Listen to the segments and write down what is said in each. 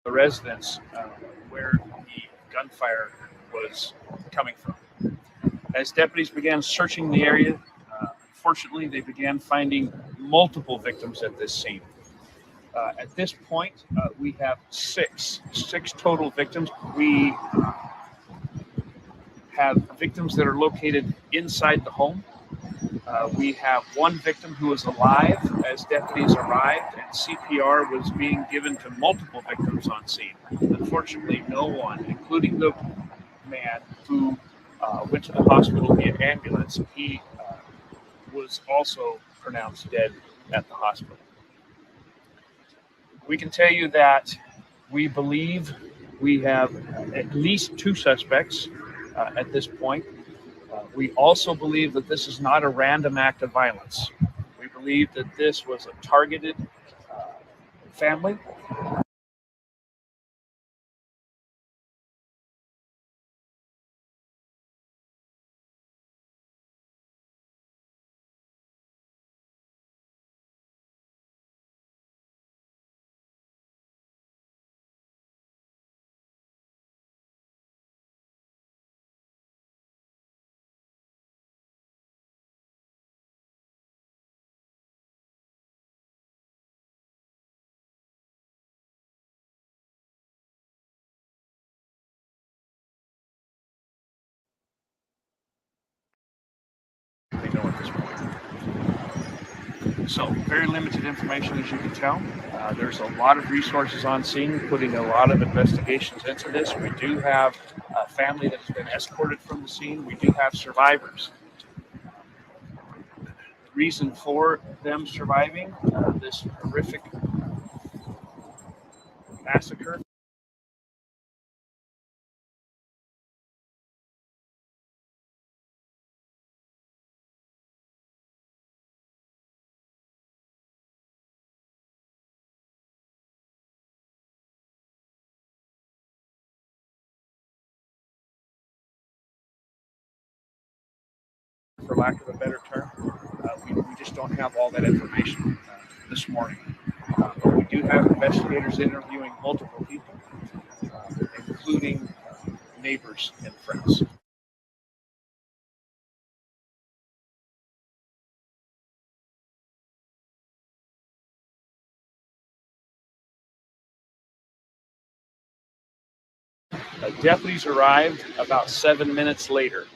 the residence where the gunfire was coming from. As deputies began searching the area, unfortunately, they began finding multiple victims at this scene. At this point, we have six total victims. We have victims that are located inside the home. We have one victim who is alive as deputies arrived, and CPR was being given to multiple victims on scene. Unfortunately, no one, including the man who went to the hospital via ambulance, he was also pronounced dead at the hospital. We can tell you that we believe we have at least two suspects at this point. We also believe that this is not a random act of violence. We believe that this was a targeted family. They know at this point. So very limited information, as you can tell. There's a lot of resources on scene, putting a lot of investigations into this. We do have a family that has been escorted from the scene. We do have survivors. The reason for them surviving this horrific massacre for lack of a better term. We just don't have all that information this morning. But we do have investigators interviewing multiple people, including neighbors and friends. Deputies arrived about 7 minutes later.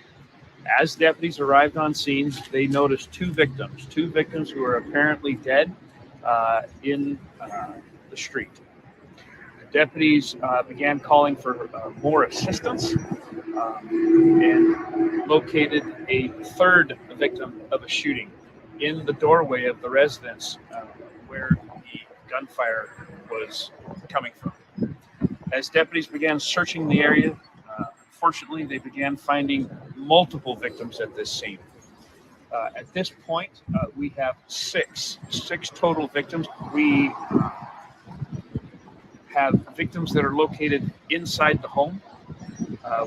As deputies arrived on scene, they noticed two victims who were apparently dead in the street. Deputies began calling for more assistance and located a third victim of a shooting in the doorway of the residence where the gunfire was coming from. As deputies began searching the area, unfortunately, they began finding multiple victims at this scene. At this point, we have six total victims. We have victims that are located inside the home.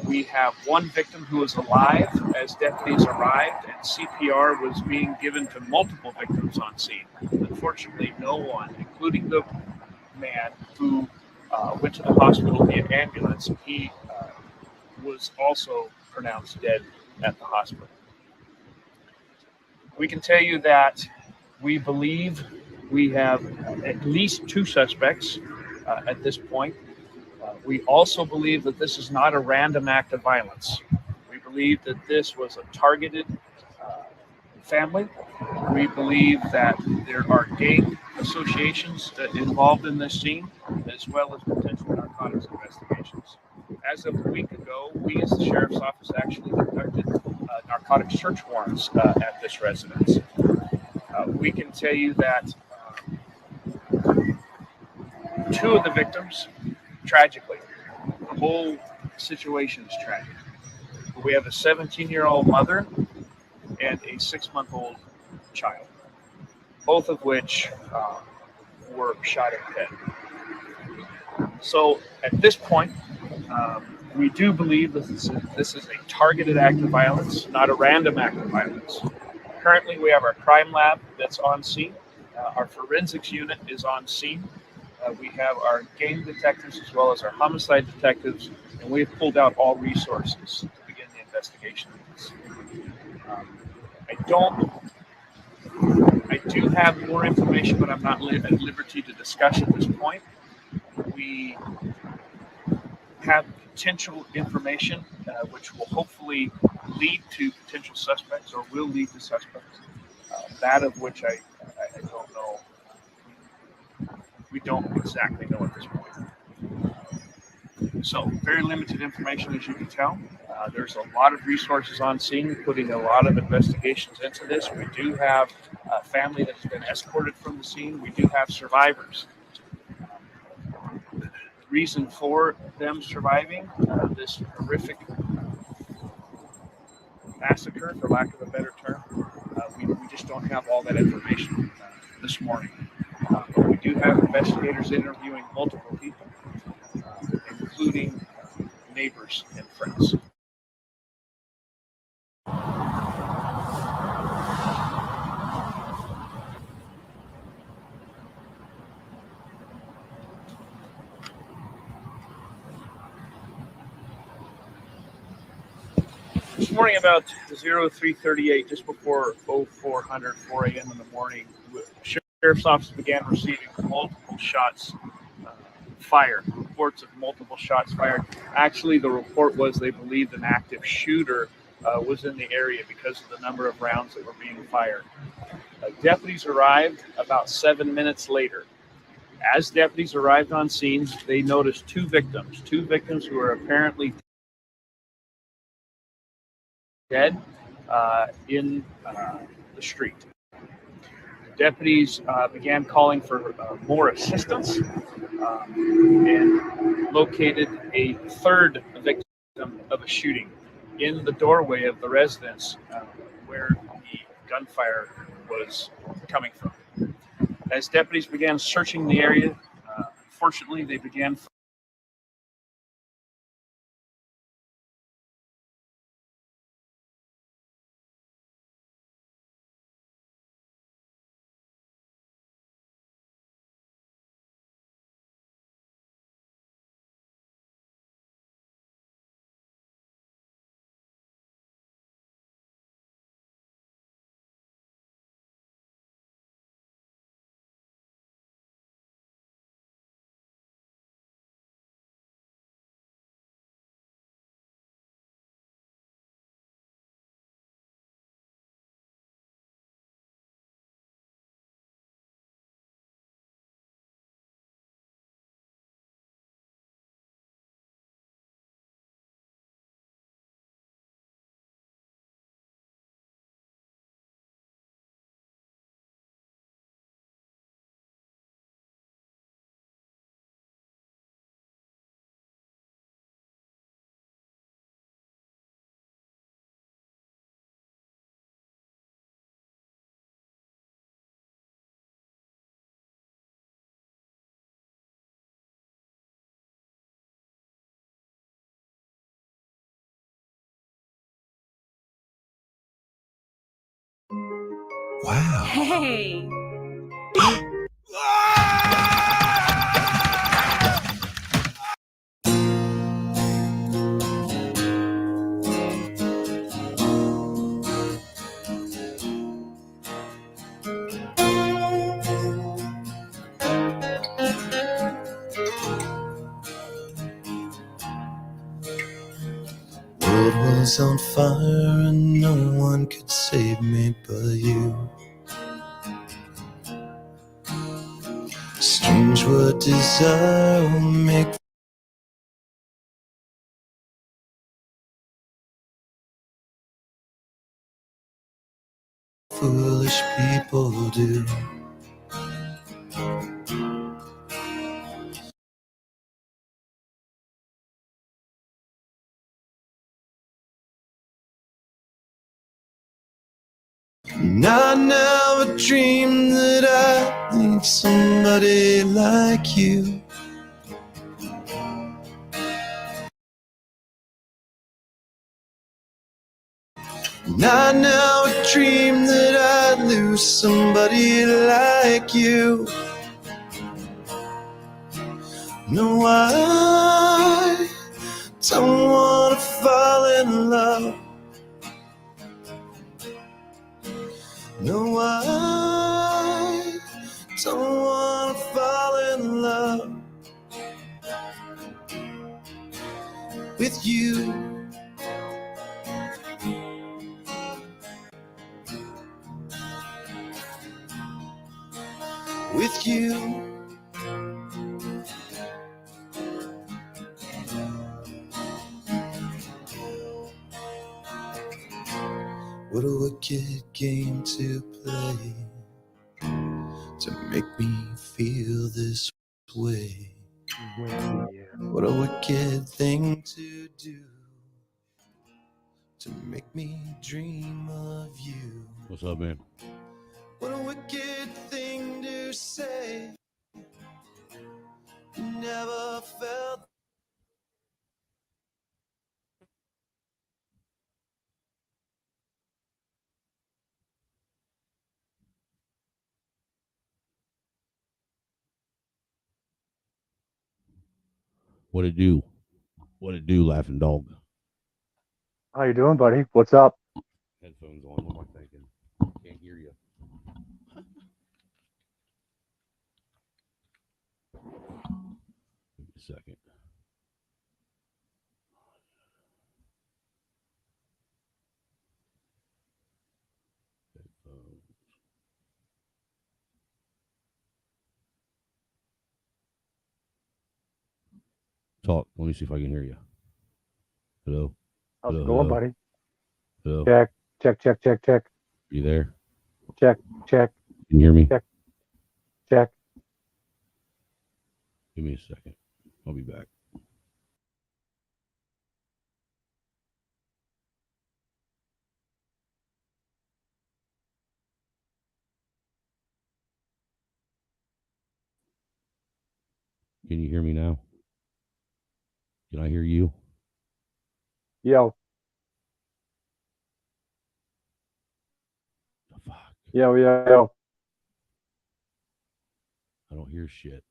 We have one victim who is alive as deputies arrived, and CPR was being given to multiple victims on scene. Unfortunately, no one, including the man who went to the hospital via ambulance, he was also pronounced dead at the hospital. We can tell you that we believe we have at least two suspects at this point. We also believe that this is not a random act of violence. We believe that this was a targeted family. We believe that there are gang associations involved in this scene, as well as potential narcotics investigations. As of a week ago, we as the Sheriff's Office actually conducted narcotic search warrants at this residence. We can tell you that two of the victims, tragically, the whole situation is tragic. We have a 17-year-old mother and a 6-month-old child, both of which were shot in the head. So at this point, we do believe this is a targeted act of violence, not a random act of violence. Currently, we have our crime lab that's on scene. Our forensics unit is on scene. We have our game detectives as well as our homicide detectives, and we've pulled out all resources to begin the investigation of this. Um, I don't. I do have more information, but I'm not at liberty to discuss at this point. We have potential information, which will hopefully lead to potential suspects or will lead to suspects. That of which I don't know. We don't exactly know at this point. So very limited information, as you can tell. There's a lot of resources on scene, putting a lot of investigations into this. We do have a family that has been escorted from the scene. We do have survivors. The reason for them surviving this horrific massacre, for lack of a better term, we just don't have all that information this morning. But we do have investigators interviewing multiple people, including neighbors and friends. This morning about 0338, just before 0400, 4 a.m. in the morning, the Sheriff's Office began receiving multiple shots fired, reports of multiple shots fired. Actually, the report was they believed an active shooter was in the area because of the number of rounds that were being fired. Deputies arrived about 7 minutes later. As deputies arrived on scene, they noticed two victims who were apparently dead in the street. The deputies began calling for more assistance and located a third victim of a shooting in the doorway of the residence where the gunfire was coming from. As deputies began searching the area, unfortunately, they began Wow. Hey. World was on fire and no one could save me but you. Strange what desire will make foolish people do. Not now a dream that I need somebody like you. Not now a dream that I'd lose somebody like you. No, I don't wanna fall in love. No, I don't wanna fall in love with you. With you. What a wicked game to play, to make me feel this way. What a wicked thing to do, to make me dream of you. What's up, man? What a wicked thing to say. Never felt. What it do? What it do, laughing dog? How you doing, buddy? What's up? Headphones on. What am I thinking? Can't hear you. Give me a second. Headphones. Talk. Let me see if I can hear you. Hello. How's Hello, it going, hello. buddy? Hello. Check, check, check, check, check, You there? check, check, Can you hear me? Check. check. Give me a second. I'll be back. Can you hear me now? Can I hear you? Yo, The fuck. yo, yo, yo. I don't hear shit.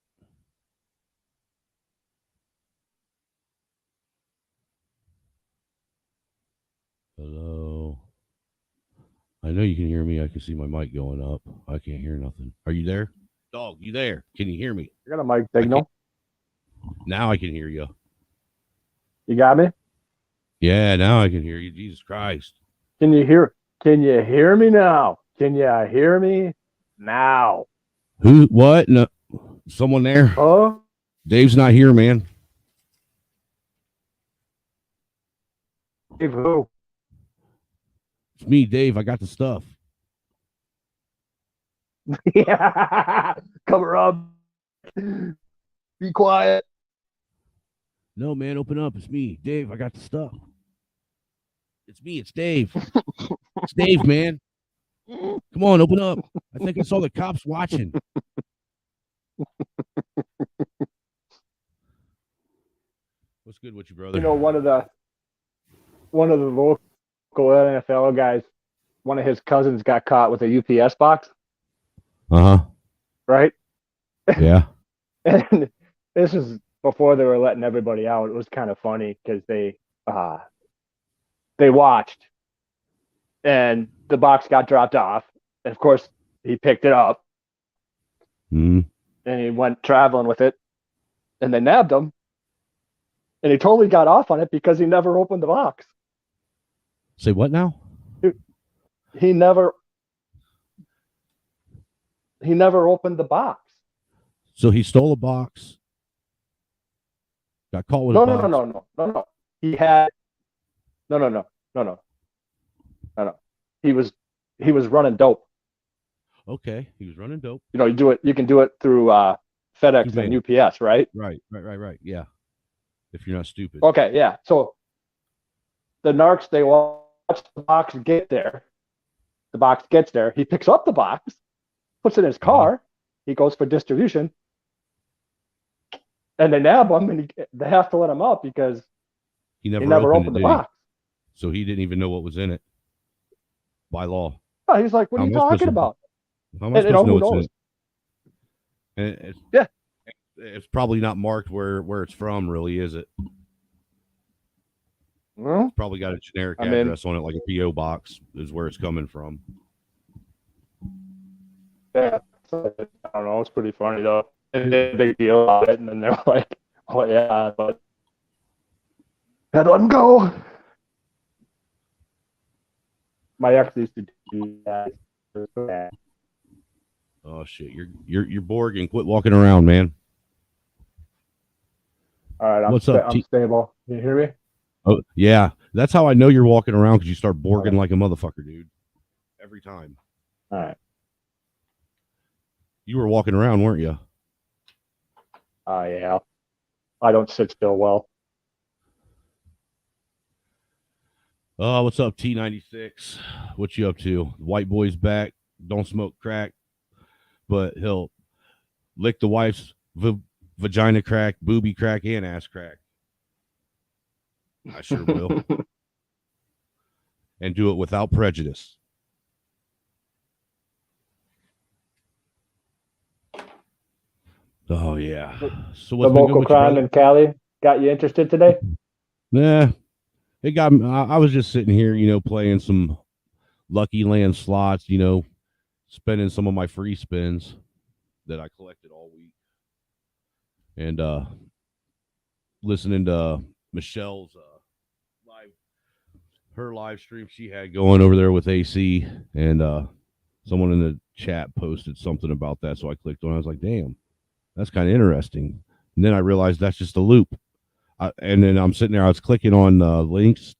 Hello. I know you can hear me. I can see my mic going up. I can't hear nothing. Are you there? Dog, you there? Can you hear me? I got a mic signal. Now I can hear you. You got me? Yeah, now I can hear you. Jesus Christ. Can you hear? Can you hear me now? Can you hear me now? Who? What? No. Someone there? Huh? Dave's not here, man. Dave, who? It's me, Dave. I got the stuff. Yeah. Cover up. Be quiet. No, man, open up. It's me, Dave. I got the stuff. It's me. It's Dave. It's Dave, man. Come on, open up. I think I saw the cops watching. What's good with you, brother? You know, one of the local NFL guys, one of his cousins got caught with a UPS box, Uh-huh. right? Yeah. And this is before they were letting everybody out. It was kind of funny because they watched, and the box got dropped off. And of course, he picked it up Mm. and he went traveling with it, and they nabbed him. And he totally got off on it because he never opened the box. Say what now? He never opened the box. So he stole a box. Got caught with No, a no, box. no. He had no. He was running dope. Okay. He was running dope. You know, you can do it through FedEx and UPS, right? Right. Yeah. If you're not stupid. Okay, yeah. So the narcs, they watch the box get there. The box gets there. He picks up the box, puts it in his car. He goes for distribution. And they nab him, and they have to let him out because He he never, never opened opened it, the did he? box. So he didn't even know what was in it by law. Oh, he's like, what are How you am I supposed talking to- about? How am I And, supposed to know who what's in knows? it? And Yeah. it's probably not marked where it's from, really, is it? Well, It's probably got a generic I mean- address on it, like a PO box is where it's coming from. yeah, I don't know. It's pretty funny though. They made a big deal about it, and then they're like, "Oh yeah," but had to let them go. My ex used to do that. Oh shit, you're Borg, quit walking around, man. All right, What's up, I'm stable. Can you hear me? Oh yeah, that's how I know you're walking around, because you start Borging like a motherfucker, dude. Every time. All right. You were walking around, weren't you? Yeah. I don't sit still well. Oh, what's up, T96? What you up to? White boy's back. Don't smoke crack, but he'll lick the wife's vagina crack, booby crack, and ass crack. I sure will. And do it without prejudice. Oh yeah. So The what's been good local with you, crime brother? in Cali got you interested today? Nah, it got me. I was just sitting here, playing some Lucky Land slots, spending some of my free spins that I collected all week, and listening to Michelle's live stream she had going over there with AC, and someone in the chat posted something about that, so I clicked on it. I was like, damn, that's kind of interesting. And then I realized that's just a loop. And then I'm sitting there, I was clicking on links.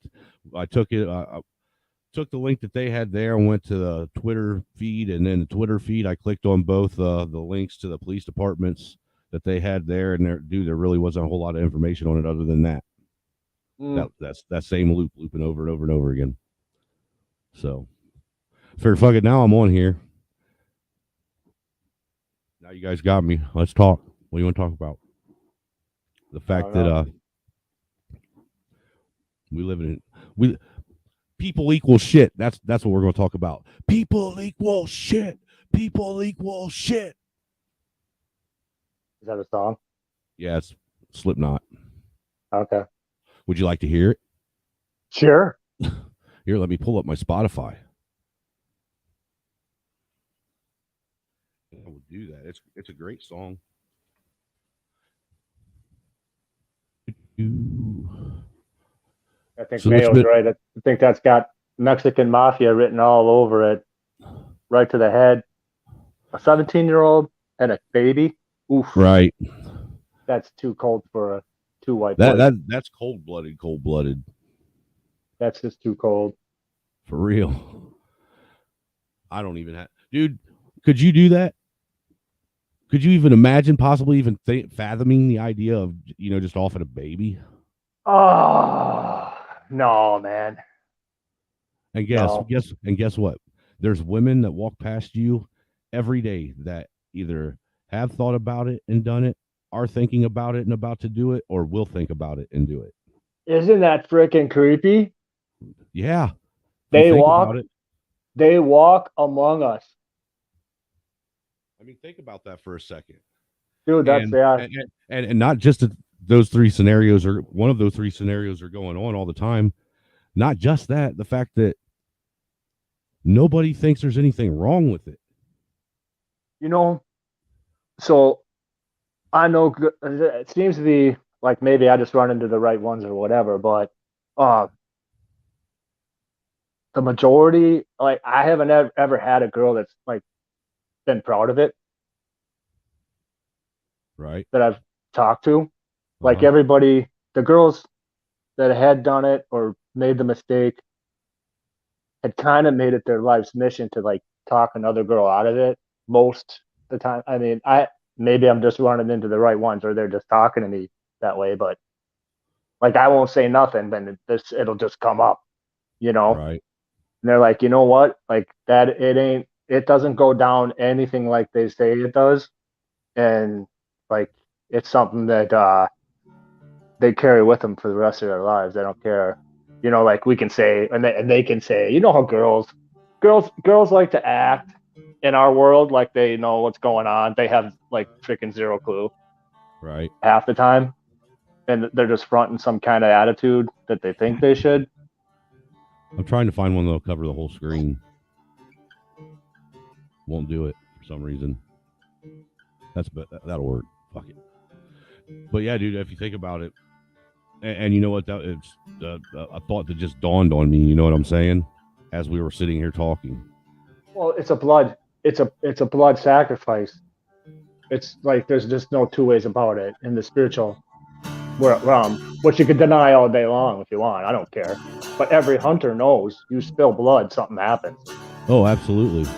I took took the link that they had there and went to the Twitter feed, and then the Twitter feed, I clicked on both the links to the police departments that they had there, and there really wasn't a whole lot of information on it other than that. That's that same looping over and over and over again. So, fair fuck it. Now I'm on here. Now you guys got me. Let's talk. What do you want to talk about? The fact that people equal shit. That's what we're going to talk about. People equal shit. People equal shit. Is that a song? Yeah, it's Slipknot. Okay. Would you like to hear it? Sure. Here, let me pull up my Spotify. I would do that. It's a great song. I think Mayo's right. I think that's got Mexican mafia written all over it, right to the head. A 17-year-old and a baby. Oof. Right. That's too cold for a two white boys. That's cold-blooded. Cold-blooded. That's just too cold. For real. I don't even have... Dude, could you do that? Could you even imagine possibly even fathoming the idea of, just offing a baby? Oh, no, man. And guess what? There's women that walk past you every day that either have thought about it and done it, are thinking about it and about to do it, or will think about it and do it. Isn't that freaking creepy? Yeah. They walk among us. I mean, think about that for a second. Dude, and not just those three scenarios, or one of those three scenarios are going on all the time. Not just that, the fact that nobody thinks there's anything wrong with it. So I know it seems to be like maybe I just run into the right ones or whatever, but the majority, like I haven't ever had a girl that's like been proud of it. Right. That I've talked to. Like everybody, the girls that had done it or made the mistake had kind of made it their life's mission to like talk another girl out of it most of the time. I mean, maybe I'm just running into the right ones, or they're just talking to me that way, but like I won't say nothing, then it'll just come up, Right. And they're like, you know what? Like that it doesn't go down anything like they say it does. And like it's something that they carry with them for the rest of their lives. They don't care. Like we can say, and they can say, how girls like to act in our world like they know what's going on. They have like freaking zero clue. Right. half the time, and they're just fronting some kind of attitude that they think they should. I'm trying to find one that'll cover the whole screen. Won't do it for some reason. That'll work. Fuck it. But yeah, dude, if you think about it, and you know what, it's a thought that just dawned on me. You know what I'm saying? As we were sitting here talking. Well, it's a blood sacrifice. It's like there's just no two ways about it in the spiritual realm, which you could deny all day long if you want. I don't care. But every hunter knows you spill blood, something happens. Oh, absolutely.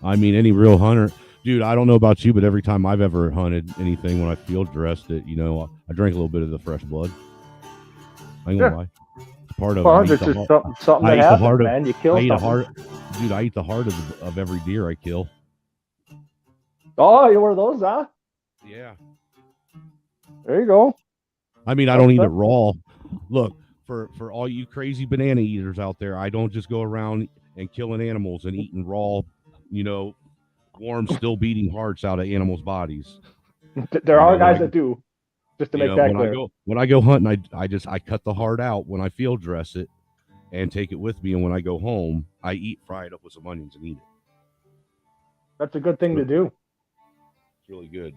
I mean, any real hunter, dude. I don't know about you, but every time I've ever hunted anything, when I field dressed it, I drank a little bit of the fresh blood. I ain't gonna lie. It's part of. Well, it's just something that happens, man. You kill something. Dude, I eat the heart of every deer I kill. Oh, you're one of those, huh? Yeah. There you go. I mean, I don't eat it raw. Look, for all you crazy banana eaters out there, I don't just go around and killing animals and eating raw, warm, still beating hearts out of animals' bodies. There are guys that do. Just to make that clear. When I go hunting, I cut the heart out when I field dress it and take it with me, and when I go home, I fry it up with some onions and eat it. That's a good thing to do. It's really good.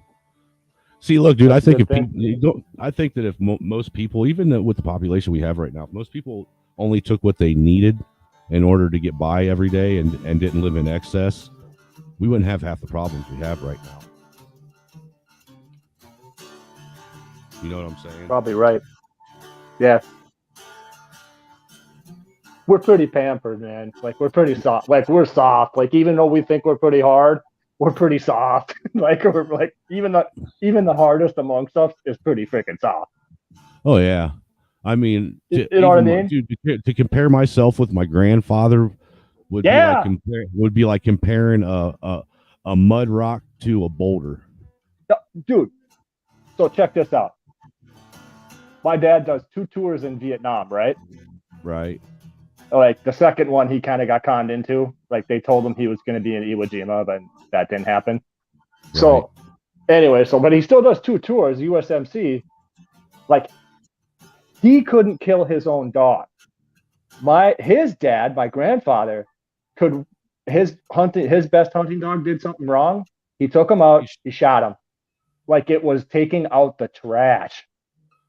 See, look, dude, I think that if most people, even with the population we have right now, if most people only took what they needed in order to get by every day and didn't live in excess, we wouldn't have half the problems we have right now. You know what I'm saying? Probably right. Yeah. We're pretty pampered, man. Like, we're pretty soft. Like, we're soft. Like, even though we think we're pretty hard, we're pretty soft. Like, we're like, even the hardest amongst us is pretty freaking soft. Oh yeah. I mean, you know what I mean? Dude, to compare myself with my grandfather would be like comparing a mud rock to a boulder. Dude, so check this out. My dad does 2 tours in Vietnam, right? Right. Like, the second one he kind of got conned into. Like, they told him he was going to be in Iwo Jima, but that didn't happen. Right. So, anyway, but he still does 2 tours, USMC. Like, he couldn't kill his own dog. His dad, my grandfather, his best hunting dog did something wrong. He took him out, he shot him. Like, it was taking out the trash.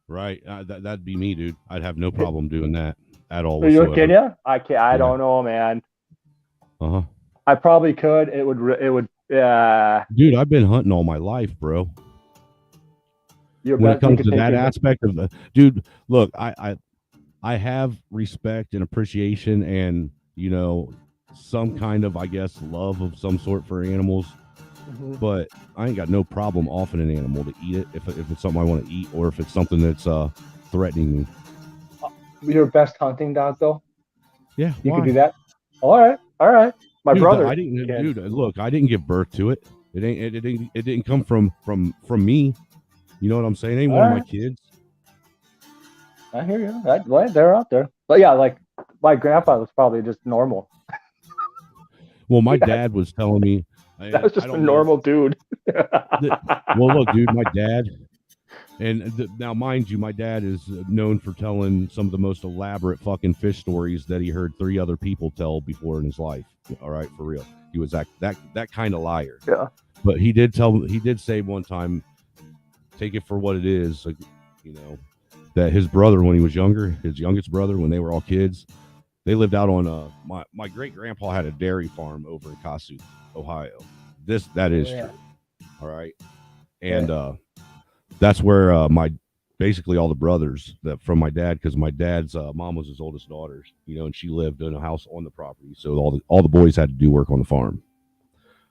Right. That'd be me, dude. I'd have no problem doing that at all. Are you kidding you? I can't. I don't know, man. I probably could. It would. Dude, I've been hunting all my life, bro. When it comes to that aspect of the dude, look, I have respect and appreciation and some kind of, I guess, love of some sort for animals. Mm-hmm. But I ain't got no problem offing an animal to eat it if it's something I want to eat, or if it's something that's threatening me. Your best hunting dog, though? Yeah, you can do that. All right. My brother. Look, I didn't give birth to it. It didn't come from me. You know what I'm saying? It ain't one of my kids. I hear you. They're out there. But yeah, like, my grandpa was probably just normal. Well, my dad was telling me. That was just a normal dude. Well, look, dude, my dad, now, mind you, my dad is known for telling some of the most elaborate fucking fish stories that he heard 3 other people tell before in his life. All right, for real. He was that kind of liar. Yeah. But he did say one time, take it for what it is, that his brother, when he was younger, his youngest brother, when they were all kids, they lived out on my great grandpa had a dairy farm over in Kossuth, Ohio. That is true. All right. And that's where basically all the brothers that from my dad, because my dad's mom was his oldest daughter, and she lived in a house on the property. So all the boys had to do work on the farm.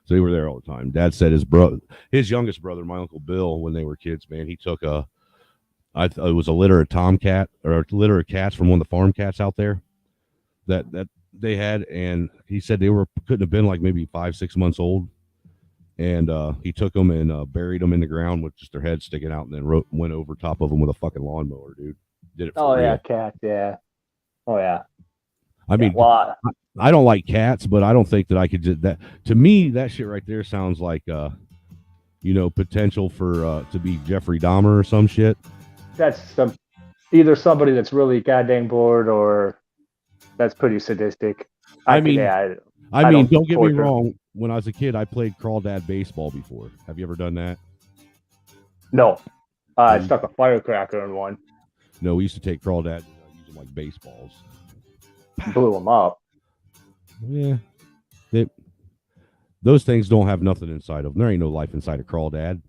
So they were there all the time. Dad said his youngest brother, my Uncle Bill, when they were kids, man, he took it was a litter of tomcat or a litter of cats from one of the farm cats out there that they had, and he said they couldn't have been like maybe 5-6 months old, and he took them and buried them in the ground with just their heads sticking out, and then went over top of them with a fucking lawnmower, dude. Did it for real. Yeah, cats, yeah. Oh yeah. I mean, I don't like cats, but I don't think that I could do that. To me, that shit right there sounds like potential for to be Jeffrey Dahmer or some shit. That's either somebody that's really goddamn bored or that's pretty sadistic. I mean, don't don't get me torture. wrong. When I was a kid, I played crawdad baseball before. Have you ever done that? No. I stuck a firecracker in one. No, we used to take crawdad and use them like baseballs. Blew them up. Yeah. Those things don't have nothing inside of them. There ain't no life inside a crawdad.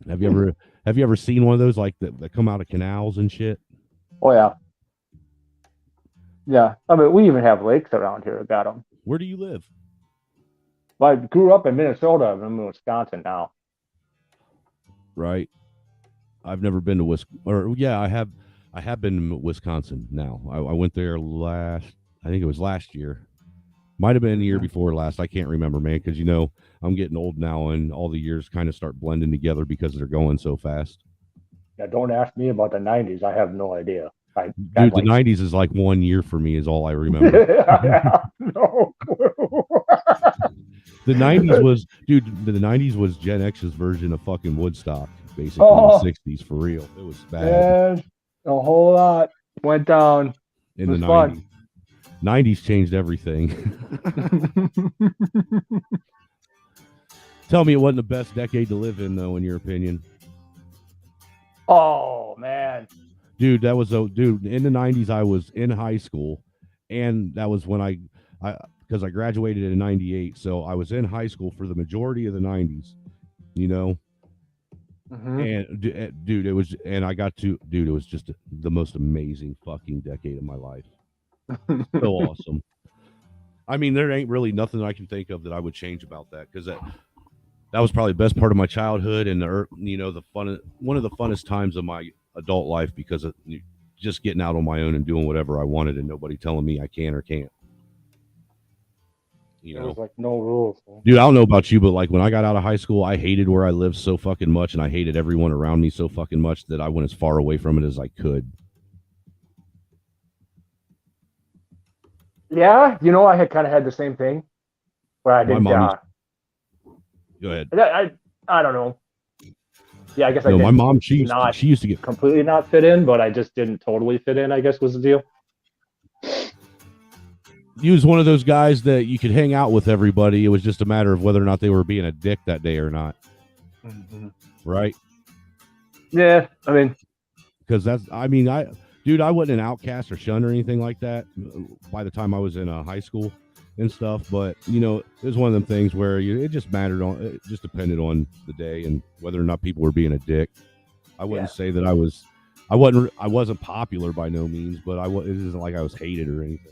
Have you ever seen one of those like that come out of canals and shit? Oh yeah. Yeah. I mean, we even have lakes around here that got them. Where do you live? Well, I grew up in Minnesota. I'm in Wisconsin now. Right. I've never been to Wisconsin. Or yeah, I have been to Wisconsin now. I went there I think it was last year. Might have been the year before last. I can't remember, man, because I'm getting old now and all the years kind of start blending together because they're going so fast. Yeah, don't ask me about the 90s. I have no idea. Dude, the 90s is like 1 year for me is all I remember. I have no clue. The 90s was Gen X's version of fucking Woodstock, basically in the 60s, for real. It was bad. Yeah, a whole lot went down. In the 90s. 90s changed everything. Tell me it wasn't the best decade to live in, though, in your opinion. Oh, man. Dude, in the 90s, I was in high school, and that was when because I graduated in 98, so I was in high school for the majority of the 90s, And dude, it was just the most amazing fucking decade of my life. So awesome. I mean, there ain't really nothing I can think of that I would change about that, because that was probably the best part of my childhood and one of the funnest times of my adult life, because of just getting out on my own and doing whatever I wanted and nobody telling me I can or can't. There was like no rules. Dude, I don't know about you, but like when I got out of high school, I hated where I lived so fucking much, and I hated everyone around me so fucking much that I went as far away from it as I could. Yeah, I had kind of had the same thing where I didn't. Go ahead. I don't know. Yeah, I guess my mom, she used to get completely not fit in, but I just didn't totally fit in, I guess was the deal. He was one of those guys that you could hang out with everybody. It was just a matter of whether or not they were being a dick that day or not. Mm-hmm. Right? Yeah, I mean, because I wasn't an outcast or shunned or anything like that by the time I was in high school and stuff. But it was one of them things where it just it just depended on the day and whether or not people were being a dick. I wouldn't say that I wasn't popular by no means, but it isn't like I was hated or anything.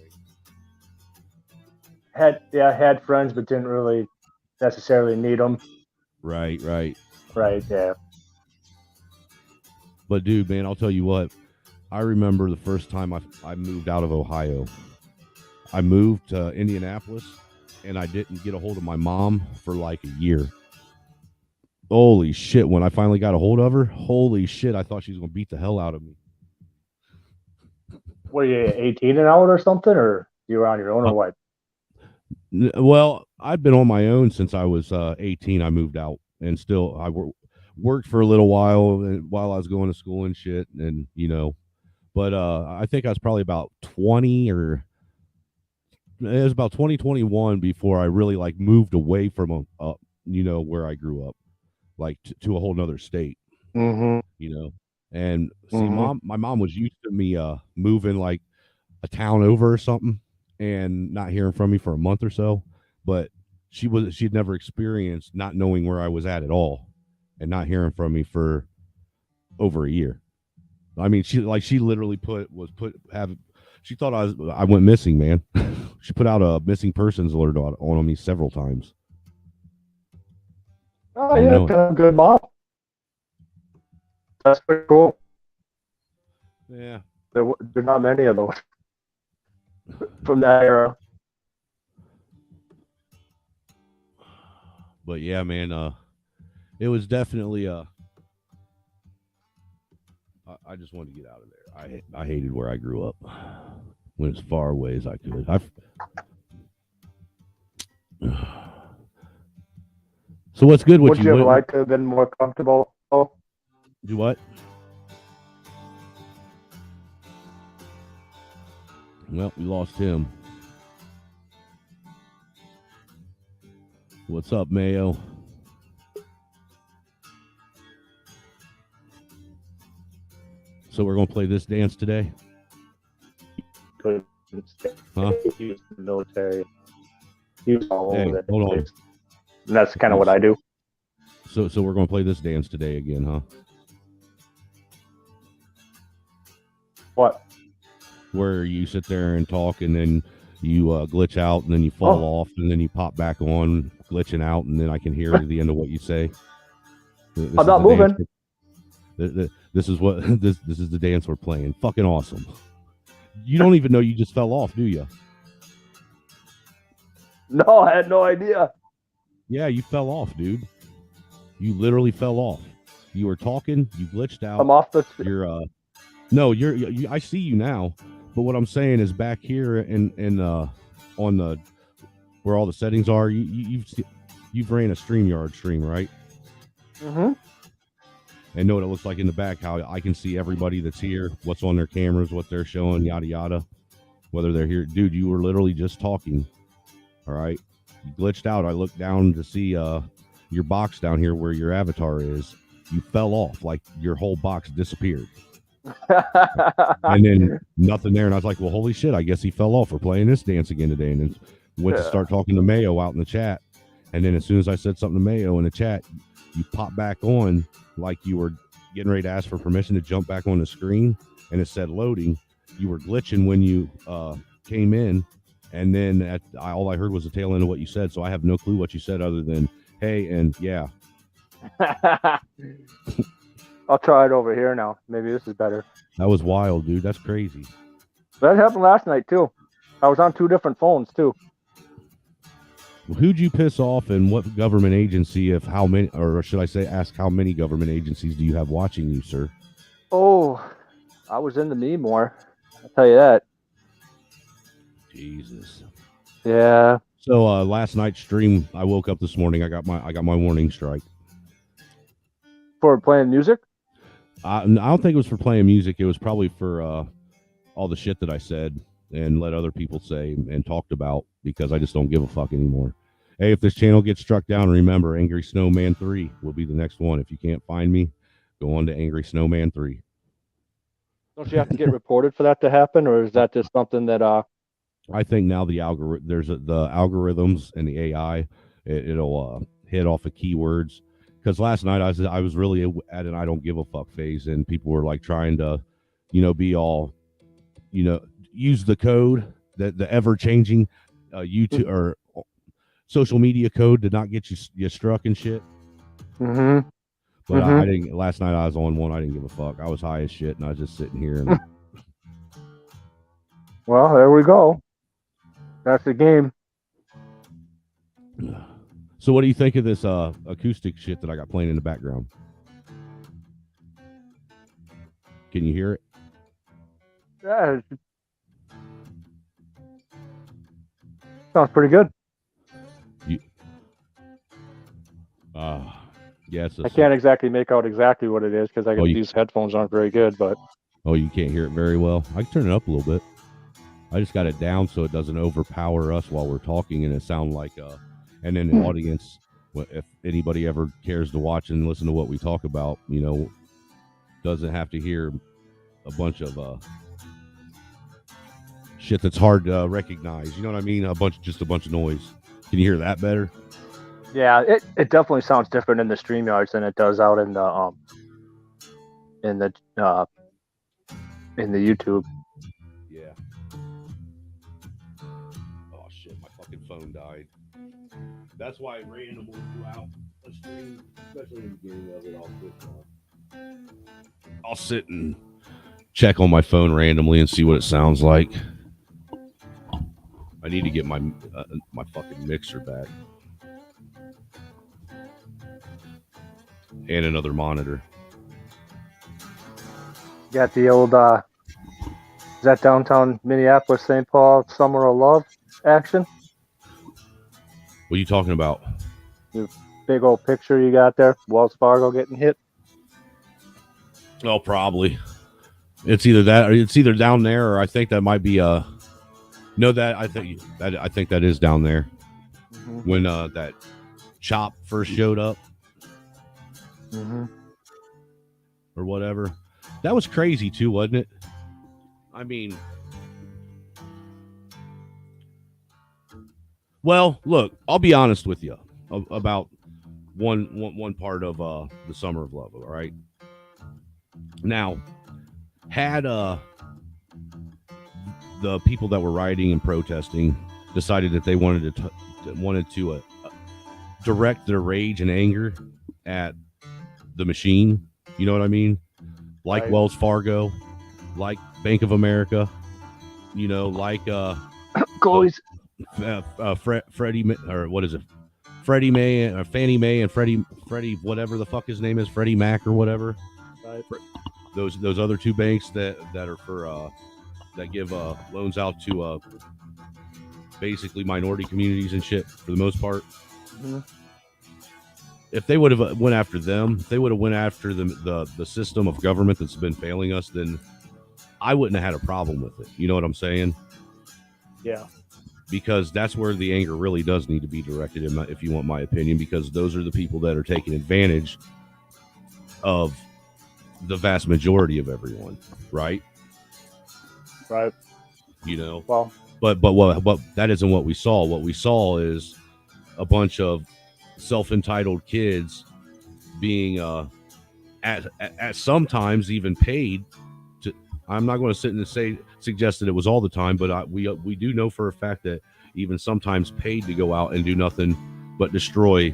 Had friends, but didn't really necessarily need them. Right, yeah. But dude, man, I'll tell you what. I remember the first time I moved out of Ohio. I moved to Indianapolis, and I didn't get a hold of my mom for like a year. Holy shit, when I finally got a hold of her, holy shit, I thought she was going to beat the hell out of me. Were you 18 and out or something, or you were on your own or what? Well, I'd been on my own since I was 18. I moved out, and still I worked for a little while I was going to school and shit, and but I think I was probably about 20 or it was about 2021 before I really like moved away from where I grew up, like to a whole nother state. Mm-hmm. And see, my mom was used to me moving like a town over or something and not hearing from me for a month or so, but she'd never experienced not knowing where I was at all and not hearing from me for over a year. I mean, she literally she thought I went missing, man. She put out a missing persons alert on me several times. Oh yeah, kind of good mom. That's pretty cool. Yeah, there are not many of those from that era. But yeah, man, it was definitely I just wanted to get out of there. I hated where I grew up. Went as far away as I could. So what's good with Would you? you have What- liked to have been more comfortable? Oh, Do what? Well, we lost him. What's up, Mayo? So we're gonna play this dance today, couldn't stay. huh? He was in the military. He was all Hey, over that hold on. place. And that's kind of what I do. So we're gonna play this dance today again, huh? What? Where you sit there and talk, and then you glitch out, and then you fall off, and then you pop back on, glitching out, and then I can hear the end of what you say. This I'm not moving. This is what this is the dance we're playing. Fucking awesome. You don't even know you just fell off, do you? No, I had no idea. Yeah, you fell off, dude. You literally fell off. You were talking, you glitched out. I'm off the. You're no, you I see you now. But what I'm saying is back here in on the where all the settings are, you've ran a StreamYard stream, right? Mm-hmm. And know what it looks like in the back, how I can see everybody that's here, what's on their cameras, what they're showing, yada yada, whether they're here. Dude, you were literally just talking. All right. You glitched out. I looked down to see your box down here where your avatar is. You fell off, like your whole box disappeared. And then nothing there. And I was like, well, holy shit, I guess he fell off. We're playing this dance again today. And then went to start talking to Mayo out in the chat. And then as soon as I said something to Mayo in the chat, you popped back on like you were getting ready to ask for permission to jump back on the screen. And it said loading. You were glitching when you came in. And then all I heard was the tail end of what you said. So I have no clue what you said other than, hey, and yeah. I'll try it over here now. Maybe this is better. That was wild, dude. That's crazy. That happened last night, too. I was on 2 different phones, too. Who'd you piss off and what government agency, if how many, or should I say, ask how many government agencies do you have watching you, sir? Oh, I was into me more. I'll tell you that. Jesus. Yeah. So last night's stream, I woke up this morning. I got my warning strike. For playing music? I don't think it was for playing music. It was probably for all the shit that I said and let other people say and talked about, because I just don't give a fuck anymore. Hey, if this channel gets struck down, remember Angry Snowman 3 will be the next one. If you can't find me, go on to Angry Snowman 3. Don't you have to get reported for that to happen, or is that just something that I think now the algorithms and the AI, it'll hit off of keywords. Because last night I was really at an I don't give a fuck phase, and people were like trying to, be all, use the code, that the ever changing YouTube or social media code to not get you struck and shit. Mm-hmm. But I didn't. Last night I was on one. I didn't give a fuck. I was high as shit, and I was just sitting here. And well, there we go. That's the game. So what do you think of this acoustic shit that I got playing in the background? Can you hear it? Yeah. Sounds pretty good. Yes. I can't exactly make out exactly what it is because these headphones aren't very good, but. Oh, you can't hear it very well? I can turn it up a little bit. I just got it down so it doesn't overpower us while we're talking and it sound like and then the audience, if anybody ever cares to watch and listen to what we talk about, doesn't have to hear a bunch of shit that's hard to recognize. You know what I mean? Just a bunch of noise. Can you hear that better? Yeah, it definitely sounds different in the StreamYards than it does out in the YouTube. Yeah. Oh shit, my fucking phone died. That's why I randomly threw out a stream, especially in the beginning of it. I'll sit and check on my phone randomly and see what it sounds like. I need to get my fucking mixer back. And another monitor. Got the old is that downtown Minneapolis, St. Paul, Summer of Love action? What are you talking about? big old picture you got there? Wells Fargo getting hit? Oh, probably. It's either that, or it's either down there, or I think that might be no, that I think that is down there when that chop first showed up or whatever. That was crazy too, wasn't it? I mean, well, look, I'll be honest with you about one part of the Summer of Love. All right, now had the people that were rioting and protesting decided that they wanted to direct their rage and anger at the machine. You know what I mean? Like Wells Fargo, like Bank of America. You know, like Goalies. Freddie, or what is it? Freddie May or Fannie Mae and Freddie, whatever the fuck his name is, Freddie Mac or whatever. Right. Those other two banks that are for that give loans out to basically minority communities and shit for the most part. If they would have went after them, if they would have went after the system of government that's been failing us, then I wouldn't have had a problem with it. You know what I'm saying? Yeah. Because that's where the anger really does need to be directed, if you want my opinion, because those are the people that are taking advantage of the vast majority of everyone, right? Right. You know, well, but that isn't what we saw. What we saw is a bunch of self-entitled kids being at sometimes even paid to. I'm not going to sit and suggest that it was all the time, but we do know for a fact that even sometimes paid to go out and do nothing but destroy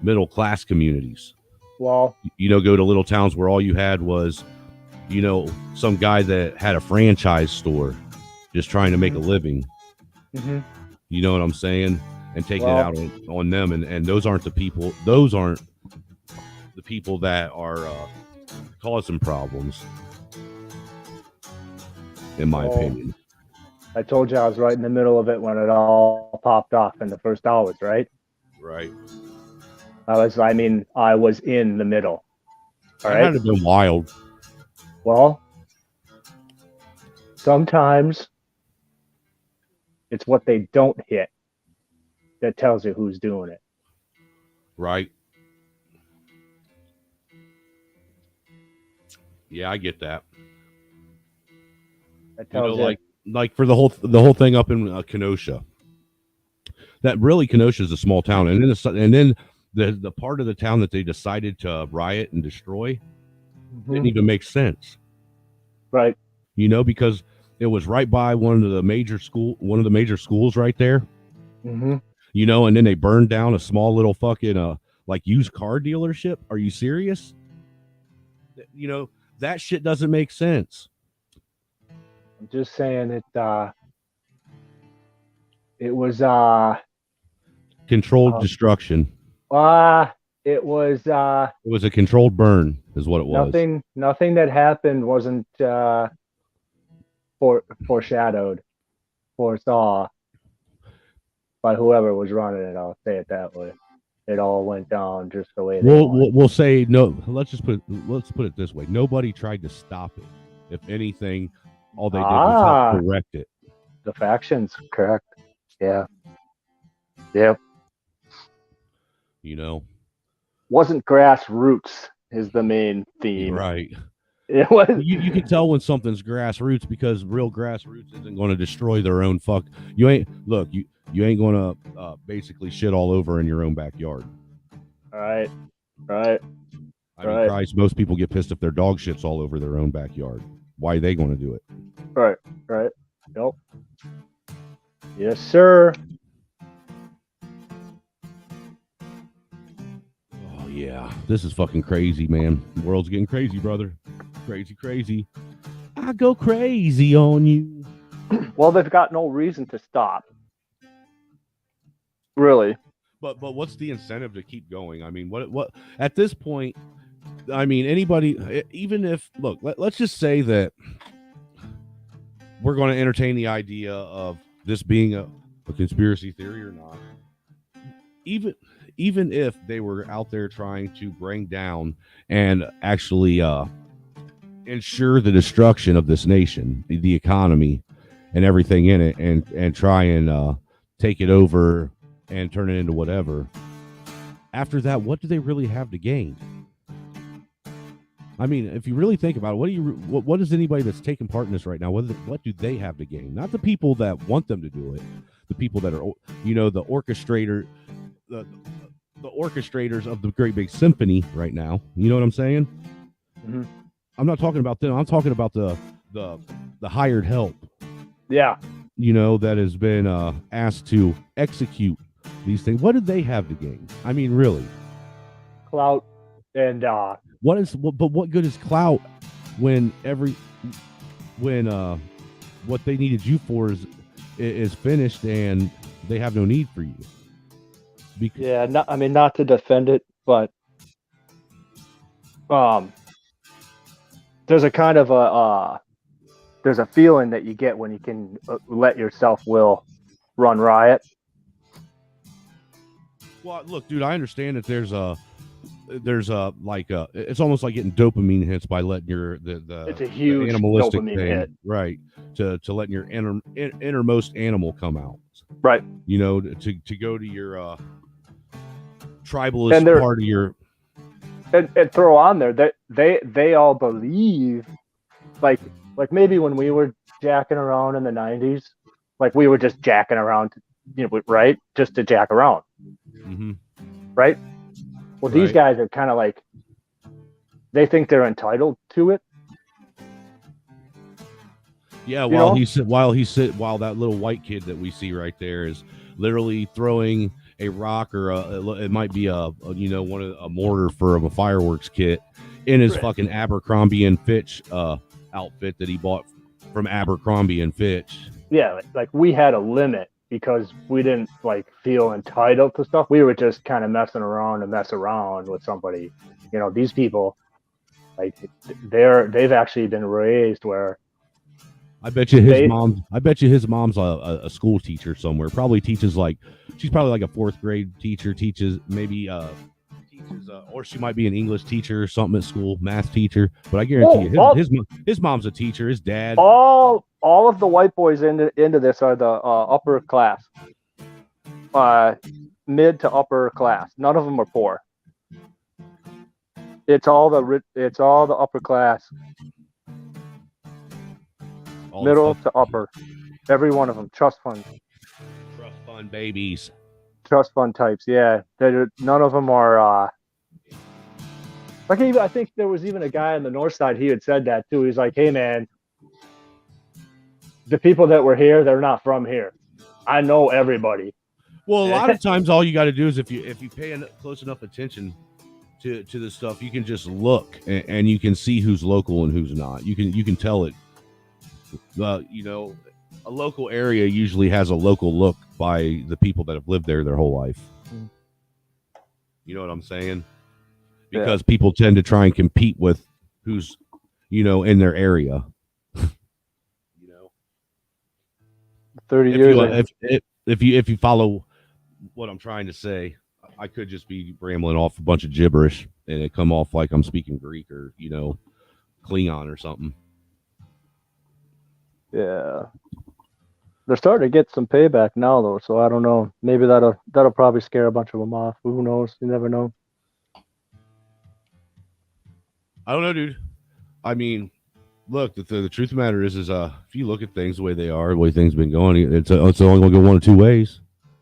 middle class communities. Well, you know, go to little towns where all you had was, you know, some guy that had a franchise store just trying to make a living. You know what I'm saying? And taking it out on them. And those aren't the people. Those aren't the people that are causing problems, in my opinion. I told you I was right in the middle of it when it all popped off in the first hours, right? Right. I was in the middle. All That right. had to been wild. Well, sometimes it's what they don't hit that tells you who's doing it. Right. Yeah, I get that. That tells you. Like for the whole thing up in Kenosha. That really, Kenosha is a small town, and then the part of the town that they decided to riot and destroy didn't even make sense. Right. You know, because it was right by one of the major schools right there. You know, and then they burned down a small little fucking like used car dealership. Are you serious? You know, that shit doesn't make sense. I'm just saying it was controlled destruction. It was a controlled burn is what it was. Nothing that happened wasn't foreshadowed, foresaw by whoever was running it. I'll say it that way. It all went down just the way we'll say no. Let's put it this way. Nobody tried to stop it. If anything, all they did was help direct it. The factions, correct. Yeah. Yep. You know, wasn't grassroots is the main theme. Right. It was. You can tell when something's grassroots because real grassroots isn't going to destroy their own fuck. You ain't going to basically shit all over in your own backyard. Right. I mean, Christ, most people get pissed if their dog shits all over their own backyard. Why are they going to do it? Right. Yep. Yes, sir. Oh yeah, this is fucking crazy, man. The world's getting crazy, brother. Crazy. I go crazy on you. Well, they've got no reason to stop. Really. But what's the incentive to keep going? I mean, what at this point? I mean, anybody, even if let's just say that we're going to entertain the idea of this being a conspiracy theory or not. Even even if they were out there trying to bring down and actually ensure the destruction of this nation, the economy, and everything in it, and try and take it over and turn it into whatever. After that, what do they really have to gain? I mean, if you really think about it, what is anybody that's taking part in this right now? What do they have to gain? Not the people that want them to do it, the people that are, the orchestrator, the orchestrators of the great big symphony right now. You know what I'm saying? Mm-hmm. I'm not talking about them. I'm talking about the hired help. Yeah. That has been asked to execute these things. What did they have to gain? I mean, really? Clout and what good is clout when what they needed you for is finished and they have no need for you? Not to defend it, but there's a kind of there's a feeling that you get when you can let your self-will run riot. Well, look, dude, I understand that there's it's almost like getting dopamine hits by letting it's a huge the animalistic dopamine thing, hit. right? To letting your innermost animal come out, right? To go to your tribalist part of your and throw on there that they all believe, like maybe when we were jacking around in the 90s, like we were just jacking around, right? Just to jack around, mm-hmm. right? Well, these guys are kind of like, they think they're entitled to it. Yeah, while that little white kid that we see right there is literally throwing a rock or it might be a mortar for a fireworks kit in his fucking Abercrombie and Fitch outfit that he bought from Abercrombie and Fitch. Yeah, like we had a limit because we didn't feel entitled to stuff. We were just kind of messing around with somebody. These people, they've actually been raised where I bet you his mom's a school teacher somewhere. Probably teaches she's probably like a 4th grade teacher. Teaches or she might be an English teacher or something at school, math teacher. But I guarantee his mom's a teacher. His dad. All of the white boys into this are the upper class, mid to upper class. None of them are poor. It's all the upper class. Middle to upper, every one of them. Trust fund babies, trust fund types. Yeah, none of them are. I think there was even a guy on the north side. He had said that too. He's like, "Hey, man, the people that were here, they're not from here. I know everybody." Well, a lot of times, all you got to do is if you pay close enough attention to this stuff, you can just look and you can see who's local and who's not. You can tell it. A local area usually has a local look by the people that have lived there their whole life. You know what I'm saying? Because people tend to try and compete with who's, in their area. 30 years. If you follow what I'm trying to say, I could just be rambling off a bunch of gibberish and it come off like I'm speaking Greek or, Klingon or something. Yeah, they're starting to get some payback now, though. So I don't know. Maybe that'll probably scare a bunch of them off. Who knows? You never know. I don't know, dude. I mean, look, the truth of the matter is if you look at things the way they are, the way things have been going, it's only going to go one of two ways.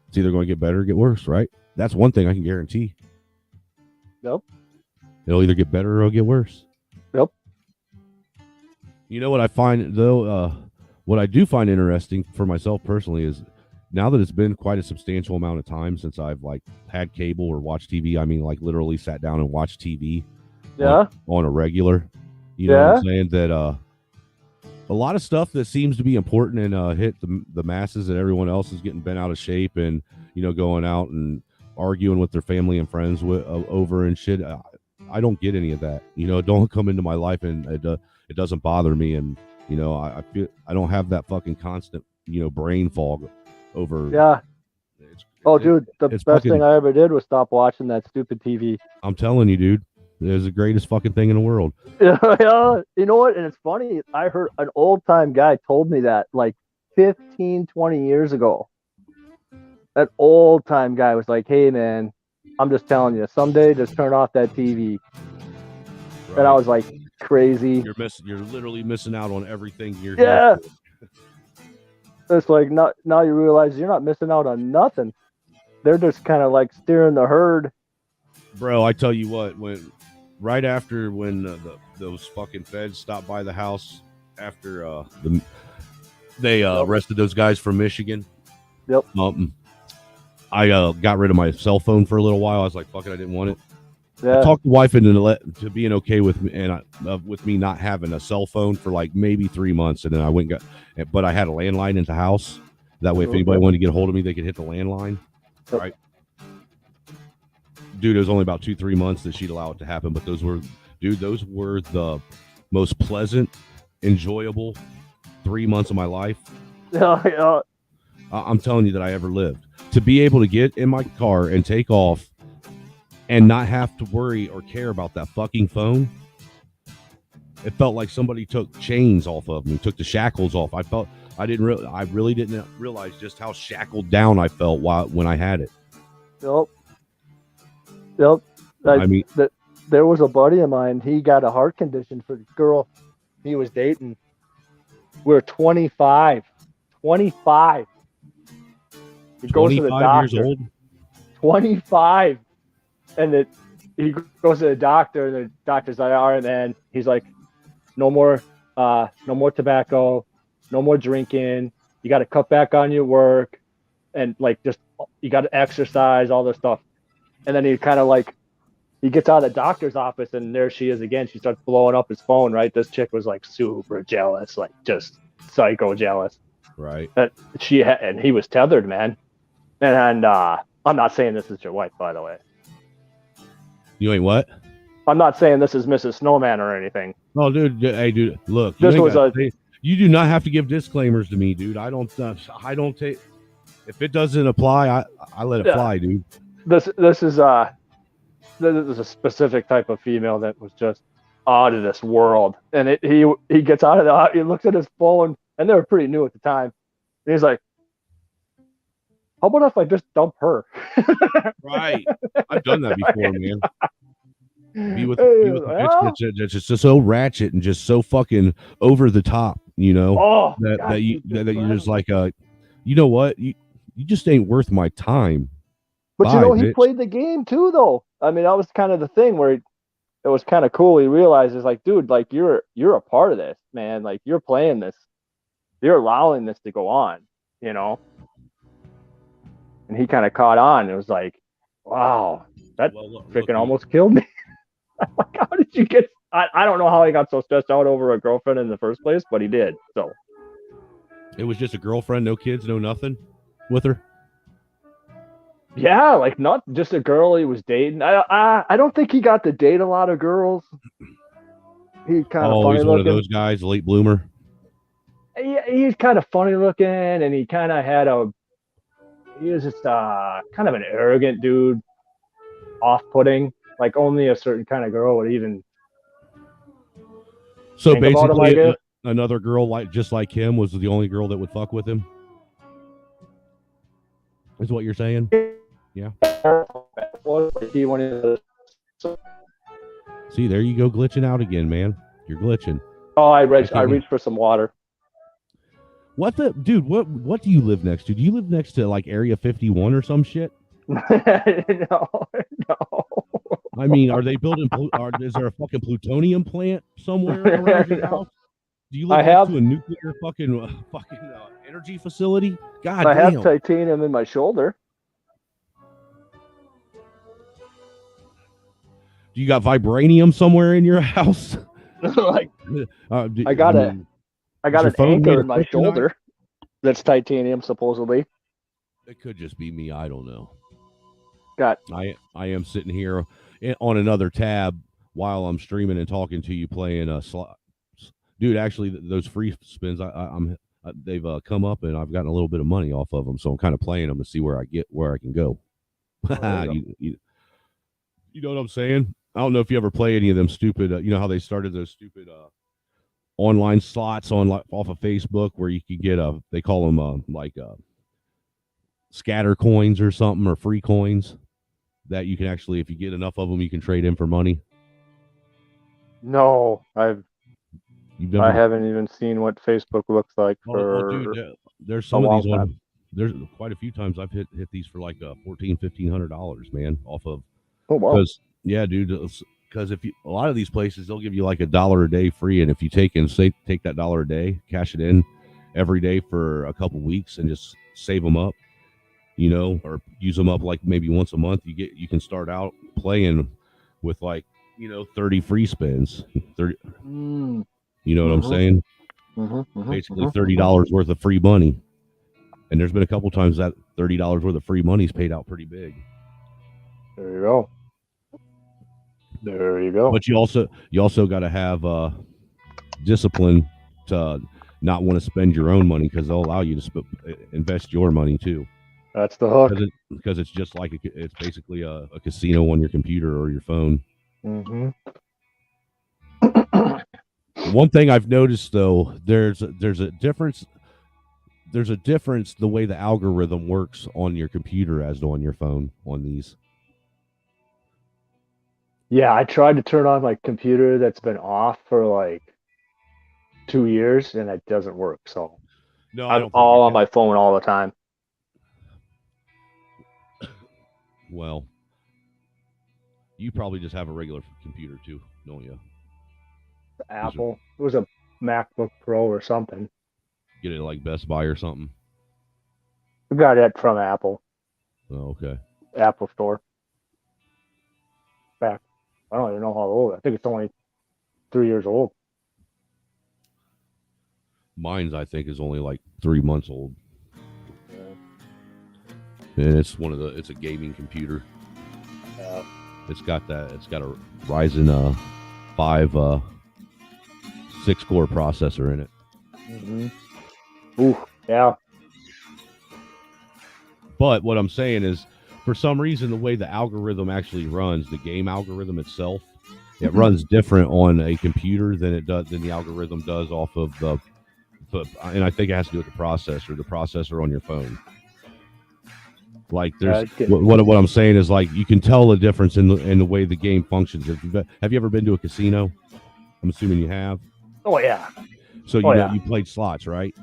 It's either going to get better or get worse, right? That's one thing I can guarantee. Yep. It'll either get better or it'll get worse. Yep. You know what I find, though? What I do find interesting for myself personally is now that it's been quite a substantial amount of time since I've had cable or watched TV. I mean, literally sat down and watched TV. Yeah. On a regular. You know what I'm saying? That a lot of stuff that seems to be important and hit the masses and everyone else is getting bent out of shape and going out and arguing with their family and friends over and shit. I don't get any of that. Don't come into my life and it doesn't bother me. And I feel I don't have that fucking constant brain fog over. Yeah. Oh, dude, the it's best fucking, thing I ever did was stop watching that stupid TV. I'm telling you, dude, it was the greatest fucking thing in the world. Yeah, you know what? And it's funny. I heard an old time guy told me that like 15, 20 years ago. That old time guy was like, "Hey, man, I'm just telling you, someday just turn off that TV." Right. And I was like, crazy. You're literally missing out on everything you're Yeah. here It's like now you realize you're not missing out on nothing. They're just kind of like steering the herd. for. Bro, I tell you what, right after those fucking feds stopped by the house after they arrested those guys from Michigan. Yep. I got rid of my cell phone for a little while. I was like, fuck it, I didn't want it. Yeah. I talked the wife into being okay with me and with me not having a cell phone for like maybe 3 months, and then I went and got. But I had a landline in the house. That way, if anybody wanted to get a hold of me, they could hit the landline. Yep. Right. Dude, it was only about 2-3 months that she'd allow it to happen, but those were the most pleasant, enjoyable 3 months of my life. Yeah. I'm telling you that I ever lived. To be able to get in my car and take off and not have to worry or care about that fucking phone, it felt like somebody took chains off of me, took the shackles off. I really didn't realize just how shackled down I felt when I had it. Yep. I mean, there was a buddy of mine. He got a heart condition for the girl he was dating. We're 25. 25. He goes to the 25 doctor. years old. 25. And he goes to the doctor, and the doctor's like, all right, man. He's like, no more tobacco, no more drinking. You got to cut back on your work, and like just you got to exercise, all this stuff. And then he kind of like he gets out of the doctor's office, and there she is again. She starts blowing up his phone. Right, this chick was like super jealous, like just psycho jealous. Right. That and he was tethered, man. And I'm not saying this is your wife, by the way. You ain't what? I'm not saying this is Mrs. Snowman or anything. Oh, dude. Hey, dude. Look, you do not have to give disclaimers to me, dude. I don't take. If it doesn't apply, I let it fly, dude. This is a specific type of female that was just out of this world. And he gets out of the, he looks at his phone, and they were pretty new at the time. And he's like, how about if I just dump her? Right. I've done that before, man. Be with a bitch that's just so ratchet and just so fucking over the top, you know. You're just like, you know what? You just ain't worth my time. But bye, he bitch. played the game too, though. I mean, that was kind of the thing where it was kind of cool. He realizes, like, dude, like you're a part of this, man. Like you're playing this, you're allowing this to go on, you know. And he kind of caught on. It was like, wow, that freaking almost killed me. Like, how did you get? I don't know how he got so stressed out over a girlfriend in the first place, but he did. So it was just a girlfriend, no kids, no nothing with her. Yeah, like not just a girl he was dating. I don't think he got to date a lot of girls. He kind of funny he's looking. One of those guys, late bloomer. He's kind of funny looking, and he kind of he was just kind of an arrogant dude, off-putting. Like only a certain kind of girl would even. So basically, another girl just like him was the only girl that would fuck with him. Is what you're saying? Yeah. See, there you go, glitching out again, man. You're glitching. Oh, I reached for some water. What the dude? What do you live next to? Do you live next to like Area 51 or some shit? No. I mean, are they building? Is there a fucking plutonium plant somewhere around your house? Do you live next to a nuclear fucking energy facility? God, I have titanium in my shoulder. Do you got vibranium somewhere in your house? Like, I got an anchor in my shoulder that's titanium, supposedly. It could just be me. I don't know. I am sitting here on another tab while I'm streaming and talking to you, playing dude. Actually, those free spins, I they've come up, and I've gotten a little bit of money off of them. So I'm kind of playing them to see where I can go. There you go. You know what I'm saying? I don't know if you ever play any of them stupid. You know how they started those stupid online slots on off of Facebook where you could get they call them scatter coins or something, or free coins that you can actually, if you get enough of them, you can trade in for money. No, I You've haven't even seen what Facebook looks like for dude, there's a some of long these time. on. There's quite a few times I've hit these for like $1,400, man, off of. Oh wow. Because yeah, dude, because if you, a lot of these places, they'll give you like $1 a day free, and if you take that $1 a day, cash it in every day for a couple weeks, and just save them up, you know, or use them up like maybe once a month, you can start out playing with like, you know, 30 free spins, 30. You know what I'm saying? Basically $30 worth of free money. And there's been a couple times that $30 worth of free money's paid out pretty big. There you go. There you go. But you also got to have discipline to not want to spend your own money, because they'll allow you to invest your money too. That's the hook. Because it's just like it's basically a casino on your computer or your phone. One thing I've noticed though, there's a difference. There's a difference the way the algorithm works on your computer as on your phone on these. Yeah, I tried to turn on my computer that's been off for like 2 years, and it doesn't work. So no, I'm all on my phone all the time. Well, you probably just have a regular computer too, don't you? Apple. It was a MacBook Pro or something. Get it like Best Buy or something. We got it from Apple. Oh, okay. Apple Store. Back. I don't even know how old. I think it's only 3 years old. Mine's, I think, is only like 3 months old. And it's it's a gaming computer. It's got a Ryzen 5 6-core processor in it. Ooh, yeah. But what I'm saying is, for some reason, the way the algorithm actually runs, the game algorithm itself, it runs different on a computer than the algorithm does off of and I think it has to do with the processor on your phone. Like there's what I'm saying is, like, you can tell the difference in the way the game functions. Have you ever been to a casino? I'm assuming you have. Oh yeah. So you played slots, right?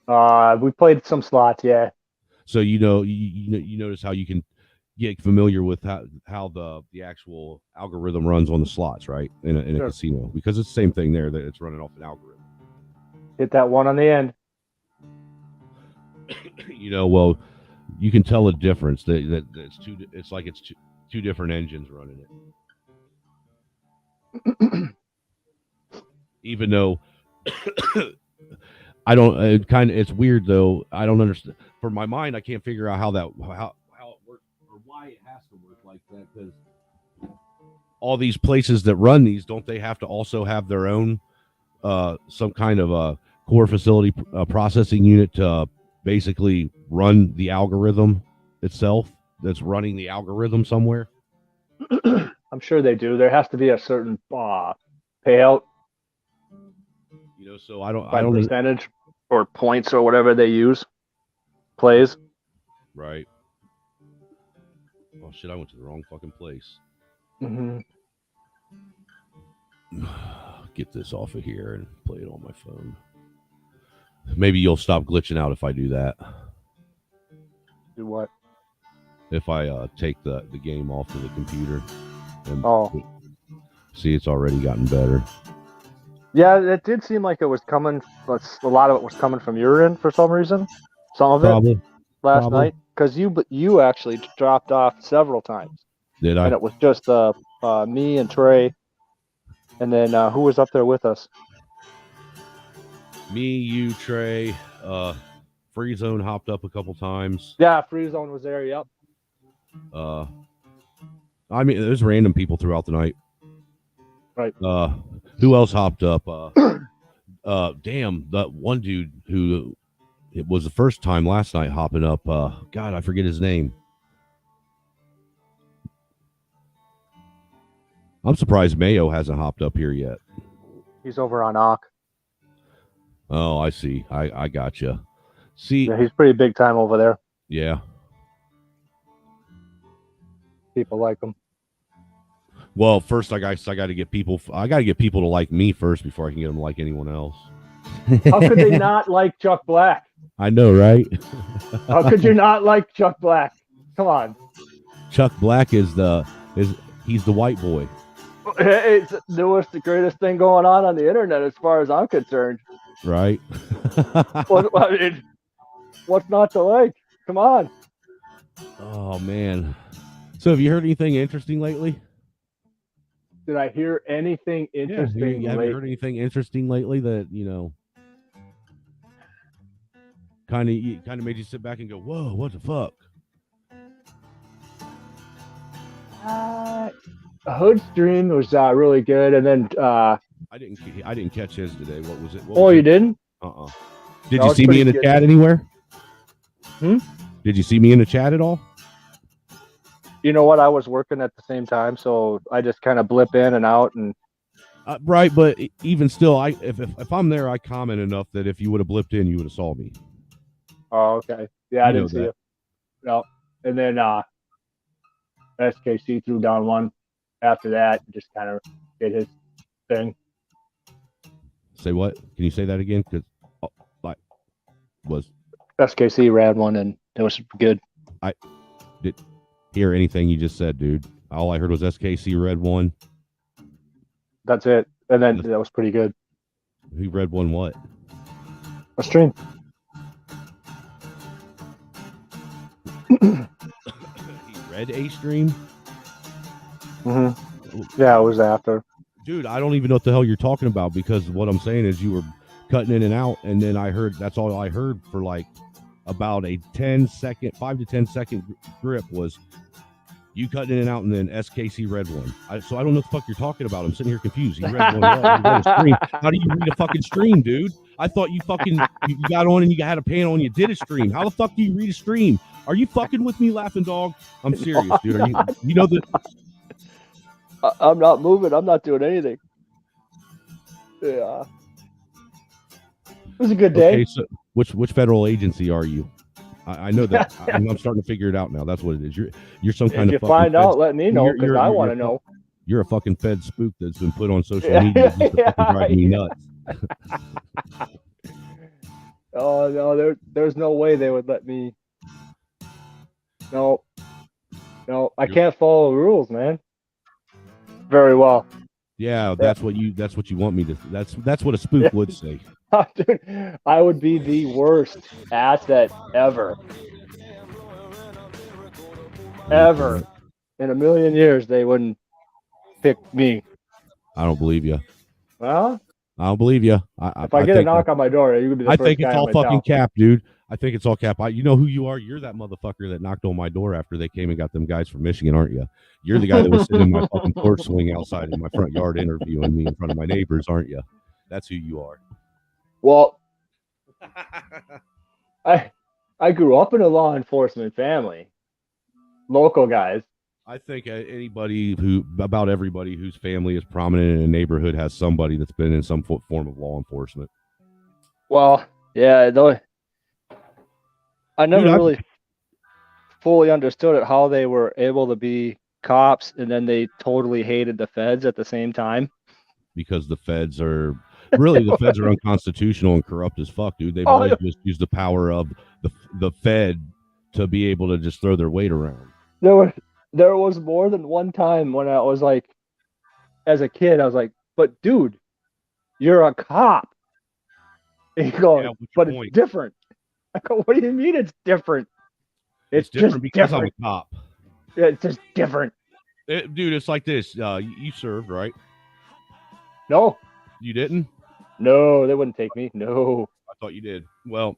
We played some slots, yeah. So you notice how you can get familiar with how the actual algorithm runs on the slots, right? In a casino, because it's the same thing there, that it's running off an algorithm. Hit that one on the end. Well, you can tell a difference that it's two different engines running it. Even though I don't, it's weird though. I don't understand. For my mind, I can't figure out how it works or why it has to work like that. Because all these places that run these, don't they have to also have their own some kind of a core facility processing unit to basically run the algorithm itself? That's running the algorithm somewhere. I'm sure they do. There has to be a certain payout. So I don't percentage or points or whatever they use. Plays. Right. Oh shit! I went to the wrong fucking place. Get this off of here and play it on my phone. Maybe you'll stop glitching out if I do that. Do what? If I take the game off of the computer. And see, it's already gotten better. Yeah, it did seem like it was coming. A lot of it was coming from your end for some reason. Some of it last night, because you actually dropped off several times. Did I? And it was just me and Trey, and then who was up there with us? Me, you, Trey. Free Zone hopped up a couple times. Yeah, Free Zone was there. Yep. I mean, there's random people throughout the night. Right. Who else hopped up? Damn, that one dude who it was the first time last night hopping up. God, I forget his name. I'm surprised Mayo hasn't hopped up here yet. He's over on Ock. Oh, I see. I gotcha. See, Yeah, he's pretty big time over there. yeah. People like him. Well, first I got to get people. I got to get people to like me first before I can get them to like anyone else. How could they not like Chuck Black? I know, right? How could you not like Chuck Black? Come on. Chuck Black he's the white boy. It's the newest, the greatest thing going on the internet, as far as I'm concerned. Right. I mean, what's not to like? Come on. Oh man. So have you heard anything interesting lately? Did I hear anything interesting? Yeah, have you heard anything interesting lately that kind of made you sit back and go, "Whoa, what the fuck?" Hood stream was really good, and then I didn't catch his today. What was it? you didn't? Did That you was see me in the pretty good. chat anywhere? Hmm? Did you see me in the chat at all? You know what? I was working at the same time, so I just kind of blip in and out. And Right, but even still, if I'm there, I comment enough that if you would have blipped in, you would have saw me. oh, okay, yeah, I You know didn't see that. it. No, and then SKC threw down one. After that, just kind of did his thing. Say what? Can you say that again? Because was SKC ran one, and it was good. hear anything you just said, dude. All I heard was SKC read one. That's it, and then that was pretty good. He read one what? A stream. He read a stream? Mm-hmm. Yeah, it was after. Dude, I don't even know what the hell you're talking about, because what I'm saying is you were cutting in and out, and then I heard, that's all I heard for like about a 5 to 10 second grip was you cutting in and out, and then SKC read one. So I don't know what the fuck you're talking about. I'm sitting here confused. He read one. What? He read a stream. How do you read a fucking stream, dude? I thought you got on and you had a panel and you did a stream. How the fuck do you read a stream? Are you fucking with me, laughing dog? I'm serious, dude. Are you know that? I'm not moving. I'm not doing anything. Yeah. It was a good day. Okay, so which federal agency are you? I know that. I'm starting to figure it out now. That's what it is. You're some kind If of you fucking find out, let me know, because I want to know. You're a fucking Fed spook that's been put on social media just to fucking drive me nuts. Oh no, there's no way they would let me. No, I can't follow the rules, man. Very well. Yeah, that's what you want me to. That's what a spook would say. Dude, I would be the worst asset ever. Ever. In a million years, they wouldn't pick me. I don't believe you. Well, I don't believe you. if I get a knock on my door, you could be the I first think it's guy all I'm gonna fucking tell. cap, dude. I think it's all cap. You know who you are? You're that motherfucker that knocked on my door after they came and got them guys from Michigan, aren't you? You're the guy that was sitting in my fucking porch swing outside in my front yard interviewing me in front of my neighbors, aren't you? That's who you are. Well, I grew up in a law enforcement family. Local guys. I think everybody whose family is prominent in a neighborhood has somebody that's been in some form of law enforcement. Well, yeah, though I never really fully understood it, how they were able to be cops and then they totally hated the feds at the same time. Because the feds are unconstitutional and corrupt as fuck, dude. They've always just used the power of the Fed to be able to just throw their weight around. There was more than one time when I was like, as a kid, I was like, but dude, you're a cop. And you go, but it's different. I go, what do you mean it's different? It's different just because different. I'm a cop. Yeah, it's just different. Dude, it's like this. You served, right? No. You didn't? No, they wouldn't take me. No. I thought you did. Well,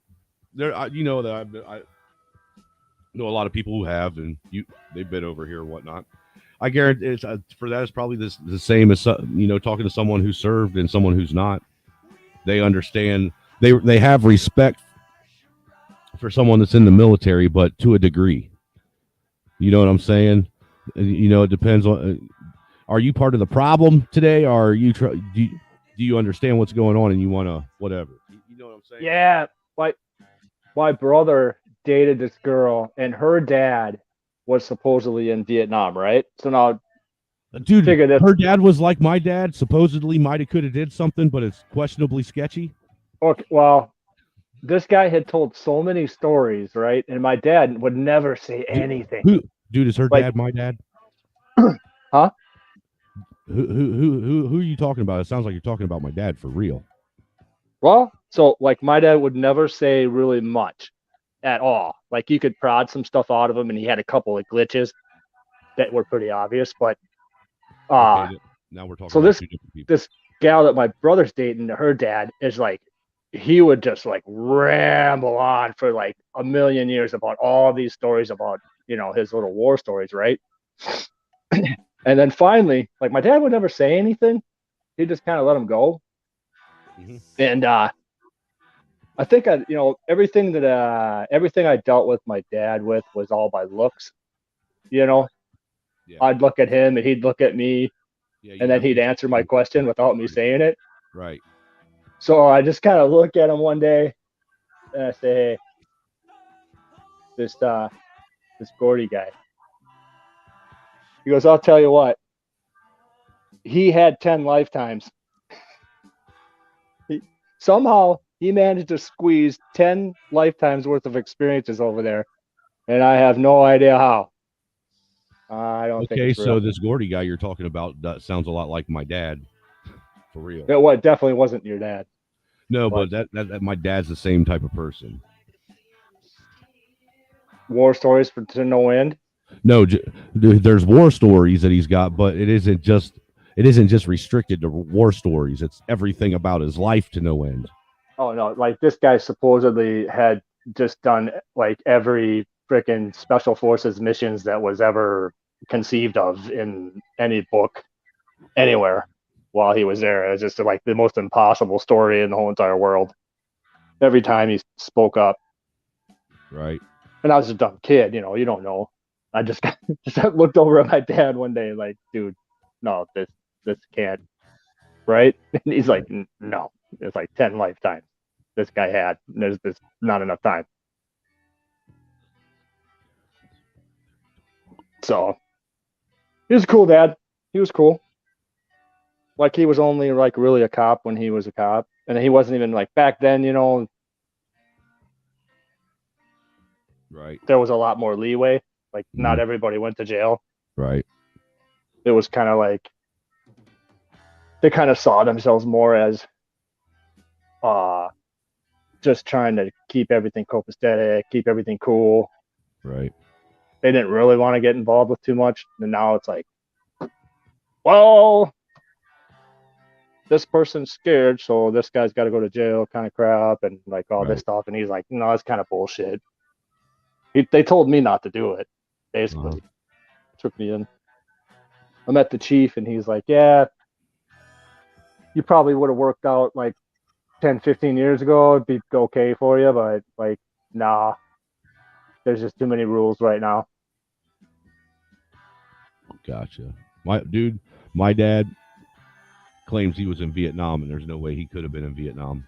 you know that I know a lot of people who have, and they've been over here and whatnot. I guarantee it's probably the same as talking to someone who served and someone who's not. They understand. They have respect for someone that's in the military, but to a degree. You know what I'm saying? It depends on. Are you part of the problem today? Or are you do you understand what's going on and you want to whatever? You know what I'm saying? Yeah, like my brother dated this girl, and her dad was supposedly in Vietnam, right? So now, Dude, figure that. her dad was like my dad. Supposedly, might have could have did something, but it's questionably sketchy. Okay, well, this guy had told so many stories, right? And my dad would never say anything. Dude, is her Like, dad my dad? huh? Who are you talking about? It sounds like you're talking about my dad for real. Well, so like my dad would never say really much at all. Like you could prod some stuff out of him, and he had a couple of glitches that were pretty obvious. But Okay, now we're talking so about this two different people. this gal that my brother's dating, her dad is like, he would just like ramble on for like a million years about all these stories about his little war stories, right? And then finally, like my dad would never say anything. He'd just kind of let him go. Mm-hmm. And I think everything I dealt with my dad with was all by looks. Yeah. I'd look at him and he'd look at me, and then he'd answer my question without me saying it. Right. So I just kind of look at him one day and I say, "Hey, this Gordy guy." He goes, "I'll tell you what. He had 10 lifetimes. Somehow he managed to squeeze 10 lifetimes worth of experiences over there, and I have no idea how." I don't think it's real. So this Gordy guy you're talking about sounds a lot like my dad, for real. It definitely wasn't your dad. No, but that my dad's the same type of person. War stories to no end. No, there's war stories that he's got, but it isn't just restricted to war stories. It's everything about his life to no end. Oh no, like this guy supposedly had just done like every freaking special forces missions that was ever conceived of in any book anywhere while he was there. It was just like the most impossible story in the whole entire world. Every time he spoke up. Right. And I was a dumb kid, you don't know. I just looked over at my dad one day like, dude, no, this can't. Right? And he's like, no, it's like 10 lifetimes this guy had. There's not enough time. So he was a cool dad. He was cool. Like he was only like really a cop when he was a cop. And he wasn't even like back then, Right. There was a lot more leeway. Like not everybody went to jail. Right. It was kind of like they kind of saw themselves more as just trying to keep everything copacetic, keep everything cool. Right. They didn't really want to get involved with too much. And now it's like, well, this person's scared, so this guy's got to go to jail kind of crap and like all this stuff. And he's like, no, that's kind of bullshit. They told me not to do it, basically. Took me in. I met the chief and he's like, yeah, you probably would have worked out like 10, 15 years ago. It'd be okay for you, but like, nah, there's just too many rules right now. Gotcha. My dad claims he was in Vietnam, and there's no way he could have been in Vietnam.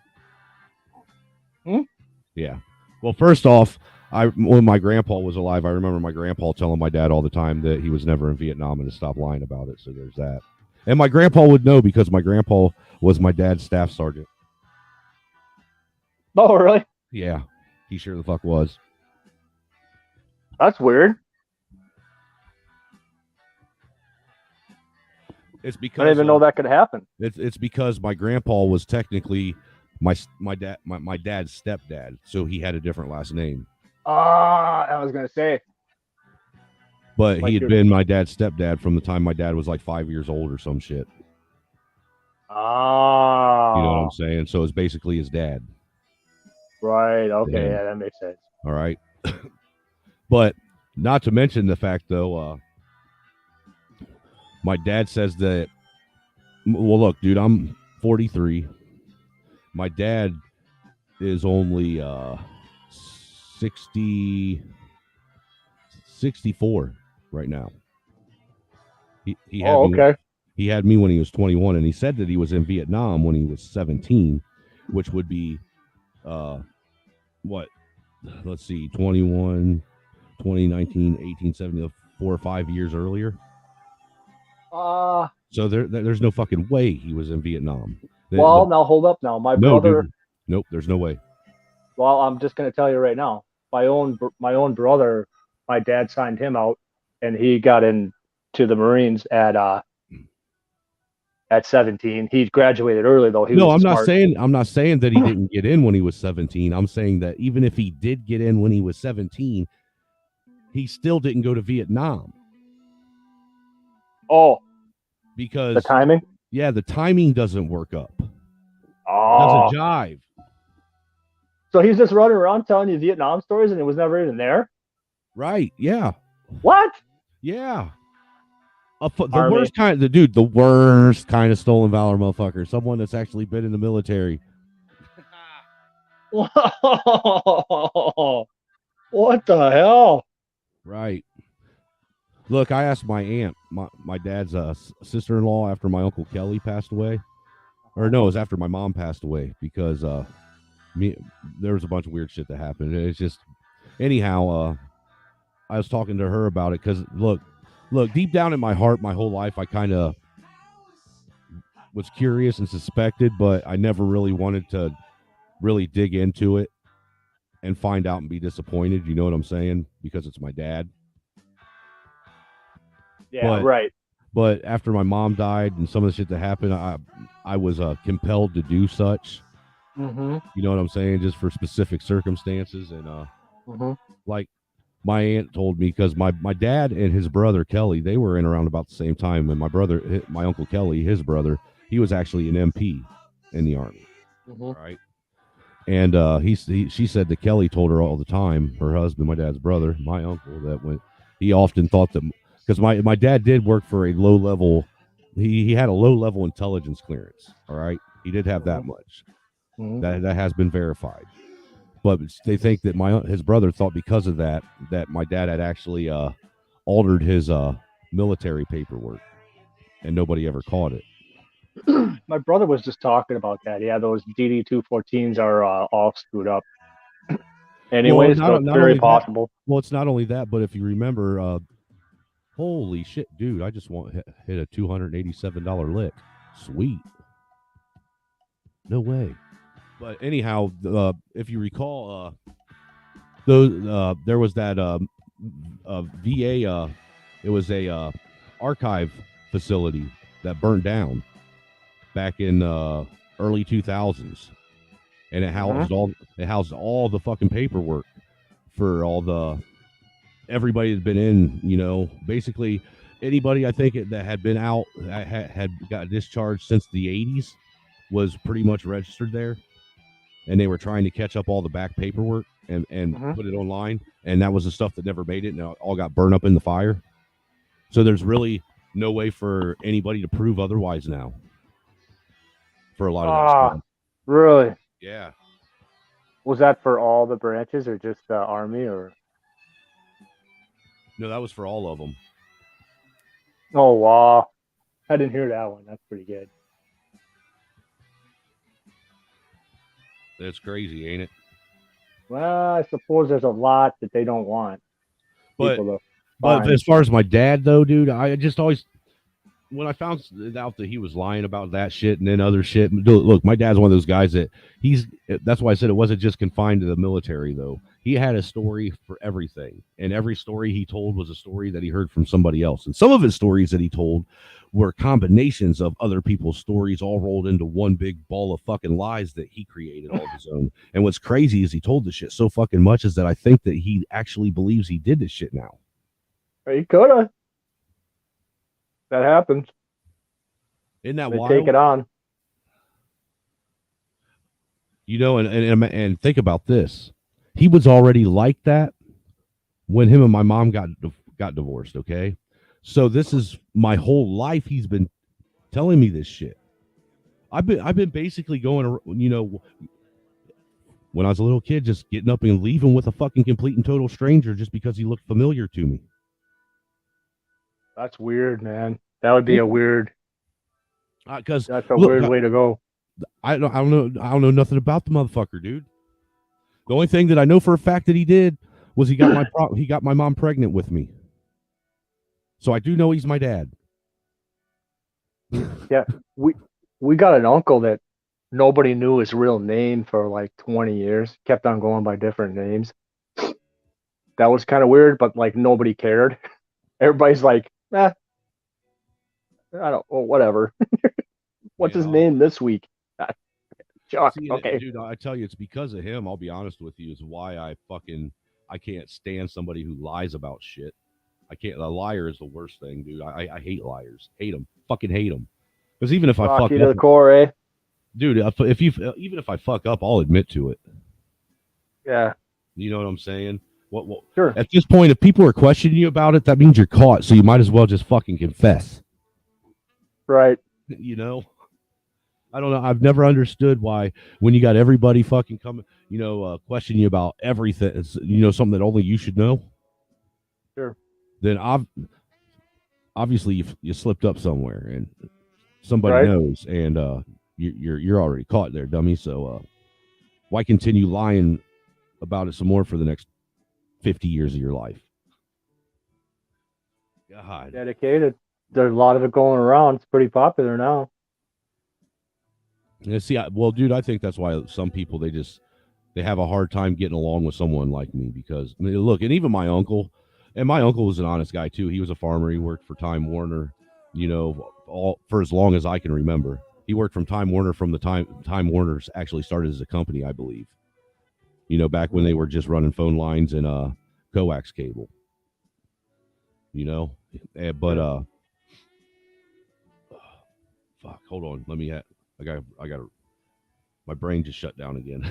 Yeah. Well, first off, when my grandpa was alive, I remember my grandpa telling my dad all the time that he was never in Vietnam and to stop lying about it. So there's that. And my grandpa would know because my grandpa was my dad's staff sergeant. Oh, really? Yeah. He sure the fuck was. That's weird. It's because I didn't even know that could happen. It's because my grandpa was technically my dad's stepdad, so he had a different last name. I was gonna say. But he had been my dad's stepdad from the time my dad was like 5 years old or some shit. Oh. You know what I'm saying? So it's basically his dad. Right. Okay. Yeah, that makes sense. All right. But not to mention the fact, though, my dad says that, well, look, dude, I'm 43. My dad is only 64 right now. He had Oh, me. okay. He had me when he was 21, and he said that he was in Vietnam when he was 17, which would be what? Let's see, 21, 2019, 1870, 4 or 5 years earlier. So there's no fucking way he was in Vietnam. Well, now hold up. Now my no, brother. dude. Nope, there's no way. Well, I'm just gonna tell you right now. My own brother. My dad signed him out, and he got into the Marines at 17. He graduated early though. He No, was I'm not smart. saying that he didn't get in when he was 17. I'm saying that even if he did get in when he was 17, he still didn't go to Vietnam Oh, because the timing. yeah, the timing doesn't work up. It Oh, doesn't jive. so he's just running around telling you Vietnam stories, and he was never even there. Right? Yeah. What? Yeah. Army. The worst kind of stolen valor motherfucker. Someone that's actually been in the military. What the hell? Right. Look, I asked my aunt, my dad's sister-in-law, after my uncle Kelly passed away. Or no, it was after my mom passed away because there was a bunch of weird shit that happened. It's just anyhow, I was talking to her about it because look, deep down in my heart, my whole life, I kind of was curious and suspected, but I never really wanted to really dig into it and find out and be disappointed. You know what I'm saying? Because it's my dad. Yeah, right. But after my mom died and some of the shit that happened, I was compelled to do such. Mm-hmm. You know what I'm saying? Just for specific circumstances. And like my aunt told me, because my dad and his brother Kelly, they were in around about the same time. And my uncle Kelly, his brother, he was actually an MP in the Army. Right. And she said that Kelly told her all the time, her husband, my dad's brother, my uncle, that when he often thought that, because my dad did work for a low level, he had a low level intelligence clearance. All right. He did have that much. That has been verified. But they think that his brother thought because of that my dad had actually altered his military paperwork, and nobody ever caught it. My brother was just talking about that. Yeah, those DD-214s are all screwed up. Anyways, so it's very possible. Well, it's not only that, but if you remember, holy shit, dude, I just hit a $287 lick. Sweet. No way. But anyhow, if you recall, there was that VA. It was a archive facility that burned down back in early 2000s, and it housed all the fucking paperwork for everybody that's been in. You know, basically anybody I think that had been out had got discharged since the 80s was pretty much registered there. And they were trying to catch up all the back paperwork and put it online. And that was the stuff that never made it, and it all got burned up in the fire. So there's really no way for anybody to prove otherwise now for a lot of that stuff. Really? Yeah. Was that for all the branches or just the Army? Or no, that was for all of them. Oh, wow. I didn't hear that one. That's pretty good. That's crazy, ain't it? Well, I suppose there's a lot that they don't want. But as far as my dad, though, dude, I just always, when I found out that he was lying about that shit and then other shit, look, my dad's one of those guys that's why I said it wasn't just confined to the military, though. He had a story for everything, and every story he told was a story that he heard from somebody else. And some of his stories that he told were combinations of other people's stories all rolled into one big ball of fucking lies that he created all of his own. And what's crazy is he told this shit so fucking much is that I think that he actually believes he did this shit now. He could have. That happens. Isn't that they wild? Take it on. You know, and think about this. He was already like that when him and my mom got divorced, okay? So this is my whole life he's been telling me this shit. I've been basically going, when I was a little kid, just getting up and leaving with a fucking complete and total stranger just because he looked familiar to me. That's weird, man. That would be a weird. Because That's a weird way to go. I don't know nothing about the motherfucker, dude. The only thing that I know for a fact that he did was he got my mom pregnant with me. So I do know he's my dad. Yeah, we got an uncle that nobody knew his real name for like 20 years. Kept on going by different names. That was kind of weird, but like nobody cared. Everybody's like, I don't, oh, whatever. What's his name this week? Chuck. Okay, dude, I tell you, it's because of him. I'll be honest with you, is why I can't stand somebody who lies about shit. I can't. A liar is the worst thing, dude. I hate liars. Hate them. Fucking hate them. Because even if I fuck to the up, core, eh? dude, even if I fuck up, I'll admit to it. Yeah. You know what I'm saying? What? Sure. At this point, if people are questioning you about it, that means you're caught. So you might as well just fucking confess. Right. You know. I don't know. I've never understood why when you got everybody fucking coming, questioning you about everything, it's, something that only you should know. Sure. Then obviously you slipped up somewhere and somebody knows, and you're already caught there, dummy. So why continue lying about it some more for the next 50 years of your life? God. Dedicated. There's a lot of it going around. It's pretty popular now. Yeah, see, well, dude, I think that's why some people they have a hard time getting along with someone like me because look, and even my uncle was an honest guy too. He was a farmer. He worked for Time Warner, all for as long as I can remember. He worked from Time Warner from the Time Warner's actually started as a company, I believe. Back when they were just running phone lines and coax cable. But fuck, hold on, let me. I got my brain just shut down again.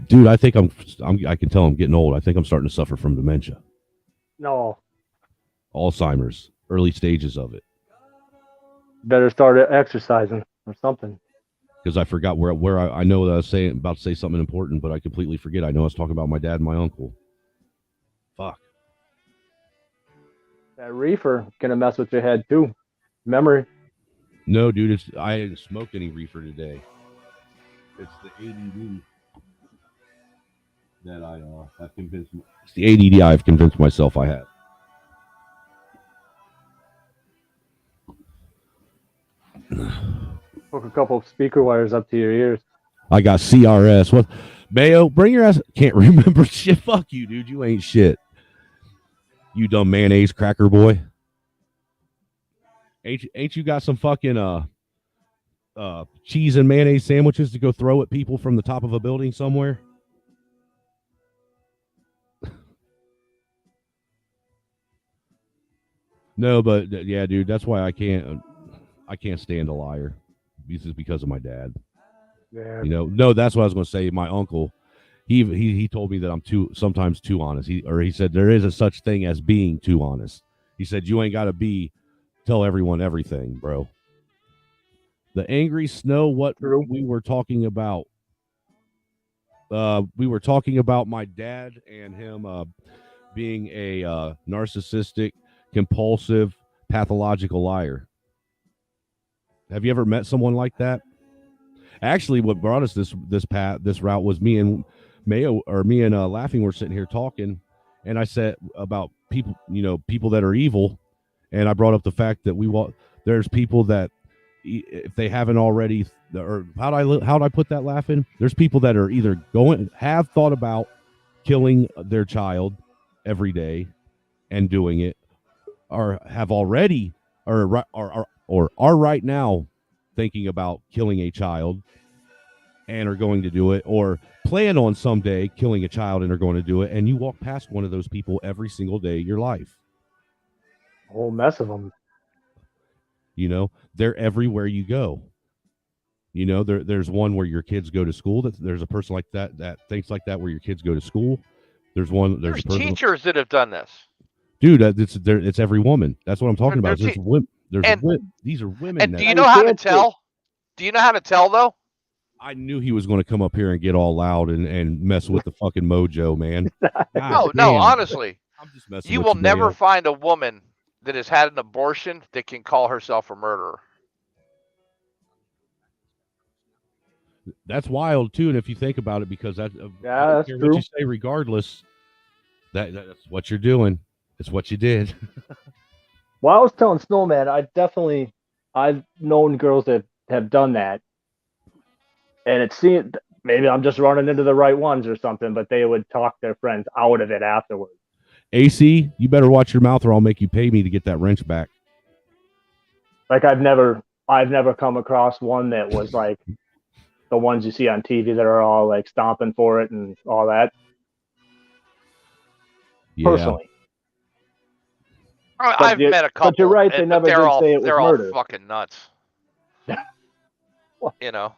Dude, I think I can tell I'm getting old. I think I'm starting to suffer from dementia. No. Alzheimer's, early stages of it. Better start exercising or something. Because I forgot where I know that I was about to say something important, but I completely forget. I know I was talking about my dad and my uncle. Fuck. That reefer gonna mess with your head too. Memory. No, dude, I didn't smoke any reefer today. It's the ADD that I have convinced. It's the ADD I've convinced myself I have. Hook a couple of speaker wires up to your ears. I got CRS. What? Mayo, bring your ass. Can't remember shit. Fuck you, dude. You ain't shit. You dumb mayonnaise cracker boy. Ain't you got some fucking cheese and mayonnaise sandwiches to go throw at people from the top of a building somewhere? No, but yeah, dude, that's why I can't stand a liar. This is because of my dad. Yeah. No, that's what I was going to say. My uncle, he told me that I'm sometimes too honest. He said there is a such thing as being too honest. He said you ain't got to tell everyone everything, bro. The angry snow. What True. we were talking about. We were talking about my dad and him being a narcissistic, compulsive, pathological liar. Have you ever met someone like that? Actually, what brought us this route was me and Mayo, or me and Laughing were sitting here talking, and I said about people that are evil, and I brought up the fact that there's people that if they haven't already, or how'd I put that, Laughing? There's people that are either have thought about killing their child every day and doing it, or have already, or are right now thinking about killing a child and are going to do it, or plan on someday killing a child and are going to do it, and you walk past one of those people every single day of your life. A whole mess of them. They're everywhere you go. There's one where your kids go to school. There's a person like that thinks like that where your kids go to school. There's teachers that have done this. Dude, it's every woman. That's what I'm talking about. And these are women. and That, do you know how to can't tell? Do you know how to tell though? I knew he was going to come up here and get all loud and mess with the fucking mojo, man. God No, damn. honestly, I'm just messing you with will you, never Dale. find a woman that has had an abortion that can call herself a murderer. That's wild too. And if you think about it, because I don't that's care true. what you say, regardless, that's what you're doing. It's what you did. Well, I was telling Snowman, I've known girls that have done that, and it seemed maybe I'm just running into the right ones or something, but they would talk their friends out of it afterwards. AC, you better watch your mouth, or I'll make you pay me to get that wrench back. Like I've never come across one that was like the ones you see on TV that are all like stomping for it and all that. Yeah. Personally, I've met a couple, but you're right. They never did say it was they're all murder. fucking nuts. You know,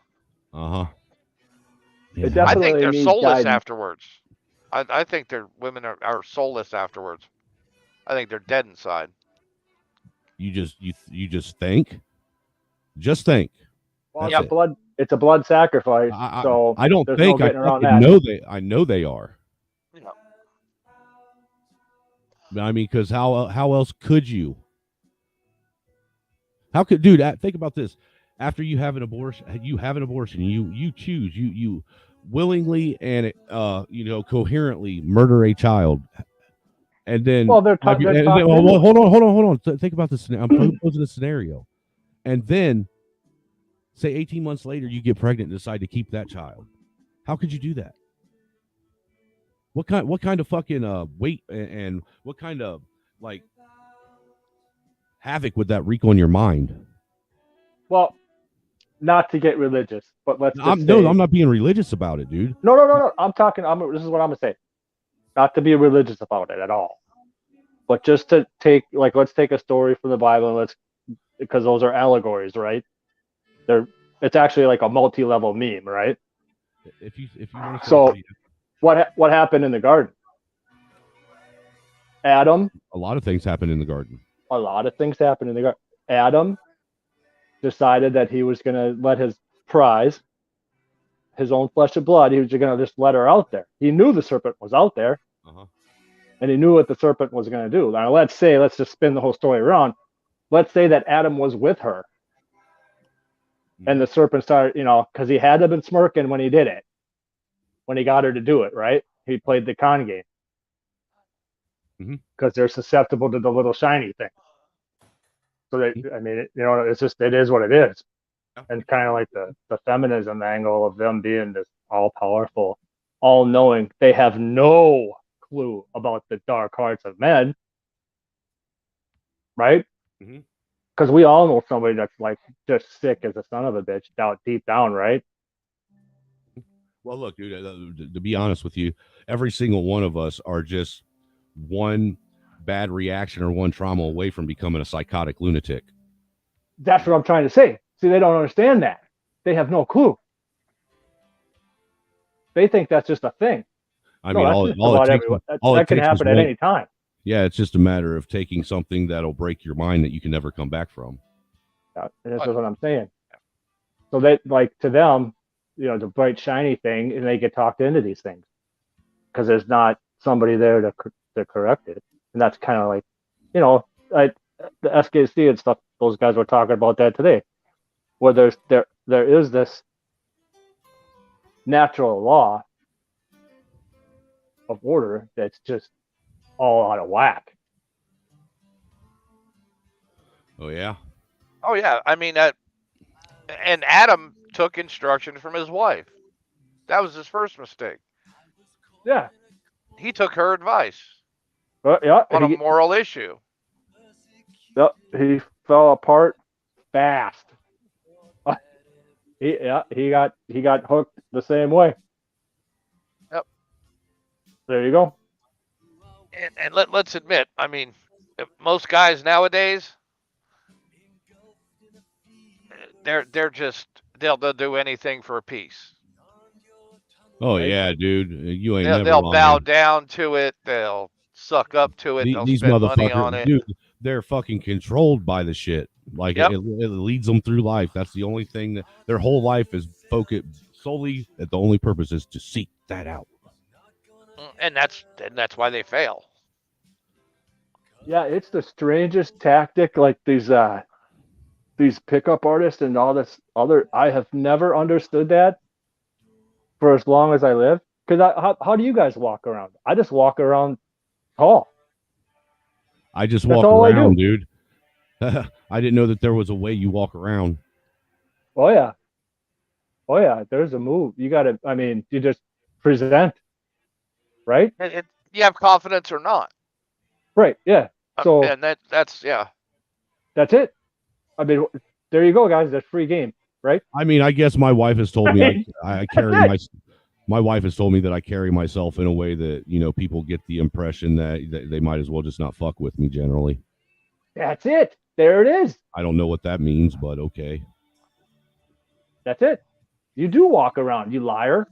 Uh huh. It I definitely think they're needs soulless guidance. afterwards. I think their women are soulless afterwards. I think they're dead inside. You just think. Just think. Well, That's it's it. it's a blood sacrifice, so I don't there's think. no I getting around fucking that. I know they are. You know, I mean, because how else could you? How could, dude? Think about this. After you have an abortion, you choose, you willingly and coherently murder a child, and then Well, they're hold talked on, into it. hold on. Think about this. I'm posing a scenario, and then say 18 months later you get pregnant and decide to keep that child. How could you do that? What kind of fucking weight and what kind of like havoc would that wreak on your mind? Well, not to get religious, but let's just I'm not being religious about it, dude. No. I'm talking. This is what I'm gonna say. Not to be religious about it at all, but just to take let's take a story from the Bible and because those are allegories, right? It's actually like a multi-level meme, right? If you want to say So what happened in the garden? Adam. a lot of things happen in the garden. A lot of things happened in the garden. Adam decided that he was going to let his prize, his own flesh and blood, he was going to just let her out there. He knew the serpent was out there, and he knew what the serpent was going to do. Now, let's just spin the whole story around. Let's say that Adam was with her, and the serpent started, because he had to have been smirking when he did it, when he got her to do it, right? He played the con game. Because they're susceptible to the little shiny thing. So it is what it is. And kind of like the feminism angle of them being this all powerful, all knowing, they have no clue about the dark hearts of men, right? Because we all know somebody that's like just sick as a son of a bitch deep down, right? Well, look, dude, to be honest with you, every single one of us are just one bad reaction or one trauma away from becoming a psychotic lunatic. That's what I'm trying to say. See, they don't understand that. They have no clue. They think that's just a thing. I mean, all it takes, that can happen at any time. Yeah, it's just a matter of taking something that'll break your mind that you can never come back from. Yeah, that's what I'm saying. So they, like, to them, the bright shiny thing, and they get talked into these things because there's not somebody there to correct it. And that's kind of like, the SKC and stuff. Those guys were talking about that today, where there is this natural law of order that's just all out of whack. Oh yeah. Oh yeah. I mean, and Adam took instruction from his wife. That was his first mistake. Yeah. He took her advice Yeah. on a moral issue. Yep. He fell apart fast. He got hooked the same way. Yep. There you go. And let's admit, I mean, most guys nowadays, they're just they'll do anything for a piece. Oh yeah, dude, you ain't never. They'll bow down to it. They'll suck up to it. They'll These spend money on motherfuckers, it. dude, they're fucking controlled by the shit. Like Yep. it leads them through life. That's the only thing that their whole life is focused solely. That the only purpose is to seek that out. And that's why they fail. Yeah, it's the strangest tactic. Like these pickup artists and all this other. I have never understood that for as long as I live. Because how do you guys walk around? I just walk around tall. I just That's walk all I do. around, dude. I didn't know that there was a way you walk around. Oh yeah. Oh yeah. There's a move. You got to. I mean, you just present, right? You have confidence or not. Right. Yeah. So And that's yeah. that's it. I mean, there you go, guys. That's free game, right? I mean, I guess my wife has told me I carry That's my wife has told me that I carry myself in a way that, you know, people get the impression that they might as well just not fuck with me generally. That's it. There it is. I don't know what that means, but okay. That's it. You do walk around, you liar.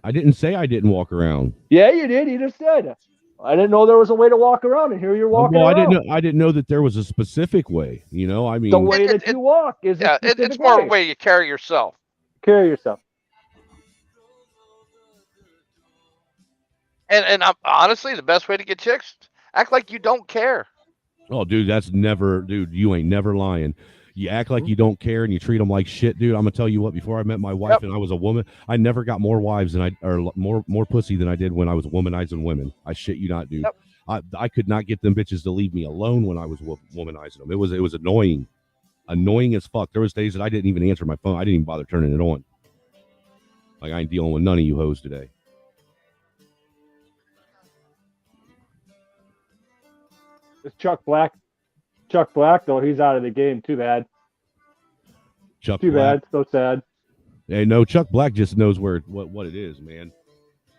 I didn't say I didn't walk around. Yeah, you did. You just said. I didn't know there was a way to walk around, and here you're walking Well, around. I didn't know that there was a specific way. You know, I mean, The way that you walk is a it's specific more way. a way you carry yourself. Carry yourself. And I'm honestly the best way to get chicks, act like you don't care. oh, dude, dude, you ain't never lying. You act like you don't care and you treat them like shit, dude. I'm gonna tell you what. Before I met my wife and I was a woman, I never got more wives than more pussy than I did when I was womanizing women. I shit you not, dude. Yep. I could not get them bitches to leave me alone when I was womanizing them. It was annoying as fuck. There was days that I didn't even answer my phone. I didn't even bother turning it on. Like I ain't dealing with none of you hoes today. It's Chuck Black. Chuck Black, though, he's out of the game. Too bad. Chuck Too Black. bad. So sad. Hey, no, Chuck Black just knows what it is, man.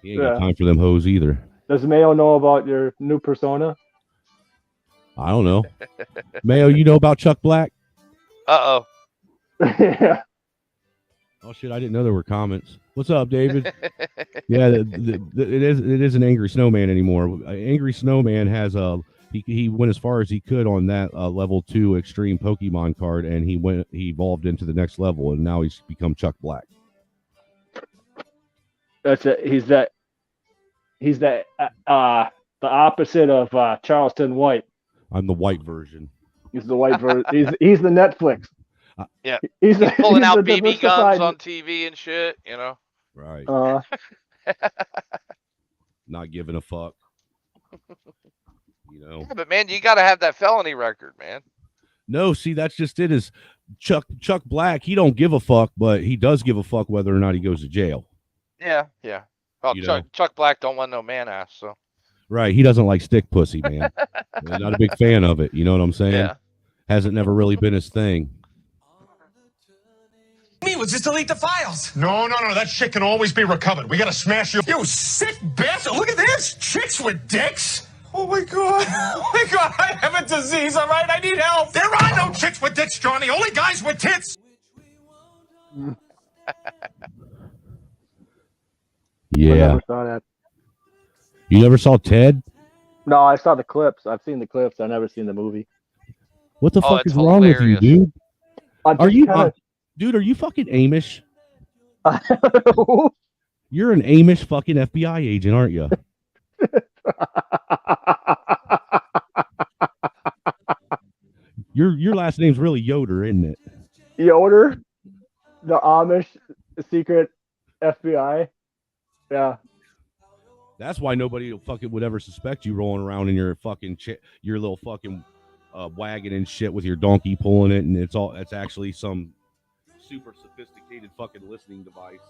He ain't got Yeah. time for them hoes either. Does Mayo know about your new persona? I don't know. Mayo, you know about Chuck Black? Uh-oh. Yeah. Oh shit! I didn't know there were comments. What's up, David? Yeah, it is an angry snowman anymore. Angry snowman has he went as far as he could on that level 2 extreme Pokemon card, and he evolved into the next level, and now he's become Chuck Black. That's it. He's the opposite of Charleston White. I'm the white version. He's the white version. He's the Netflix. Yeah. He's Pulling out the BB diversified- guns on TV and shit, you know. Right. Not giving a fuck. You know. Yeah, but man, you got to have that felony record, man. No, see, that's just it. Is Chuck Black? He don't give a fuck, but he does give a fuck whether or not he goes to jail. Yeah, yeah. Oh, You know. Chuck Black don't want no man ass, so. Right. He doesn't like stick pussy, man. Not a big fan of it. You know what I'm saying? Yeah. Hasn't never really been his thing. Me was just delete the files. No, that shit can always be recovered. We gotta smash you. You sick bastard! Look at this! Chicks with dicks! Oh my god! Oh my god! I have a disease, all right? I need help! There are no chicks with dicks, Johnny! Only guys with tits! I Yeah. never saw that. You never saw Ted? No, I saw the clips. I've seen the clips. I've never seen the movie. What the fuck it's is wrong with you, hilarious. dude? I'm Are just you, kinda- dude? Are you fucking Amish? Who? You're an Amish fucking FBI agent, aren't you? Your last name's really Yoder, isn't it? Yoder, the Amish secret FBI. Yeah. That's why nobody fucking would ever suspect you rolling around in your fucking your little fucking wagon and shit with your donkey pulling it, and it's actually some super sophisticated fucking listening device.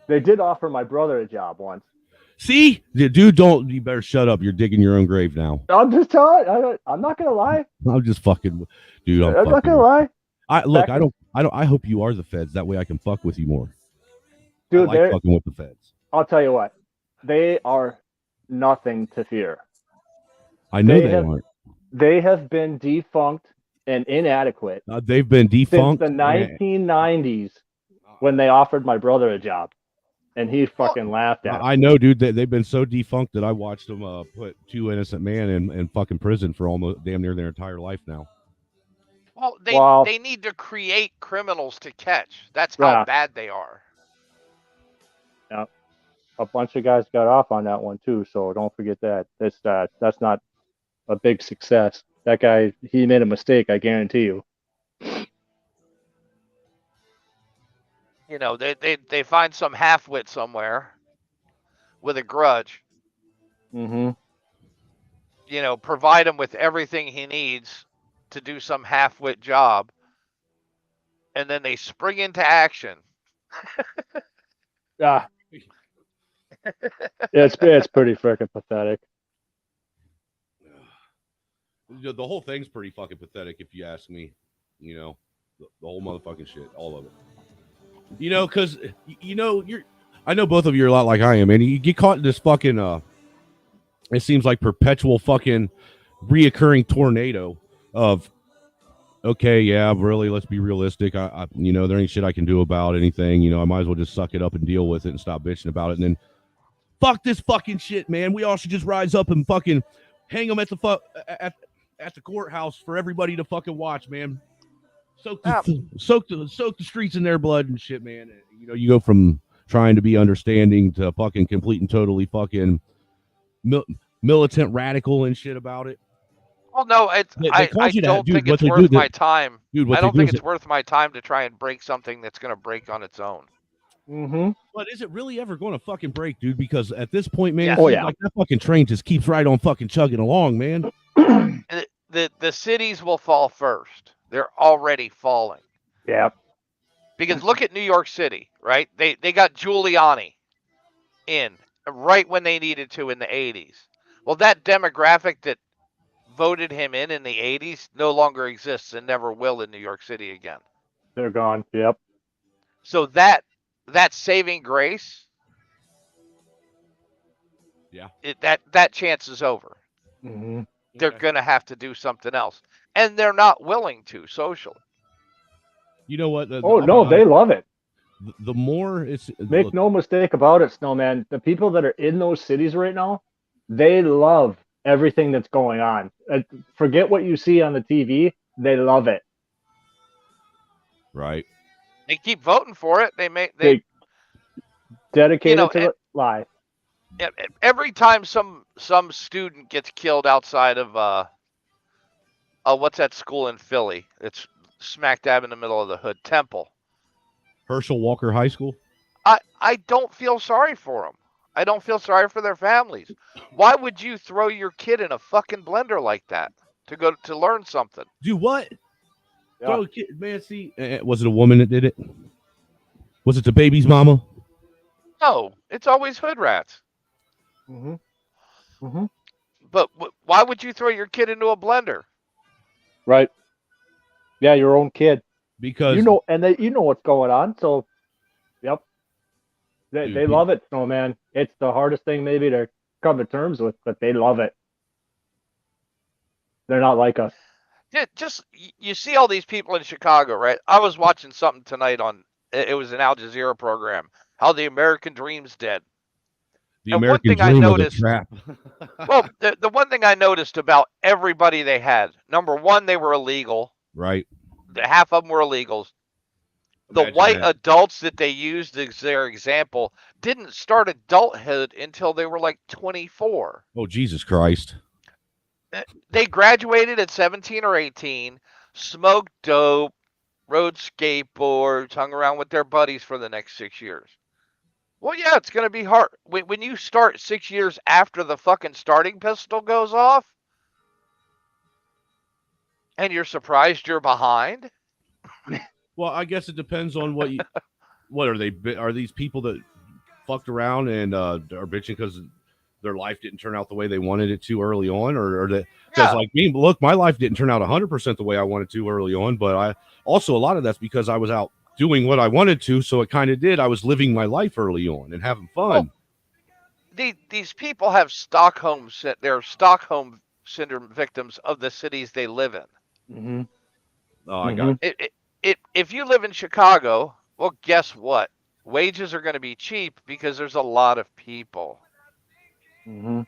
They did offer my brother a job once. See, dude, you better shut up. You're digging your own grave now. I'm just telling. I'm not gonna lie. I'm just fucking, dude. I'm not gonna lie, I hope you are the feds. That way I can fuck with you more. dude. I like fucking with the feds. I'll tell you what. They are nothing to fear. I know they have- aren't. They have been defunct and inadequate They've been defunct since the 1990s when they offered my brother a job, and he fucking laughed at him. I know, dude. They've been so defunct that I watched them put 2 innocent men in fucking prison for almost damn near their entire life now. Well, they need to create criminals to catch. That's how bad they are. Yeah, a bunch of guys got off on that one too. So don't forget that. That's not a big success. That guy, he made a mistake. I guarantee you. You know, they find some halfwit somewhere with a grudge. Mm-hmm. You know, provide him with everything he needs to do some halfwit job, and then they spring into action. Yeah, it's pretty freaking pathetic. The whole thing's pretty fucking pathetic, if you ask me. You know, the whole motherfucking shit, all of it. You know, because I know both of you are a lot like I am, and you get caught in this fucking it seems like perpetual fucking reoccurring tornado of, okay, yeah, really, let's be realistic. I there ain't shit I can do about anything. You know, I might as well just suck it up and deal with it and stop bitching about it. And then, fuck this fucking shit, man. We all should just rise up and fucking hang them at the courthouse for everybody to fucking watch, man. Soak the streets in their blood and shit, man. You know, you go from trying to be understanding to fucking complete and totally fucking militant radical and shit about it. Well, no, I don't think it's worth my time. Dude, I don't think it's worth my time to try and break something that's going to break on its own. Mm-hmm. But is it really ever going to fucking break, dude? Because at this point, man, like that fucking train just keeps right on fucking chugging along, man. The cities will fall first. They're already falling. Yeah. Because look at New York City, right? They got Giuliani in right when they needed to in the 80s. Well, that demographic that voted him in the 80s no longer exists and never will in New York City again. They're gone. Yep. So that saving grace, that chance is over. Mm-hmm. They're going to have to do something else. And they're not willing to socially. You know what? They love it. The more it's... Make no mistake about it, Snowman. The people that are in those cities right now, they love everything that's going on. Forget what you see on the TV. They love it. Right. They keep voting for it. They dedicated to life. Every time some student gets killed outside of what's that school in Philly? It's smack dab in the middle of the hood. Temple. Herschel Walker High School. I don't feel sorry for them. I don't feel sorry for their families. Why would you throw your kid in a fucking blender like that to learn something? Do what? Yeah. Throw a kid, man. See, was it a woman that did it? Was it the baby's mama? No, it's always hood rats. Mm-hmm. Mm-hmm. But why would you throw your kid into a blender? Right. Yeah, your own kid. Because you know what's going on. So, yep. They love it. Oh man, it's the hardest thing maybe to come to terms with, but they love it. They're not like us. Yeah, just you see all these people in Chicago, right? I was watching something tonight it was an Al Jazeera program, how the American dream's dead. The American dream was a trap. Well, the one thing I noticed about everybody they had, number one, they were illegal. Right. Half of them were illegals. The white adults that they used as their example didn't start adulthood until they were like 24. Oh, Jesus Christ. They graduated at 17 or 18, smoked dope, rode skateboards, hung around with their buddies for the next 6 years. Well, yeah, it's going to be hard. When you start 6 years after the fucking starting pistol goes off, and you're surprised you're behind. Well, I guess it depends on what are they? Are these people that fucked around and are bitching because their life didn't turn out the way they wanted it to early on, or because like me, look, my life didn't turn out 100% the way I wanted to early on, but I also a lot of that's because I was out doing what I wanted to, so it kind of did. I was living my life early on and having fun. Well, these people have Stockholm syndrome victims of the cities they live in. Mm-hmm. Oh, I got it. If you live in Chicago, well, guess what? wages are going to be cheap because there's a lot of people. Hmm.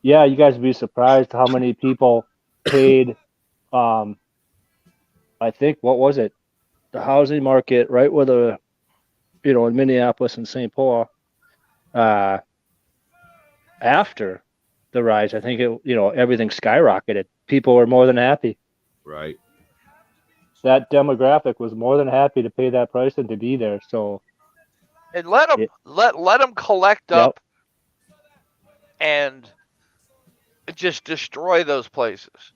Yeah, you guys would be surprised how many people paid. I think what was it? The housing market right where the in Minneapolis and St. Paul. After the rise, I think everything skyrocketed. People were more than happy. Right. That demographic was more than happy to pay that price and to be there. So And let them it, let them collect yep. up and just destroy those places.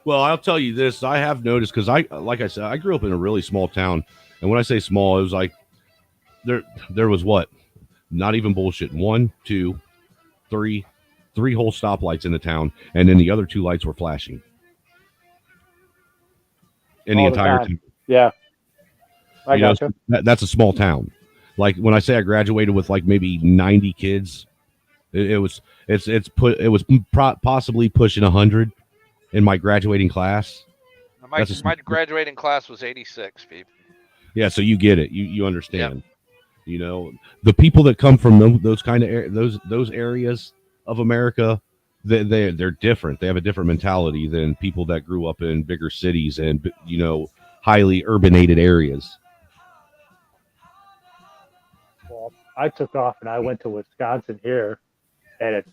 Well, I'll tell you this. I have noticed because like I said, I grew up in a really small town. And when I say small, it was like there was what? Not even bullshit. 1, 2, 3 whole stoplights in the town. And then the other 2 lights were flashing. In the All the entire time. town. Yeah. I got you. That's a small town. Like when I say I graduated with like maybe 90 kids, it was possibly pushing 100 in my graduating class. My graduating class was 86 people. Yeah, so you get it. You understand. Yep. The people that come from those kind of those areas of America, they're different. They have a different mentality than people that grew up in bigger cities and highly urbanated areas. Well, I took off and I went to Wisconsin here, and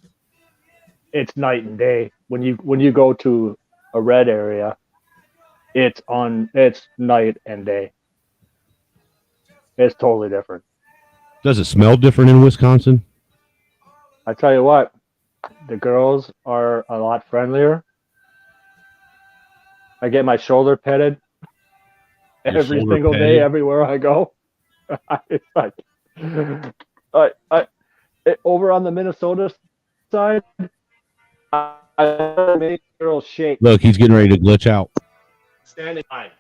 it's night and day. When you go to a red area, it's night and day. It's totally different. Does it smell different in Wisconsin? I tell you what, the girls are a lot friendlier. I get my shoulder petted every single day, everywhere I go. It's like, over on the Minnesota side, I make girls shake. Look, he's getting ready to glitch out. Standing by.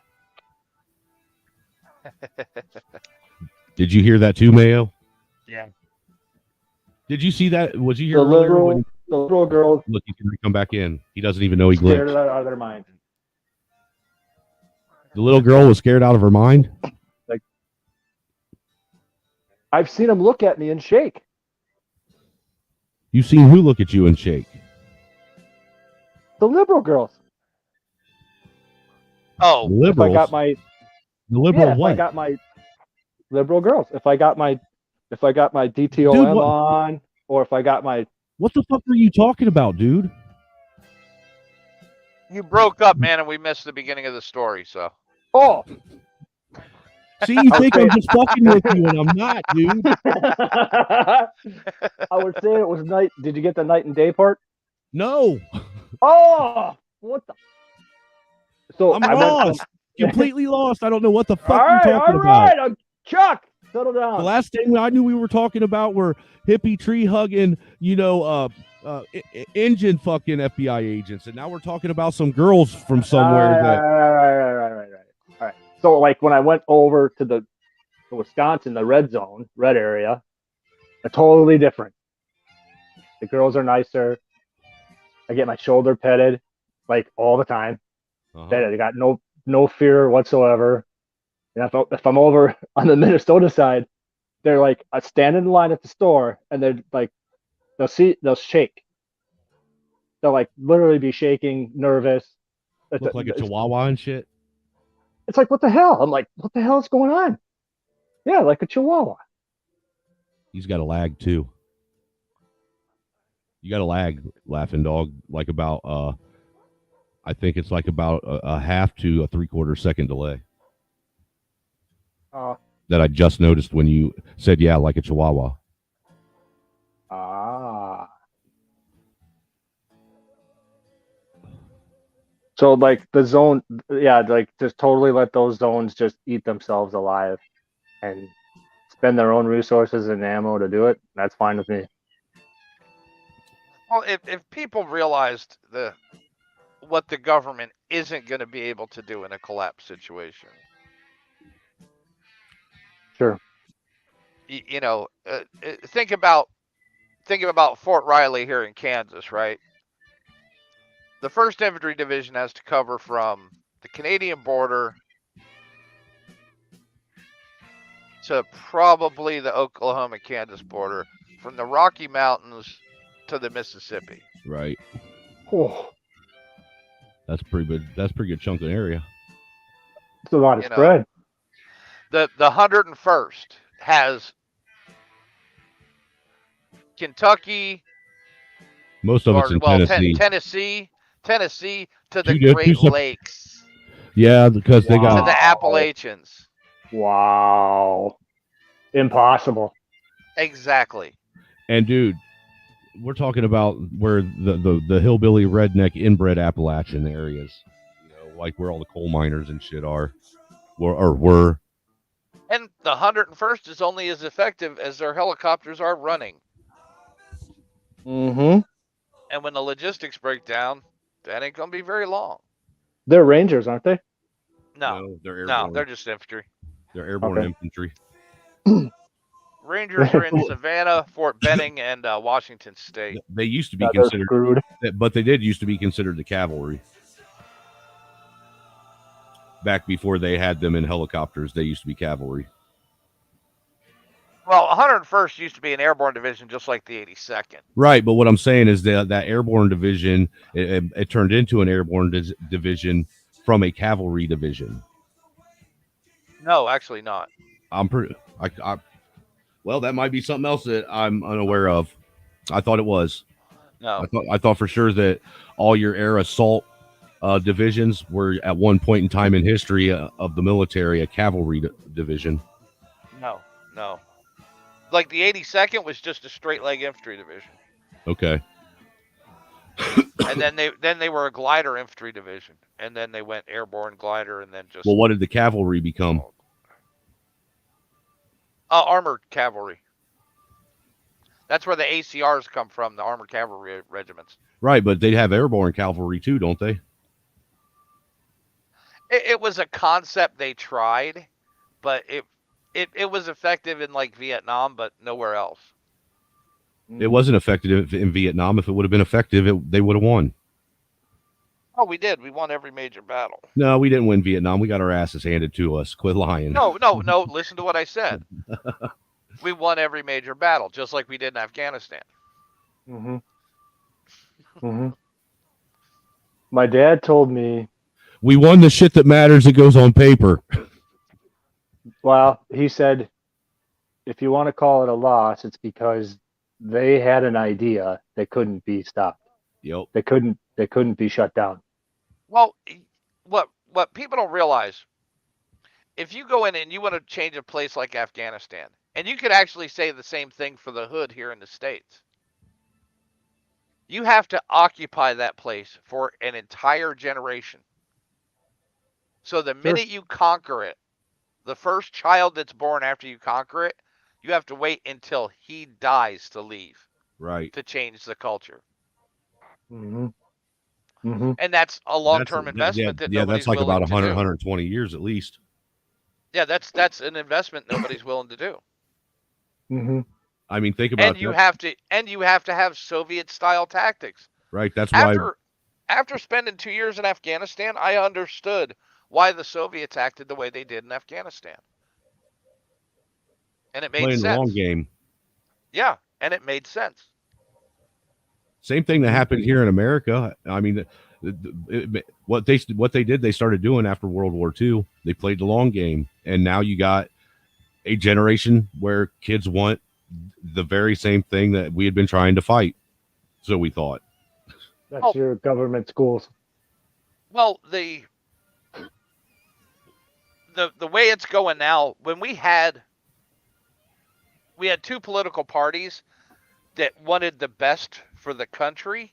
Did you hear that too, Mayo? Yeah. Did you see that? Was you here The earlier? little girls. Look, he's going to come back in. He doesn't even know he Scared glitched. out of their mind. The little girl was scared out of her mind? Like, I've seen them look at me and shake. You've seen who look at you and shake? The liberal girls. Oh, the liberals. If I got my the liberal yeah, what? if I got my liberal girls. If I got my DTOM on, or if I got my what the fuck are you talking about, dude? You broke up, man, and we missed the beginning of the story. So. Oh. See, you think I'm just fucking with you, and I'm not, dude. I would say it was night. Did you get the night and day part? No. Oh, what the? So I'm lost. Completely lost. I don't know what the fuck you're talking about. All right, Chuck, settle down. The last thing I knew we were talking about were hippie tree hugging, engine fucking FBI agents, and now we're talking about some girls from somewhere. Right. All right. So, like when I went over to the Wisconsin, the red zone, red area, totally different. The girls are nicer. I get my shoulder petted, like all the time. I got no fear whatsoever. And if I'm over on the Minnesota side, they're like standing in line at the store, and they're like, they'll shake. They'll like literally be shaking, nervous. Look like a chihuahua and shit. It's like, what the hell? I'm like, what the hell is going on? Yeah, like a chihuahua. He's got a lag too. You got a lag, laughing dog, like about I think it's like about a half to a 3/4 second delay. That I just noticed when you said, yeah, like a chihuahua. So like the zone, yeah, like just totally let those zones just eat themselves alive and spend their own resources and ammo to do it. That's fine with me. Well, if people realized what the government isn't going to be able to do in a collapse situation. Sure. Think about Fort Riley here in Kansas, right? The 1st Infantry Division has to cover from the Canadian border to probably the Oklahoma-Kansas border, from the Rocky Mountains to the Mississippi. Right. Oh, That's pretty good. That's a pretty good chunk of area. it's a lot of You know, spread. the 101st has Kentucky, Most of it's in Tennessee. Tennessee to the Two Great sep- Lakes, Yeah, because they to got the Appalachians. Wow. Impossible. Exactly. and dude, we're talking about where the hillbilly redneck inbred Appalachian areas, like where all the coal miners and shit are, were. And the 101st is only as effective as their helicopters are running. Mm-hmm. And when the logistics break down, that ain't gonna be very long. They're Rangers, aren't they? No, They're airborne. they're just infantry. They're airborne Okay. infantry. Rangers are in Savannah, Fort Benning, and Washington State. They used to be Yeah, they're considered, screwed. but they did used to be considered the cavalry. Back before they had them in helicopters, they used to be cavalry. Well, 101st used to be an airborne division, just like the 82nd. Right, but what I'm saying is that airborne division it turned into an airborne division from a cavalry division. No, actually not. I'm pretty. Well, that might be something else that I'm unaware of. I thought it was. No. I thought for sure that all your air assault divisions were at one point in time in history of the military a cavalry division. No. Like the 82nd was just a straight leg infantry division. Okay. And then they were a glider infantry division, and then they went airborne glider, and then just. Well, what did the cavalry become? Armored cavalry. That's where the ACRs come from, the armored cavalry regiments. Right, but they have airborne cavalry too, don't they? It was a concept they tried, but it was effective in like Vietnam, but nowhere else. It wasn't effective in Vietnam. If it would have been effective, they would have won. Oh, we did. We won every major battle. No, we didn't win Vietnam. We got our asses handed to us. Quit lying. No. Listen to what I said. We won every major battle, just like we did in Afghanistan. Mm-hmm. Mm-hmm. My dad told me. We won the shit that matters that goes on paper. Well, he said, if you want to call it a loss, it's because they had an idea that couldn't be stopped. Yep. They couldn't be shut down. Well, what people don't realize, if you go in and you want to change a place like Afghanistan, and you could actually say the same thing for the hood here in the States, you have to occupy that place for an entire generation. So the minute you conquer it, the first child that's born after you conquer it, you have to wait until he dies to leave. Right. To change the culture. Mm-hmm. Mm-hmm. And that's a long-term investment that nobody's that's like willing about 100, to do. 120 years at least. Yeah, that's an investment nobody's willing to do. Mm-hmm. I mean, think about it. You have to have Soviet-style tactics. Right. That's why. After spending 2 years in Afghanistan, I understood why the Soviets acted the way they did in Afghanistan. And it made sense. Playing the long game. Yeah, and it made sense. Same thing that happened here in America. I mean, what they did, they started doing after World War II. They played the long game, and now you got a generation where kids want the very same thing that we had been trying to fight. So we thought. That's your government schools. Well, the way it's going now, when we had two political parties that wanted the best for the country,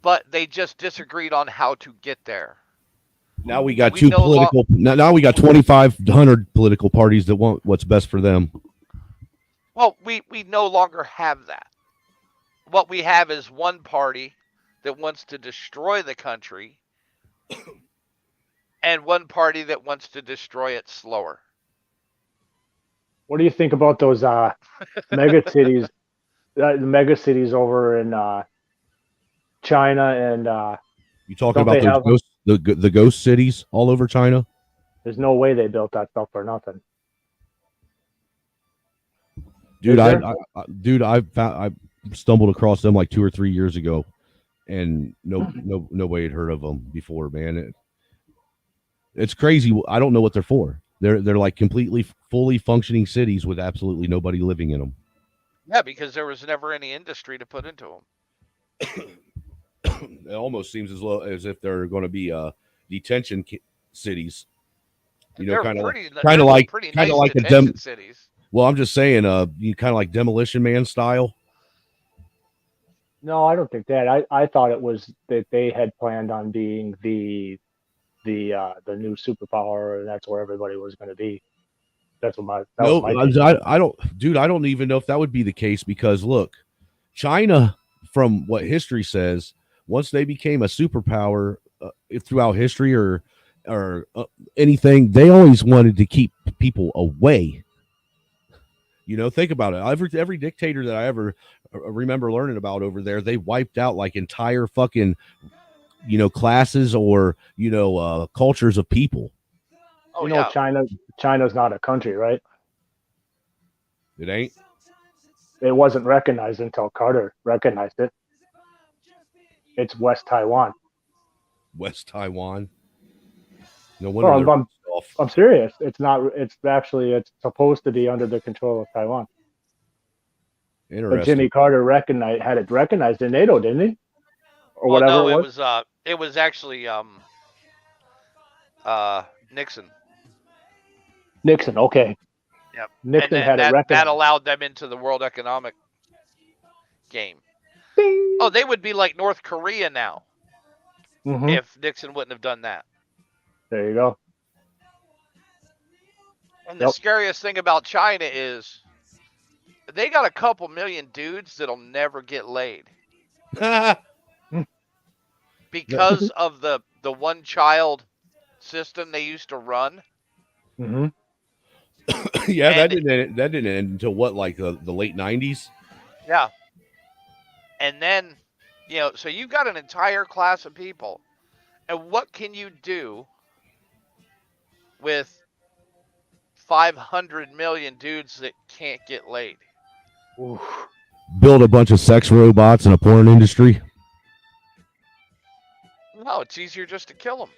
but they just disagreed on how to get there. Now we got now we got 2,500 political parties that want what's best for them. Well, we no longer have that. What we have is one party that wants to destroy the country and one party that wants to destroy it slower. What do you think about those mega cities? The mega cities over in China and you talking about those the ghost cities all over China? There's no way they built that stuff for nothing. Dude, Is I, there? I stumbled across them like 2 or 3 years ago, and nobody had heard of them before, man. It's crazy. I don't know what they're for. They're like completely fully functioning cities with absolutely nobody living in them. Yeah, because there was never any industry to put into them. It almost seems as if they're going to be detention cities. You know, They're kind of pretty, like nice like detention cities. Well, I'm just saying, you kind of like Demolition Man style. No, I don't think that. I thought it was that they had planned on being the new superpower, and that's where everybody was going to be. That was No, my take. I don't, dude. I don't even know if that would be the case because look, China, from what history says, once they became a superpower throughout history or anything, they always wanted to keep people away. You know, think about it. Every dictator that I ever remember learning about over there, they wiped out like entire fucking, classes or cultures of people. Oh, You know, yeah. China's not a country, right? It ain't. It wasn't recognized until Carter recognized it. It's West Taiwan. West Taiwan. No wonder Well, they're off. I'm serious. It's not. It's supposed to be under the control of Taiwan. But Interesting. Jimmy Carter had it recognized in NATO, didn't he? Or Well, whatever no, it was. it was actually Nixon. Nixon. Okay. Yep. And Nixon then had it that recognized. allowed them into the World Economic game. Bing! Oh, they would be like North Korea now Mm-hmm. if Nixon wouldn't have done that. There you go. And the scariest thing about China is they got a couple million dudes that'll never get laid because of the one child system they used to run. Mm-hmm. Yeah, that didn't end until what, like the late 90s? Yeah. And then, so you've got an entire class of people. And what can you do with 500 million dudes that can't get laid? Oof. Build a bunch of sex robots in a porn industry. No, it's easier just to kill them.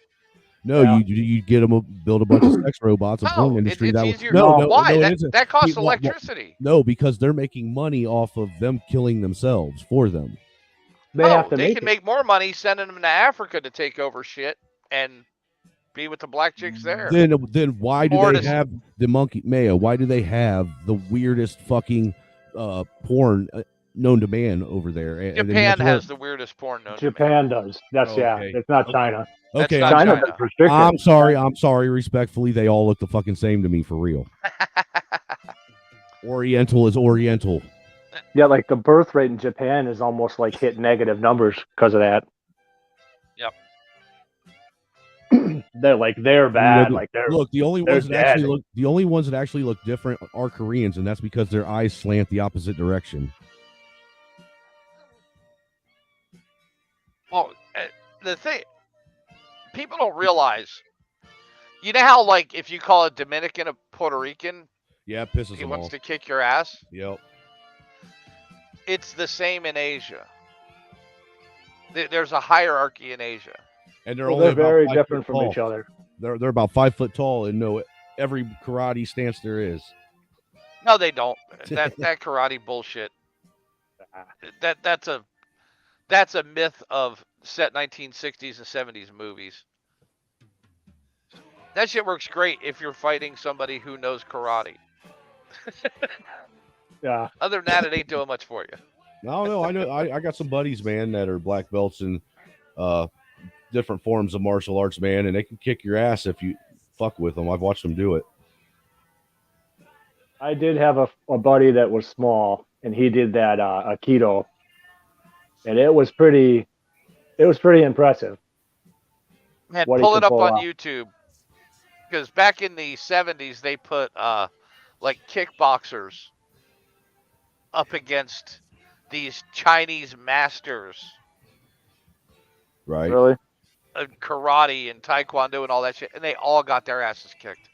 No, Yeah. you get them build a bunch of sex robots in porn industry. It's that easier. Why? It isn't. That costs electricity. No, because they're making money off of them killing themselves for them. They can make more money sending them to Africa to take over shit and be with the black chicks there. Then why do they have the monkey Mayo? Why do they have the weirdest fucking porn known to man over there? Japan has the weirdest porn known to man. Japan does. That's It's not China. Okay, China. I'm sorry. Respectfully, they all look the fucking same to me for real. Oriental is Oriental. Yeah, like the birth rate in Japan is almost like hit negative numbers because of that. Yep. They're bad. Look, the only ones that actually look different are Koreans, and that's because their eyes slant the opposite direction. Well, the thing people don't realize, you know how like if you call a Dominican a Puerto Rican, yeah, it pisses he him wants off. to kick your ass. Yep. It's the same in Asia. There's a hierarchy in Asia, and they're very different from each other. They're about 5 foot tall and know every karate stance there is. No, they don't. That karate bullshit. That's a myth of set 1960s and 70s movies. That shit works great if you're fighting somebody who knows karate. Yeah. Other than that, it ain't doing much for you. No, I know. I got some buddies, man, that are black belts in different forms of martial arts, man, and they can kick your ass if you fuck with them. I've watched them do it. I did have a buddy that was small, and he did that Aikido, and it was pretty impressive. Man, pull it up on YouTube, because back in the 70s, they put like kickboxers up against these Chinese masters. Right. Really? karate and taekwondo and all that shit, and they all got their asses kicked.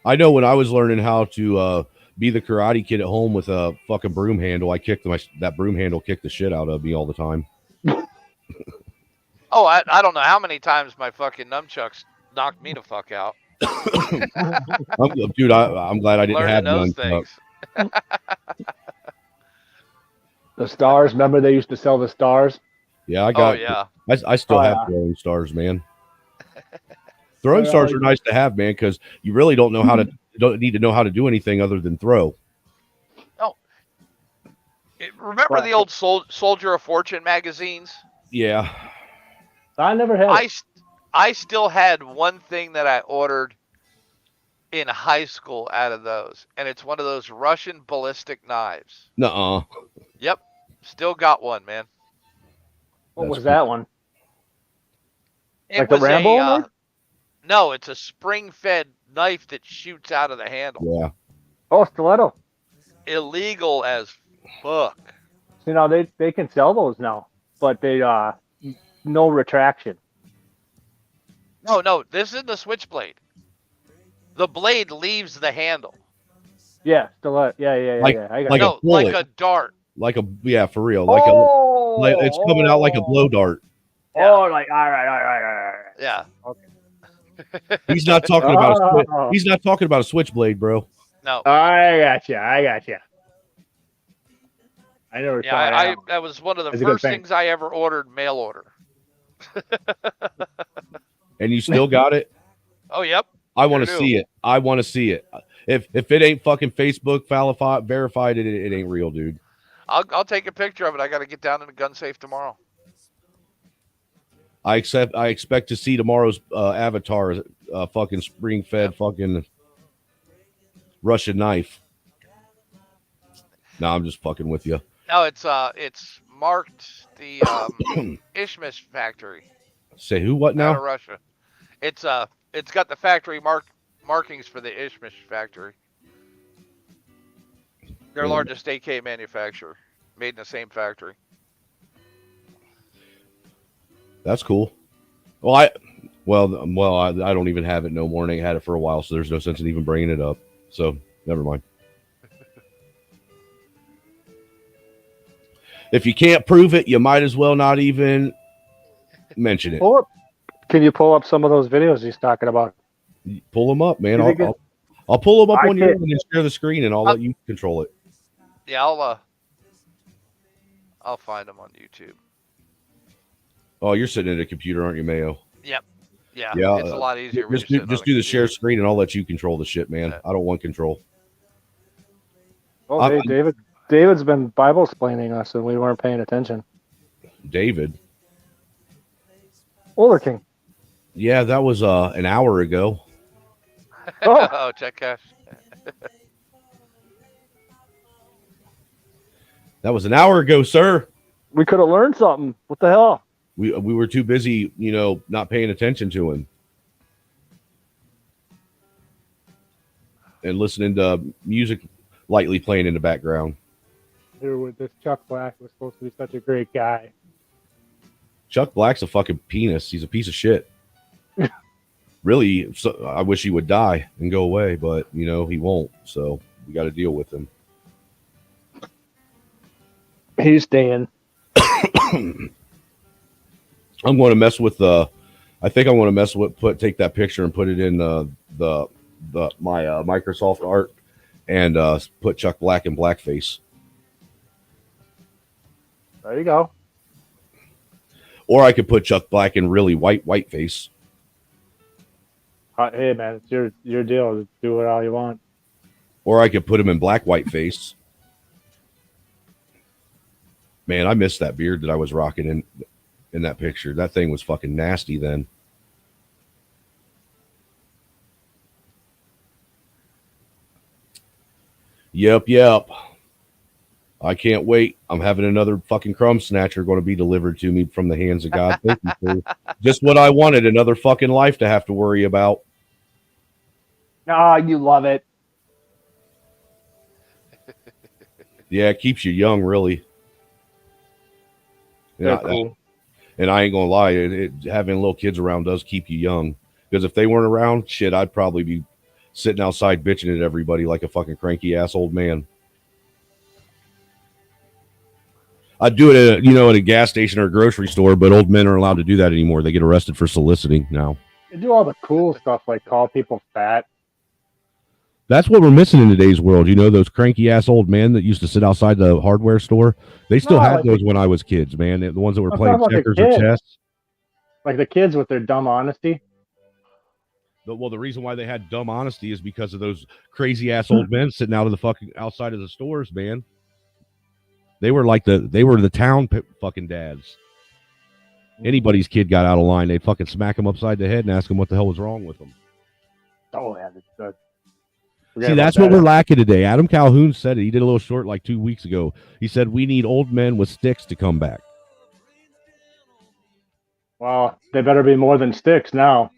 I know when I was learning how to be the karate kid at home with a fucking broom handle, that broom handle kicked the shit out of me all the time. Oh, I don't know how many times my fucking nunchucks knocked me the fuck out. Dude, I'm glad I didn't Learning have those none. things. The stars. Remember they used to sell the stars? Yeah, I Oh got. yeah. I still Oh, have yeah. throwing stars, man. Throwing Yeah, stars like- are nice to have, man, because you really don't need to know how to do anything other than throw. Remember What? the old Soldier of Fortune magazines? Yeah. I never had it. I still had one thing that I ordered in high school out of those, and it's one of those Russian ballistic knives. Nuh-uh. Yep, still got one, man. What That's was that one? It Like the was Rambo knife? no, it's a spring-fed knife that shoots out of the handle. Yeah. Oh, stiletto. Illegal as fuck. You know, they can sell those now, but they no retraction. No, this is the switchblade. The blade leaves the handle. Yeah, stiletto. Yeah. I got like it. a No, bullet. like a dart. For real. It's coming out like a blow dart. Yeah. Oh, like all right. Yeah. He's not talking about Oh. he's not talking about a switchblade, bro. No. I got you. I never saw Yeah, that. that was one of the That's a good first thing. things I ever ordered mail order. And you still got it? Oh, yep. I want to Sure see do. it. I want to see it. If it ain't fucking Facebook verified, it ain't real, dude. I'll take a picture of it. I got to get down in the gun safe tomorrow. I expect to see tomorrow's avatar, fucking spring-fed fucking Russian knife. No, I'm just fucking with you. No, it's marked the Ishmish factory Say who? What out of now? Russia. It's got the factory markings for the Ishmish factory. Their Yeah. largest AK manufacturer, made in the same factory. That's cool. Well, I don't even have it no more, and I ain't had it for a while, so there's no sense in even bringing it up. So never mind. If you can't prove it, you might as well not even mention it. Can you pull up some of those videos he's talking about? Pull them up, man. You think I'll pull them up I on your can't- own and share the screen, and I'll let you control it. Yeah, I'll find them on YouTube. Oh, you're sitting at a computer, aren't you, Mayo? Yep. Yeah. Yeah, It's a lot easier. when Just you're do sitting on a the share computer. screen, and I'll let you control the shit, man. Yeah. I don't want control. Oh, I'm- hey, David's been Bible explaining us, and we weren't paying attention. David. Older King. Yeah, that was an hour ago. Oh. Oh, check cash. That was an hour ago, sir. We could have learned something. What the hell? We were too busy, not paying attention to him and listening to music lightly playing in the background. Here with this Chuck Black was supposed to be such a great guy. Chuck Black's a fucking penis. He's a piece of shit. Really, I wish he would die and go away, but he won't. So we got to deal with him. He's staying. I'm going to mess with I think I'm going to mess with take that picture and put it in my Microsoft Art and put Chuck Black in blackface. There you go. Or I could put Chuck Black in really white face. Hey man, it's your deal. Do it all you want. Or I could put him in white face. Man, I missed that beard that I was rocking in that picture. That thing was fucking nasty then. Yep. I can't wait. I'm having another fucking crumb snatcher going to be delivered to me from the hands of God. Thank you, sir. Just what I wanted, another fucking life to have to worry about. Ah, you love it. Yeah, it keeps you young, really. They're Yeah, cool. And I ain't gonna lie, having little kids around does keep you young. Because if they weren't around, shit, I'd probably be sitting outside bitching at everybody like a fucking cranky ass old man. I'd do it at a gas station or a grocery store, but old men aren't allowed to do that anymore. They get arrested for soliciting now. They do all the cool stuff like call people fat. That's what we're missing in today's world. Those cranky ass old men that used to sit outside the hardware store. They still had those when I was kids, man. The ones that were playing checkers or chess. Like the kids with their dumb honesty. Well, the reason why they had dumb honesty is because of those crazy ass old men sitting outside of the stores, man. They were the town fucking dads. Anybody's kid got out of line, they'd fucking smack them upside the head and ask them what the hell was wrong with them. Oh, yeah, that's good. See, that's what we're lacking today. Adam Calhoun said it. He did a little short like 2 weeks ago. He said, we need old men with sticks to come back. Well, they better be more than sticks now.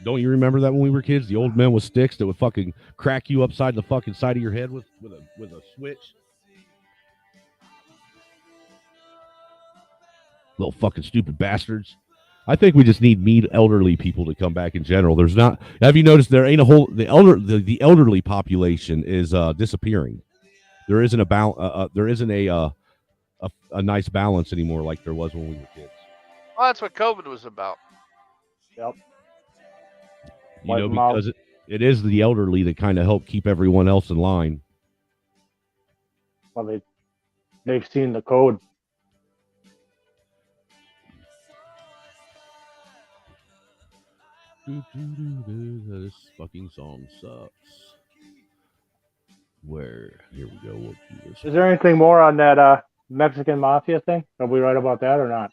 Don't you remember that when we were kids? The old men with sticks that would fucking crack you upside the fucking side of your head with a switch? Little fucking stupid bastards. I think we just need elderly people to come back in general. There's not. Have you noticed there ain't the elderly population is disappearing. There isn't a nice balance anymore like there was when we were kids. Well, that's what COVID was about. Yep. Because it is the elderly that kind of help keep everyone else in line. Well, they've seen the code. This fucking song sucks. Here we go. We'll do this. Is there anything more on that Mexican mafia thing? Are we right about that or not?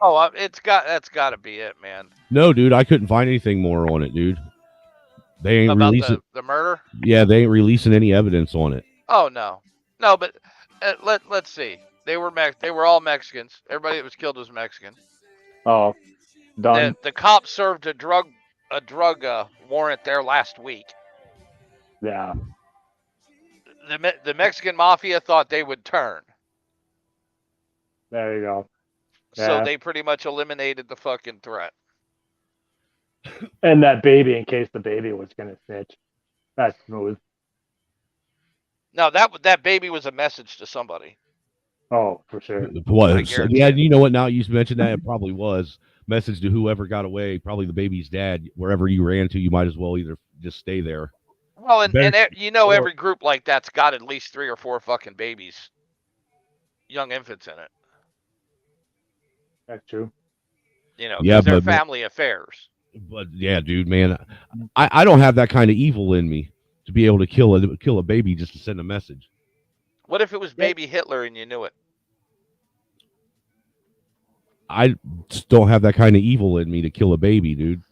Oh, that's got to be it, man. No, dude, I couldn't find anything more on it, dude. They ain't about releasing the murder. Yeah, they ain't releasing any evidence on it. Oh no, but let's see. They were all Mexicans. Everybody that was killed was Mexican. Oh, done. The cops served a drug warrant there last week. Yeah. The Mexican mafia thought they would turn. There you go. Yeah. So they pretty much eliminated the fucking threat. And that baby, in case the baby was going to snitch. That's smooth. No, that baby was a message to somebody. Oh, for sure. Yeah, you know what? Now you mentioned that, it probably was message to whoever got away, probably the baby's dad. Wherever you ran to, you might as well either just stay there. Well, every group like that's got at least 3 or 4 fucking babies, young infants in it. That's true. Because they're family affairs. But yeah, dude, man, I don't have that kind of evil in me to be able to kill a baby just to send a message. What if it was baby Hitler and you knew it? I just don't have that kind of evil in me to kill a baby, dude.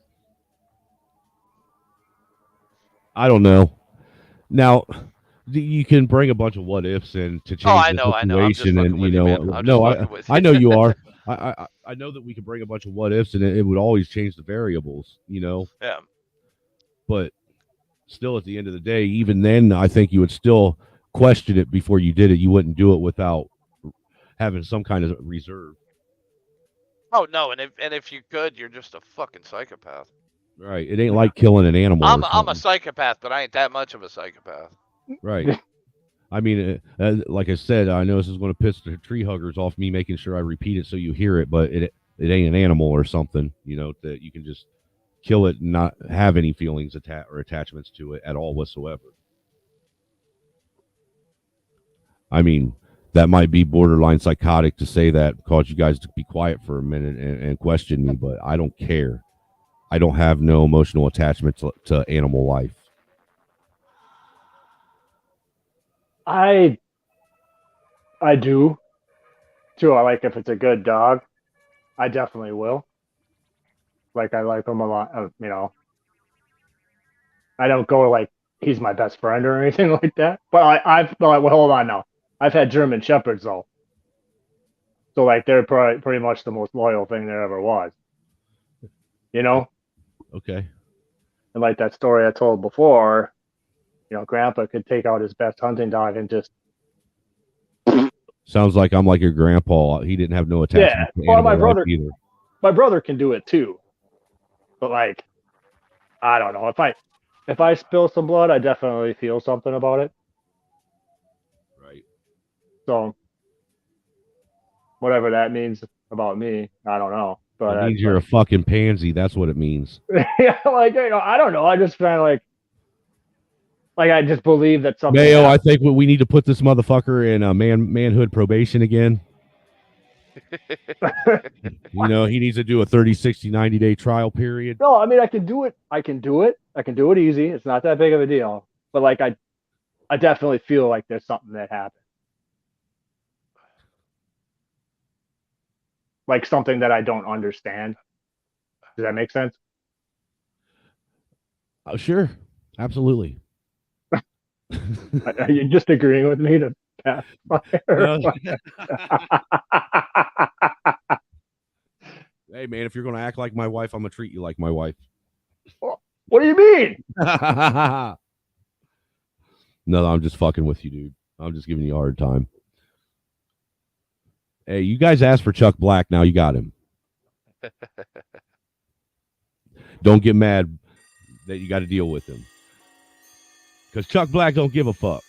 I don't know. Now, you can bring a bunch of what ifs in to change the situation, I know you are. I know that we can bring a bunch of what ifs, and it would always change the variables, Yeah. But still, at the end of the day, even then, I think you would still question it before you did it. You wouldn't do it without having some kind of reserve. Oh no, and if you could, you're just a fucking psychopath. Right. It ain't like killing an animal. I'm a psychopath, but I ain't that much of a psychopath. Right. I mean, like I said, I know this is going to piss the tree huggers off, me making sure I repeat it so you hear it, but it ain't an animal or something, that you can just kill it and not have any feelings or attachments to it at all whatsoever. I mean, that might be borderline psychotic to say that, cause you guys to be quiet for a minute and question me, but I don't care. I don't have no emotional attachment to animal life. I do too. I like if it's a good dog, I definitely will. Like I like him a lot. I don't go like he's my best friend or anything like that. But hold on now. I've had German Shepherds though, so like they're pretty much the most loyal thing there ever was. Okay. And like that story I told before, Grandpa could take out his best hunting dog and just Sounds like I'm like your grandpa. He didn't have no attachment to well, animal life either. my brother can do it too, but like, I don't know. If I spill some blood, I definitely feel something about it. Right. So whatever that means about me, I don't know. But It means you're a fucking pansy. That's what it means. yeah, like I don't know. I just kind of like I just believe that something. Mayo, I think we need to put this motherfucker in a manhood probation again. He needs to do a 30, 60, 90-day trial period. No, I mean I can do it. I can do it easy. It's not that big of a deal. But like I definitely feel like there's something that happened. Like something that I don't understand. Does that make sense? Oh, sure. Absolutely. Are you just agreeing with me to pass fire? Hey, man, if you're going to act like my wife, I'm going to treat you like my wife. What do you mean? No, I'm just fucking with you, dude. I'm just giving you a hard time. Hey, you guys asked for Chuck Black. Now you got him. Don't get mad that you got to deal with him. Because Chuck Black don't give a fuck.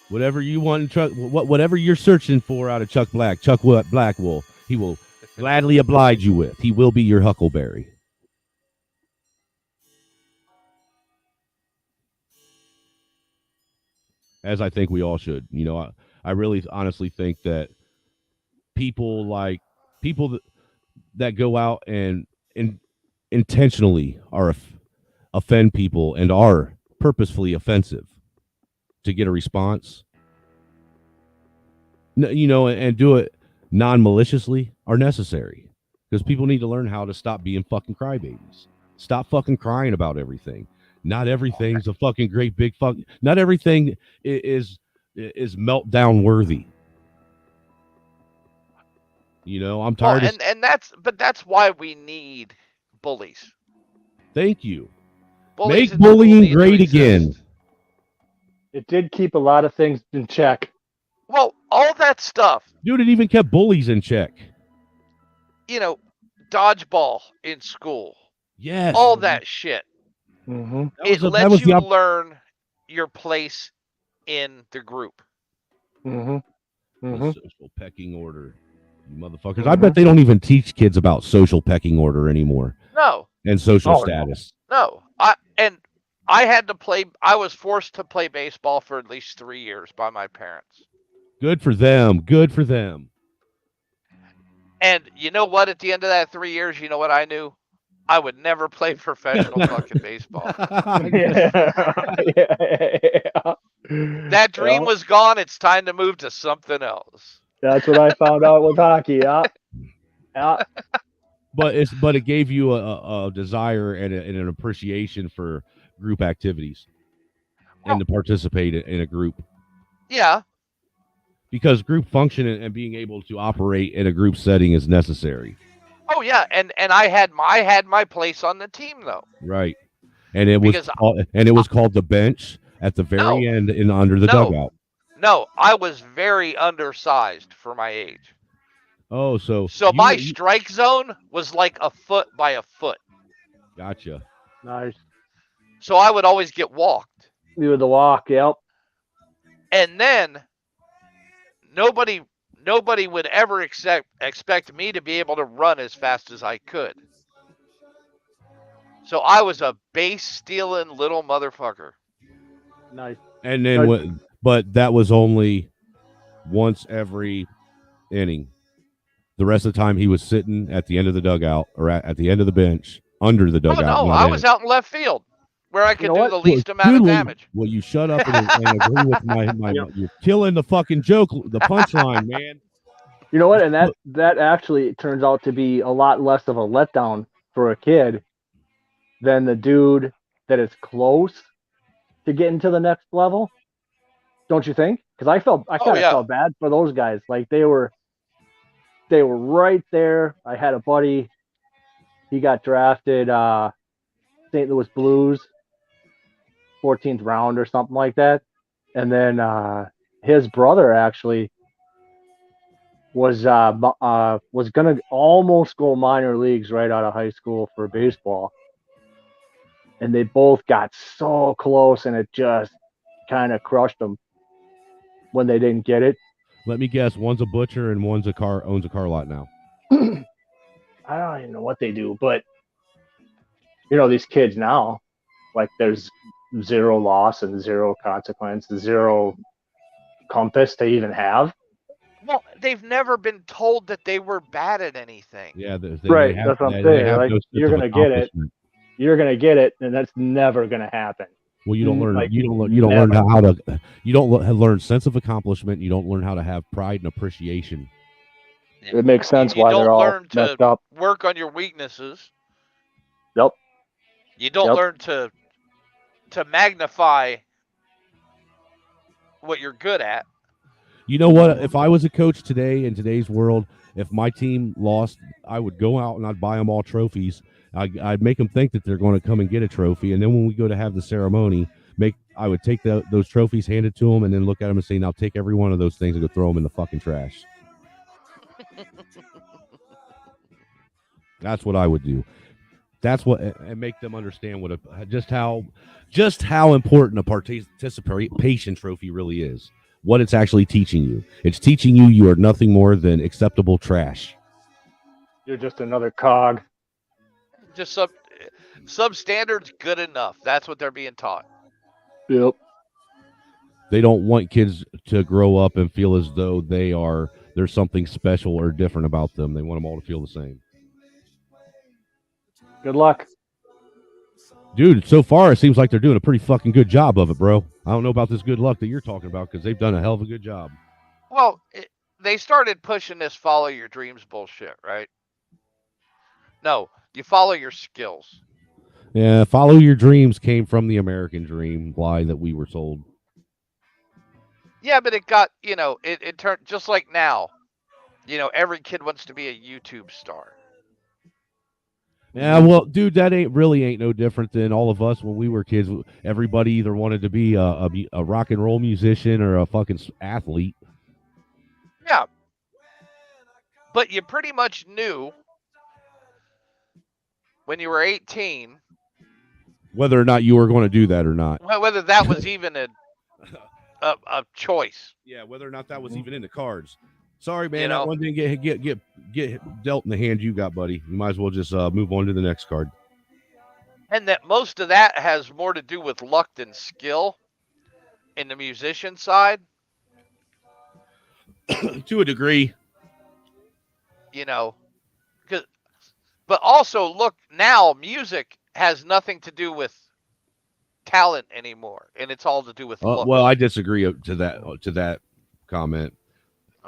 Whatever you want in Chuck, whatever you're searching for out of Chuck Black he will gladly oblige you with. He will be your Huckleberry. As I think we all should. I really honestly think that people that go out and intentionally offend people and are purposefully offensive to get a response, and do it non-maliciously are necessary, because people need to learn how to stop being fucking crybabies. Stop fucking crying about everything. Not everything's a fucking great big fuck. Not everything is meltdown worthy. I'm tired that's why we need bullies. Thank you. Bullies Make bullying great exist. again. It did keep a lot of things in check. Well, all that stuff. Dude, it even kept bullies in check. Dodgeball in school. Yes. All that shit. Mm-hmm. It lets you learn your place in the group. Mm-hmm. Mm-hmm. Social pecking order. You motherfuckers. Mm-hmm. I bet they don't even teach kids about social pecking order anymore. No. And social status. No. I was forced to play baseball for at least 3 years by my parents. Good for them. Good for them. And you know what? At the end of that 3 years, you know what I knew? I would never play professional fucking baseball. That dream was gone. It's time to move to something else. That's what I found out with hockey. Yeah. But it gave you a desire and an appreciation for group activities and to participate in a group. Yeah. Because group function and being able to operate in a group setting is necessary. Oh yeah, and I had my place on the team though. Right, and it was called the bench at the very end and under the dugout. No, I was very undersized for my age. Oh, so my strike zone was like a foot by a foot. Gotcha. Nice. So I would always get walked. You were the walk, yep. And then nobody would ever expect me to be able to run as fast as I could. So I was a base stealing little motherfucker. Nice. And then, but that was only once every inning. The rest of the time he was sitting at the end of the dugout or at the end of the bench under the dugout. Oh, no, I was out in left field where I could do the least amount of damage. Will you shut up and agree with my you're killing the fucking joke, the punchline, man. You know what? And that actually turns out to be a lot less of a letdown for a kid than the dude that is close to getting to the next level. Don't you think? Because I kind of felt bad for those guys. Like they were right there. I had a buddy. He got drafted St. Louis Blues, 14th round or something like that. And then his brother actually was gonna almost go minor leagues right out of high school for baseball, and they both got so close, and it just kind of crushed them when they didn't get it. Let me guess. One's a butcher and owns a car lot now. I don't even know what they do, but these kids now, like there's zero loss and zero consequence, zero compass to even have. Well, they've never been told that they were bad at anything. Yeah, right. That's what I'm saying. Like you're gonna get it. You're gonna get it, and that's never gonna happen. Well, you don't learn. Like, you don't learn how to. You don't learn sense of accomplishment. You don't learn how to have pride and appreciation. Yeah. It makes sense why they're all messed up. Work on your weaknesses. Yep. You don't learn to magnify what you're good at. You know what? If I was a coach today in today's world, if my team lost, I would go out and I'd buy them all trophies. I'd make them think that they're going to come and get a trophy, and then when we go to have the ceremony, I would take those trophies, hand it to them, and then look at them and say, "Now take every one of those things and go throw them in the fucking trash." That's what I would do. That's what, and make them understand just how important a participation trophy really is. What it's actually teaching you. It's teaching you are nothing more than acceptable trash. You're just another cog. Just substandard's good enough. That's what they're being taught. Yep. They don't want kids to grow up and feel as though there's something special or different about them. They want them all to feel the same. Good luck. Dude, so far it seems like they're doing a pretty fucking good job of it, bro. I don't know about this good luck that you're talking about because they've done a hell of a good job. Well, they started pushing this follow your dreams bullshit, right? No, you follow your skills. Yeah, follow your dreams came from the American dream lie that we were sold. Yeah, but it got, it turned just like now. Every kid wants to be a YouTube star. Yeah, well, dude, that ain't no different than all of us when we were kids. Everybody either wanted to be a rock and roll musician or a fucking athlete. Yeah. But you pretty much knew when you were 18 whether or not you were going to do that or not. Whether that was even a choice. Yeah, whether or not that was even in the cards. Sorry, man, that one didn't get dealt in the hand you got, buddy. You might as well just move on to the next card. And that most of that has more to do with luck than skill in the musician side. To a degree. But also, look, now music has nothing to do with talent anymore, and it's all to do with luck. Well, I disagree to that comment.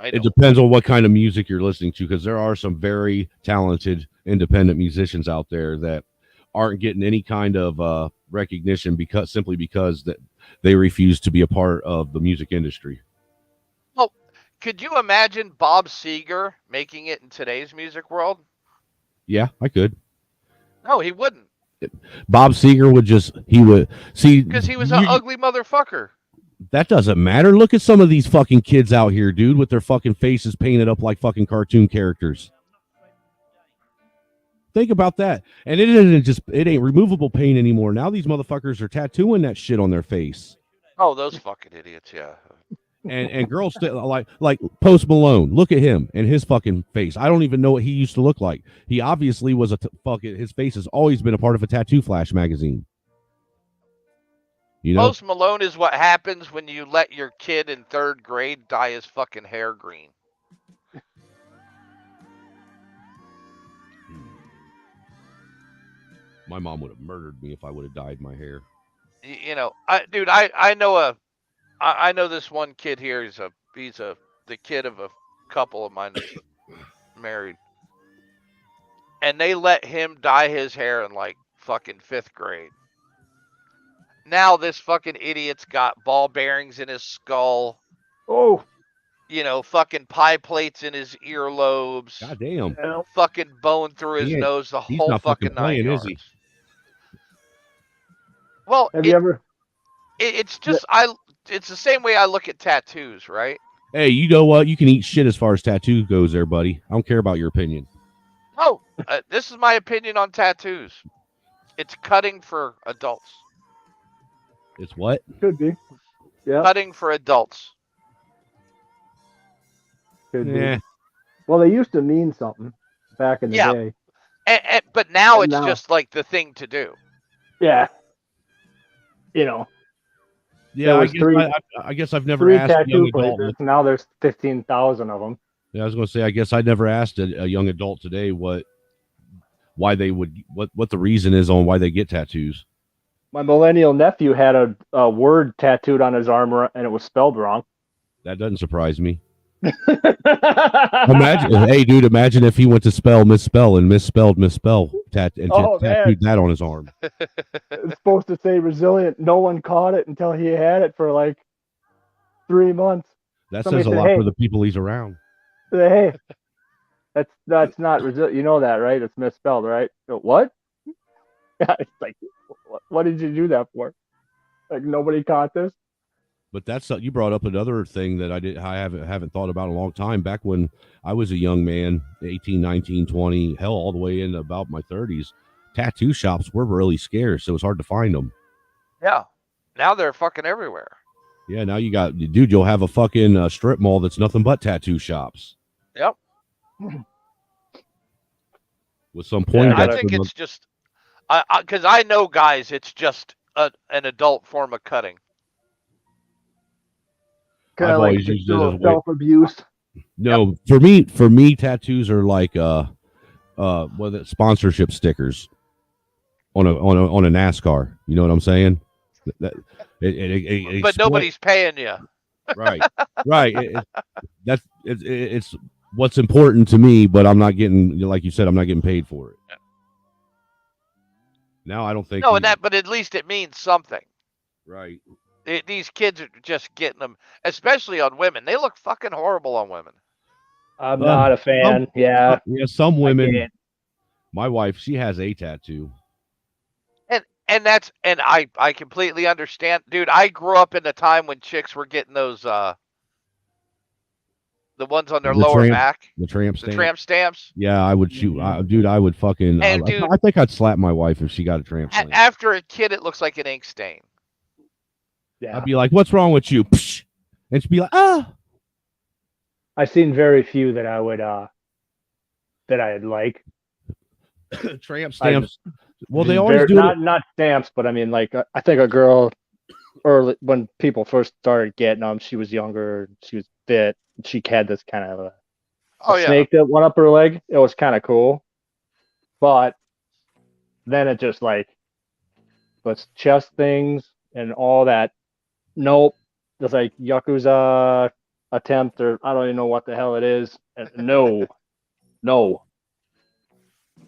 It depends on what kind of music you're listening to, because there are some very talented independent musicians out there that aren't getting any kind of recognition simply because that they refuse to be a part of the music industry. Well, could you imagine Bob Seger making it in today's music world? Yeah, I could. No, he wouldn't. Bob Seger would see because he was an ugly motherfucker. That doesn't matter. Look at some of these fucking kids out here, dude, with their fucking faces painted up like fucking cartoon characters. Think about that. And it ain't removable paint anymore. Now these motherfuckers are tattooing that shit on their face. Oh, those fucking idiots, yeah. And girls still like Post Malone. Look at him and his fucking face. I don't even know what he used to look like. He obviously was his face has always been a part of a Tattoo Flash magazine. Post Malone is what happens when you let your kid in 3rd grade dye his fucking hair green. My mom would have murdered me if I would have dyed my hair. I know this one kid here. He's the kid of a couple of mine that's married, and they let him dye his hair in like fucking 5th grade. Now this fucking idiot's got ball bearings in his skull. Oh. Fucking pie plates in his earlobes. God damn. Fucking bone through his nose. The whole not fucking playing, 9 yards. Is he? Well, have you ever? It's just it's the same way I look at tattoos, right? Hey, you know what? You can eat shit as far as tattoo goes there, buddy. I don't care about your opinion. Oh, this is my opinion on tattoos. It's cutting for adults. It's what? Could be. Yeah. Cutting for adults. Could Yeah. be. Well, they used to mean something back in the day. But now And it's now- just like the thing to do. Yeah. You know, Yeah, There I was guess, three- I guess I've never 3 asked a young tattoo adult. places. Now there's 15,000 of them. Yeah, I was going to say, I guess I never asked a young adult today why they would, what the reason is on why they get tattoos. My millennial nephew had a word tattooed on his arm, and it was spelled wrong. That doesn't surprise me. Imagine, hey, dude, imagine if he went to misspell, and tattooed that on his arm. It's supposed to say resilient. No one caught it until he had it for like 3 months. That Somebody says a said, lot "Hey." for the people he's around. Hey, that's not resilient. You know that, right? It's misspelled, right? So, what? It's like, what did you do that for? Like nobody caught this. But that's you brought up another thing that I haven't thought about in a long time. Back when I was a young man, 18, 19, 20, hell, all the way into about my 30s, tattoo shops were really scarce. So it was hard to find them. Yeah. Now they're fucking everywhere. Yeah, now you'll have a fucking strip mall that's nothing but tattoo shops. Yep. With some point. I think it's just, because I know guys, it's just an adult form of cutting. Kind I've of like always used it as a way. self-abuse. No, for me, tattoos are like sponsorship stickers on a NASCAR. You know what I'm saying? But nobody's paying you. Right. It's what's important to me, but I'm not getting, like you said, I'm not getting paid for it. Now I don't think. No, but at least it means something. Right. These kids are just getting them, especially on women. They look fucking horrible on women. I'm not a fan. Yeah. Some women. My wife, she has a tattoo. And I completely understand, dude. I grew up in the time when chicks were getting those the ones on their lower back, the tramp stamps. Yeah, I would shoot, dude. I would fucking. I think I'd slap my wife if she got a tramp stamp. After a kid, it looks like an ink stain. Yeah. I'd be like, "What's wrong with you?" And she'd be like, "Ah." I've seen very few that I would that I'd like. Tramp stamps. Well, they always do not stamps, but I mean, like I think a girl early when people first started getting them, she was younger, she was fit, she had this kind of a snake that went up her leg. It was kind of cool, but then it just like was chest things and all that. Nope, just like Yakuza attempt, or I don't even know what the hell it is. And no,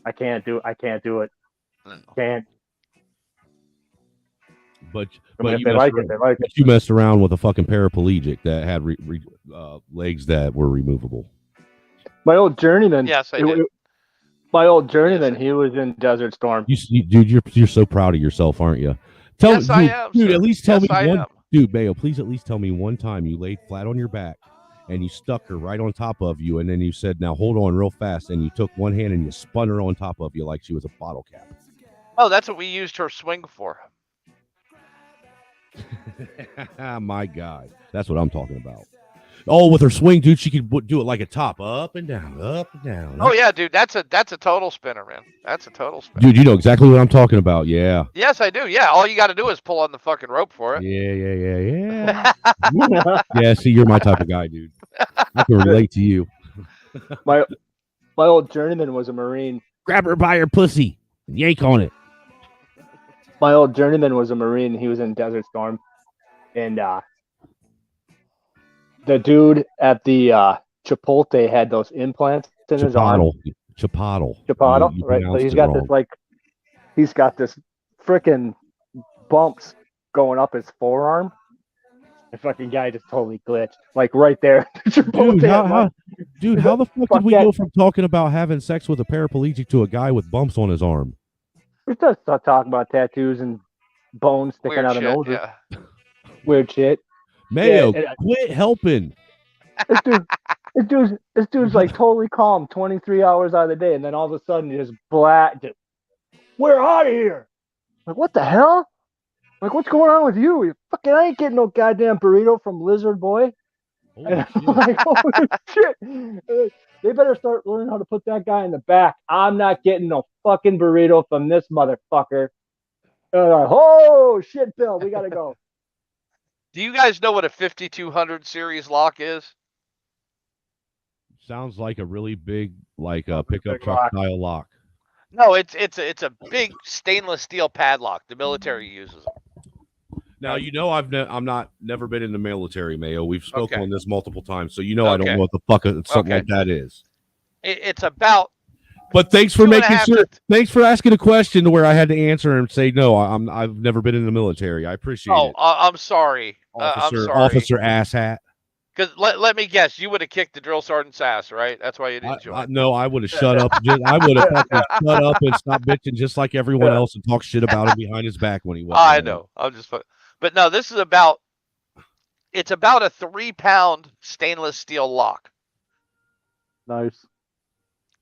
I can't do it. Can't. But if they like it, they like it. You messed around with a fucking paraplegic that had legs that were removable. My old journeyman. Yes, I did. My old journeyman. He was in Desert Storm. Dude, you're so proud of yourself, aren't you? I am, dude. sir. At least tell me one. Dude, Bayo, please at least tell me one time you laid flat on your back and you stuck her right on top of you, and then you said, "Now hold on real fast," and you took one hand and you spun her on top of you like she was a bottle cap. Oh, that's what we used her swing for. My God, that's what I'm talking about. Oh, with her swing, dude, she could do it like a top, up and down, up and down. Oh yeah, dude, that's a total spinner, man. That's a total spinner. Dude, you know exactly what I'm talking about. Yeah. Yes, I do. Yeah, all you got to do is pull on the fucking rope for it. Yeah. Yeah, see, you're my type of guy, dude. I can relate to you. My old journeyman was a Marine. Grab her by her pussy and yank on it. My old journeyman was a Marine. He was in Desert Storm, and the dude at the Chipotle had those implants in his arm. Chipotle, right? So he's got he's got this freaking bumps going up his forearm. The fucking guy just totally glitched, like right there. Dude, how the fuck did we go from talking about having sex with a paraplegic to a guy with bumps on his arm? We just start talking about tattoos and bones sticking out of noses. Yeah. Weird shit. Mayo, quit helping. This dude's like totally calm 23 hours out of the day, and then all of a sudden just black. Just, we're out of here. Like, what the hell? Like, what's going on with you? You fucking, I ain't getting no goddamn burrito from Lizard Boy. Holy And I'm shit. like, holy shit. They better start learning how to put that guy in the back. I'm not getting no fucking burrito from this motherfucker. Like, oh, shit, Bill, we got to go. Do you guys know what a 5200 series lock is? Sounds like a really big, like a pickup big truck lock. style lock. No, it's a big stainless steel padlock. The military uses them. Now you know I'm never been in the military, Mayo. We've spoken Okay. on this multiple times, so you know I don't Okay. know what the fuck something Okay. like that is. It's about. But thanks for 2.5 making sure. to- Thanks for asking a question to where I had to answer and say no. I've never been in the military. I appreciate it. I'm sorry. Officer, I'm sorry. officer asshat. Because let me guess, you would have kicked the drill sergeant's ass, right? That's why you didn't join. No, I would have shut up. I would have fucking shut up and stopped bitching just like everyone else and talk shit about him behind his back when he was. I know. I'm just. But no, this is about. It's about a 3-pound stainless steel lock. Nice.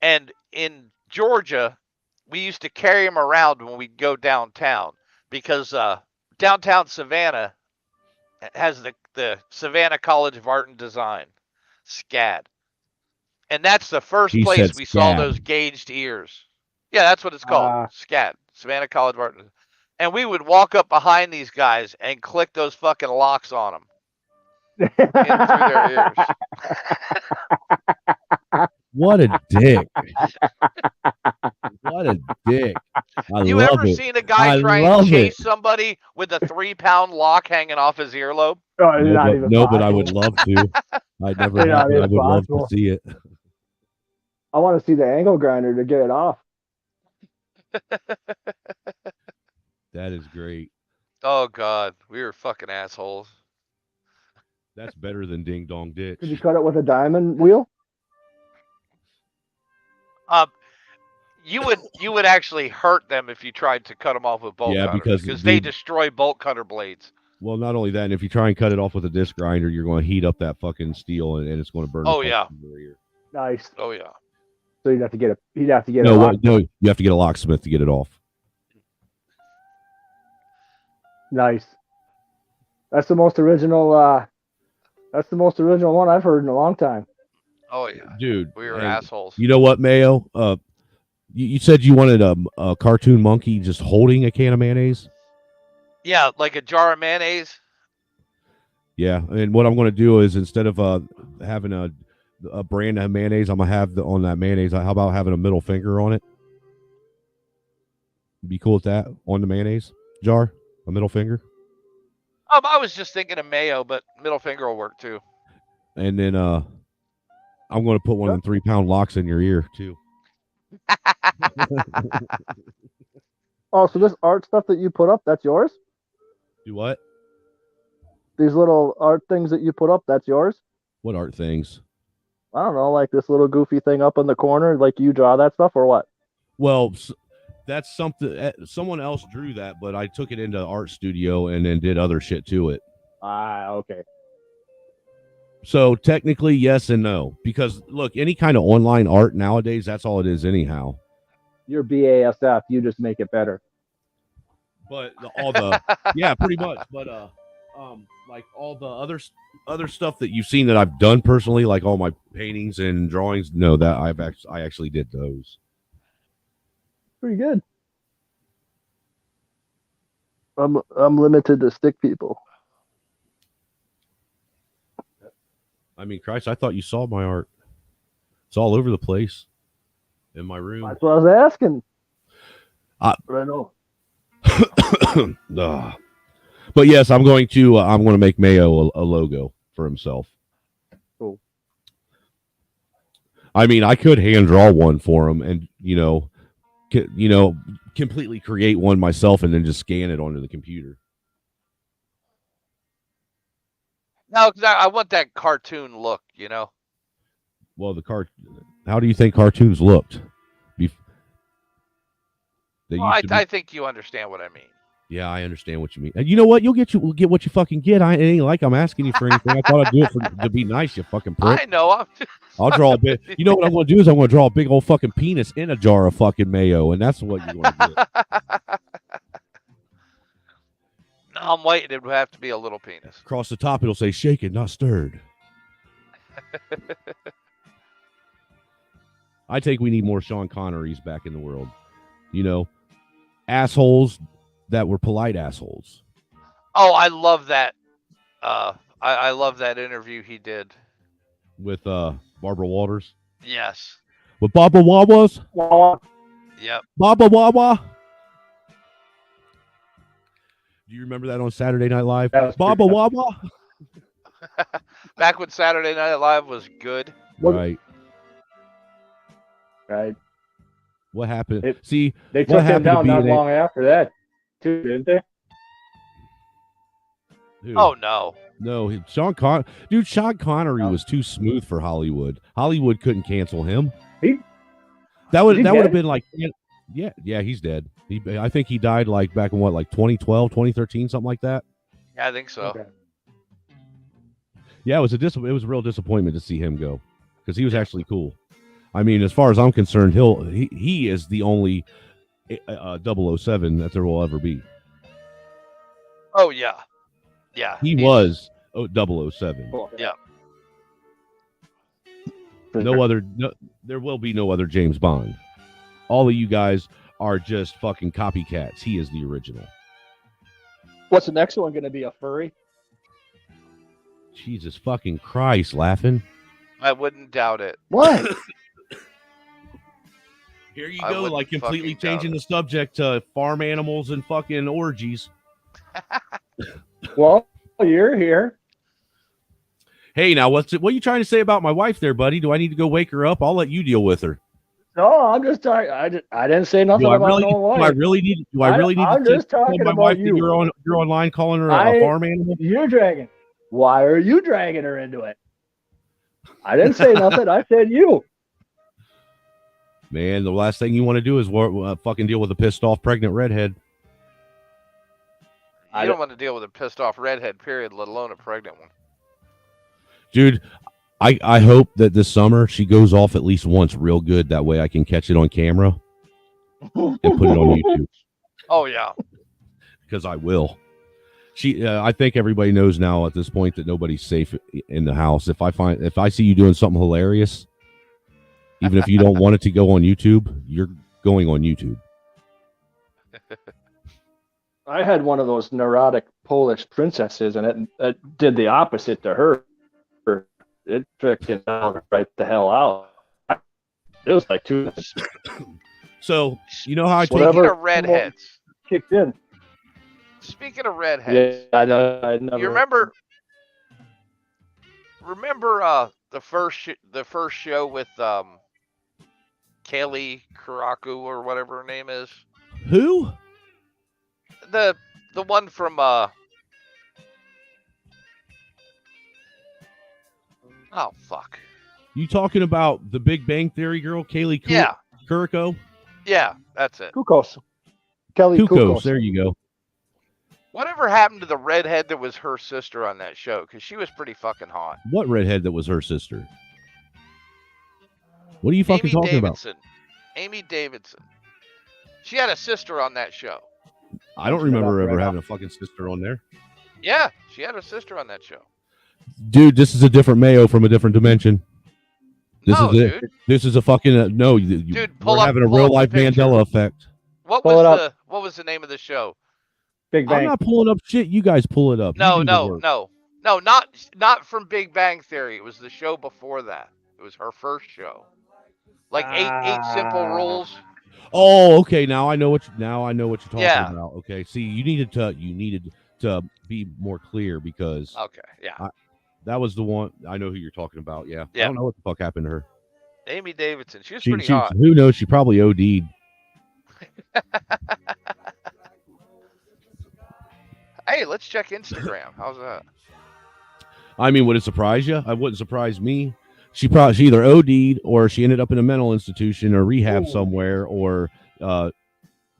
And in Georgia, we used to carry them around when we'd go downtown because downtown Savannah has the Savannah College of Art and Design, SCAD. And that's the first He place said we saw SCAD. those gauged ears. Yeah, that's what it's called, SCAD, Savannah College of Art and Design. And we would walk up behind these guys and click those fucking locks on them. In through their ears. What a dick! What a dick! I You love ever it. seen a guy I try love and chase it. somebody with a 3-pound lock hanging off his earlobe? Oh, it's not even But I would possible. love to. I'd never It's not happened. I even would love to possible. see it. I want to see the angle grinder to get it off. That is great. Oh God, we were fucking assholes. That's better than Ding Dong Ditch. Could you cut it with a diamond wheel? You would actually hurt them if you tried to cut them off with bolt Yeah, cutters because, they dude- destroy bolt cutter blades. Well, not only that, and if you try and cut it off with a disc grinder, you're going to heat up that fucking steel, and it's going to burn. Oh, the yeah. fucking barrier. Nice. Oh yeah. So you'd have to get a. You'd have to get No, a. what, no, you have to get a locksmith to get it off. Nice. That's the most original. That's the most original one I've heard in a long time. Oh yeah. Dude, We were and assholes. you know what, Mayo? You said you wanted a cartoon monkey just holding a can of mayonnaise. Yeah, like a jar of mayonnaise. Yeah, and what I'm going to do is instead of having a brand of mayonnaise, I'm going to have on that mayonnaise. How about having a middle finger on it? Be cool with that on the mayonnaise jar, a middle finger. I was just thinking of mayo, but middle finger will work too. And then I'm going to put one of them 3-pound locks in your ear too. Oh, so this art stuff that you put up, that's yours? Do what? These little art things that you put up, that's yours? What art things? I don't know, like this little goofy thing up in the corner, like you draw that stuff or what? Well, that's something someone else drew that, but I took it into art studio and then did other shit to it. Ah, okay. So technically, yes and no, because look, any kind of online art nowadays, that's all it is anyhow. You're BASF, you just make it better. But all the yeah, pretty much. But like all the other stuff that you've seen that I've done personally, like all my paintings and drawings, no, that I actually did those. Pretty good. I'm limited to stick people. I mean, Christ, I thought you saw my art. It's all over the place in my room. That's what I was asking. But I know. But yes, I'm going to make Mayo a logo for himself. Cool. I mean, I could hand draw one for him, and completely create one myself, and then just scan it onto the computer. No, because I want that cartoon look, you know. Well, how do you think cartoons looked? Well, I think you understand what I mean. Yeah, I understand what you mean. And you know what? You'll get what you fucking get. It ain't like I'm asking you for anything. I thought I'd do it to be nice, you fucking prick. I know. I'll draw a bit. You know what I'm going to do is I'm going to draw a big old fucking penis in a jar of fucking mayo, and that's what you want to get. No, I'm waiting. It would have to be a little penis. Across the top, it'll say shaken, not stirred. I think we need more Sean Connerys back in the world. You know, assholes that were polite assholes. Oh, I love that. I love that interview he did with Barbara Walters. Yes. With Barbara Wawas. Yep. Barbara Wawa. Do you remember that on Saturday Night Live? Barbara Wawa. Back when Saturday Night Live was good. Right. Right. What happened? They took him down not long after that, too, didn't they? Dude. Oh no. No, Sean Connery was too smooth for Hollywood. Hollywood couldn't cancel him. That would have been like, yeah, he's dead. I think he died like back in 2012, 2013, something like that. Yeah, I think so. Okay. Yeah, it was a real disappointment to see him go because he was actually cool. I mean, as far as I'm concerned, he is the only 007 that there will ever be. Oh yeah. Yeah. He was 007. Yeah. There will be no other James Bond. All of you guys are just fucking copycats. He is the original. What's the next one going to be? A furry? Jesus fucking Christ, laughing. I wouldn't doubt it. What? Here you go, like completely changing the subject to farm animals and fucking orgies. Well, you're here. Hey, now what are you trying to say about my wife there, buddy? Do I need to go wake her up? I'll let you deal with her. No, I'm just talking. I didn't say nothing about no wife. Do I really need I'm to just talking my about wife you. That you're online calling her a farm animal? You're dragging. Why are you dragging her into it? I didn't say nothing. I said you. Man, the last thing you want to do is fucking deal with a pissed off pregnant redhead. You don't want to deal with a pissed off redhead, period, let alone a pregnant one. Dude, I hope that this summer she goes off at least once real good. That way I can catch it on camera and put it on YouTube. Oh, yeah. Because I will. I think everybody knows now at this point that nobody's safe in the house. If I see you doing something hilarious, even if you don't want it to go on YouTube, you're going on YouTube. I had one of those neurotic Polish princesses, and it did the opposite to her. It freaking right the hell out. It was like two. So you know how I take Speaking of redheads, kicked in. Speaking of redheads, yeah, I know. I never. You remember the first show with Kaylee Karaku or whatever her name is? Who? The one from oh fuck. You talking about the Big Bang Theory girl, Kaylee Kuriko? Yeah, that's it. Kukos. Kelly Kukos. There you go. Whatever happened to the redhead that was her sister on that show? Because she was pretty fucking hot. What redhead that was her sister? What are you fucking talking about? Amy Davidson. She had a sister on that show. I don't remember ever having a fucking sister on there. Yeah, she had a sister on that show. Dude, this is a different Mayo from a different dimension. This is a fucking no. Dude, we're having a real life Mandela effect. What was the name of the show? Big Bang. I'm not pulling up shit. You guys pull it up. No, not from Big Bang Theory. It was the show before that. It was her first show. Like eight simple rules. Oh, okay. Now I know what you're talking Yeah. about. Okay. See, you needed to be more clear because okay, yeah. That was the one. I know who you're talking about. Yeah. Yeah. I don't know what the fuck happened to her. Amy Davidson. She was pretty hot. Who knows? She probably OD'd. Hey, let's check Instagram. How's that? I mean, would it surprise you? It wouldn't surprise me. She either OD'd or she ended up in a mental institution or rehab somewhere, or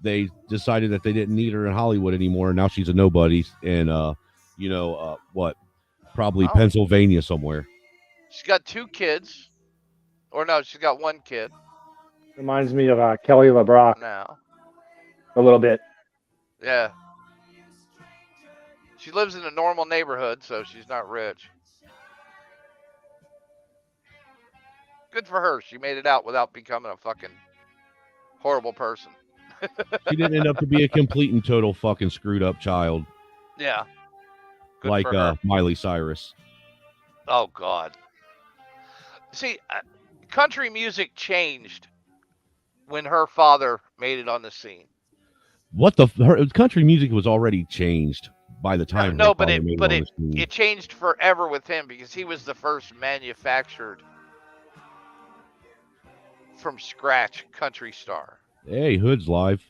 they decided that they didn't need her in Hollywood anymore. And now she's a nobody in, what? Probably Oh. Pennsylvania somewhere. She's got 2 kids. Or no, she's got 1 kid Reminds me of Kelly LeBrock now. a little bit. Yeah. She lives in a normal neighborhood, so she's not rich. Good for her. She made it out without becoming a fucking horrible person. She didn't end up to be a complete and total fucking screwed up child. Yeah. Good like for her. Miley Cyrus. Oh, God. See, country music changed when her father made it on the scene. What her country music was already changed by the time. No, but it changed forever with him because he was the first manufactured from scratch country star. Hey, Hood's live.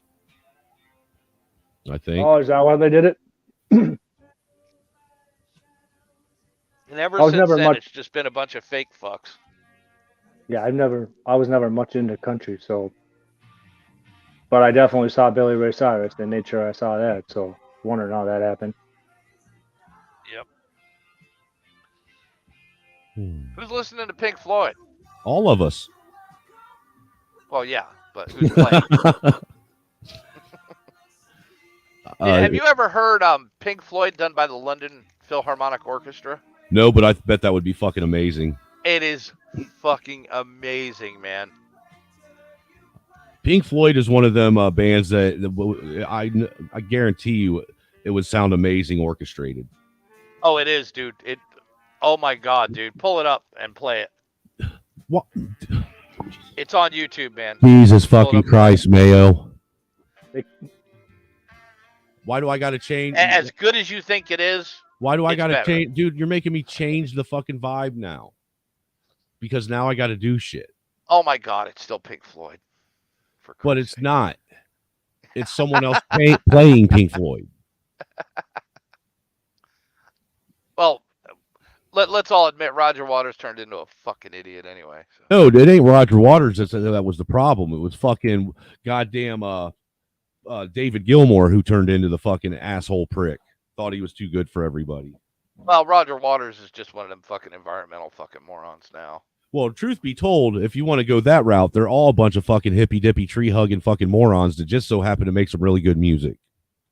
I think. Oh, is that why they did it? And ever since then, it's just been a bunch of fake fucks. Yeah, I was never much into country, so. But I definitely saw Billy Ray Cyrus and made sure I saw that, so wondering how that happened. Yep. Who's listening to Pink Floyd? All of us. Well, yeah, but who's playing? Have you ever heard Pink Floyd done by the London Philharmonic Orchestra? No, but I bet that would be fucking amazing. It is fucking amazing, man. Pink Floyd is one of them bands that I guarantee you it would sound amazing orchestrated. Oh, it is, dude. Oh my God, dude. Pull it up and play it. What? It's on YouTube, man. Jesus fucking Christ, Mayo. Why do I got to change? As good as you think it is. Why do I got to change? Dude, you're making me change the fucking vibe now. Because now I got to do shit. Oh my God, it's still Pink Floyd. But it's not. It's someone else playing Pink Floyd. Well, let's all admit Roger Waters turned into a fucking idiot anyway. So. No, it ain't Roger Waters. That was the problem. It was fucking goddamn David Gilmour who turned into the fucking asshole prick. Thought he was too good for everybody. Well, Roger Waters is just one of them fucking environmental fucking morons now. Well, truth be told, if you want to go that route, they're all a bunch of fucking hippy-dippy, tree-hugging fucking morons that just so happen to make some really good music.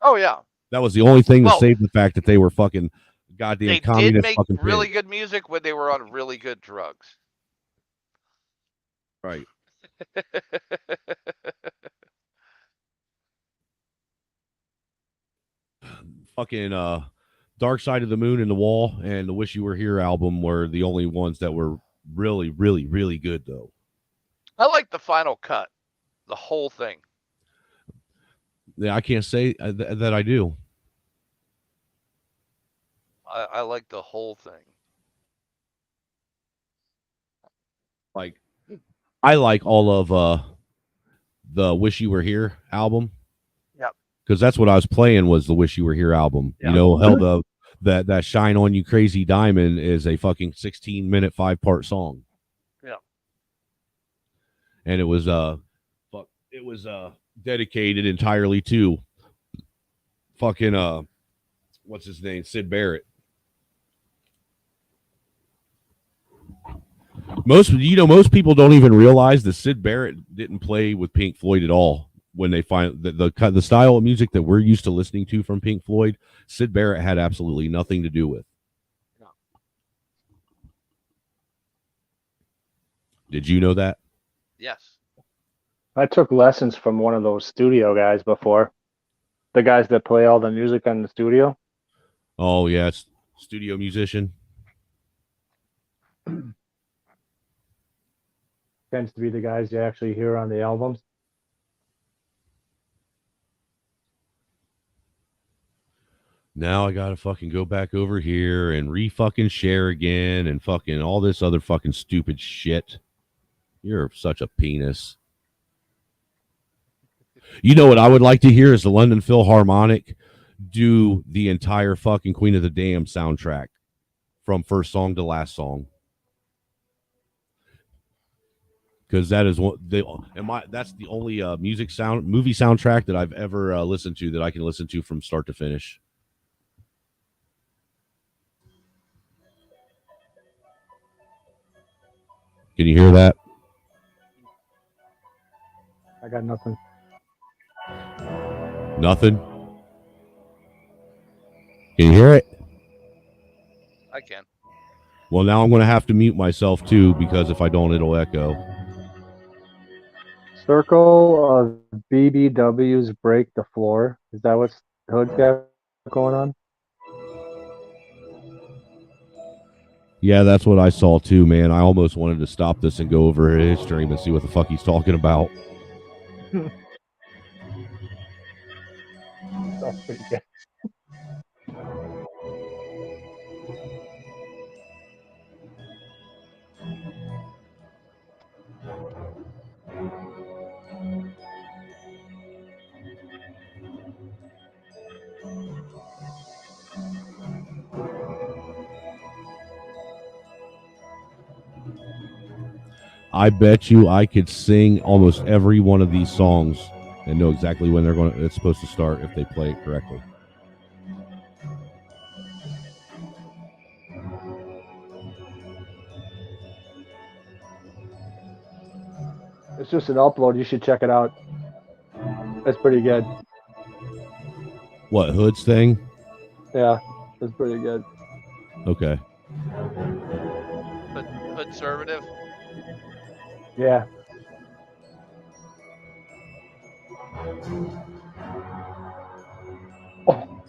Oh, yeah. That was the only thing that saved the fact that they were fucking goddamn communist. They did make really good music when they were on really good drugs. Right. Fucking Dark Side of the Moon and The Wall and the Wish You Were Here album were the only ones that were really, really, really good, though. I like the final cut, the whole thing. Yeah, I can't say that I do. I like the whole thing. Like, I like all of the Wish You Were Here album. Yep. Because that's what I was playing was the Wish You Were Here album. Yep. You know, hell, that Shine On You Crazy Diamond is a fucking 16-minute 5-part song. Yeah. And it was dedicated entirely to fucking what's his name? Syd Barrett. Most people don't even realize that Syd Barrett didn't play with Pink Floyd at all. When they find the style of music that we're used to listening to from Pink Floyd, Syd Barrett had absolutely nothing to do with. No. Did you know that? Yes. I took lessons from one of those studio guys before. The guys that play all the music on the studio. Oh, yeah, it's studio musician. Tends to be the guys you actually hear on the albums. Now I gotta fucking go back over here and re-fucking share again and fucking all this other fucking stupid shit. You're such a penis. You know what I would like to hear is the London Philharmonic do the entire fucking Queen of the Damned soundtrack from first song to last song. because that is what they and my that's the only movie soundtrack that I've ever listened to that I can listen to from start to finish. Can you hear that? I got nothing. Nothing. Can you hear it? I can. Well, now I'm going to have to mute myself too because if I don't, it'll echo. Circle of BBWs break the floor. Is that what Hood's got going on? Yeah, that's what I saw too, man. I almost wanted to stop this and go over his stream and see what the fuck he's talking about. That's pretty good. I bet you I could sing almost every one of these songs and know exactly when it's supposed to start if they play it correctly. It's just an upload. You should check it out. It's pretty good. What, Hood's thing? Yeah, it's pretty good. Okay. Conservative. Yeah. Oh.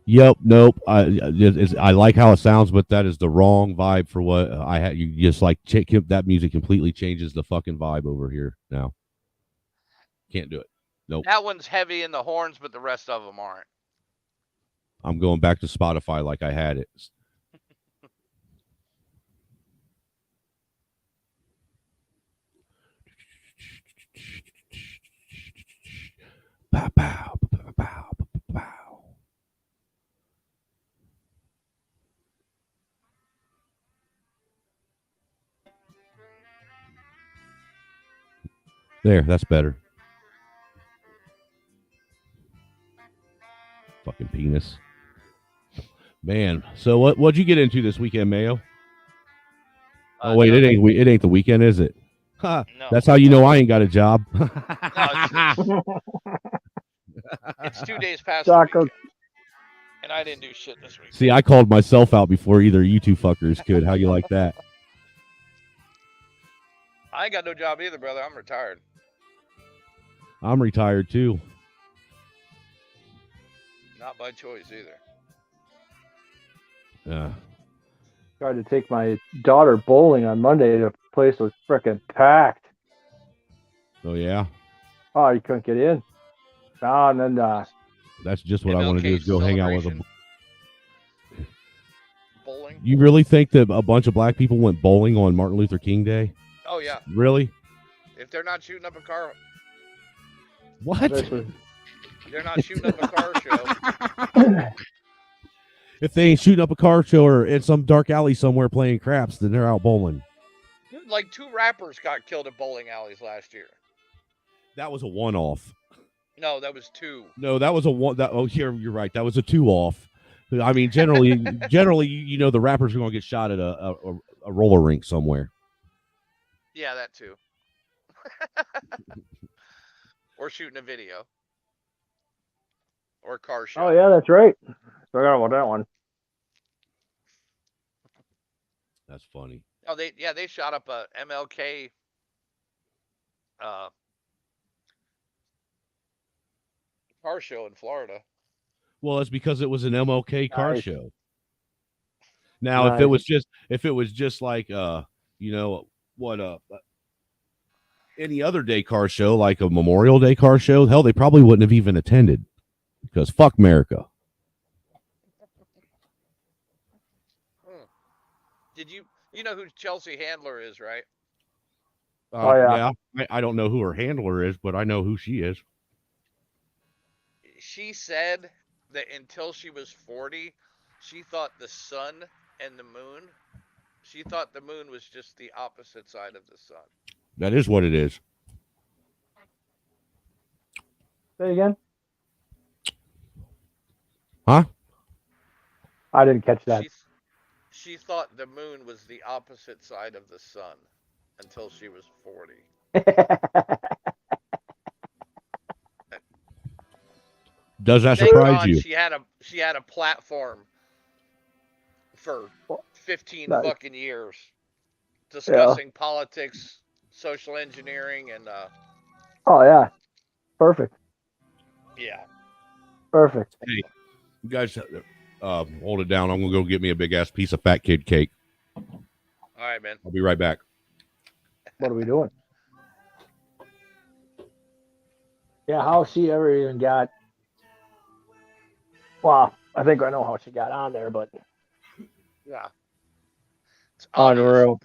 Yep. Nope. I like how it sounds, but that is the wrong vibe for what I had. You just like that music completely changes the fucking vibe over here now. Can't do it. Nope. That one's heavy in the horns, but the rest of them aren't. I'm going back to Spotify like I had it. Pow, pow, pow, pow, pow. There, that's better. Fucking penis. Man, so what'd you get into this weekend, Mayo? Oh wait, it ain't the weekend, is it? Ha, no, that's how you know I ain't got a job. No, it's 2 days past the weekend, and I didn't do shit this week. See, I called myself out before either you two fuckers could. How you like that? I ain't got no job either, brother. I'm retired. I'm retired too. Not by choice either. Yeah. Tried to take my daughter bowling on Monday. The place was freaking packed. Oh yeah. Oh, you couldn't get in. Oh, and then that's just what I want to do is go hang out with them. Bowling. You really think that a bunch of black people went bowling on Martin Luther King Day? Oh yeah. Really? If they're not shooting up a car. What? They're not shooting up a car show. If they ain't shooting up a car show or in some dark alley somewhere playing craps, then they're out bowling. Dude, like 2 rappers got killed at bowling alleys last year. That was a one-off. No, that was 2. No, that was a one. Here you're right. That was a 2-off. I mean, generally, you know, the rappers are going to get shot at a roller rink somewhere. Yeah, that too. Or shooting a video. Or a car show. Oh yeah, that's right. Forgot about that one. That's funny. Oh, they shot up a MLK car show in Florida. Well, it's because it was an MLK car show. Now, Nice. if it was just like you know what any other day car show, like a Memorial Day car show, hell, they probably wouldn't have even attended because fuck America. Did you know who Chelsea Handler is, right? Oh, yeah. I don't know who her handler is, but I know who she is. She said that until she was 40, she thought the sun and the moon, she thought the moon was just the opposite side of the sun. That is what it is. Say again? Huh? I didn't catch that. She thought the moon was the opposite side of the sun until she was 40. Does that Thank surprise God you? she had a platform for 15 Nice. fucking years discussing politics, social engineering, and Oh, yeah. Perfect. yeah. Perfect. Hey, you guys, hold it down. I'm gonna go get me a big ass piece of fat kid cake. All right, man. I'll be right back. What are we doing? Yeah, how she ever even got. Well, I think I know how she got on there, but Yeah. It's obvious. unreal.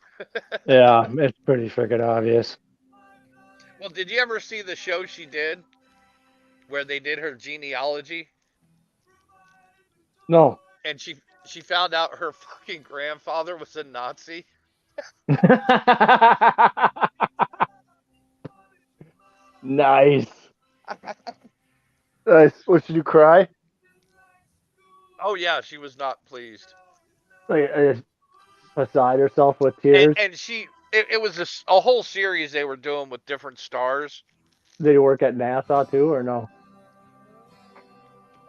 Yeah, it's pretty freaking obvious. Well, did you ever see the show she did where they did her genealogy No. and she found out her fucking grandfather was a Nazi? Nice. Nice. What, should you cry? Oh yeah, she was not pleased. Like, beside herself with tears. And it was a whole series they were doing with different stars. Did he work at NASA too, or no?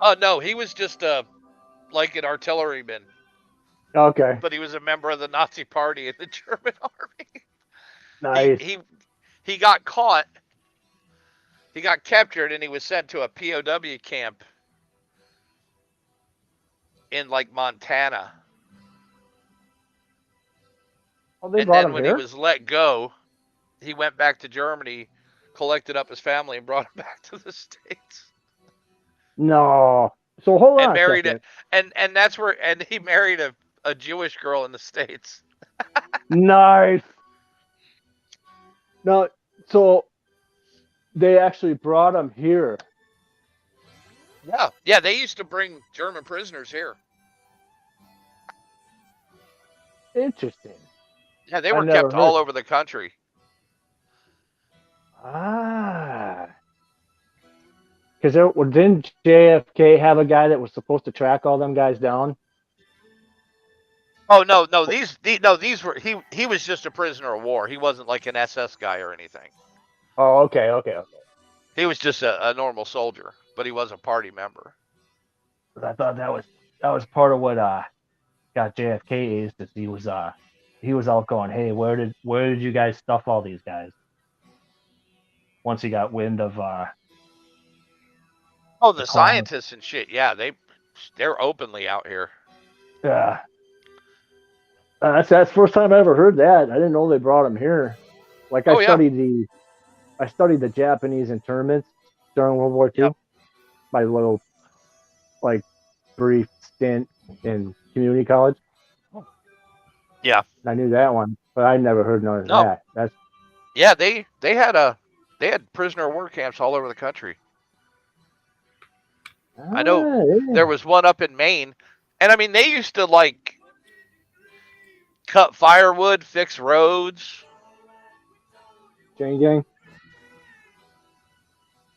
Oh no, he was just like an artilleryman, Okay. but he was a member of the Nazi Party in the German army. Nice. He got caught. He got captured and he was sent to a POW camp in like Montana. Oh, they And brought then him when here? he was let go, he went back to Germany, collected up his family, and brought him back to the States. No. So hold on And a married second. it. And that's where and he married a Jewish girl in the States. Nice. No, so they actually brought him here. Yeah. Yeah, they used to bring German prisoners here. Interesting. Yeah, they I were never kept all heard. over the country. Ah. Because didn't JFK have a guy that was supposed to track all them guys down? Oh no, these were he was just a prisoner of war. He wasn't like an SS guy or anything. Oh, okay. He was just a normal soldier, but he was a party member. I thought that was part of what got JFK is because he was out going, hey, where did you guys stuff all these guys? Once he got wind of Oh, the clown. scientists and shit. Yeah, they're openly out here. Yeah. That's the first time I ever heard that. I didn't know they brought him here. Like I studied the Japanese internments during World War II. Yep. My little brief stint in community college. Yeah. I knew that one, but I never heard none of that. That's yeah. They had prisoner of war camps all over the country. I know there was one up in Maine, and I mean they used to like cut firewood, fix roads. Chain gang.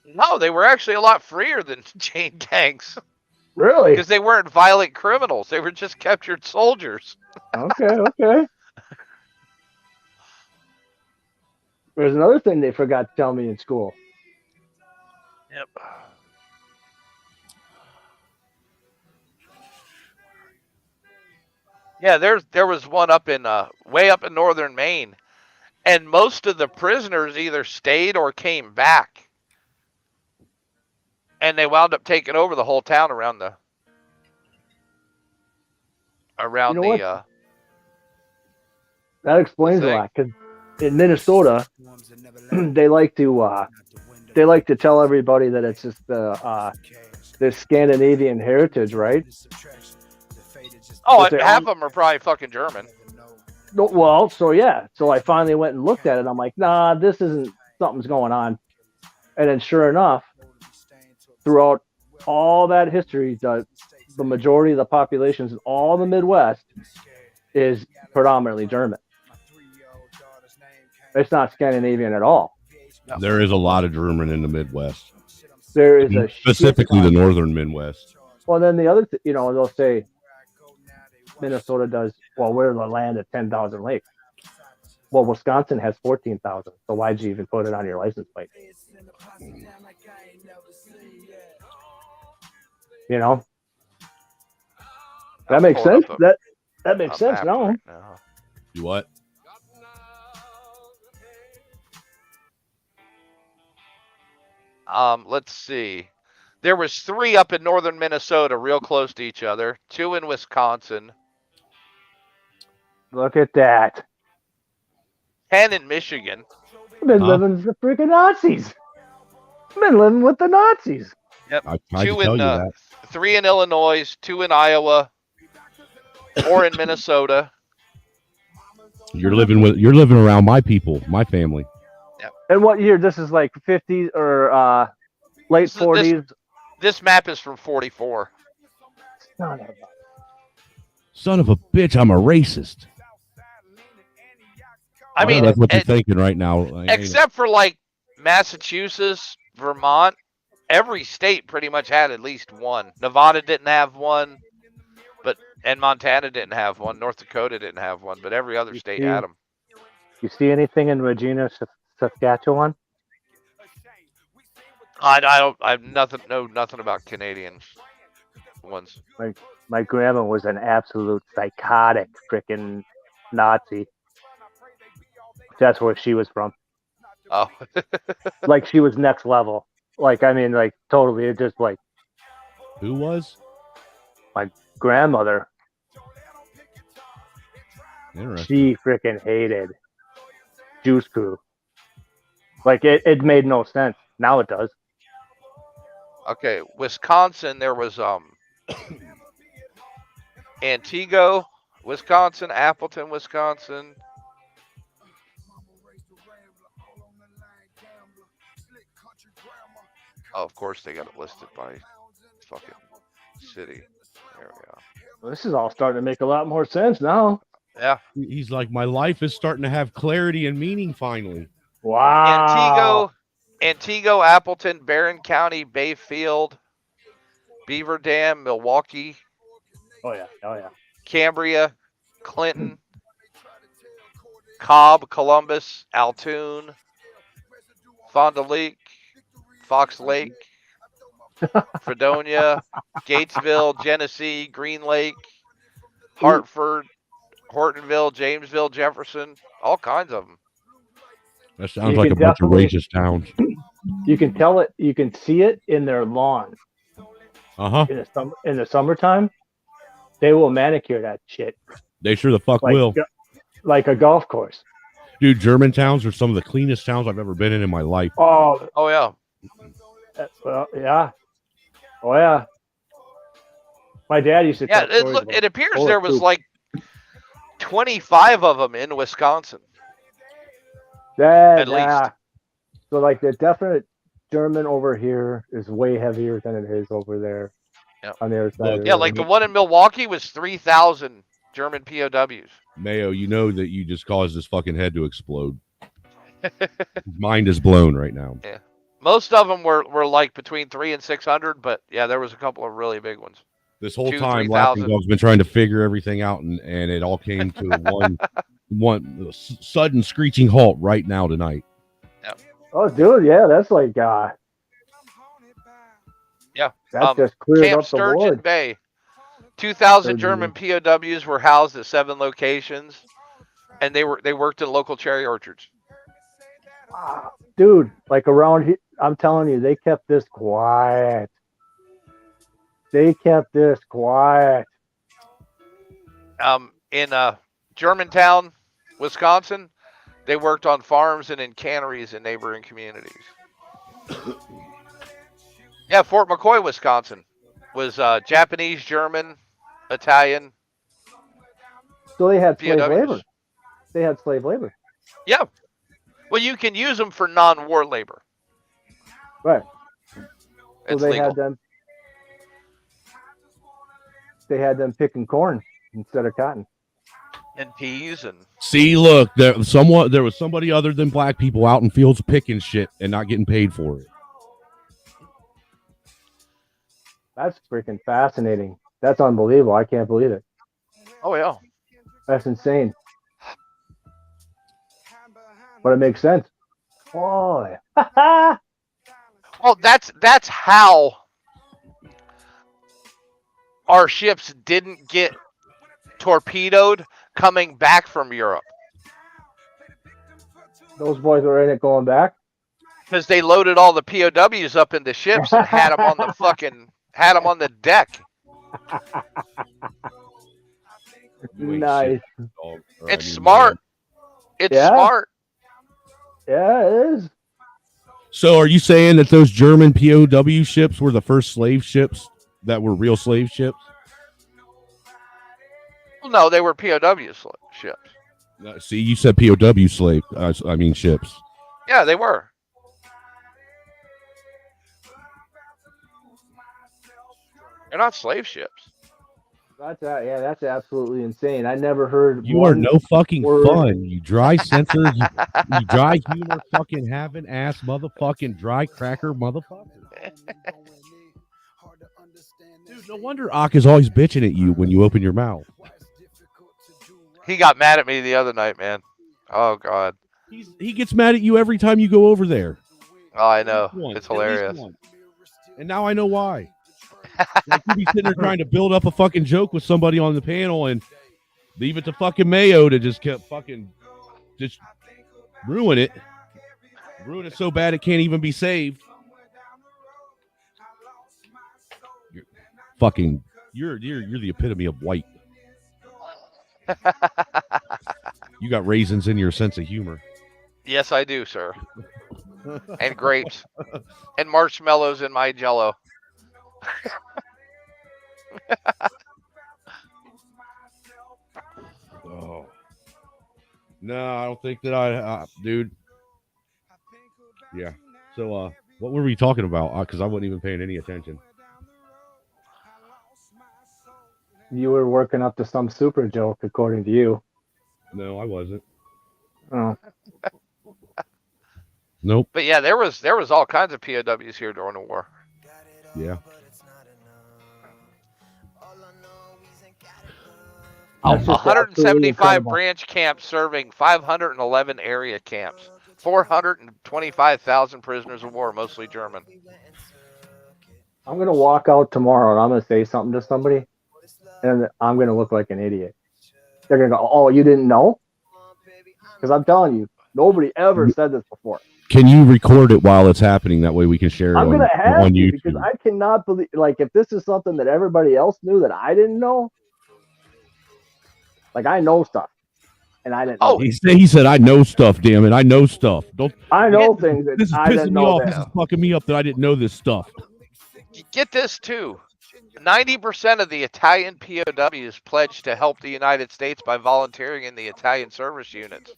No, they were actually a lot freer than chain gangs. Really? Because they weren't violent criminals. They were just captured soldiers. Okay. There's another thing they forgot to tell me in school. Yep. Yeah, there was one up in way up in northern Maine, and most of the prisoners either stayed or came back, and they wound up taking over the whole town around the That explains a lot because in Minnesota they like to tell everybody that it's just the Scandinavian heritage, right? Oh, half of them are probably fucking German. Well, so yeah. So I finally went and looked at it. I'm like, nah, this isn't something's going on. And then sure enough, throughout all that history, the majority of the populations in all the Midwest is predominantly German. It's not Scandinavian at all. No. There is a lot of German in the Midwest. There is a specifically the northern Midwest. Well, then the other, they'll say Minnesota does, well, we're the land of 10,000 lakes. Well, Wisconsin has 14,000. So why'd you even put it on your license plate? You know? That makes sense. That makes sense now. Right now. You what? Let's see. There was 3 up in northern Minnesota, real close to each other. 2 in Wisconsin. Look at that. 10 in Michigan. I've been living with the freaking Nazis. I've been living with the Nazis. Yep. I can tell you that. 3 in Illinois, 2 in Iowa, 4 in Minnesota. You're living around my people, my family. Yep. And what year? This is like 50s or late 40s. This map is from 44. Son of a bitch, I'm a racist. I mean, that's what you're thinking right now. Except for like Massachusetts, Vermont, every state pretty much had at least one. Nevada didn't have one, and Montana didn't have one. North Dakota didn't have one, but every other state had them. You see anything in Regina, Saskatchewan? I know nothing about Canadian ones. My grandma was an absolute psychotic freaking Nazi. That's where she was from. Oh. Like she was next level. Like, I mean, like totally. It just like. Who was? My grandmother. She freaking hated Juice Crew. Like it made no sense. Now it does. Okay, Wisconsin, there was Antigo, Wisconsin, Appleton, Wisconsin. Oh, of course they got it listed by fucking city. There we go. Well, this is all starting to make a lot more sense now. Yeah. He's like, my life is starting to have clarity and meaning finally. Wow. Antigo, Appleton, Barron County, Bayfield, Beaver Dam, Milwaukee. Oh yeah. Cambria, Clinton, Cobb, Columbus, Altoon, Fond du Lac, Fox Lake, Fredonia, Gatesville, Genesee, Green Lake, Hartford, Hortonville, Jamesville, Jefferson, all kinds of them. That sounds like a bunch of racist towns. You can tell it. You can see it in their lawn. In the summertime, they will manicure that shit. They sure the fuck will. Like a golf course. Dude, German towns are some of the cleanest towns I've ever been in my life. Oh yeah. Well, yeah. Oh yeah. My dad used to. Yeah, it appears there was like 25 of them in Wisconsin. At least. So like the definite German over here is way heavier than it is over there. Yep. On the other side. Yeah, like the one in Milwaukee was 3,000 German POWs. Mayo, you know that you just caused his fucking head to explode. His mind is blown right now. Yeah. Most of them were like between 300 and 600, but yeah, there was a couple of really big ones. This whole time, Laughing Dog's been trying to figure everything out, and it all came to one sudden screeching halt right now tonight. Yep. Oh, dude, yeah, that's like yeah, that just cleared Camp up the Sturgeon ward. Bay. 2,000 German POWs were housed at 7 locations, and they worked in local cherry orchards. Dude, like around here, I'm telling you, they kept this quiet. In Germantown, Wisconsin, they worked on farms and in canneries in neighboring communities. Yeah, Fort McCoy, Wisconsin, was Japanese, German, Italian. So they had slave labor. They had slave labor. Yeah. Well, you can use them for non-war labor. Right. So It's they legal. had them. They had them picking corn instead of cotton. And peas and See, look, there was somebody other than black people out in fields picking shit and not getting paid for it. That's freaking fascinating. That's unbelievable. I can't believe it. oh yeah. That's insane. But it makes sense. Boy. Well, that's how our ships didn't get torpedoed coming back from Europe. Those boys were in it going back. Because they loaded all the POWs up into ships and had them on the deck. Nice. It's smart. It's Yeah. smart. Yeah, it is. So are you saying that those German POW ships were the first slave ships that were real slave ships? Well, no, they were POW ships. See, you said POW slave. Ships. Yeah, they were. They're not slave ships. That's absolutely insane. I never heard. You are no fucking word. fun. You dry censor. you dry humor fucking having ass motherfucking dry cracker motherfucker. Dude, no wonder Ak is always bitching at you when you open your mouth. He got mad at me the other night, man. Oh God. He gets mad at you every time you go over there. Oh, I know. Once, It's hilarious. And now I know why. Like you be sitting there trying to build up a fucking joke with somebody on the panel and leave it to fucking Mayo to just just ruin it. Ruin it so bad it can't even be saved. You're the epitome of white. You got raisins in your sense of humor. Yes, I do, sir. And grapes. And marshmallows in my Jello. Oh. No, I don't think that dude. Yeah. So, what were we talking about? Because I wasn't even paying any attention. You were working up to some super joke, according to you. No, I wasn't. Oh. Nope. But yeah, there was all kinds of POWs here during the war. Yeah. That's just 175 absolutely incredible. branch camps serving 511 area camps. 425,000 prisoners of war, mostly German. I'm gonna walk out tomorrow and I'm gonna say something to somebody, and I'm gonna look like an idiot. They're gonna go, "Oh, you didn't know?" Because I'm telling you, nobody ever said this before. Can you record it while it's happening? That way we can share it I'm gonna have on to YouTube. because I cannot believe. Like, if this is something that everybody else knew that I didn't know, like I know stuff, and I didn't. Oh, know. He said, "I know stuff. Damn it, I know stuff." Don't. I know things that This is I pissing didn't me know. off. This is fucking me up that I didn't know this stuff. get this too. 90% of the Italian POWs pledged to help the United States by volunteering in the Italian service units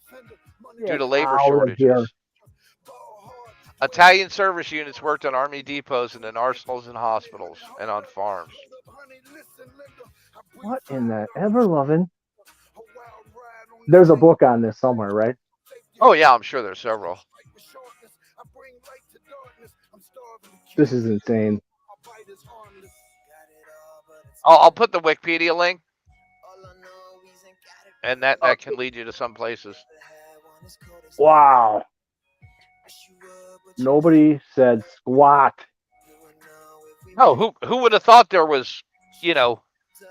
due to labor Out of shortages. here. Italian service units worked on army depots and in arsenals and hospitals and on farms. What in the ever loving? There's a book on this somewhere, right? Oh yeah, I'm sure there's several. This is insane. I'll put the Wikipedia link, and that can lead you to some places. Wow. Nobody said squat. Oh, who would have thought there was,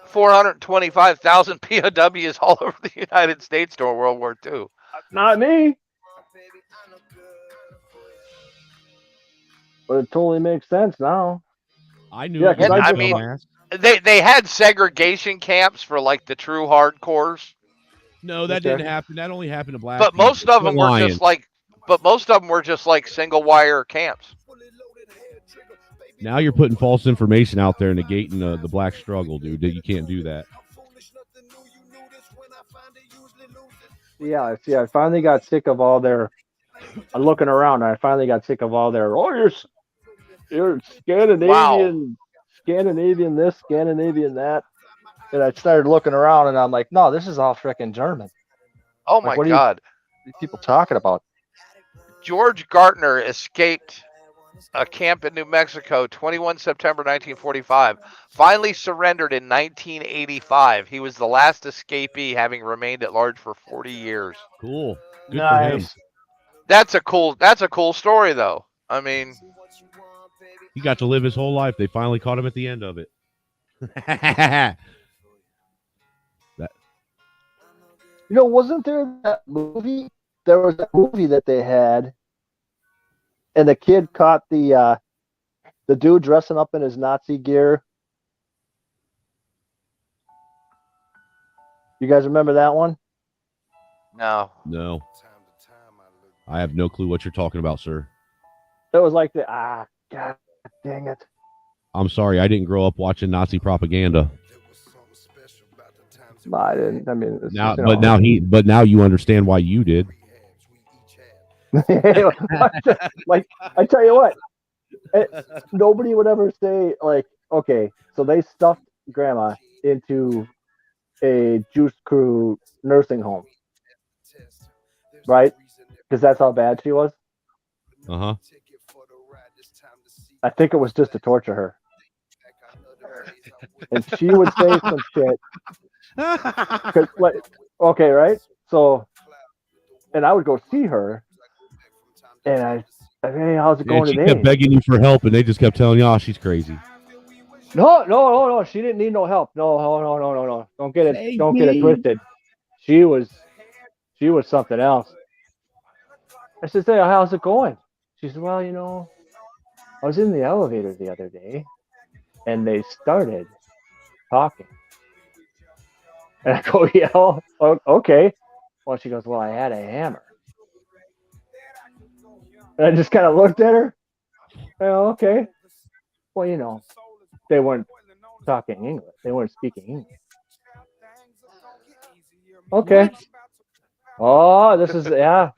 425,000 POWs all over the United States during World War II? Not me. But it totally makes sense now. I knew. Yeah, it was 'cause I a mean, dumbass. They had segregation camps for like the true hardcores, No, that Okay. didn't happen. That only happened to black but people. most of them Quit were lying. just like single wire camps. Now you're putting false information out there and negating the black struggle, dude. You can't do that. Yeah, see, I finally got sick of all their. I'm looking around, and I finally got sick of all their. Oh, you're Scandinavian this, Scandinavian that, and I started looking around, and I'm like, no, this is all freaking German. Oh Like, my what are God. these people talking about? George Gartner escaped a camp in New Mexico, 21 September 1945. Finally surrendered in 1985. He was the last escapee, having remained at large for 40 years. Cool. Good for him. Nice. That's a cool story, though. I mean, He got to live his whole life. They finally caught him at the end of it. That You know, wasn't there that movie? There was a movie that they had, and the kid caught the dude dressing up in his Nazi gear. You guys remember that one? no. no. I have no clue what you're talking about, sir. It was like God dang it. I'm sorry. I didn't grow up watching Nazi propaganda. No, I didn't. I mean, it's Now, just, but now you understand why you did. like I tell you what, nobody would ever say like, okay, so they stuffed grandma into a juice crew nursing home, right? Because that's how bad she was. Uh-huh. I think it was just to torture her, and she would say some shit. 'Cause, like, okay, right? So, and I would go see her, and I hey, how's it going she today? kept begging you for help, and they just kept telling you, "Oh, she's crazy." No. She didn't need no help. No. Don't get it twisted. She was something else. I said, "Hey, how's it going?" She said, "Well, I was in the elevator the other day, and they started talking." And I go, "Yeah, okay." Well, she goes, "Well, I had a hammer." And I just kind of looked at her. Oh, okay. Well, they weren't talking English. They weren't speaking English. Okay. Oh, this is yeah.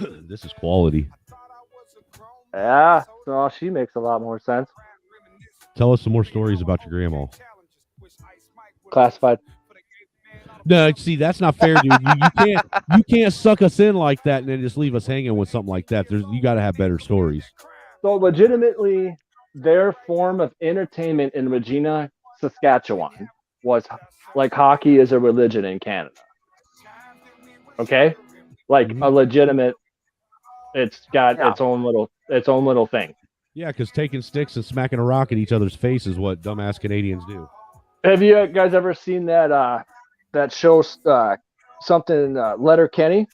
This is quality. Yeah. So she makes a lot more sense. Tell us some more stories about your grandma. Classified. No, see, that's not fair, dude. You can't suck us in like that and then just leave us hanging with something like that. You got to have better stories. So legitimately, their form of entertainment in Regina, Saskatchewan, was like hockey is a religion in Canada. Okay, like a legitimate. It's got its own little thing. Yeah, because taking sticks and smacking a rock at each other's face is what dumbass Canadians do. Have you guys ever seen that show something Letterkenny?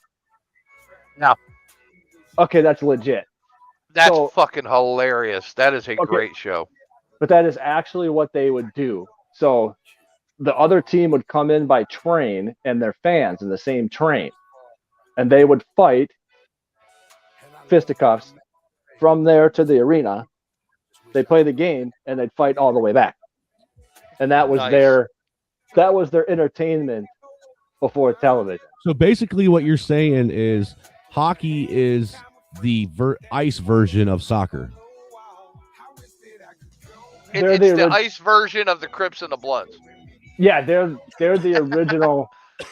No. Okay, that's legit. That's fucking hilarious. That is a great show. But that is actually what they would do. So the other team would come in by train and their fans in the same train. And they would fight fisticuffs from there to the arena. They play the game and they'd fight all the way back. And that was their entertainment before television. So basically what you're saying is hockey is the ice version of soccer. It's the ice version of the Crips and the Bloods. Yeah, they're the original.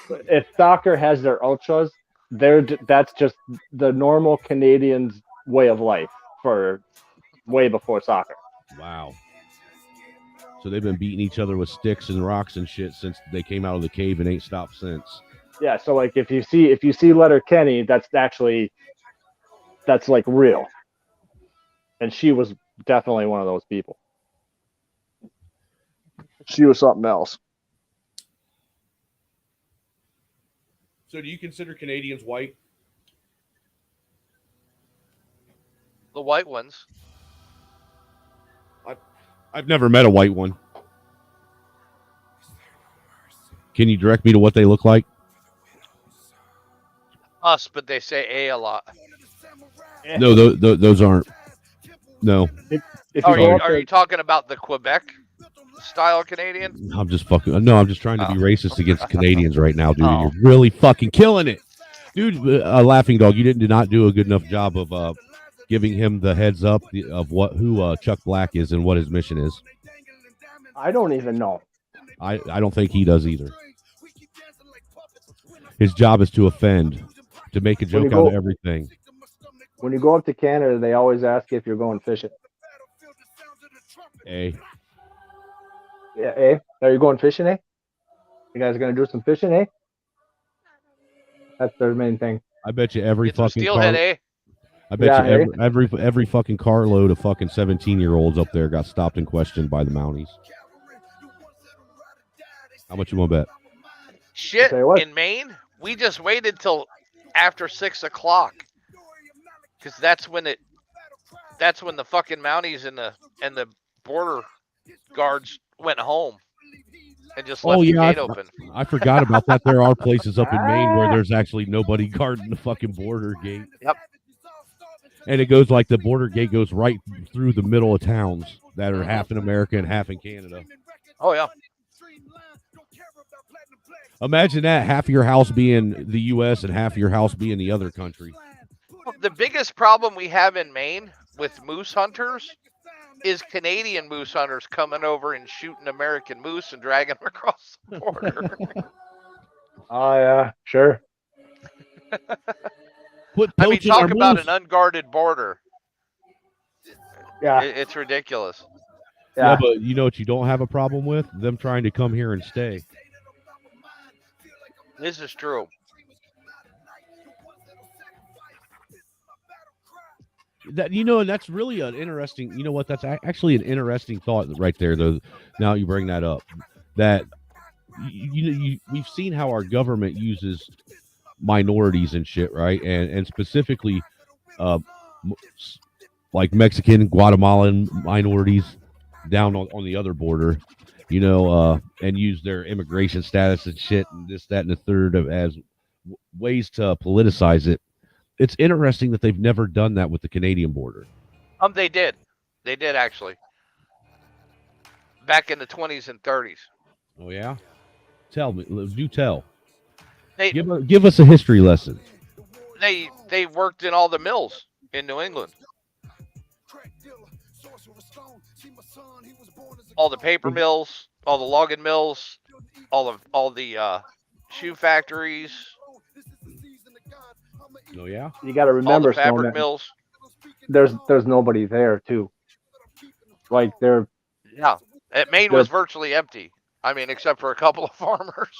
If soccer has their ultras, that's just the normal Canadians' way of life for way before soccer. Wow. So they've been beating each other with sticks and rocks and shit since they came out of the cave and ain't stopped since. Yeah, so like if you see Letterkenny, that's like real. And she was definitely one of those people. She was something else. So do you consider Canadians white? The white ones. I've never met a white one. Can you direct me to what they look like? Us, but they say a lot. No, those aren't. No. Are you talking about the Quebec? style Canadian? I'm just fucking. No, I'm just trying to be Oh. racist against Canadians right now, dude. Oh. You're really fucking killing it, dude. Laughing Dog, you did not do a good enough job of giving him the heads up of who Chuck Black is and what his mission is. I don't even know. I don't think he does either. His job is to offend, to make a joke out of everything. When you go up to Canada, they always ask you if you're going fishing. Hey, Yeah, eh? Are you going fishing, eh? You guys gonna do some fishing, eh? That's their main thing. I bet you every Get some fucking steelhead, car. eh? I bet Yeah, you every fucking carload of fucking 17-year-olds up there got stopped and questioned by the Mounties. How much you want to bet? Shit, Tell you what. in Maine, we just waited till after 6 o'clock, because that's when the fucking Mounties and the border guards went home and just left the gate open. I forgot about that. There are places up in Maine where there's actually nobody guarding the fucking border gate. Yep. And it goes like the border gate goes right through the middle of towns that are half in America and half in Canada. Oh yeah. Imagine that, half of your house being the U.S. and half of your house being the other country. The biggest problem we have in Maine with moose hunters is Canadian moose hunters coming over and shooting American moose and dragging them across the border. Oh yeah, sure. I mean, talk about an unguarded border. Yeah. It's ridiculous. Yeah, but you know what you don't have a problem with? Them trying to come here and stay. This is true. That and that's really an interesting. You know what? That's actually an interesting thought right there. Though, now you bring that up, that we've seen how our government uses minorities and shit, right? And specifically, like Mexican, Guatemalan minorities down on the other border, and use their immigration status and shit and this, that, and the third as ways to politicize it. It's interesting that they've never done that with the Canadian border. They did actually. Back in the 20s and 30s. Oh yeah? Tell me, do tell. Give us a history lesson. They worked in all the mills in New England. All the paper mills, all the logging mills, all the shoe factories. Oh yeah. You got to remember, all the fabric Snowman, mills. There's nobody there too. Like Maine was virtually empty. I mean, except for a couple of farmers.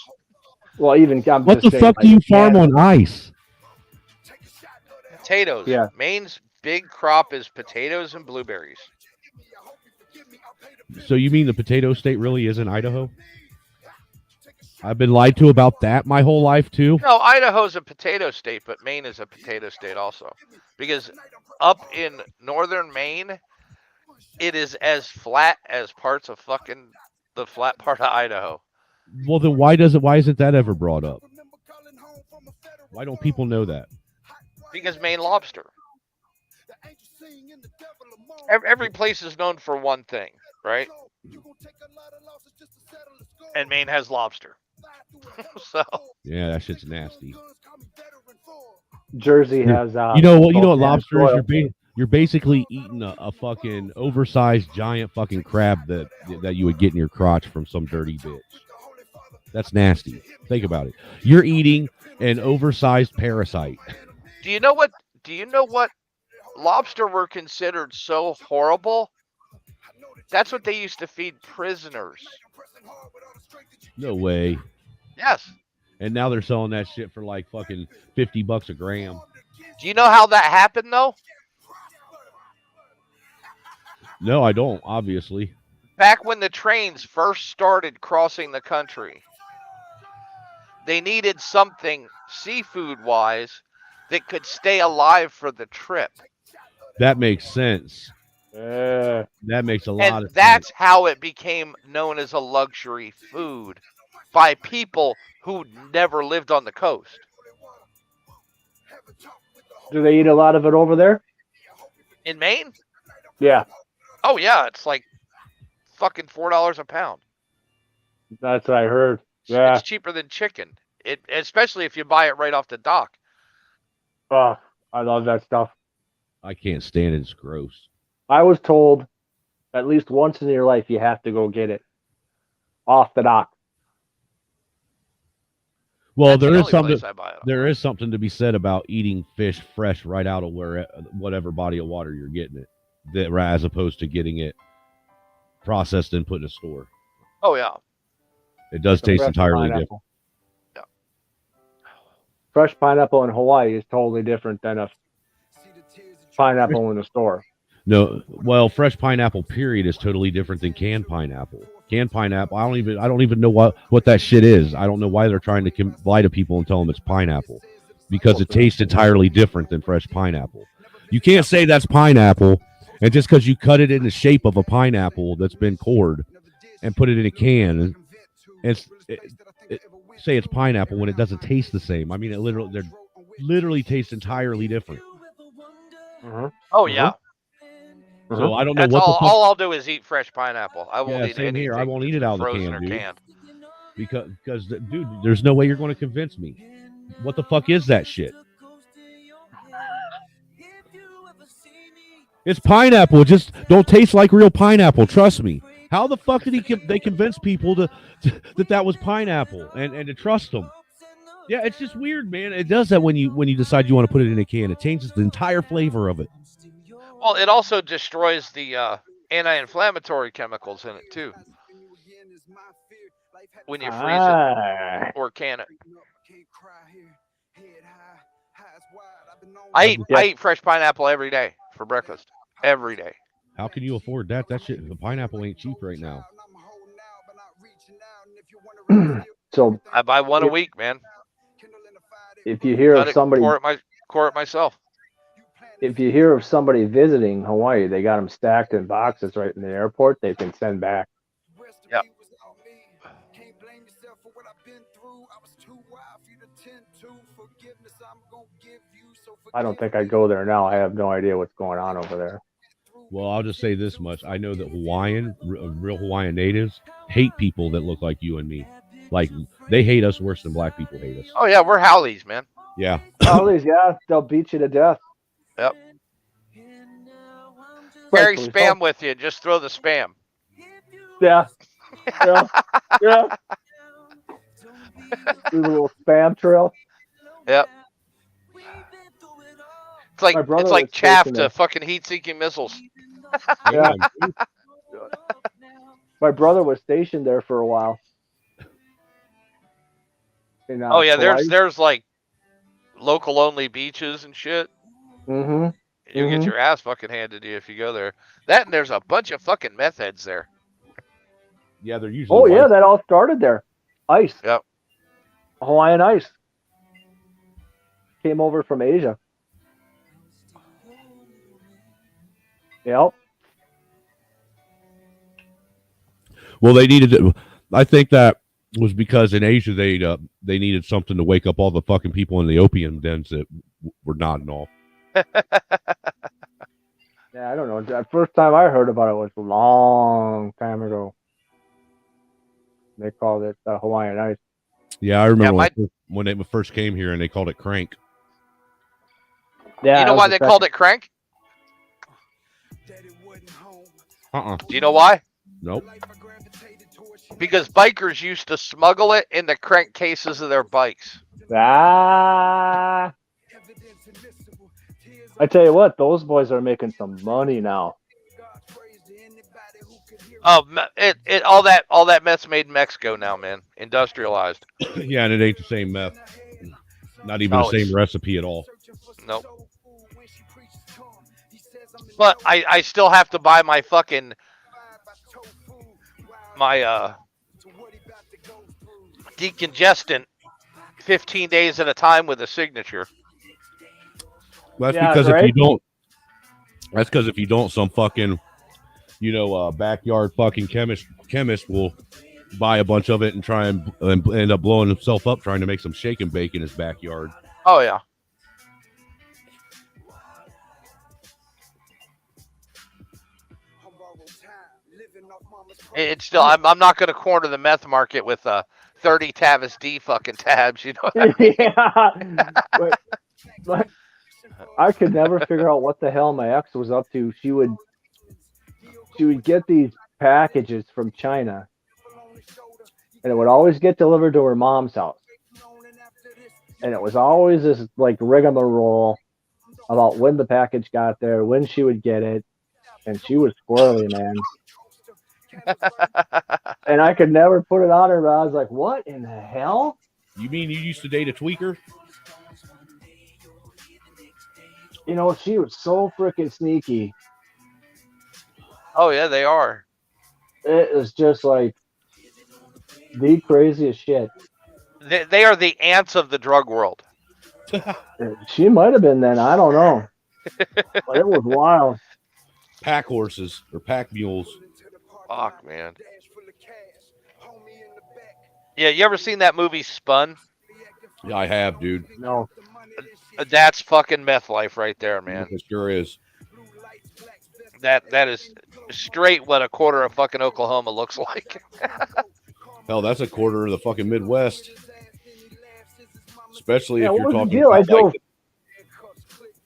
Well, even what the fuck do you farm on ice? Potatoes. Yeah. Maine's big crop is potatoes and blueberries. So you mean the potato state really isn't Idaho? I've been lied to about that my whole life too. No, Idaho's a potato state, but Maine is a potato state also. Because up in northern Maine, it is as flat as parts of fucking the flat part of Idaho. Well, then why isn't that ever brought up? Why don't people know that? Because Maine lobster. Every place is known for one thing, right? And Maine has lobster. So yeah, that shit's nasty. Jersey has you know what lobster is? You're basically eating a fucking oversized giant fucking crab that you would get in your crotch from some dirty bitch. That's nasty. Think about it. You're eating an oversized parasite. Do you know what lobster were considered so horrible? That's what they used to feed prisoners. No way. Yes. And now they're selling that shit for like fucking $50 a gram. Do you know how that happened though? No, I don't, obviously. Back when the trains first started crossing the country, they needed something seafood-wise that could stay alive for the trip. That makes sense. That makes a lot of sense. And that's how it became known as a luxury food by people who never lived on the coast. Do they eat a lot of it over there? In Maine? Yeah. Oh, yeah. It's like fucking $4 a pound. That's what I heard. Yeah. It's cheaper than chicken. Especially if you buy it right off the dock. Oh, I love that stuff. I can't stand it. It's gross. I was told at least once in your life you have to go get it off the dock. Well, That's there the is only something. place I buy it. There is something to be said about eating fish fresh right out of whatever body of water you're getting it, as opposed to getting it processed and put in a store. Oh yeah. It does taste entirely different. Yeah. Fresh pineapple in Hawaii is totally different than a pineapple in the store. No, well, fresh pineapple period is totally different than canned pineapple. Canned pineapple, I don't even know what that shit is. I don't know why they're trying to lie to people and tell them it's pineapple, because it tastes entirely different than fresh pineapple. You can't say that's pineapple, and just because you cut it in the shape of a pineapple that's been cored and put it in a can, and say it's pineapple when it doesn't taste the same. I mean, it literally tastes entirely different. Oh yeah. So I don't know That's what all I'll do is eat fresh pineapple. I won't eat same anything here. I won't eat it out of the frozen can, or dude. canned. Because dude, there's no way you're going to convince me. What the fuck is that shit? It's pineapple. It just don't taste like real pineapple. Trust me. How the fuck did they convince people that was pineapple and to trust them? Yeah, it's just weird, man. It does that when you decide you want to put it in a can. It changes the entire flavor of it. Well, it also destroys the anti-inflammatory chemicals in it too. When you freeze it or can it. I eat fresh pineapple every day for breakfast. Every day. How can you afford that? That shit, the pineapple ain't cheap right now. So I buy one a week, man. If you hear of somebody core it myself. If you hear of somebody visiting Hawaii, they got them stacked in boxes right in the airport. They can send back. Yep. I don't think I'd go there now. I have no idea what's going on over there. Well, I'll just say this much. I know that real Hawaiian natives hate people that look like you and me. Like, they hate us worse than black people hate us. Oh, yeah, we're howlies, man. Yeah. Howlies, yeah. They'll beat you to death. Yep. Carry spam with you. Just throw the spam. Yeah. Yeah. Yeah. Do the little spam trail. Yep. It's like chaff to fucking heat-seeking missiles. Yeah. My brother was stationed there for a while. Oh yeah, there's like local only beaches and shit. Mm-hmm. You'll get your ass fucking handed to you if you go there. That and there's a bunch of fucking meth heads there. Yeah, they're usually. Oh yeah, that all started there. Ice. Yep. Hawaiian ice. Came over from Asia. Yep. Well, they needed it. I think that was because in Asia they needed something to wake up all the fucking people in the opium dens that were nodding off. Yeah, I don't know. The first time I heard about it was a long time ago. They called it Hawaiian ice. Yeah, I remember when they first came here and they called it crank. Yeah. You know why they called it crank? Do you know why? Nope. Because bikers used to smuggle it in the crank cases of their bikes. I tell you what, those boys are making some money now. Oh, all that meth's made in Mexico now, man. Industrialized. Yeah, and it ain't the same meth. Not even the same recipe at all. Nope. But I still have to buy my fucking decongestant 15 days at a time with a signature. Well, that's because if you don't, that's because if you don't, some fucking, backyard fucking chemist will buy a bunch of it and try and end up blowing himself up trying to make some shake and bake in his backyard. Oh yeah. It's still. I'm not going to corner the meth market with 30 Tavis D fucking tabs. You know. Yeah. But I could never figure out what the hell my ex was up to. She would get these packages from China, and it would always get delivered to her mom's house. And it was always this like rigmarole about when the package got there, when she would get it, and she was squirrely, man. And I could never put it on her, but I was like, what in the hell? You mean you used to date a tweaker? You know, she was so freaking sneaky. Oh yeah, they are. It was just like the craziest shit. They are the ants of the drug world. She might have been then. I don't know. But it was wild. Pack horses or pack mules. Fuck, man. Yeah, you ever seen that movie Spun? Yeah, I have, dude. No. That's fucking meth life right there, man. It sure is. That is straight what a quarter of fucking Oklahoma looks like. Hell, that's a quarter of the fucking Midwest. Especially if what you're was the talking deal?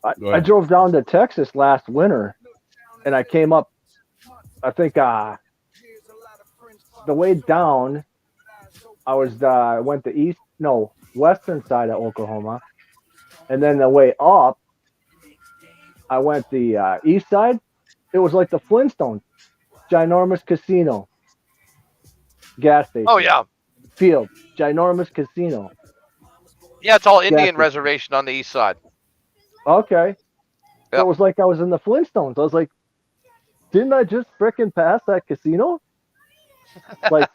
about I drove down to Texas last winter, and I came up, I think the way down, I went the western side of Oklahoma, and then the way up, I went the east side. It was like the Flintstones, ginormous casino, gas station. Oh yeah, field, ginormous casino. Yeah, it's all Indian reservation on the east side. Okay. Yep. So it was like I was in the Flintstones. I was like, didn't I just frickin' pass that casino? Like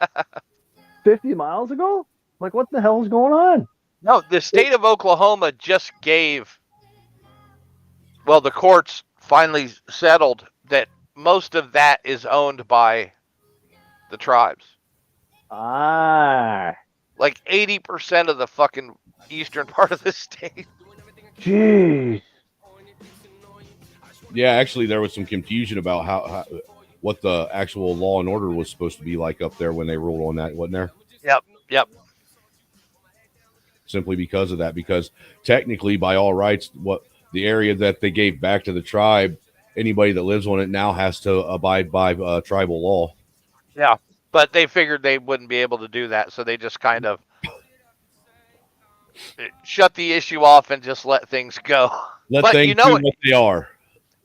50 miles ago? Like, what the hell is going on? No, the state of Oklahoma just gave, well, the courts finally settled that most of that is owned by the tribes. Ah. Like 80% of the fucking eastern part of the state. Jeez. Yeah, actually, there was some confusion about how what the actual law and order was supposed to be like up there when they ruled on that, wasn't there? Yep. Simply because of that, because technically, by all rights, what the area that they gave back to the tribe, anybody that lives on it now has to abide by tribal law. Yeah, but they figured they wouldn't be able to do that, so they just kind of shut the issue off and just let things go. Let things be what they are.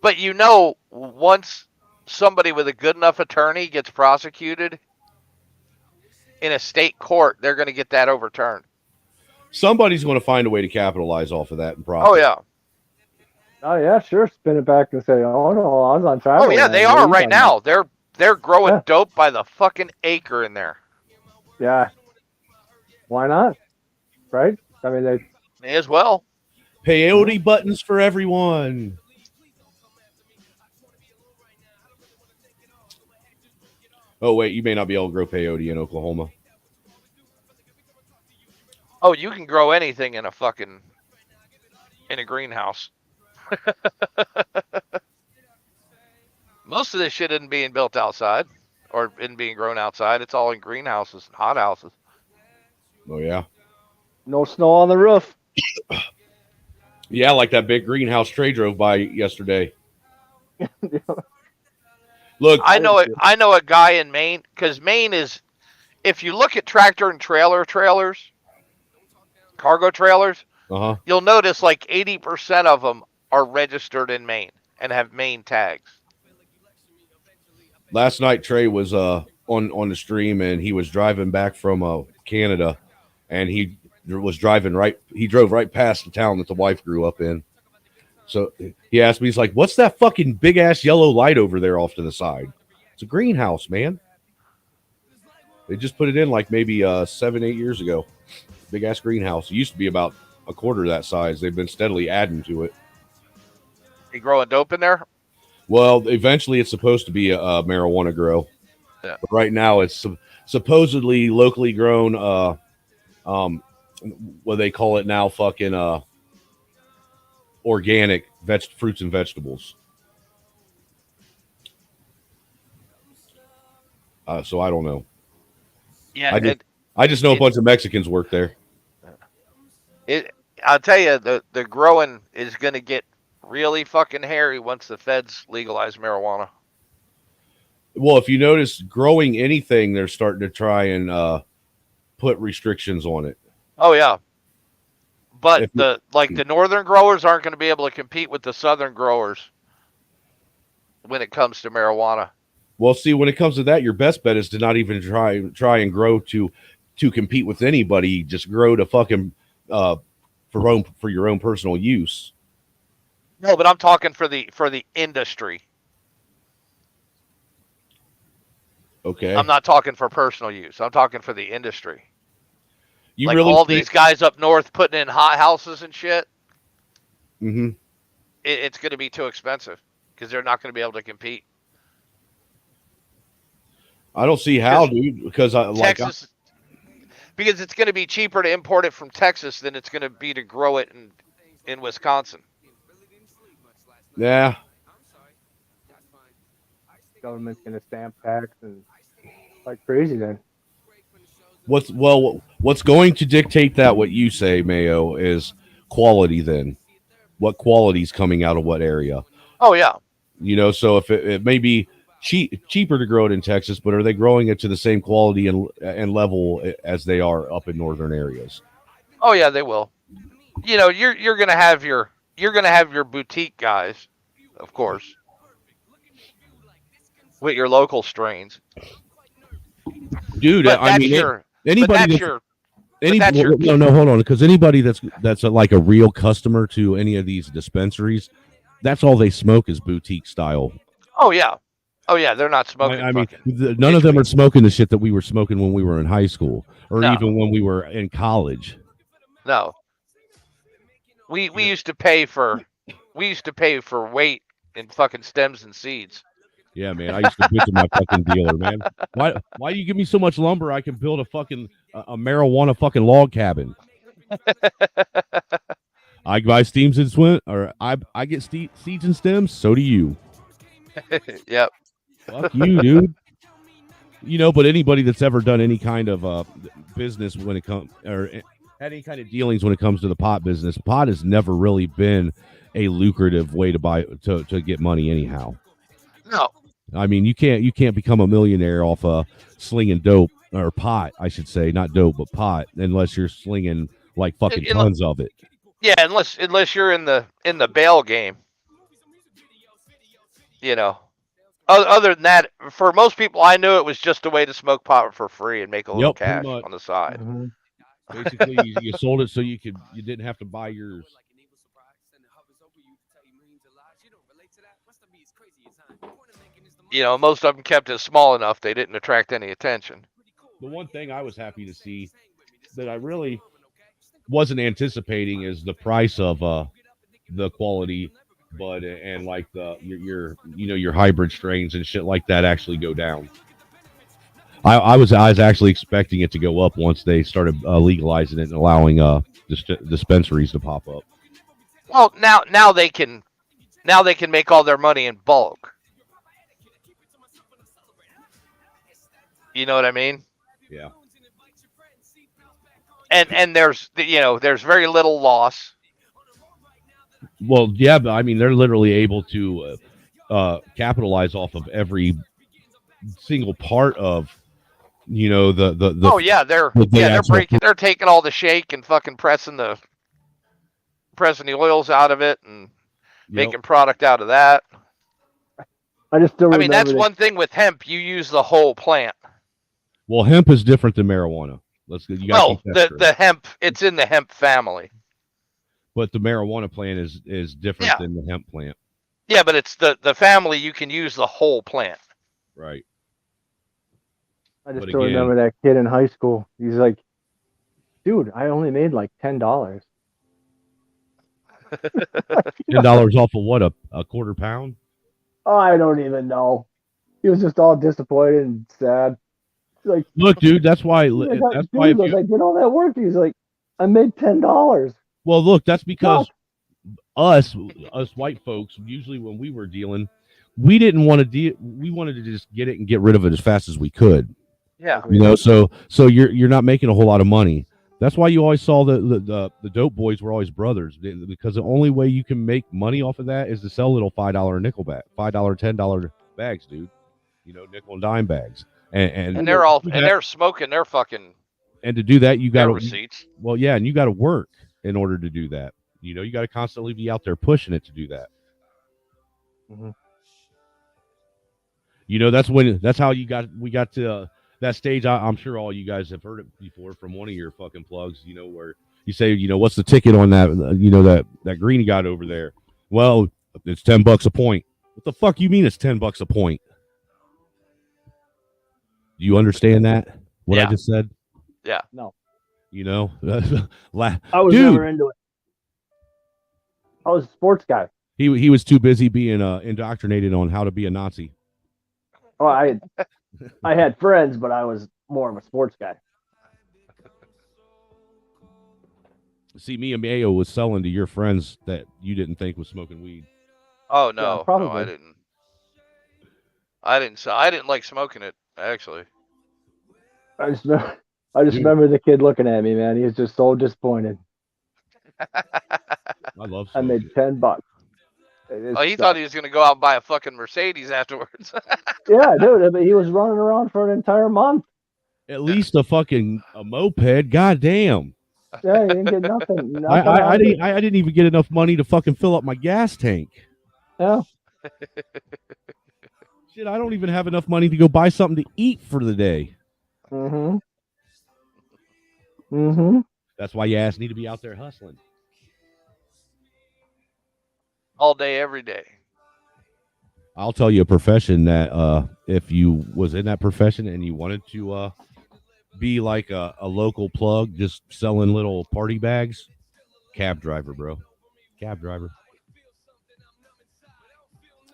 But once somebody with a good enough attorney gets prosecuted in a state court, they're going to get that overturned. Somebody's going to find a way to capitalize off of that and profit. Oh yeah. Oh yeah, sure. Spin it back and say, "Oh no, I was on tribal." Oh yeah, they are right now. They're growing dope by the fucking acre in there. Yeah. Why not? Right? I mean, they may as well. Peyote buttons for everyone. Oh wait, you may not be able to grow peyote in Oklahoma. Oh, you can grow anything in a greenhouse. Most of this shit isn't being built outside or isn't being grown outside. It's all in greenhouses and hothouses. Oh yeah. No snow on the roof. Yeah, like that big greenhouse Trey drove by yesterday. Look, I know a guy in Maine, because Maine is, if you look at tractor and trailers, cargo trailers, you'll notice like 80% of them are registered in Maine and have Maine tags. Last night Trey was on the stream, and he was driving back from Canada, and he drove right past the town that the wife grew up in. So he asked me, he's like, "What's that fucking big ass yellow light over there off to the side?" It's a greenhouse, man. They just put it in like maybe 7-8 years ago. Big ass greenhouse. It used to be about a quarter that size. They've been steadily adding to it. You growing dope in there? Well, eventually it's supposed to be a marijuana grow. Yeah. But right now it's supposedly locally grown. What they call it now, fucking organic fruits and vegetables. So I don't know. Yeah, I just know a bunch of Mexicans work there. I'll tell you, the growing is going to get really fucking hairy once the feds legalize marijuana. Well, if you notice, growing anything, they're starting to try and put restrictions on it. Oh yeah, but If the northern growers aren't going to be able to compete with the southern growers when it comes to marijuana. Well, see, when it comes to that, your best bet is to not even try and grow to compete with anybody. Just grow to fucking for your own personal use. No, but I'm talking for the industry. Okay. I'm not talking for personal use. I'm talking for the industry. You like really all these guys up north putting in hot houses and shit. Mm-hmm. It's going to be too expensive because they're not going to be able to compete. I don't see how, dude. Because Texas, because it's going to be cheaper to import it from Texas than it's going to be to grow it in Wisconsin. Yeah. Government's gonna stamp tax and like crazy then. What's going to dictate that? What you say, Mayo, is quality. Then, what quality's coming out of what area? Oh yeah. So if it may be cheaper to grow it in Texas, but are they growing it to the same quality and level as they are up in northern areas? Oh yeah, they will. You're gonna have your boutique guys, of course, with your local strains. Dude, I mean, anybody no, hold on, because anybody that's like a real customer to any of these dispensaries, that's all they smoke is boutique style. Oh yeah, they're not smoking. I mean, none of them are smoking the shit that we were smoking when we were in high school, or even when we were in college. No, we used to pay for weight in fucking stems and seeds. Yeah, man, I used to bitch at my fucking dealer, man. Why do you give me so much lumber? I can build a fucking a marijuana fucking log cabin. I buy steams and swim, or I get seeds and stems. So do you. Yep. Fuck you, dude. But anybody that's ever done any kind of business when it comes, or had any kind of dealings when it comes to the pot business, pot has never really been a lucrative way to buy to get money anyhow. No. I mean, you can't become a millionaire off slinging dope, or pot, I should say, not dope, but pot, unless you're slinging like fucking tons of it. Yeah, unless you're in the bail game. Other than that, for most people, I knew it was just a way to smoke pot for free and make a little cash on the side. Mm-hmm. Basically, you sold it so you didn't have to buy yours. Most of them kept it small enough they didn't attract any attention. The one thing I was happy to see that I really wasn't anticipating is the price of the quality bud and like your hybrid strains and shit like that actually go down. I was actually expecting it to go up once they started legalizing it and allowing dispensaries to pop up. Well, now they can make all their money in bulk. You know what I mean? Yeah. And there's very little loss. Well, yeah, but I mean they're literally able to capitalize off of every single part of the oh yeah, they're taking all the shake and fucking pressing the oils out of it and making product out of that. I mean, that's one thing with hemp. You use the whole plant. Well, hemp is different than marijuana. The hemp, it's in the hemp family. But the marijuana plant is different than the hemp plant. Yeah, but it's the family. You can use the whole plant. Right. I just still remember that kid in high school. He's like, dude, I only made like $10. $10 off of what? A quarter pound? Oh, I don't even know. He was just all disappointed and sad. Like, look, dude, that's why. That's why. I did all that work. He's like, I made $10. Well, look, that's because us white folks, usually when we were dealing, we didn't want to we wanted to just get it and get rid of it as fast as we could. Yeah. You know, so you're not making a whole lot of money. That's why you always saw the dope boys were always brothers, because the only way you can make money off of that is to sell little $5 nickel bag, $5, $10 bags, dude. You know, nickel and dime bags, And they're smoking their fucking. And to do that, you got receipts. Well, yeah, and you got to work in order to do that. You know, you got to constantly be out there pushing it to do that. Mm-hmm. You know, that's how we got to that stage. I'm sure all you guys have heard it before from one of your fucking plugs. You know, where you say, you know, what's the ticket on that? You know, that green you got over there. Well, it's $10 a point. What the fuck you mean it's $10 a point? Do you understand that? What I just said? Yeah. No. You know, I was never into it. I was a sports guy. He was too busy being indoctrinated on how to be a Nazi. Well, I had friends, but I was more of a sports guy. See, me and Mayo was selling to your friends that you didn't think was smoking weed. Oh no, Yeah, probably. no, I didn't. I didn't like smoking it actually. I just remember the kid looking at me, man. He was just so disappointed. I love smoking. I made $10. Oh, he thought he was going to go out and buy a fucking Mercedes afterwards. Yeah, dude. He was running around for an entire month. At least a moped. Goddamn. Yeah, he didn't get nothing. I didn't even get enough money to fucking fill up my gas tank. Yeah. Shit, I don't even have enough money to go buy something to eat for the day. Mm-hmm. Mm-hmm. That's why you ass need to be out there hustling. All day, every day. I'll tell you a profession that if you was in that profession and you wanted to be like a local plug, just selling little party bags, cab driver, bro. Cab driver.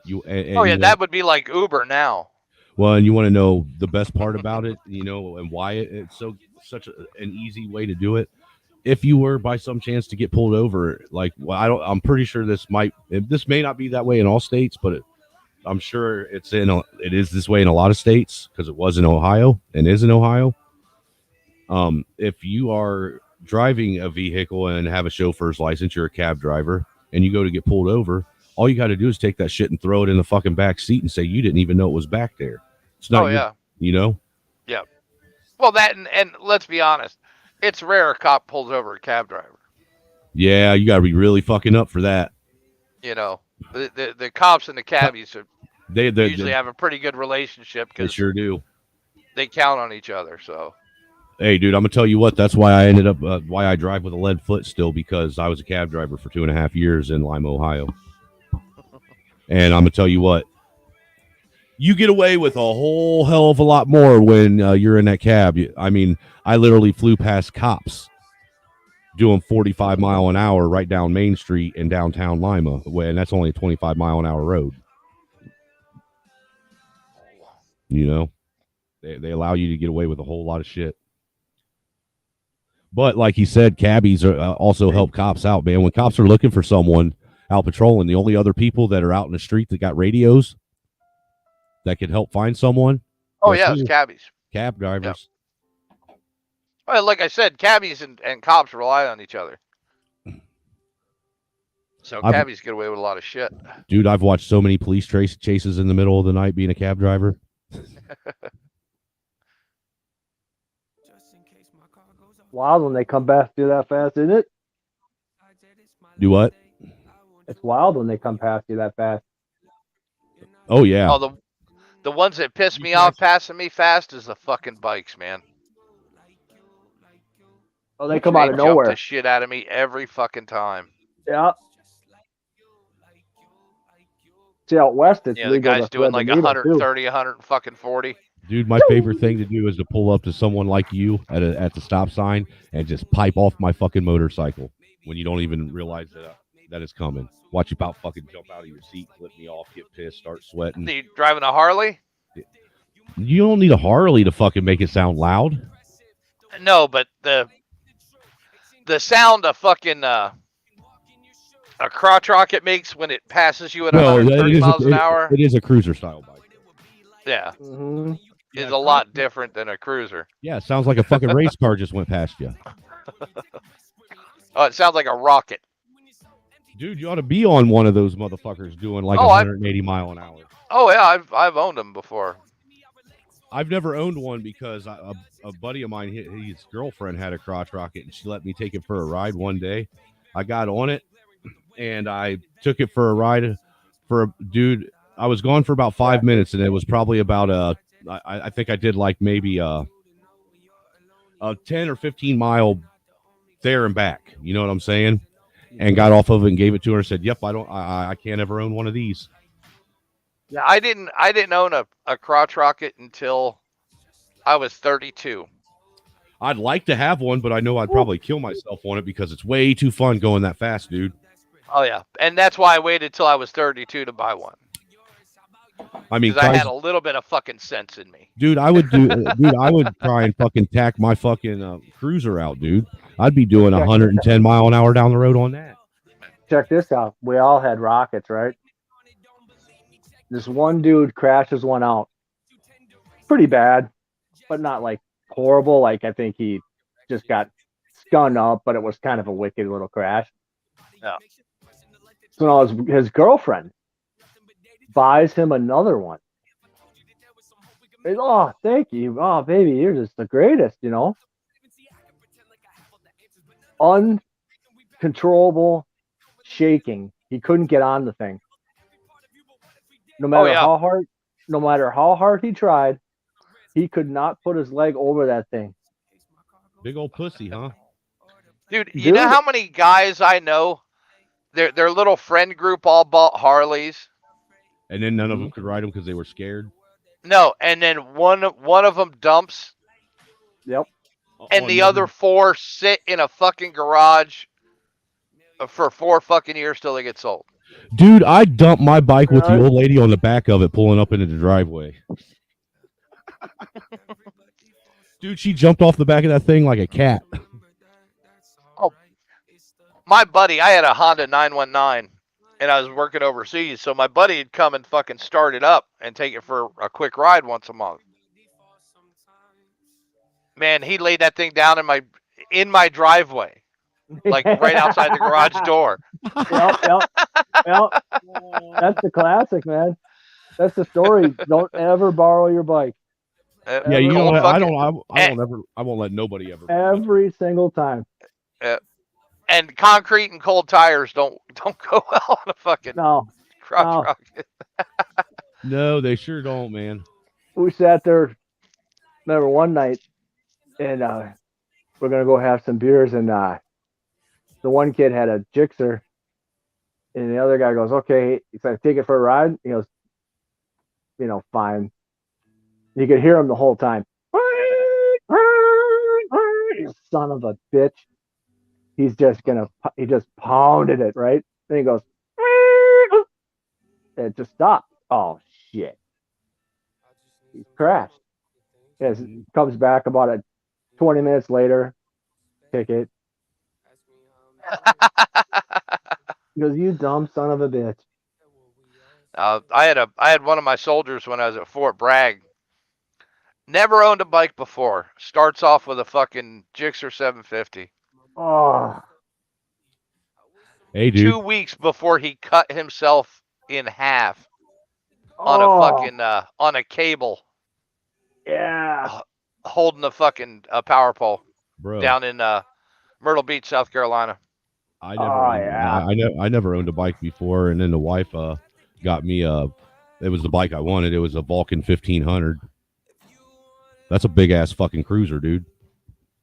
That would be like Uber now. Well, and you want to know the best part about it, you know, and why it's such an easy way to do it. If you were by some chance to get pulled over, like, well, I'm pretty sure this may not be that way in all states, but I'm sure it is this way in a lot of states because it was in Ohio and is in Ohio. If you are driving a vehicle and have a chauffeur's license, you're a cab driver, and you go to get pulled over, all you got to do is take that shit and throw it in the fucking back seat and say you didn't even know it was back there. It's not, you know? Yeah. Well, that, and let's be honest, it's rare a cop pulls over a cab driver. Yeah, you got to be really fucking up for that. You know, the cops and the cabbies they usually have a pretty good relationship because they sure do. They count on each other. So, hey, dude, I'm gonna tell you what. That's why I ended up why I drive with a lead foot still, because I was a cab driver for 2.5 years in Lima, Ohio. And I'm gonna tell you what. You get away with a whole hell of a lot more when you're in that cab. I mean, I literally flew past cops doing 45 mile an hour right down Main Street in downtown Lima, and that's only a 25 mile an hour road. You know, they allow you to get away with a whole lot of shit. But like he said, cabbies also help cops out, man. When cops are looking for someone out patrolling, the only other people that are out in the street that got radios that could help find someone. Oh, yeah, it's cabbies. Cab drivers. Yep. Well, like I said, cabbies and cops rely on each other. So cabbies get away with a lot of shit. Dude, I've watched so many police chases in the middle of the night being a cab driver. Wild when they come past you that fast, isn't it? Do what? It's wild when they come past you that fast. Oh, yeah. Oh, the ones that piss me off passing me fast is the fucking bikes, man. Oh, they come out of nowhere. Jump the shit out of me every fucking time. Yeah. See, out west, it's the guy's doing like 130, 140. Dude, my favorite thing to do is to pull up to someone like you at the stop sign and just pipe off my fucking motorcycle when you don't even realize that it's coming. Watch you about fucking jump out of your seat, flip me off, get pissed, start sweating. Are you driving a Harley? You don't need a Harley to fucking make it sound loud. No, but the sound of fucking a crotch rocket makes when it passes you at No, 130 miles an hour. It is a cruiser style bike. Yeah, Mm-hmm. is a lot different than a cruiser. Yeah, it sounds like a fucking race car just went past you. Oh, it sounds like a rocket. Dude, you ought to be on one of those motherfuckers doing like 180 mile an hour. Oh yeah, I've owned them before. I've never owned one because a buddy of mine, his girlfriend had a crotch rocket, and she let me take it for a ride one day. I got on it, and I took it for a ride dude. I was gone for about 5 minutes, and it was probably about I think I did like maybe a 10 or 15 mile there and back. You know what I'm saying? And got off of it and gave it to her and said, "Yep, I can't ever own one of these." Yeah, I didn't own a crotch rocket until I was 32. I'd like to have one, but I know I'd probably kill myself on it because it's way too fun going that fast, dude. Oh yeah, and that's why I waited till I was 32 to buy one. I mean, because I had a little bit of fucking sense in me. Dude, I would try and fucking tack my fucking cruiser out, dude. I'd be doing 110 mile an hour down the road on that. Check this out. We all had rockets, right? This one dude crashes one out. Pretty bad, but not like horrible. Like I think he just got spun up, but it was kind of a wicked little crash. Yeah. So now his girlfriend buys him another one. Oh, thank you. Oh, baby, you're just the greatest, you know? Uncontrollable shaking. He couldn't get on the thing. No matter how hard he tried, he could not put his leg over that thing. Big old pussy, huh? Dude, you know how many guys I know, their little friend group all bought Harleys? And then none of them could ride them because they were scared? No, and then one of them dumps. Yep. And the other 4 sit in a fucking garage for 4 fucking years till they get sold. Dude, I dumped my bike with the old lady on the back of it pulling up into the driveway. Dude, she jumped off the back of that thing like a cat. Oh, my buddy, I had a Honda 919, and I was working overseas, so my buddy would come and fucking start it up and take it for a quick ride once a month. Man, he laid that thing down in my driveway, like right outside the garage door. Yep. That's the classic, man. That's the story. Don't ever borrow your bike. Yeah, you know, I won't let nobody ever. Every single time. And concrete and cold tires don't go well on a fucking crotch rocket. No, they sure don't, man. We sat there, remember one night, and we're gonna go have some beers, and the one kid had a Gixxer, and the other guy goes, "Okay," he said, "Take it for a ride." He goes, "You know, fine." You could hear him the whole time. Son of a bitch. He just pounded it, right? Then he goes, and it just stopped. Oh, shit. He crashed. Yes, comes back about 20 minutes later. Ticket. He goes, "You dumb son of a bitch." I had one of my soldiers when I was at Fort Bragg. Never owned a bike before. Starts off with a fucking Gixxer 750. Oh. Hey, dude. 2 weeks before he cut himself in half on a fucking on a cable. Yeah. Holding a fucking power pole. Bro. Down in Myrtle Beach, South Carolina. I never owned a bike before, and then the wife got me it was the bike I wanted. It was a Vulcan 1500. That's a big ass fucking cruiser, dude.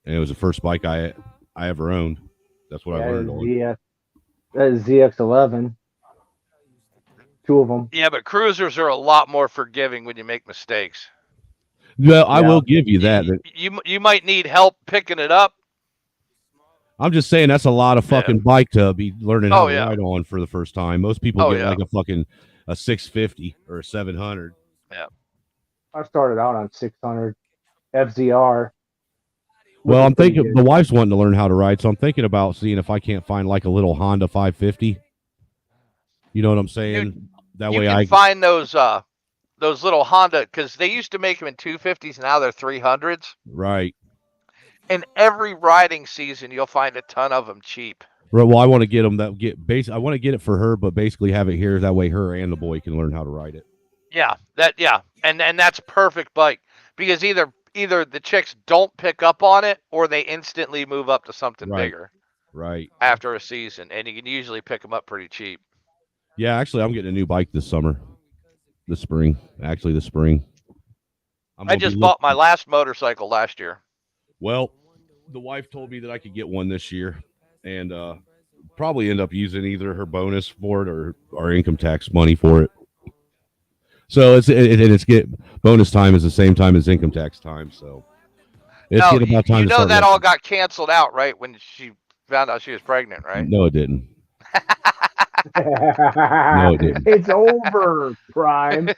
And it was the first bike I ever owned. That's what I learned on. That is ZX11. 2 of them. Yeah, but cruisers are a lot more forgiving when you make mistakes. Well, I will give you that. You might need help picking it up. I'm just saying that's a lot of fucking bike to be learning how to ride on for the first time. Most people get like a 650 or a 700. Yeah. I started out on 600 FZR. Well, I'm thinking the wife's wanting to learn how to ride, so I'm thinking about seeing if I can't find like a little Honda 550 You know what I'm saying? That You way can find those little Honda, because they used to make them in 250s. Now they're 300s. right. In every riding season, you'll find a ton of them cheap. Well, I want to get them I want to get it for her, but basically have it here. That way her and the boy can learn how to ride it. Yeah, and that's perfect bike, because either the chicks don't pick up on it or they instantly move up to something Right. bigger Right. after a season, and you can usually pick them up pretty cheap. Yeah, actually, I'm getting a new bike this summer. This spring. Actually, this spring. I just bought my last motorcycle last year. Well, the wife told me that I could get one this year, and probably end up using either her bonus for it or our income tax money for it. So it's get bonus time is the same time as income tax time. So it's getting about time you to know start that all working. got canceled out, right, when she found out she was pregnant, right? No, it didn't. No, it didn't. It's over, Prime. That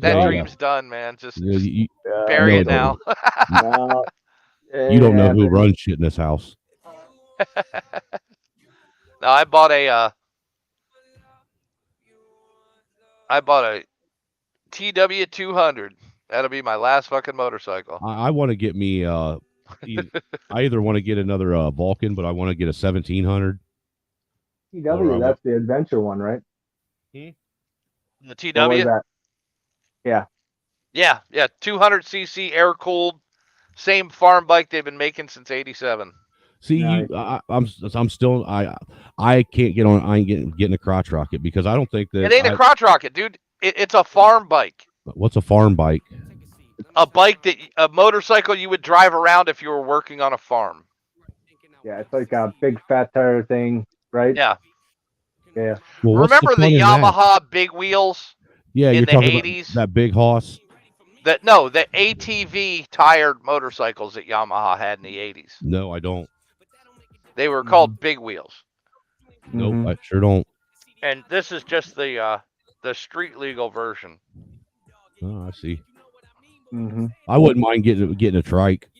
Yeah. dream's done, man. Just You bury no, it it now. No, you don't know who runs shit in this house. No, I bought a TW200. That'll be my last fucking motorcycle. I want to get me I either want to get another Vulcan, but I want to get a 1700. TW, that's the adventure one, right? The What TW? was that? Yeah. Yeah, 200cc air cooled, same farm bike they've been making since '87. See, Nice. I'm still I can't get on. I ain't getting a crotch rocket because I don't think that It ain't a crotch rocket, dude. It's a farm bike. What's a farm bike? A motorcycle you would drive around if you were working on a farm. Yeah, it's like a big fat tire thing, right? Yeah. Yeah. Well, remember the Yamaha big wheels? Yeah, in you're the talking 80s? about that big hoss. The ATV tired motorcycles that Yamaha had in the 80s. No, I don't. They were called big wheels. Nope, I sure don't. And this is just the street legal version. Oh, I see. Mm-hmm. I wouldn't mind getting a trike.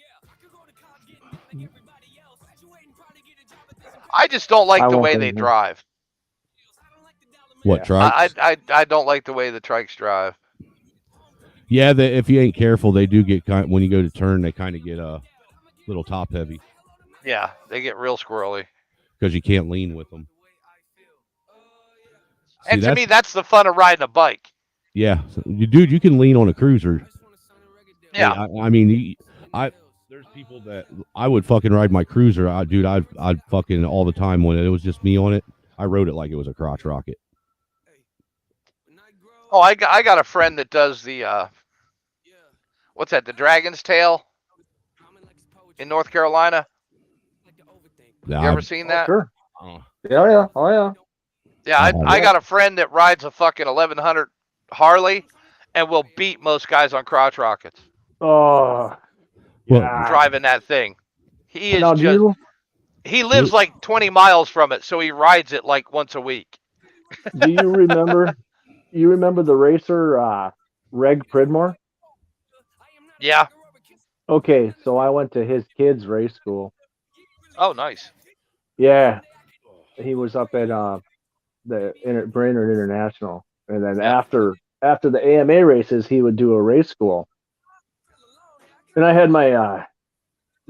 I just don't like the way they drive. What trikes? I don't like the way the trikes drive. Yeah, if you ain't careful, they do get when you go to turn, they kind of get a little top heavy. Yeah, they get real squirrely. Because you can't lean with them. And to me, that's the fun of riding a bike. Yeah, dude, you can lean on a cruiser. Yeah, I mean, there's people that I would fucking ride my cruiser. I'd fucking all the time when it was just me on it. I rode it like it was a crotch rocket. Oh, I got a friend that does the what's that? The Dragon's Tail in North Carolina. Yeah, you ever seen that? Sure. Yeah. Oh yeah. Yeah, I got a friend that rides a fucking 1100 Harley and will beat most guys on crotch rockets. Oh. Yeah. Driving that thing. He is now, he lives like 20 miles from it, so he rides it like once a week. Do you remember the racer Reg Pridmore? Yeah. Okay, so I went to his kids' race school. Oh, nice. Yeah. He was up at the Brainerd International. And then after the AMA races, he would do a race school. And I had my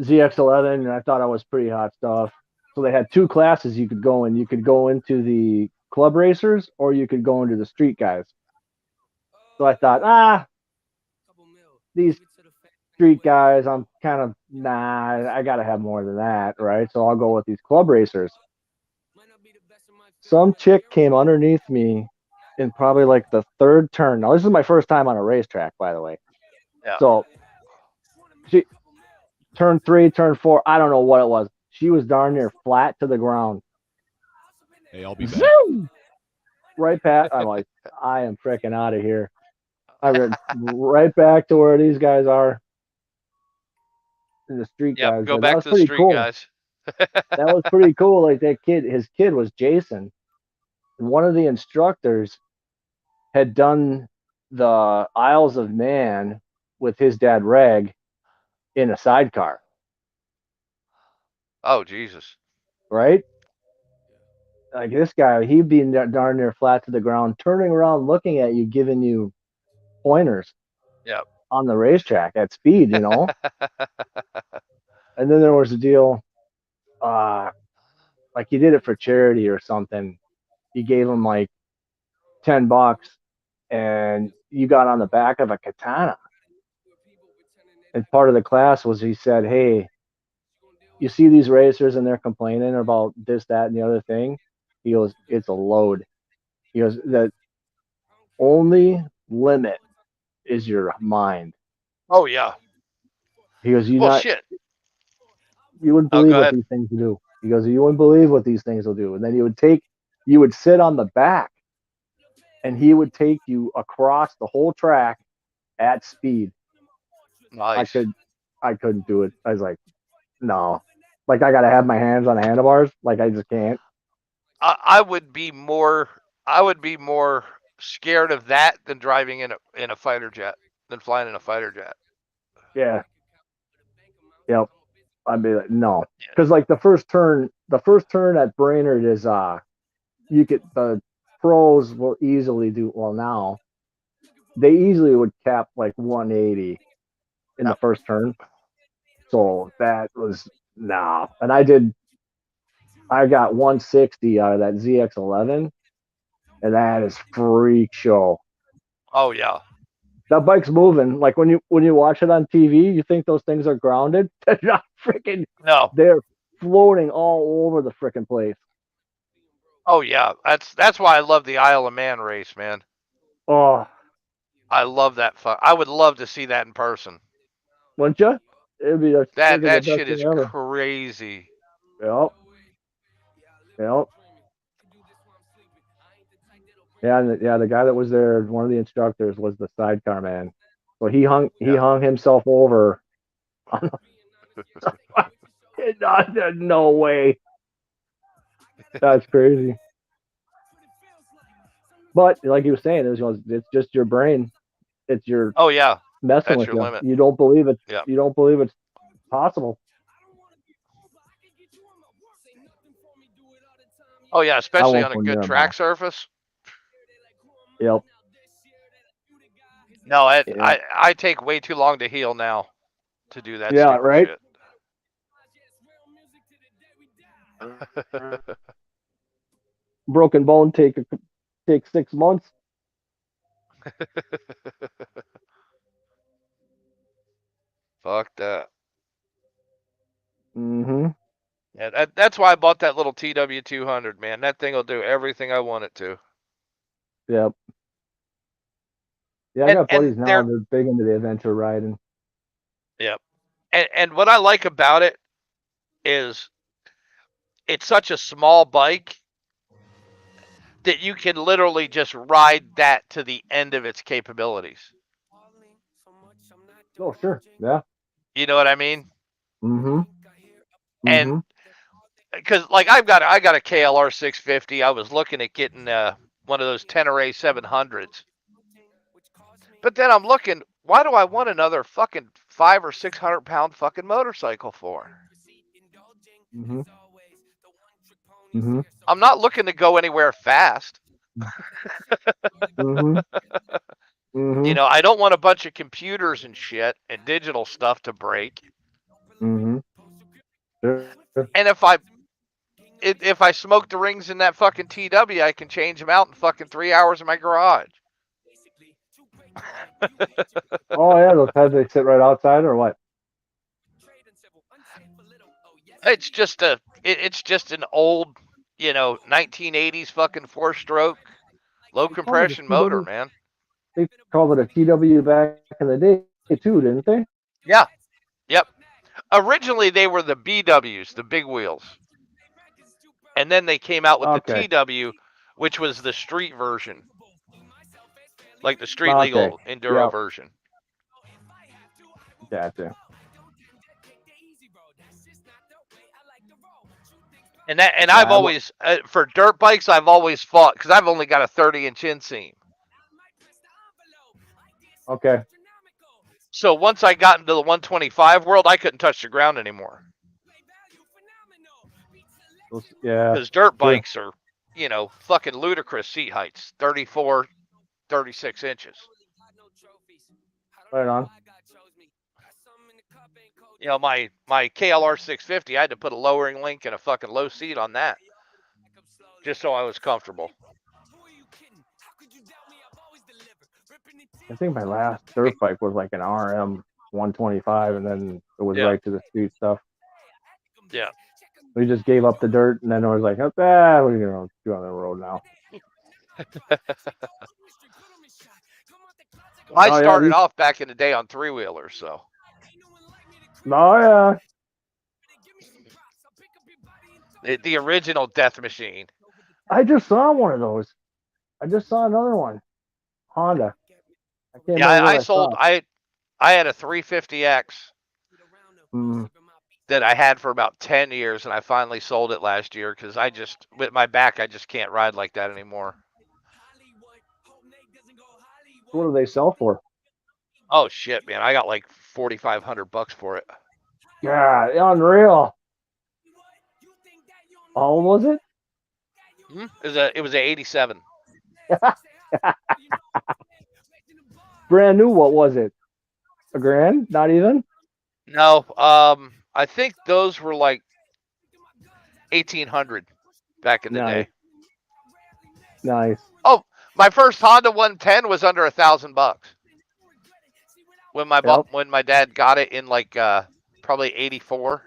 ZX11, and I thought I was pretty hot stuff. So they had two classes you could go in. You could go into the club racers, or you could go into the street guys. So I thought, these street guys, I'm kind of, I got to have more than that, right? So I'll go with these club racers. Some chick came underneath me in probably like the third turn. Now, this is my first time on a racetrack, by the way. Yeah. So she turn 3, turn 4, I don't know what it was. She was darn near flat to the ground. Hey, I'll be back. Zoom! Right past. I'm like, I am freaking out of here. I went right back to where these guys are. The street guys. Go back to the street guys. That was pretty cool. Like his kid was Jason. And one of the instructors had done the Isles of Man with his dad Reg in a sidecar. Oh, Jesus. Right? Like this guy, he'd be darn near flat to the ground, turning around, looking at you, giving you pointers Yep. on the racetrack at speed, you know. And then there was a deal, uh, like he did it for charity or something. You gave him like $10, and you got on the back of a katana. And part of the class was he said, "Hey, you see these racers and they're complaining about this, that, and the other thing." He goes, "It's a load." He goes, "The only limit is your mind." Oh yeah. He goes, Well, shit. you wouldn't Oh, believe go what ahead. these things will do." He goes, "You wouldn't believe what these things will do." And then you would sit on the back, and he would take you across the whole track at speed. Nice. I couldn't do it. I was like, no, like I gotta have my hands on the handlebars. Like I just can't. I would be more. I would be more scared of that than driving in a fighter jet, than flying in a fighter jet. Yeah. Yep. I'd be like, no, Yeah. because like the first turn at Brainerd is you could the pros will easily do well now. They easily would cap like 180 in the Yep. first turn. So that was nah. And I got 160 out of that ZX11, and that is freak show. Oh yeah. That bike's moving. Like when you watch it on TV, you think those things are grounded. They're not freaking. No. They're floating all over the freaking place. Oh yeah. That's why I love the Isle of Man race, man. Oh, I love that. I would love to see that in person. wouldn't you? It'd be the freaking the That best shit thing is ever. crazy. Yep. Yep. Yeah, the guy that was there, one of the instructors, was the sidecar man. So he hung himself over. No way. That's crazy. But like he was saying, it's just your brain. It's your Oh yeah. messing That's with your you. limit. You don't believe it. Yeah. You don't believe it's possible. Oh yeah, I especially won't on a go near good them track all. surface. Yep. No, Yeah. I take way too long to heal now to do that Yeah. stupid Right. shit. Broken bone take 6 months. Fuck that. Mm-hmm. Yeah, that's why I bought that little TW200, man. That thing will do everything I want it to. Yep. Yeah, I got And buddies now. they're They're big into the adventure riding. yeah. And what I like about it is it's such a small bike that you can literally just ride that to the end of its capabilities. Oh, sure. Yeah. You know what I mean? Mm-hmm. And Mm-hmm. because like I got a KLR 650. I was looking at getting one of those Tenere 700s. But then I'm looking, why do I want another fucking 500 or 600 pound fucking motorcycle for? Mm-hmm. Mm-hmm. I'm not looking to go anywhere fast. Mm-hmm. You Mm-hmm. know, I don't want a bunch of computers and shit and digital stuff to break. Mm-hmm. Sure. And if I smoke the rings in that fucking TW, I can change them out in fucking 3 hours in my garage. Oh yeah, those heads they sit right outside or what? It's just an old, 1980s fucking 4-stroke low They called it compression a motor, TW. man. They called it a TW back in the day too, didn't they? Yeah. Yep. Originally they were the BWs, the big wheels. And then they came out with the Okay. TW, which was the street version. Like the street Okay. legal enduro Yep. version. Gotcha. And I've Yeah. always for dirt bikes I've always fought because I've only got a 30-inch inseam. Okay. So once I got into the 125 world, I couldn't touch the ground anymore. Yeah. Because dirt Sure. bikes are fucking ludicrous seat heights, 34, 36 inches. Right on. My KLR 650, I had to put a lowering link and a fucking low seat on that, just so I was comfortable. I think my last dirt bike was like an RM 125, and then it was right to the street stuff. Yeah. We just gave up the dirt, and then it was like, what are you gonna do on the road now? I started off back in the day on 3-wheelers, so. Oh yeah. The original Death Machine. I just saw one of those. I just saw another one. Honda. I sold. I had a 350X that I had for about 10 years, and I finally sold it last year because with my back, I just can't ride like that anymore. What do they sell for? Oh shit, man! I got like $4,500 for it. Yeah, unreal. How old was it? It was a 87. Brand new. What was it? A grand? Not even? No. I think those were like 1,800 back in the day. Nice. Oh, my first Honda 110 was under $1,000 when my dad got it in like probably 84.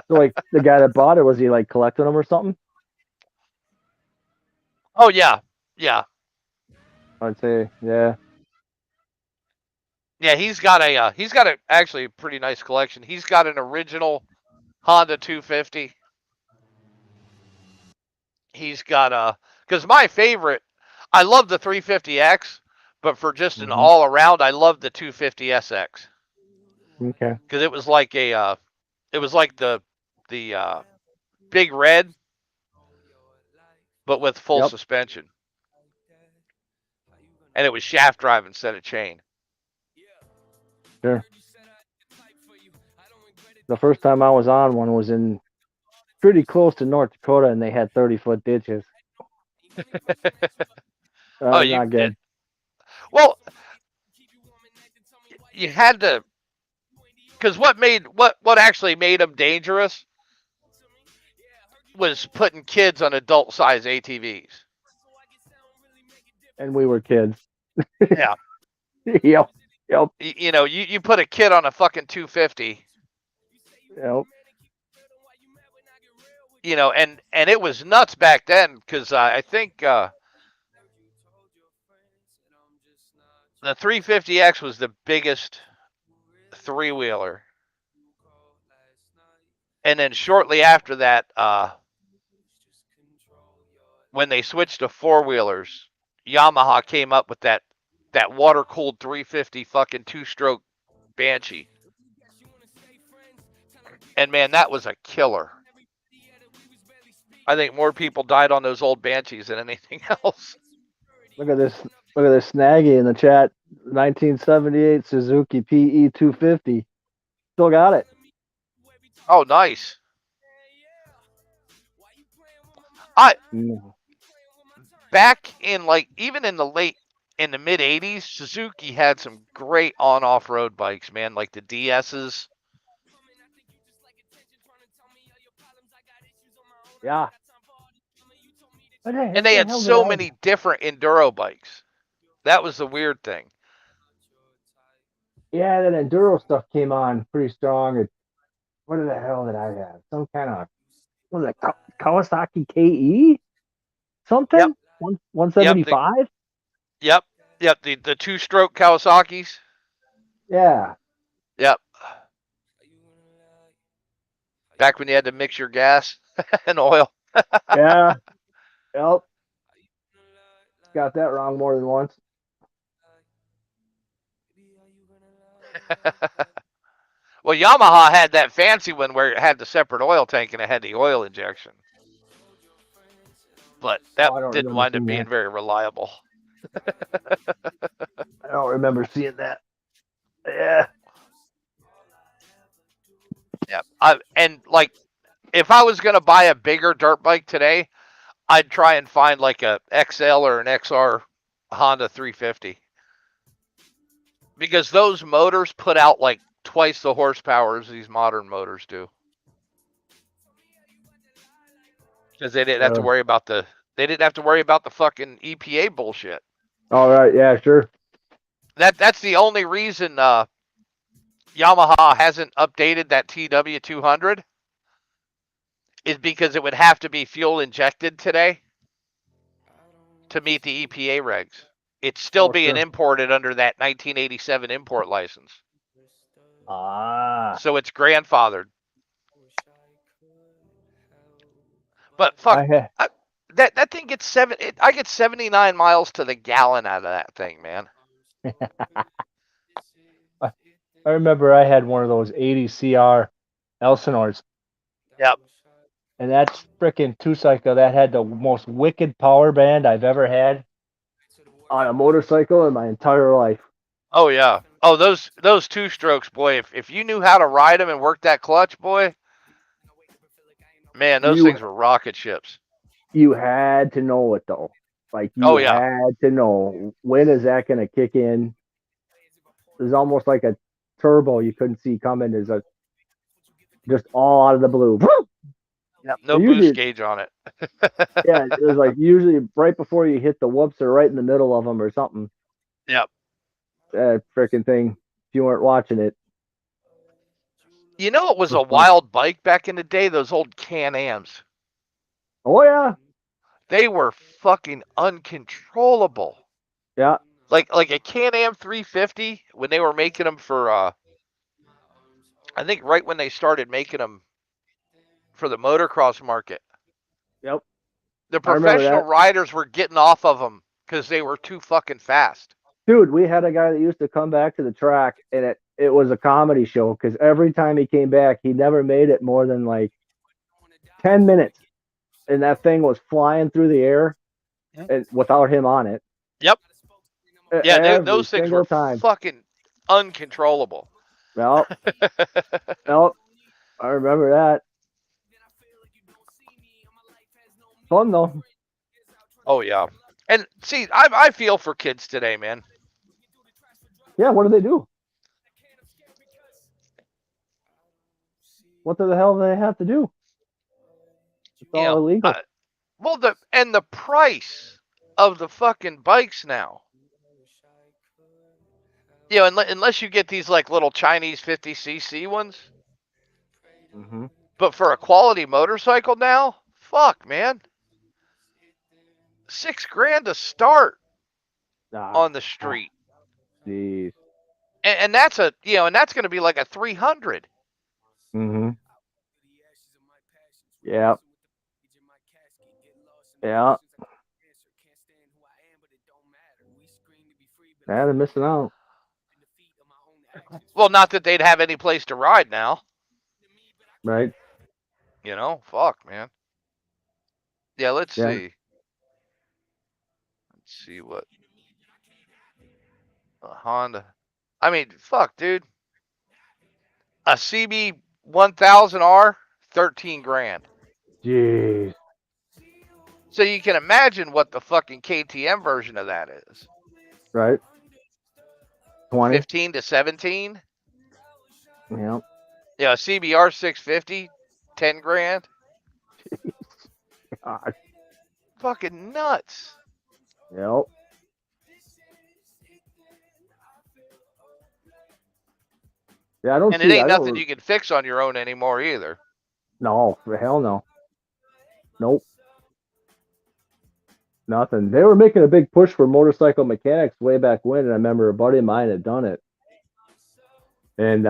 So like the guy that bought it, was he like collecting them or something? Oh yeah. I'd say yeah. Yeah, he's got a actually pretty nice collection. He's got an original Honda 250. He's got because my favorite, I love the 350X, but for just an all around, I love the 250SX. Okay. Because it was like the Big Red, but with full suspension, and it was shaft drive instead of chain. Sure. The first time I was on one was in pretty close to North Dakota, and they had 30-foot ditches. Not good. Well, you had to, because what actually made them dangerous was putting kids on adult-size ATVs. And we were kids. Yeah. Yep. You put a kid on a fucking 250. Yep. And it was nuts back then because I think the 350X was the biggest 3-wheeler. And then shortly after that, when they switched to 4-wheelers, Yamaha came up with that water-cooled 350 fucking 2-stroke Banshee. And man, that was a killer. I think more people died on those old Banshees than anything else. Look at this snaggy in the chat. 1978 Suzuki PE 250. Still got it. Oh, nice. Back in even in the mid 80s, Suzuki had some great on-off road bikes, man, like the DS's. Yeah. And they had so many different enduro bikes. That was the weird thing. Yeah, that enduro stuff came on pretty strong. What the hell did I have? Some kind of, what was it, Kawasaki KE? Something? Yep. 175? Yep. The 2-stroke Kawasaki's. Yeah. Yep. Back when you had to mix your gas and oil. Yeah. Yep. Got that wrong more than once. Well, Yamaha had that fancy one where it had the separate oil tank and it had the oil injection. But that didn't wind up being very reliable. I don't remember seeing that. Yeah. Yeah. And if I was gonna buy a bigger dirt bike today, I'd try and find like a XL or an XR Honda 350 because those motors put out like twice the horsepower as these modern motors do. Because they didn't have to worry about the fucking EPA bullshit. All right, yeah, sure. That's the only reason Yamaha hasn't updated that TW200 is because it would have to be fuel injected today to meet the EPA regs. It's still being imported under that 1987 import license. Ah. So it's grandfathered. But fuck, that thing gets I get 79 miles to the gallon out of that thing, man. I remember I had one of those 80 CR Elsinores. Yep. And that's freaking two-cycle that had the most wicked power band I've ever had on a motorcycle in my entire life. Oh yeah. Oh, those two strokes, boy. If you knew how to ride them and work that clutch, boy, man, those things were rocket ships. You had to know it though. Like you had to know when is that going to kick in. It was almost like a turbo you couldn't see coming. There's just all out of the blue. Yep, no boost gauge on it. Yeah, it was like usually right before you hit the whoops or right in the middle of them or something. Yep. That freaking thing. If you weren't watching it. You know, it was a wild bike back in the day. Those old Can-Ams. Oh yeah. They were fucking uncontrollable. Yeah. Like a Can-Am 350 when they were making them for I think right when they started making them for the motocross market. Yep. The professional riders were getting off of them because they were too fucking fast. Dude, we had a guy that used to come back to the track, and it was a comedy show because every time he came back, he never made it more than like 10 minutes. And that thing was flying through the air and without him on it. Yep. Yeah, those things were fucking uncontrollable. Well, I remember that. Fun though. Oh yeah, and see, I feel for kids today, man. Yeah, what do they do? What the hell do they have to do? It's all illegal. Well, the price of the fucking bikes now. You know, unless you get these like little Chinese 50cc ones. Mm-hmm. But for a quality motorcycle now, fuck, man. $6,000 to start on the street. Jeez. And that's and that's going to be like a 300. Mm-hmm. Yeah. Yeah. Yeah, they're missing out. Well, not that they'd have any place to ride now. Right. You know, fuck, man. Yeah, let's see. Let's see what a Honda. I mean, fuck, dude. A CB 1000R, $13,000. Jeez. So you can imagine what the fucking KTM version of that is. Right. 20. 15 to 17. Yeah. Yeah, CBR 650, $10,000. God. Fucking nuts. Yep. Yeah, I don't. And it ain't nothing you can fix on your own anymore either. No, for hell no. Nope. Nothing. They were making a big push for motorcycle mechanics way back when, and I remember a buddy of mine had done it. And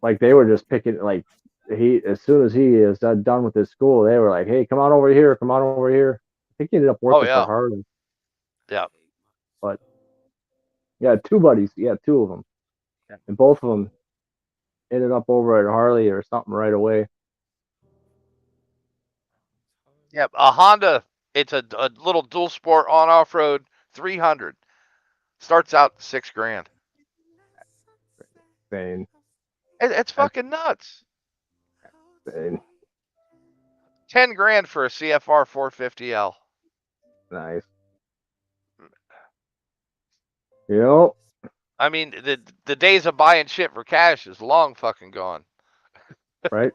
like they were just picking like as soon as he is done with his school, they were like, "Hey, come on over here, come on over here." I think he ended up working for Harley. Yeah. But yeah, two buddies. Yeah, two of them, and both of them ended up over at Harley or something right away. Yeah, a Honda. It's a little dual sport on off road 300. Starts out $6,000. Insane. It's fucking nuts. And 10 grand for a CFR 450L. nice. Yep. I mean, the days of buying shit for cash is long fucking gone. Right.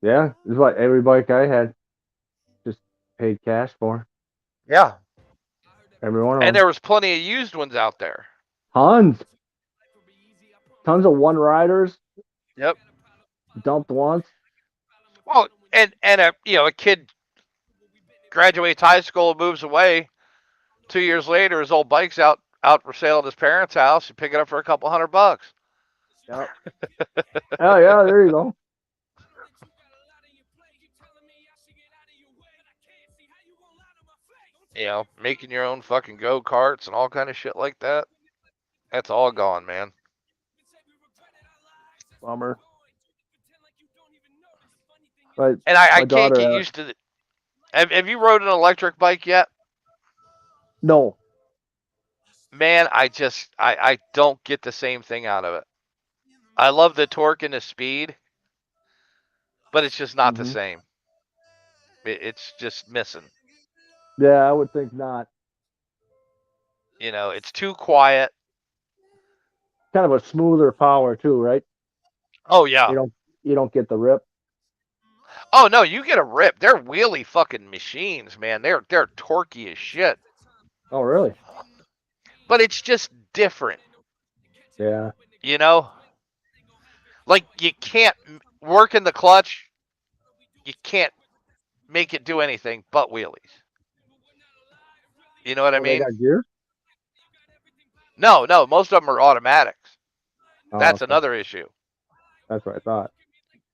Yeah, this is what every bike I had just paid cash for. Yeah. Every one of And them. there was plenty of used ones out there. Tons of one riders Yep. dumped once. Well, and a kid graduates high school and moves away. 2 years later, his old bike's out for sale at his parents' house. You pick it up for a couple $100. Yep. Oh yeah, there you go. Making your own fucking go-karts and all kind of shit like that. That's all gone, man. Bummer. But And I my can't daughter get used to it. Have you rode an electric bike yet? no. Man, I don't get the same thing out of it. I love the torque and the speed, but it's just not the same. It's just missing. Yeah, I would think not. It's too quiet. Kind of a smoother power too, right? Oh yeah. You don't get the rip. Oh no, you get a rip. They're wheelie fucking machines, man. They're torquey as shit. Oh really? But it's just different. Yeah. Like you can't work in the clutch. You can't make it do anything but wheelies. You know what I mean? They got gear? No, most of them are automatics. Oh, That's okay. another issue. That's what I thought.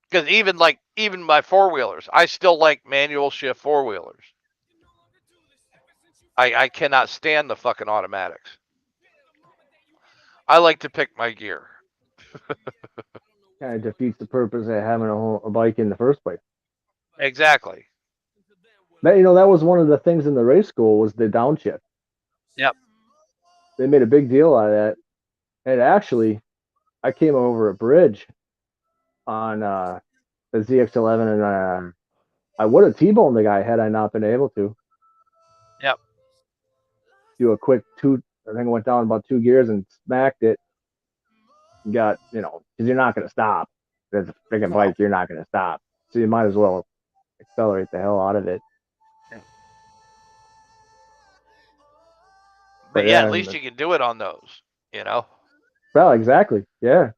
Because even my four-wheelers, I still like manual shift four-wheelers. I cannot stand the fucking automatics. I like to pick my gear. Kind of defeats the purpose of having a bike in the first place. Exactly. That was one of the things in the race school was the downshift. Yep. They made a big deal out of that. And actually, I came over a bridge on the ZX11, and I would have T-boned the guy had I not been able to. Yep. Do a quick two. I think I went down about 2 gears and smacked it. Got, because you're not going to stop. There's a freaking bike, you're not going to stop. So you might as well accelerate the hell out of it. But yeah, at least you can do it on those, Well, exactly. Yeah.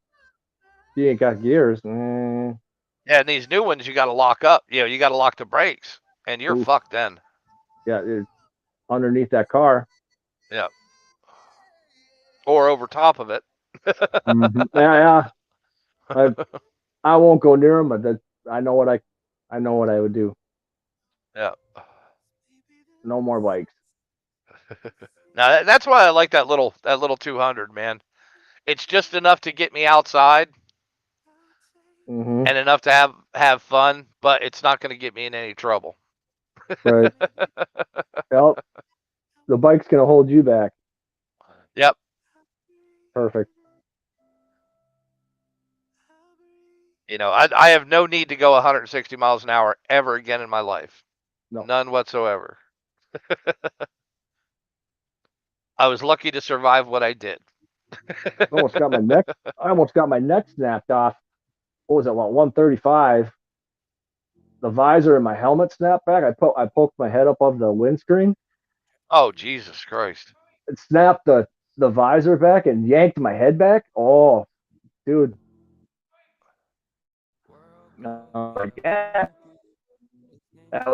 You ain't got gears. Yeah, and these new ones you got to lock up. You got to lock the brakes, and you're fucked then. Yeah, it's underneath that car. Yeah. Or over top of it. Mm-hmm. Yeah. I won't go near them, but I know what I would do. Yeah. No more bikes. Now that's why I like that little 200, man. It's just enough to get me outside Mm-hmm. and enough to have fun, but it's not going to get me in any trouble. Right. Well, the bike's gonna hold you back. Yep. Perfect. I have no need to go 160 miles an hour ever again in my life. No. None whatsoever. I was lucky to survive what I did. I almost got my neck snapped off. What was it? About 135. The visor in my helmet snapped back. I poked my head up off the windscreen. Oh, Jesus Christ. It snapped the visor back and yanked my head back. Oh, dude. No, yeah. That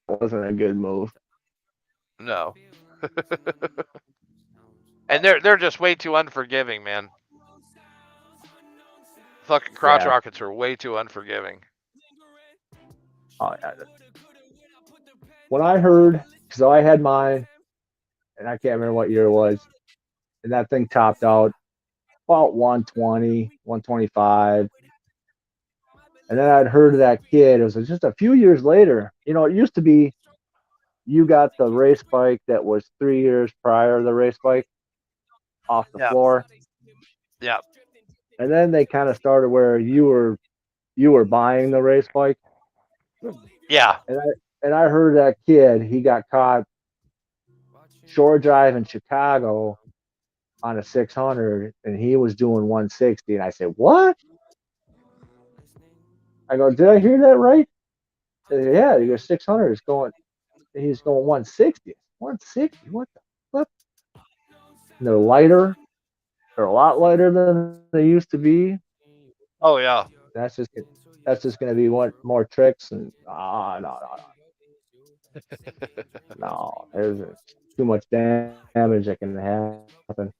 wasn't a good move. No. And they're just way too unforgiving, man. Fucking crotch rockets are way too unforgiving. Oh yeah. When I heard, so I had mine, and I can't remember what year it was, and that thing topped out about 120, 125. And then I'd heard of that kid. It was just a few years later. It used to be you got the race bike that was 3 years prior to the race bike off the floor. Yeah. And then they kind of started where you were buying the race bike, Yeah. and I heard that kid he got caught shore drive in Chicago on a 600, and he was doing 160, and I said, "What?" I go, "Did I hear that right?" Said, yeah, he goes 600 is going. He's going 160. 160. What the flip? And they're lighter. They're a lot lighter than they used to be. Oh yeah. That's just that's just going to be one more tricks and no. There's too much damage that can happen.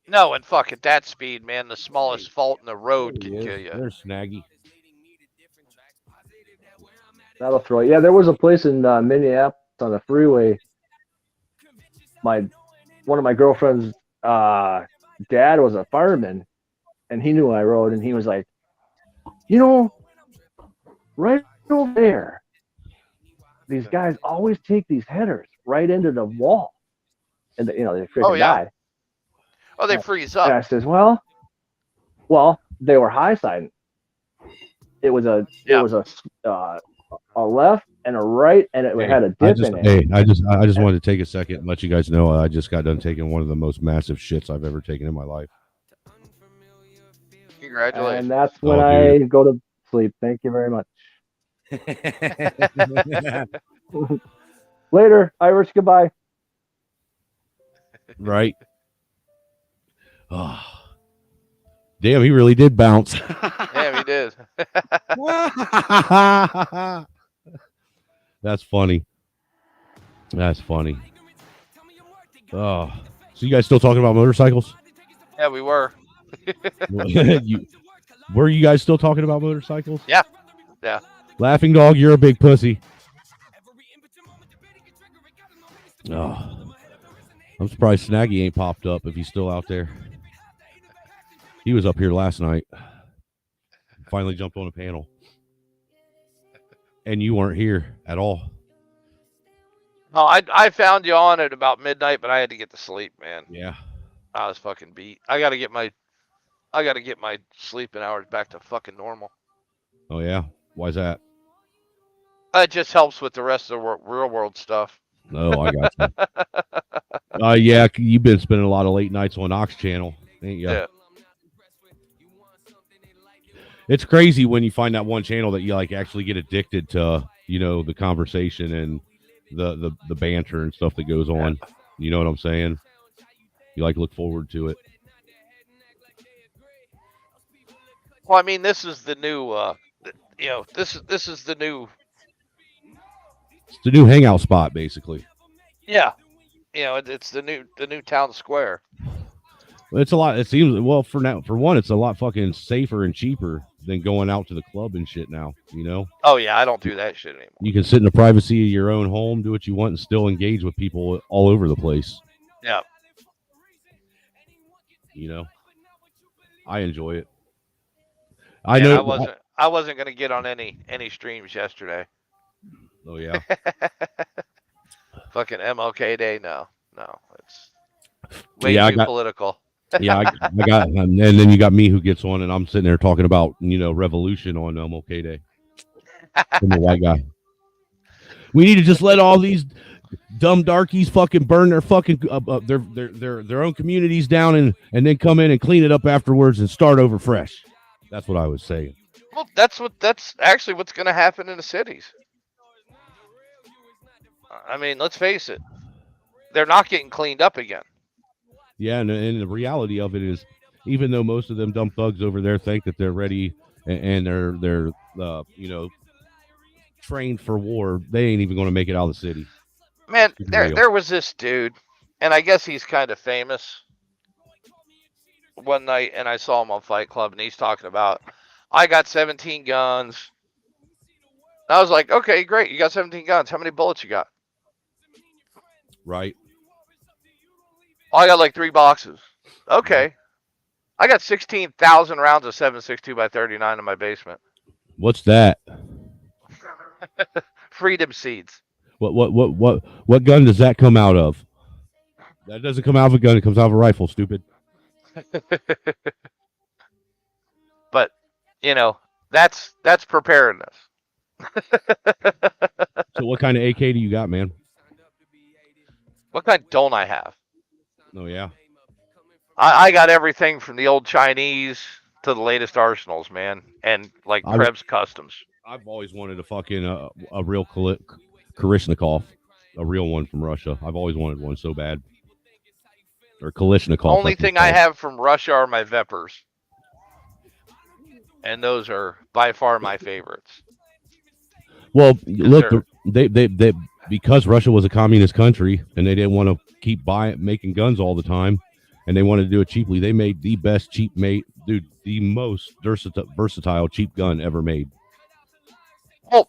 No, and fuck at that speed, man, the smallest fault in the road There can he kill is. you. There's Snaggy. That'll throw it. Yeah, there was a place in Minneapolis on the freeway. One of my girlfriend's dad was a fireman, and he knew I rode, and he was like, you know, right over there, these guys always take these headers right into the wall, and they Oh freaking yeah. died. Oh, they freeze And up. I says, well, they were high siding. It was a left and a right, and it had a dip in it. I just wanted to take a second and let you guys know I just got done taking one of the most massive shits I've ever taken in my life. Congratulations. And that's when Oh, I dude. go to sleep. Thank you very much. Later, Irish. Goodbye. Right. Oh. Damn, he really did bounce. Damn, he did. That's funny. That's funny. Oh, so you guys still talking about motorcycles? Yeah, we were. Were you guys still talking about motorcycles? Yeah. Yeah. Laughing dog, you're a big pussy. Oh, I'm surprised Snaggy ain't popped up if he's still out there. He was up here last night. Finally jumped on a panel. And you weren't here at all. Oh, I found you on at about midnight, but I had to get to sleep, man. Yeah. I was fucking beat. I gotta get my sleeping hours back to fucking normal. Oh, yeah? Why's that? It just helps with the rest of the real world stuff. Oh, I got you. Yeah, you've been spending a lot of late nights on Ox Channel, ain't you? Yeah. It's crazy when you find that one channel that you like actually get addicted to, the conversation and the banter and stuff that goes on. Yeah. You know what I'm saying? You like look forward to it. Well, I mean, this is the new, this is the new. It's the new hangout spot, basically. Yeah, it's the new town square. It's a lot. It seems for one, it's a lot fucking safer and cheaper than going out to the club and shit now. Oh yeah, I don't do that shit anymore. You can sit in the privacy of your own home, do what you want, and still engage with people all over the place. Yeah. I enjoy it. I wasn't gonna get on any streams yesterday. Oh yeah. Fucking MLK Day, no, it's way too political. Yeah, I got, and then you got me who gets on, and I'm sitting there talking about revolution on MLK Day. I'm a white guy. We need to just let all these dumb darkies fucking burn their fucking their own communities down and then come in and clean it up afterwards and start over fresh. That's what I was saying. Well, that's actually what's going to happen in the cities. I mean, let's face it, they're not getting cleaned up again. Yeah, and the reality of it is, even though most of them dumb thugs over there think that they're ready and they're trained for war, they ain't even going to make it out of the city. Man, there was this dude, and I guess he's kind of famous. One night, and I saw him on Fight Club, and he's talking about, I got 17 guns. I was like, okay, great, you got 17 guns. How many bullets you got? Right. Oh, I got like 3 boxes. Okay. I got 16,000 rounds of 7.62 by 39 in my basement. What's that? Freedom seeds. What gun does that come out of? That doesn't come out of a gun. It comes out of a rifle, stupid. That's preparedness. So what kind of AK do you got, man? What kind don't I have? Oh yeah. I got everything from the old Chinese to the latest arsenals, man, and like I- Krebs Customs. I've always wanted a fucking a real Kalishnikov, a real one from Russia. I've always wanted one so bad. Or Kalishnikov. Only that's what thing it's I called. have from Russia are my Vepers, and those are by far my favorites. Well, look, they're- they because Russia was a communist country and they didn't want to keep making guns all the time, and they wanted to do it cheaply. They made the best the most versatile cheap gun ever made. Well,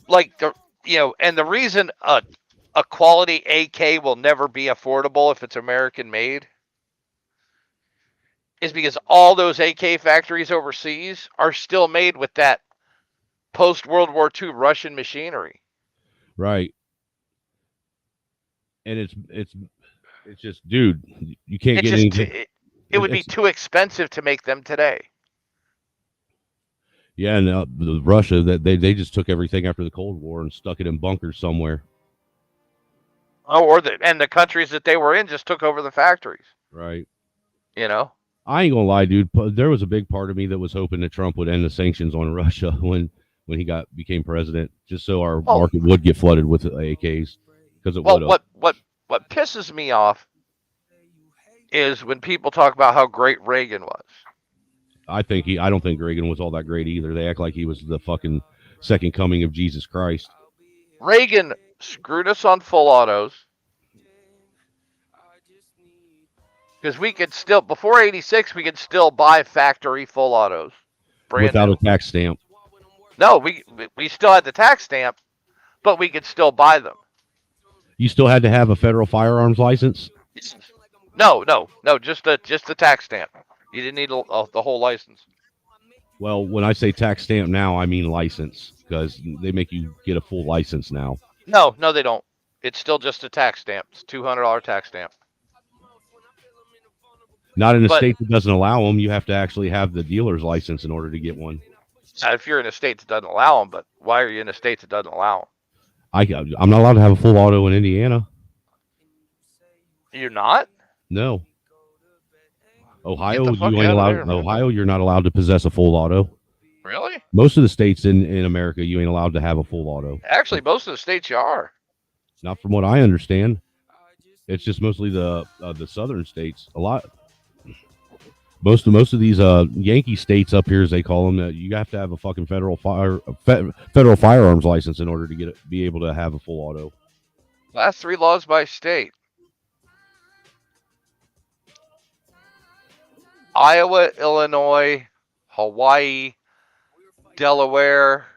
like and the reason a quality AK will never be affordable if it's American made is because all those AK factories overseas are still made with that post World War II Russian machinery. Right. And it's just, dude, you can't get anything. It would be too expensive to make them today. Yeah, and Russia, that they just took everything after the Cold War and stuck it in bunkers somewhere. Oh, and the countries that they were in just took over the factories. Right. I ain't gonna lie, dude. There was a big part of me that was hoping that Trump would end the sanctions on Russia when he became president, just so our market would get flooded with AKs, because it would. What pisses me off is when people talk about how great Reagan was. I don't think Reagan was all that great either. They act like he was the fucking second coming of Jesus Christ. Reagan screwed us on full autos. Because we could still, before 86, we could still buy factory full autos. Without a tax stamp. No, we still had the tax stamp, but we could still buy them. You still had to have a federal firearms license? No, just the tax stamp. You didn't need the whole license. Well, when I say tax stamp now, I mean license, because they make you get a full license now. No, they don't. It's still just a tax stamp. It's $200 tax stamp. Not in a state that doesn't allow them. You have to actually have the dealer's license in order to get one. If you're in a state that doesn't allow them, but why are you in a state that doesn't allow them? I'm not allowed to have a full auto in Indiana. You're not? No. Ohio, you ain't allowed. Ohio, you're not allowed to possess a full auto. Really? Most of the states in America, you ain't allowed to have a full auto. Actually, most of the states you are. Not from what I understand. It's just mostly the southern states. A lot. Most of these Yankee states up here, as they call them, you have to have a fucking federal firearms license in order to be able to have a full auto. Last 3 laws by state: Iowa, Illinois, Hawaii, Delaware,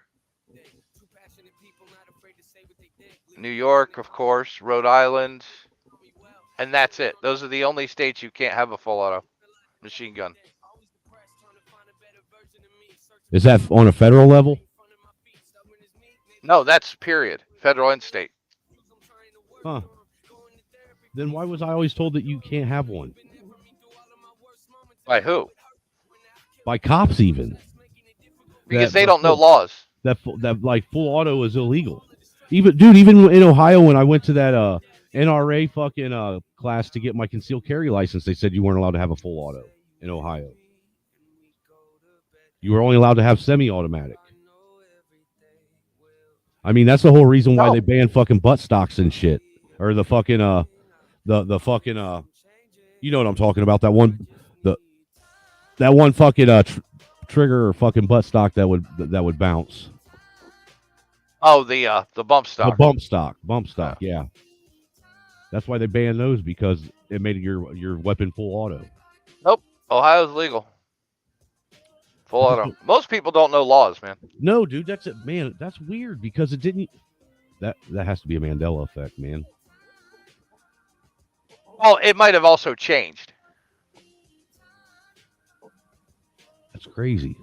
New York, of course, Rhode Island, and that's it. Those are the only states you can't have a full auto machine gun. Is that on a federal level? No, that's period. Federal and state. Huh. Then why was I always told that you can't have one? By who? By cops, even. Because they don't know laws. That like full auto is illegal. Even in Ohio, when I went to that NRA fucking class to get my concealed carry license, they said you weren't allowed to have a full auto in Ohio. You were only allowed to have semi-automatic. I mean, that's the whole reason why they banned fucking butt stocks and shit, or the fucking the fucking you know what I'm talking about? That one fucking trigger or fucking butt stock that would bounce. Oh, the bump stock. The bump stock, yeah. That's why they banned those, because it made your weapon full auto. Nope, Ohio's legal. Full auto. Most people don't know laws, man. No, dude, that's it, man. That's weird, because it didn't. That has to be a Mandela effect, man. Well, it might have also changed. That's crazy.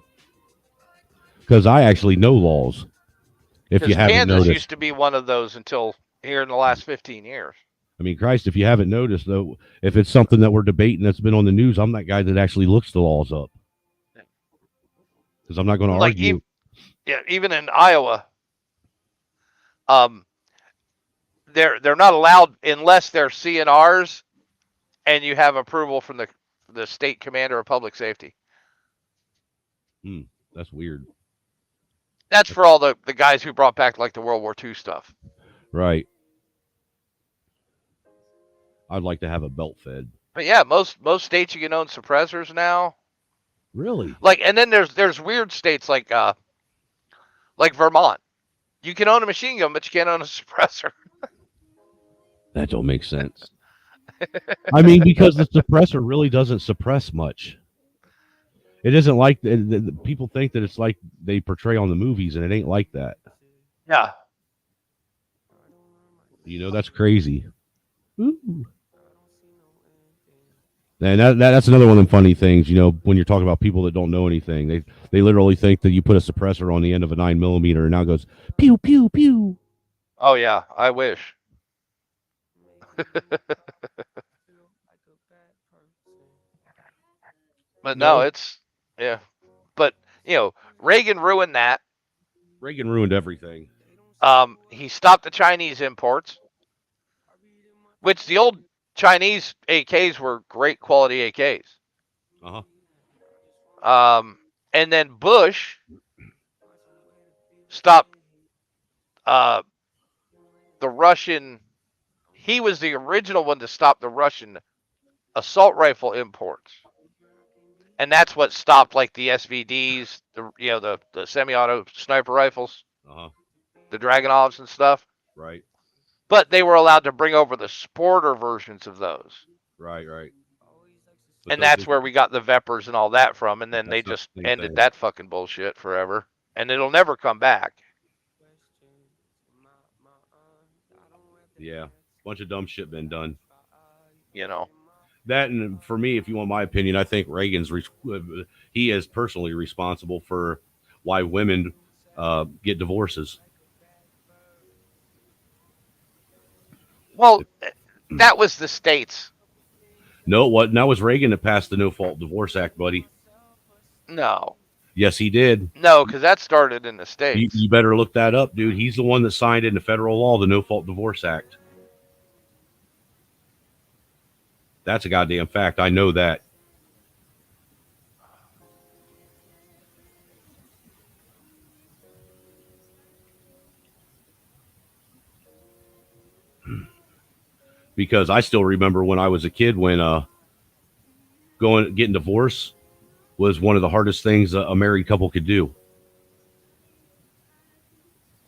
Because I actually know laws. If you haven't Kansas noticed, used to be one of those until here in the last 15 years. I mean, Christ, if you haven't noticed, though, if it's something that we're debating that's been on the news, I'm that guy that actually looks the laws up. because I'm not going to Like argue. even in Iowa, they're not allowed unless they're CNRs and you have approval from the state commander of public safety. That's weird. That's for all the guys who brought back like the World War II stuff. Right. I'd like to have a belt fed. But yeah, most states you can own suppressors now. Really? Like, and then there's weird states like Vermont. You can own a machine gun, but you can't own a suppressor. That don't make sense. I mean, because the suppressor really doesn't suppress much. It isn't like people think that it's like they portray on the movies, and it ain't like that. Yeah. You know, that's crazy. Ooh. And that's another one of them funny things, you know, when you're talking about people that don't know anything. They literally think that you put a suppressor on the end of a 9mm and now it goes pew pew pew. Oh yeah, I wish. But no, it's yeah. But you know, Reagan ruined that. Reagan ruined everything. He stopped the Chinese imports, which the old Chinese AKs were great quality AKs. And then Bush stopped the Russian. He was the original one to stop the Russian assault rifle imports, and that's what stopped like the SVDs, the semi-auto sniper rifles, the Dragunovs and stuff. Right. But they were allowed to bring over the sporter versions of those. Right. But and that's where we got the Vepers and all that from. And then they just ended that fucking bullshit forever. And it'll never come back. Yeah. Bunch of dumb shit been done. You know. That, and for me, if you want my opinion, I think he is personally responsible for why women get divorces. Well, that was the states. No, what? That was Reagan that passed the No Fault Divorce Act, buddy. No. Yes, he did. No, because that started in the states. You better look that up, dude. He's the one that signed into federal law the No Fault Divorce Act. That's a goddamn fact. I know that. Because I still remember when I was a kid when getting divorced was one of the hardest things a married couple could do.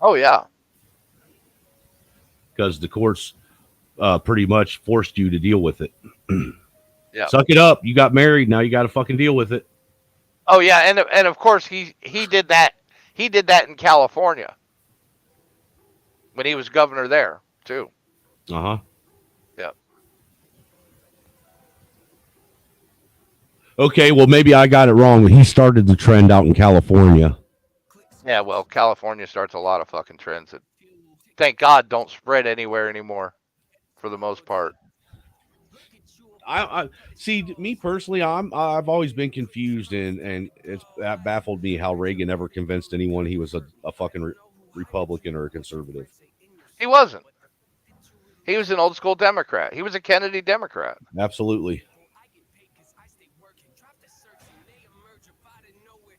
Oh, yeah. Because the courts pretty much forced you to deal with it. Yeah. Suck it up. You got married. Now you got to fucking deal with it. Oh, yeah. And of course, he did that. He did that in California when he was governor there, too. Uh-huh. Yeah. Okay, well, maybe I got it wrong. He started the trend out in California. Yeah, well, California starts a lot of fucking trends that, thank God, don't spread anywhere anymore, for the most part. I see. Me personally, I've always been confused, and that baffled me how Reagan never convinced anyone he was a fucking Republican or a conservative. He wasn't. He was an old school Democrat. He was a Kennedy Democrat. Absolutely.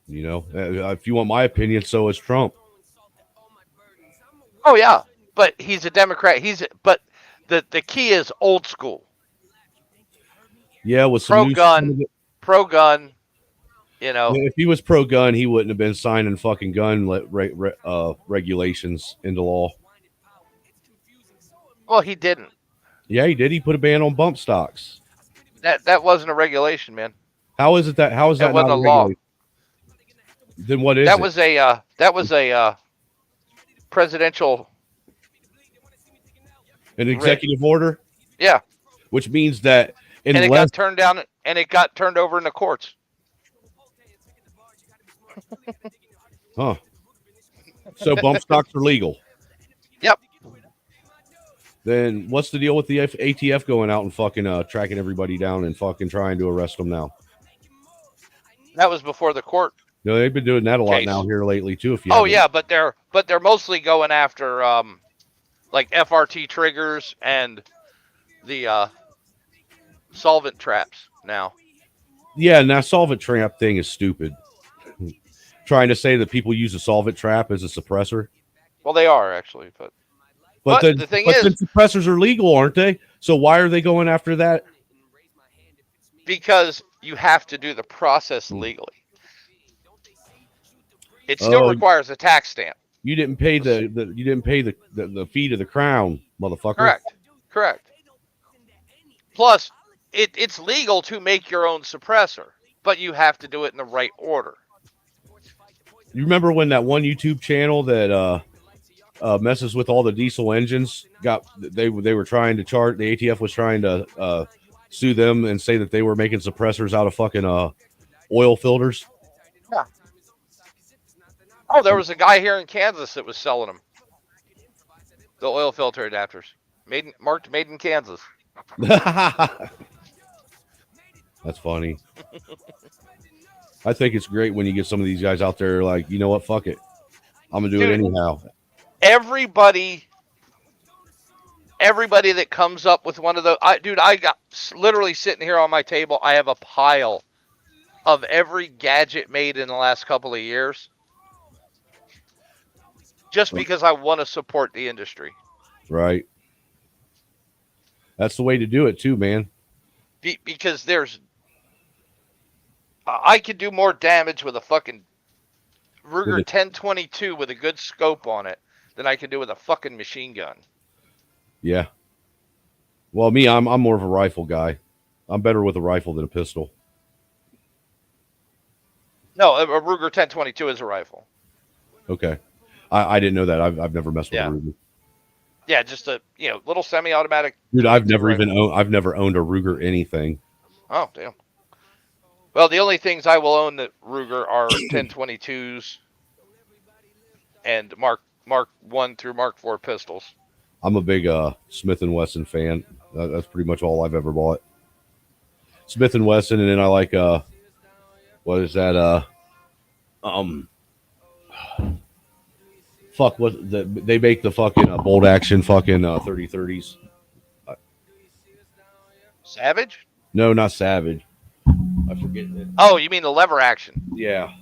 You know, if you want my opinion, so is Trump. Oh yeah, but he's a Democrat. But the key is old school. Yeah, with some pro-gun. You know, if he was pro-gun, he wouldn't have been signing fucking gun regulations into law. Well, he didn't. Yeah, he did. He put a ban on bump stocks. That wasn't a regulation, man. How is that? How is that wasn't not a law? Then what is that? It? That was a presidential. An executive order. Yeah. Which means that it got turned down, and it got turned over in the courts. Huh. So bump stocks are legal. Yep. Then what's the deal with the ATF going out and fucking tracking everybody down and fucking trying to arrest them now? That was before the court. No, they've been doing that a lot case. now here lately too. If you Oh haven't. yeah, but they're mostly going after like FRT triggers and the solvent traps now. Yeah, now solvent trap thing is stupid. Trying to say that people use a solvent trap as a suppressor. Well, they are actually, but But the thing then is, suppressors are legal, aren't they? So why are they going after that? because you have to do the process legally. It still Oh, requires a tax stamp. you didn't pay the fee to the crown, motherfucker. Correct. Plus, it's legal to make your own suppressor, but you have to do it in the right order. You remember when that one YouTube channel that messes with all the diesel engines they were trying to charge, the ATF was trying to sue them and say that they were making suppressors out of fucking oil filters? Yeah. Oh, there was a guy here in Kansas that was selling them. The oil filter adapters. Marked made in Kansas. That's funny. I think it's great when you get some of these guys out there like, you know what, fuck it. I'm gonna do it anyhow. Everybody that comes up with one of those, I got literally sitting here on my table. I have a pile of every gadget made in the last couple of years, just because I want to support the industry. Right. That's the way to do it too, man. Because I could do more damage with a fucking Ruger 1022 with a good scope on it than I can do with a fucking machine gun. Yeah. Well, me, I'm more of a rifle guy. I'm better with a rifle than a pistol. No, a Ruger 1022 is a rifle. Okay. I didn't know that. I've never messed with a Ruger. Yeah, just a little semi-automatic. Dude, I've never owned a Ruger anything. Oh, damn. Well, the only things I will own that Ruger are 1022s and Mark 1 through Mark 4 pistols. I'm a big Smith & Wesson fan. That's pretty much all I've ever bought. Smith & Wesson, and then I like what is that? They make the fucking bolt action fucking 30-30s. Savage? No, not Savage. I forget it. Oh, you mean the lever action? Yeah.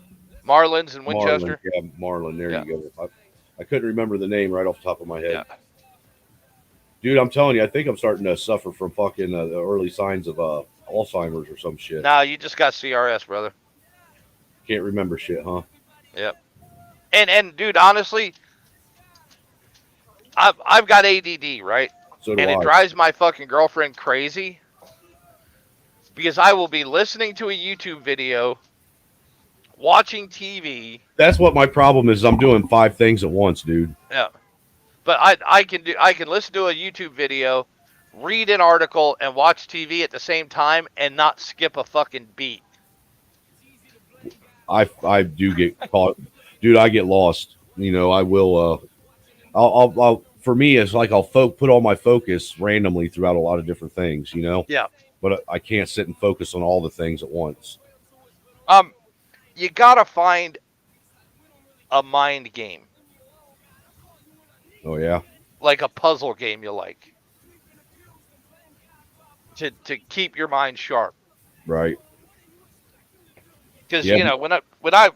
Marlins and Winchester? Marlin. Yeah, Marlin. There you go. I couldn't remember the name right off the top of my head. Yeah. Dude, I'm telling you, I think I'm starting to suffer from fucking the early signs of Alzheimer's or some shit. Nah, you just got CRS, brother. Can't remember shit, huh? Yep. And dude, honestly, I've got ADD, right? So do and I. It drives my fucking girlfriend crazy because I will be listening to a YouTube video, watching TV. That's what my problem is. I'm doing 5 things at once, dude. Yeah. But I can listen to a YouTube video, read an article, and watch TV at the same time and not skip a fucking beat. I do get caught, dude. I get lost. You know, I will. I'll for me, it's like I'll put all my focus randomly throughout a lot of different things. You know. Yeah. But I can't sit and focus on all the things at once. You gotta find a mind game. Oh yeah. Like a puzzle game you like. To keep your mind sharp. Right. Because when I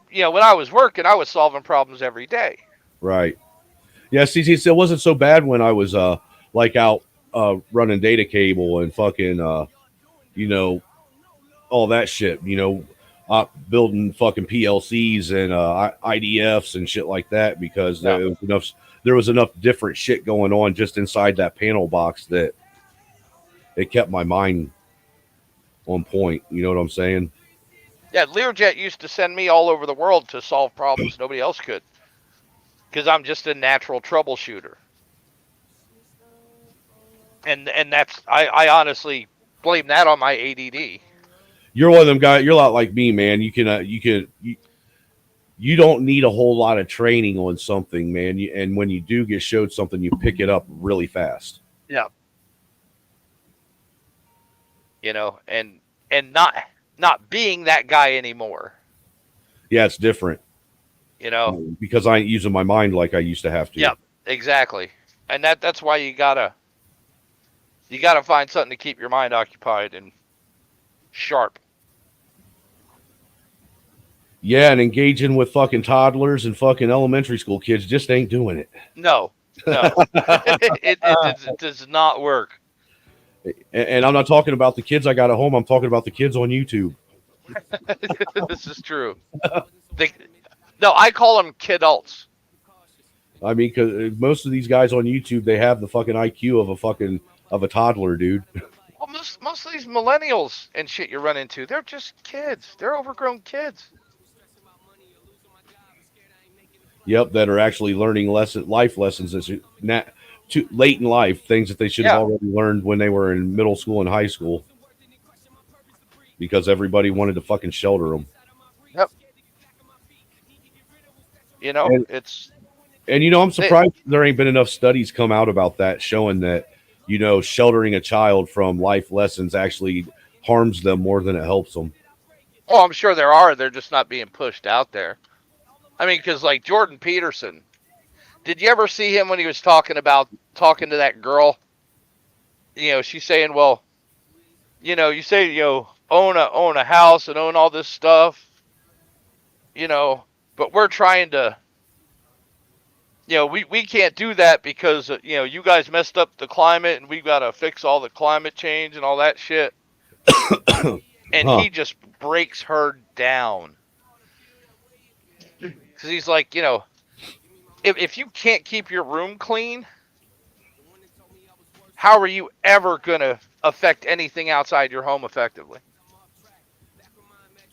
was working, I was solving problems every day. Right. Yeah. See, it wasn't so bad when I was like out running data cable and fucking all that shit. Building fucking PLCs and IDFs and shit like that because there was enough different shit going on just inside that panel box that it kept my mind on point. You know what I'm saying? Yeah, Learjet used to send me all over the world to solve problems nobody else could. Because I'm just a natural troubleshooter. And that's I honestly blame that on my ADD. You're one of them guys. You're a lot like me, man. You don't need a whole lot of training on something, man. And when you do get showed something, you pick it up really fast. Yeah. And not being that guy anymore. Yeah, it's different. You know, Because I ain't using my mind like I used to have to. Yep, exactly. And that's why you gotta find something to keep your mind occupied and sharp. Yeah, and engaging with fucking toddlers and fucking elementary school kids just ain't doing it. No, it does not work. And I'm not talking about the kids I got at home. I'm talking about the kids on YouTube. This is true. No, I call them kidults. I mean, because most of these guys on YouTube, they have the fucking IQ of a toddler, dude. Well, most of these millennials and shit you run into, they're just kids. They're overgrown kids. Yep, that are actually learning life lessons too late in life, things that they should have already learned when they were in middle school and high school, because everybody wanted to fucking shelter them. Yep. You know, I'm surprised there ain't been enough studies come out about that showing that, sheltering a child from life lessons actually harms them more than it helps them. Oh, I'm sure there are. They're just not being pushed out there. I mean, because like Jordan Peterson, did you ever see him when he was talking to that girl? She's saying, well, you say, own a house and own all this stuff, but we're trying to, we can't do that because, you guys messed up the climate and we've got to fix all the climate change and all that shit. And he just breaks her down. Because he's like, if you can't keep your room clean, how are you ever going to affect anything outside your home effectively?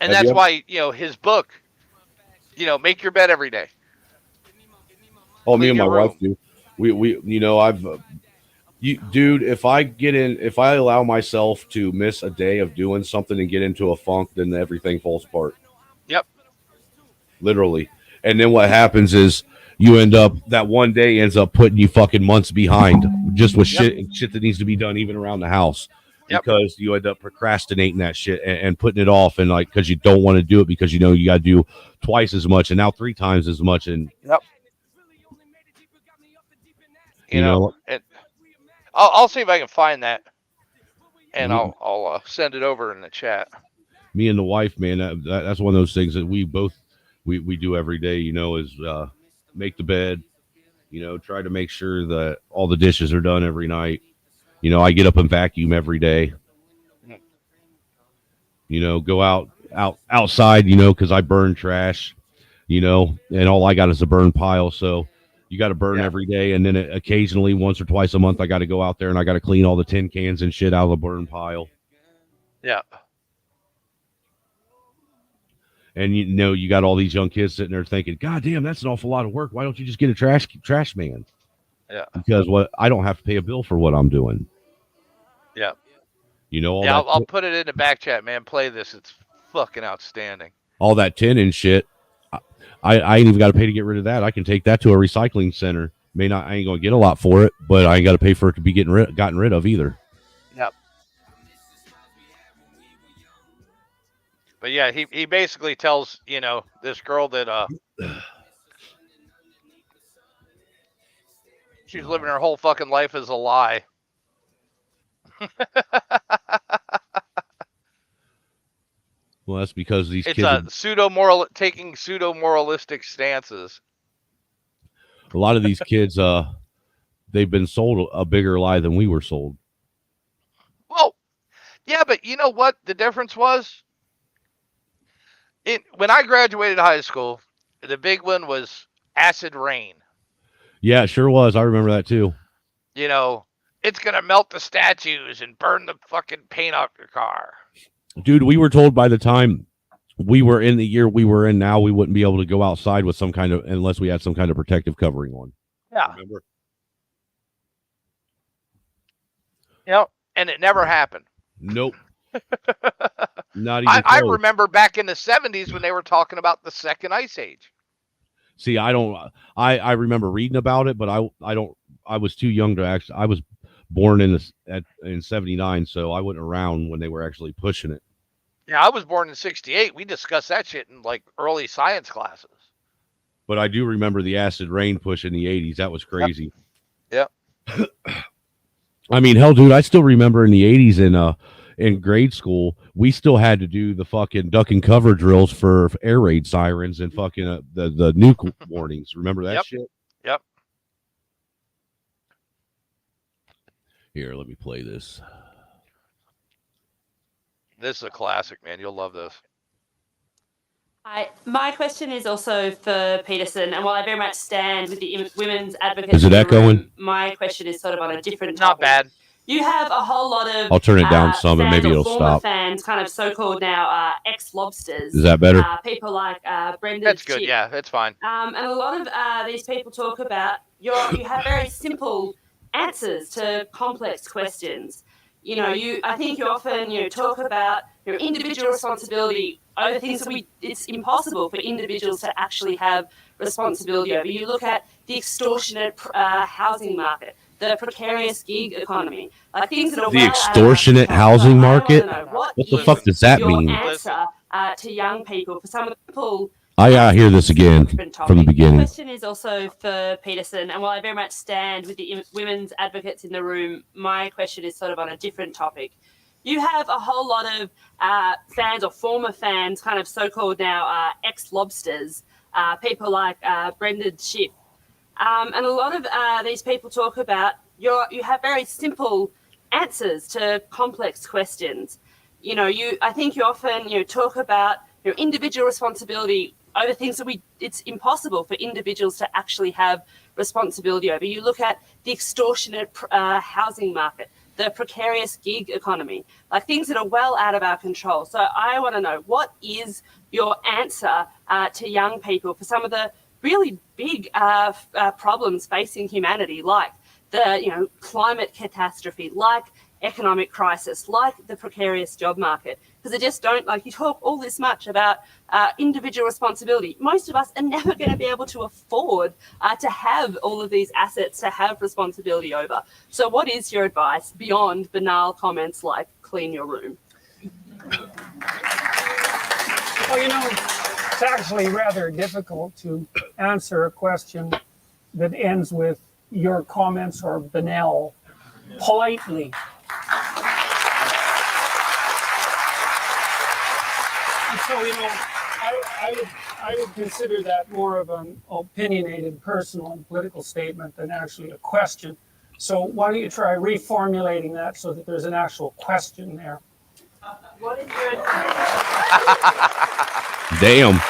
And that's why, his book, make your bed every day. Oh, me and my wife do. Dude, if I allow myself to miss a day of doing something and get into a funk, then everything falls apart. Yep. Literally. And then what happens is that one day ends up putting you fucking months behind just with shit that needs to be done even around the house. Yep. Because you end up procrastinating that shit and putting it off, and like, because you don't want to do it because you got to do twice as much and now 3 times as much. And I'll see if I can find that, and I'll send it over in the chat. Me and the wife, man, that's one of those things that we both we do every day. Is make the bed. Try to make sure that all the dishes are done every night. I get up and vacuum every day. Go outside. Because I burn trash. And all I got is a burn pile. So you got to burn every day, and then occasionally, once or twice a month, I got to go out there and I got to clean all the tin cans and shit out of the burn pile. Yeah. And you got all these young kids sitting there thinking, God damn, that's an awful lot of work. Why don't you just get a trash man? Yeah. Because I don't have to pay a bill for what I'm doing. Yeah. I'll put it in the back chat, man. Play this. It's fucking outstanding. All that tin and shit. I ain't even got to pay to get rid of that. I can take that to a recycling center. I ain't going to get a lot for it, but I ain't got to pay for it to be gotten rid of either. Yep. But yeah, he basically tells, this girl that she's living her whole fucking life as a lie. Well, that's because these kids it's taking pseudo-moralistic stances. A lot of these kids, they've been sold a bigger lie than we were sold. Well, yeah, but you know what the difference was? When I graduated high school, the big one was acid rain. Yeah, it sure was. I remember that too. It's going to melt the statues and burn the fucking paint off your car. Dude, we were told by the time we were in the year we were in now, we wouldn't be able to go outside with unless we had some kind of protective covering on. Yeah. Remember? And it never happened. Nope. Not even I remember back in the 70s when they were talking about the second ice age. See, I remember reading about it, but I was too young to actually. I was born in 79, so I wasn't around when they were actually pushing it. Yeah, I was born in '68. We discussed that shit in like early science classes. But I do remember the acid rain push in the 80s. That was crazy. Yep. I mean, hell, dude, I still remember in the 80s in grade school, we still had to do the fucking duck and cover drills for air raid sirens and fucking the nuke warnings. Remember that shit? Yep. Here, let me play this. This is a classic, man. You'll love this. My question is also for Peterson, and while I very much stand with the women's advocates, Is it echoing? My question is sort of on a different topic. Not bad. You have a whole lot of. I'll turn it down some, and maybe it'll stop. Fans, kind of so-called now ex-lobsters. Is that better? People like Brendan. That's good. Yeah, that's fine. And a lot of these people talk about you have very simple answers to complex questions. I think you often talk about your individual responsibility over things that it's impossible for individuals to actually have responsibility over. You look at the extortionate housing market, the precarious gig economy, like things that are the extortionate housing market. What the fuck does that mean? Answer to young people, for some of the people. I hear this again from the beginning. My question is also for Peterson, and while I very much stand with the women's advocates in the room, my question is sort of on a different topic. You have a whole lot of fans or former fans, kind of so-called now ex-lobsters, people like Brendan Schiff. And a lot of these people talk about you have very simple answers to complex questions. I think you often talk about your individual responsibility over things that it's impossible for individuals to actually have responsibility over. You look at the extortionate housing market, the precarious gig economy, like things that are well out of our control. So I want to know, what is your answer to young people for some of the really big problems facing humanity, like the climate catastrophe, like economic crisis, like the precarious job market? Because I just don't, you talk all this much about individual responsibility. Most of us are never going to be able to afford to have all of these assets to have responsibility over. So what is your advice beyond banal comments like clean your room? Well, it's actually rather difficult to answer a question that ends with your comments are banal politely. So, I would consider that more of an opinionated, personal, and political statement than actually a question. So why don't you try reformulating that so that there's an actual question there? What is your Damn.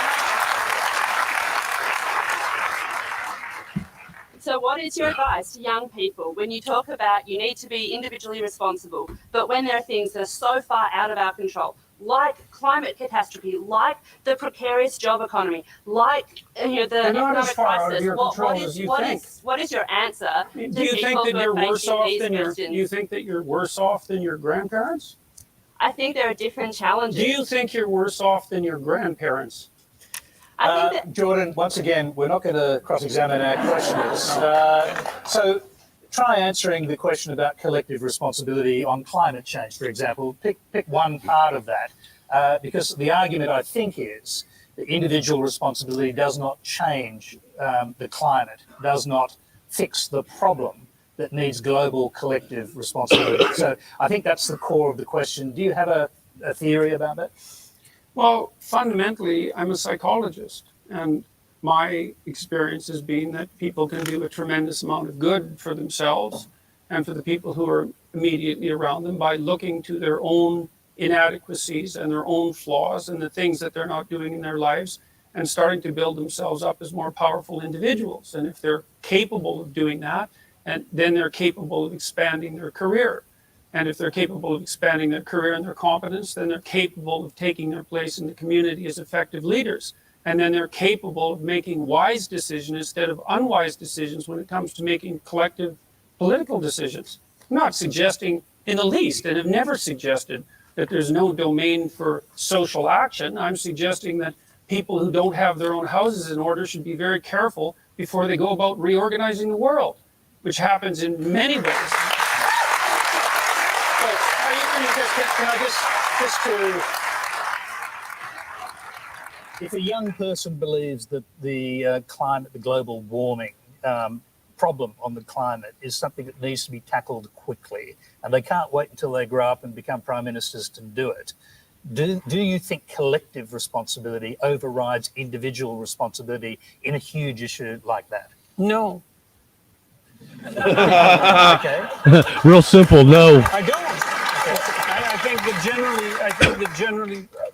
So what is your advice to young people when you talk about you need to be individually responsible, but when there are things that are so far out of our control, like climate catastrophe, like the precarious job economy, like the economic crisis, what is your answer? Do you think that you're worse off than you think that you're worse off than your grandparents? I think there are different challenges. Do you think you're worse off than your grandparents? Jordan, once again, we're not going to cross-examine our questioners. So try answering the question about collective responsibility on climate change, for example. Pick one part of that, because the argument, I think, is that individual responsibility does not change the climate, does not fix the problem that needs global collective responsibility. So I think that's the core of the question. Do you have a theory about that? Well, fundamentally, I'm a psychologist, and my experience has been that people can do a tremendous amount of good for themselves and for the people who are immediately around them by looking to their own inadequacies and their own flaws and the things that they're not doing in their lives and starting to build themselves up as more powerful individuals. And if they're capable of doing that, and then they're capable of expanding their career. And if they're capable of expanding their career and their competence, then they're capable of taking their place in the community as effective leaders. And then they're capable of making wise decisions instead of unwise decisions when it comes to making collective political decisions. I'm not suggesting in the least, and have never suggested, that there's no domain for social action. I'm suggesting that people who don't have their own houses in order should be very careful before they go about reorganizing the world, which happens in many ways. Can I just to if a young person believes that the climate, the global warming problem on the climate is something that needs to be tackled quickly, and they can't wait until they grow up and become prime ministers to do it, do you think collective responsibility overrides individual responsibility in a huge issue like that? No. Okay. Real simple. No. I don't.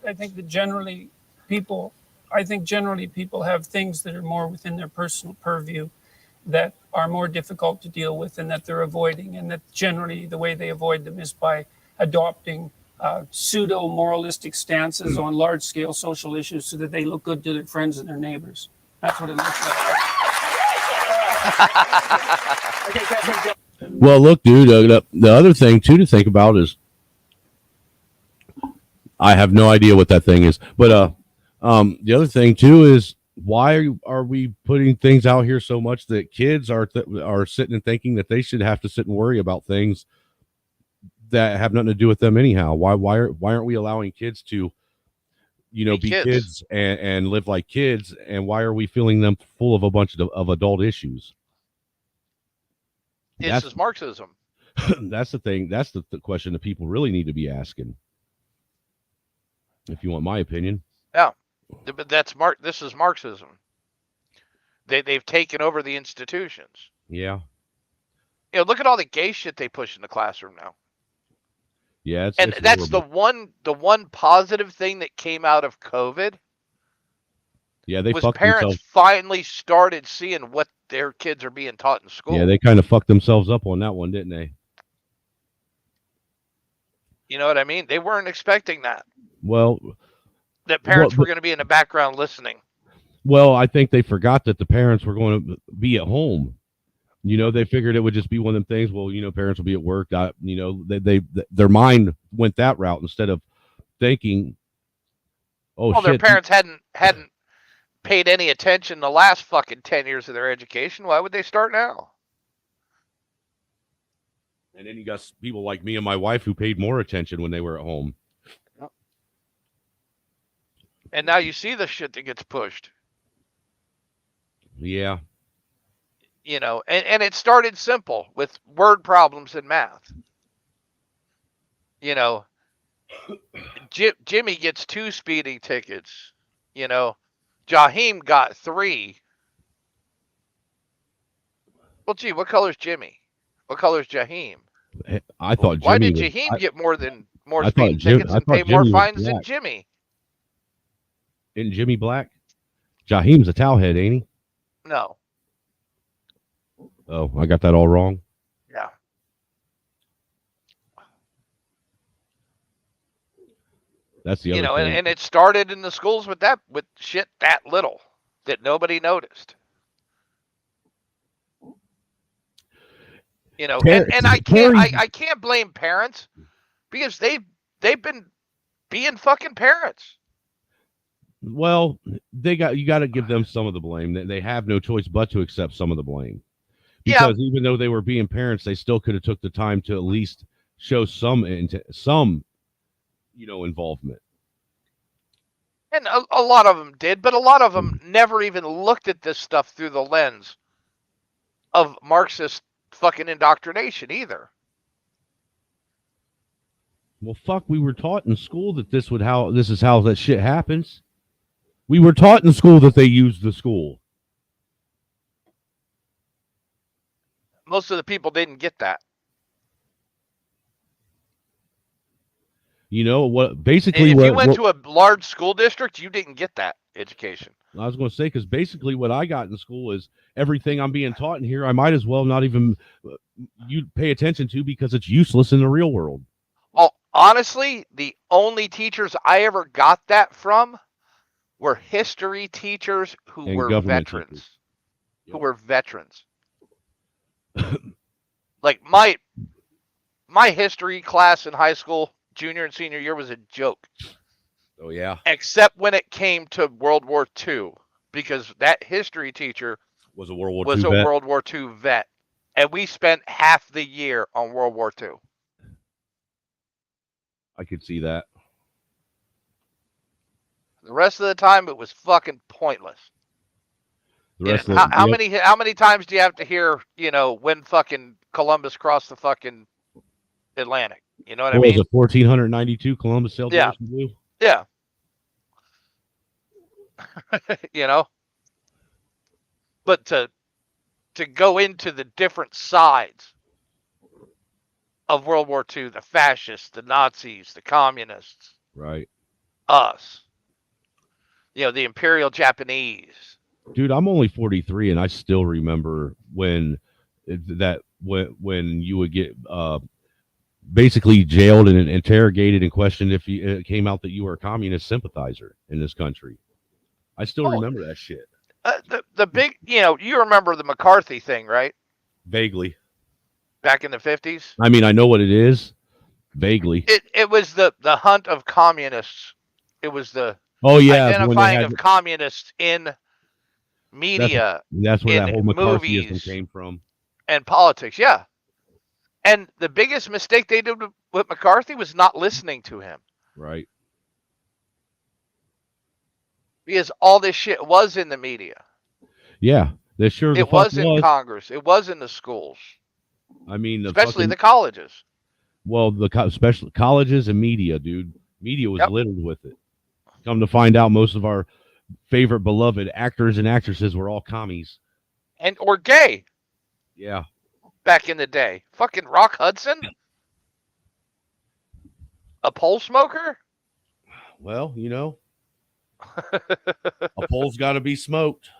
I think that generally people have things that are more within their personal purview that are more difficult to deal with and that they're avoiding, and that generally the way they avoid them is by adopting pseudo moralistic stances on large scale social issues so that they look good to their friends and their neighbors. That's what it looks like. Well, look, dude, the other thing too to think about is I have no idea what that thing is, but the other thing too is why are we putting things out here so much that kids are sitting and thinking that they should have to sit and worry about things that have nothing to do with them anyhow? Why aren't we allowing kids to, be kids and live like kids? And why are we filling them full of a bunch of adult issues? This is Marxism. That's the thing. That's the question that people really need to be asking. If you want my opinion. Yeah, but this is Marxism. They've taken over the institutions. Yeah. Look at all the gay shit they push in the classroom now. Yeah, and that's horrible. the one positive thing that came out of COVID. Yeah, they was fucked parents themselves. finally started seeing what their kids are being taught in school. Yeah, they kind of fucked themselves up on that one, didn't they? You know what I mean? They weren't expecting that. Well, that parents were going to be in the background listening. Well, I think they forgot that the parents were going to be at home. They figured it would just be one of them things. Well, parents will be at work. Their mind went that route instead of thinking, shit. Their parents hadn't paid any attention the last fucking 10 years of their education. Why would they start now? And then you got people like me and my wife who paid more attention when they were at home. And now you see the shit that gets pushed. Yeah. And it started simple with word problems in math. Jimmy gets 2 speeding tickets. Jaheim got 3. Well, gee, what color's Jimmy? What color's Jaheim? I thought Jimmy. Why did Jaheim get more speeding tickets and pay more fines than Jimmy? Isn't Jimmy black? Jaheim's a towelhead, ain't he? No. Oh, I got that all wrong. Yeah. That's the other thing. And it started in the schools with shit that little that nobody noticed. And I can't blame parents because they've been being fucking parents. Well, you got to give them some of the blame. They have no choice but to accept some of the blame. Because even though they were being parents, they still could have took the time to at least show some involvement. And a lot of them did, but a lot of them never even looked at this stuff through the lens of Marxist fucking indoctrination either. Well, fuck, we were taught in school that this is how that shit happens. We were taught in school that they used the school. Most of the people didn't get that. Basically, if you went to a large school district, you didn't get that education. I was going to say, because basically what I got in school is everything I'm being taught in here, I might as well not even you pay attention to because it's useless in the real world. Well, honestly, the only teachers I ever got that from were history teachers who were veterans. Yep. Who were veterans. Like my history class in high school, junior and senior year, was a joke. Oh, yeah. Except when it came to World War II, because that history teacher was a World War II vet. And we spent half the year on World War II. I could see that. The rest of the time, it was fucking pointless. The You know, rest of how many times do you have to hear, when fucking Columbus crossed the fucking Atlantic? You know what I what was mean? it, 1492 Columbus sailed the Yeah. ocean blue? Yeah. But to go into the different sides of World War II, the fascists, the Nazis, the communists, Right. us, the Imperial Japanese. Dude, I'm only 43 and I still remember when when you would get basically jailed and interrogated and questioned if it came out that you were a communist sympathizer in this country. I still remember that shit. The big, you remember the McCarthy thing, right? Vaguely. Back in the 50s? I mean, I know what it is. Vaguely. It was the hunt of communists. It was the identifying of communists in media. That's where in that whole McCarthyism movies came from. And politics, yeah. And the biggest mistake they did with McCarthy was not listening to him. Right. Because all this shit was in the media. Yeah, that sure it was in Congress. It was in the schools. I mean, especially the colleges. Well, especially colleges and media, dude. Media was littered with it. Come to find out, most of our favorite beloved actors and actresses were all commies. Or gay. Yeah. Back in the day. Fucking Rock Hudson? A pole smoker? Well, a pole's got to be smoked.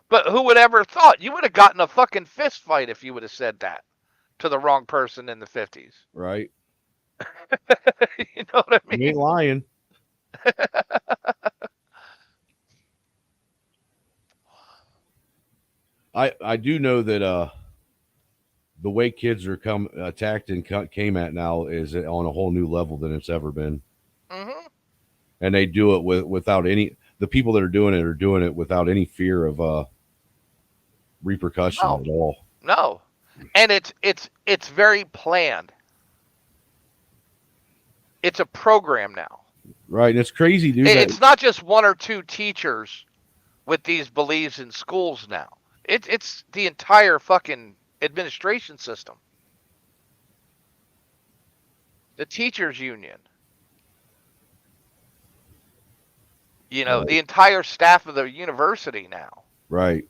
But who would ever thought? You would have gotten a fucking fist fight if you would have said that to the wrong person in the 50s. Right. You know what I mean? You ain't lying. I do know that the way kids are attacked and came at now is on a whole new level than it's ever been. Mm-hmm. And they do it without any. The people that are doing it without any fear of repercussion at all. No, and it's very planned. It's a program now. Right, and it's crazy, dude. It's not just one or two teachers with these beliefs in schools now. It's the entire fucking administration system. The teachers union. The entire staff of the university now. Right.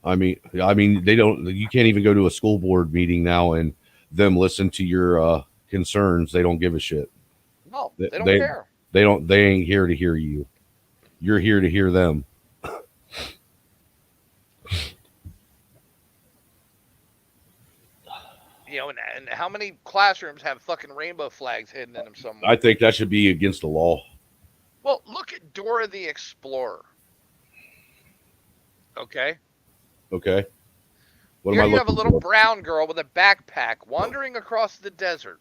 I mean, they don't. You can't even go to a school board meeting now and them listen to your concerns. They don't give a shit. No, they don't care. They don't. They ain't here to hear you. You're here to hear them. And how many classrooms have fucking rainbow flags hidden in them somewhere? I think that should be against the law. Well, look at Dora the Explorer. Okay. Okay. What Here am I you have a looking little for? brown girl with a backpack wandering across the desert.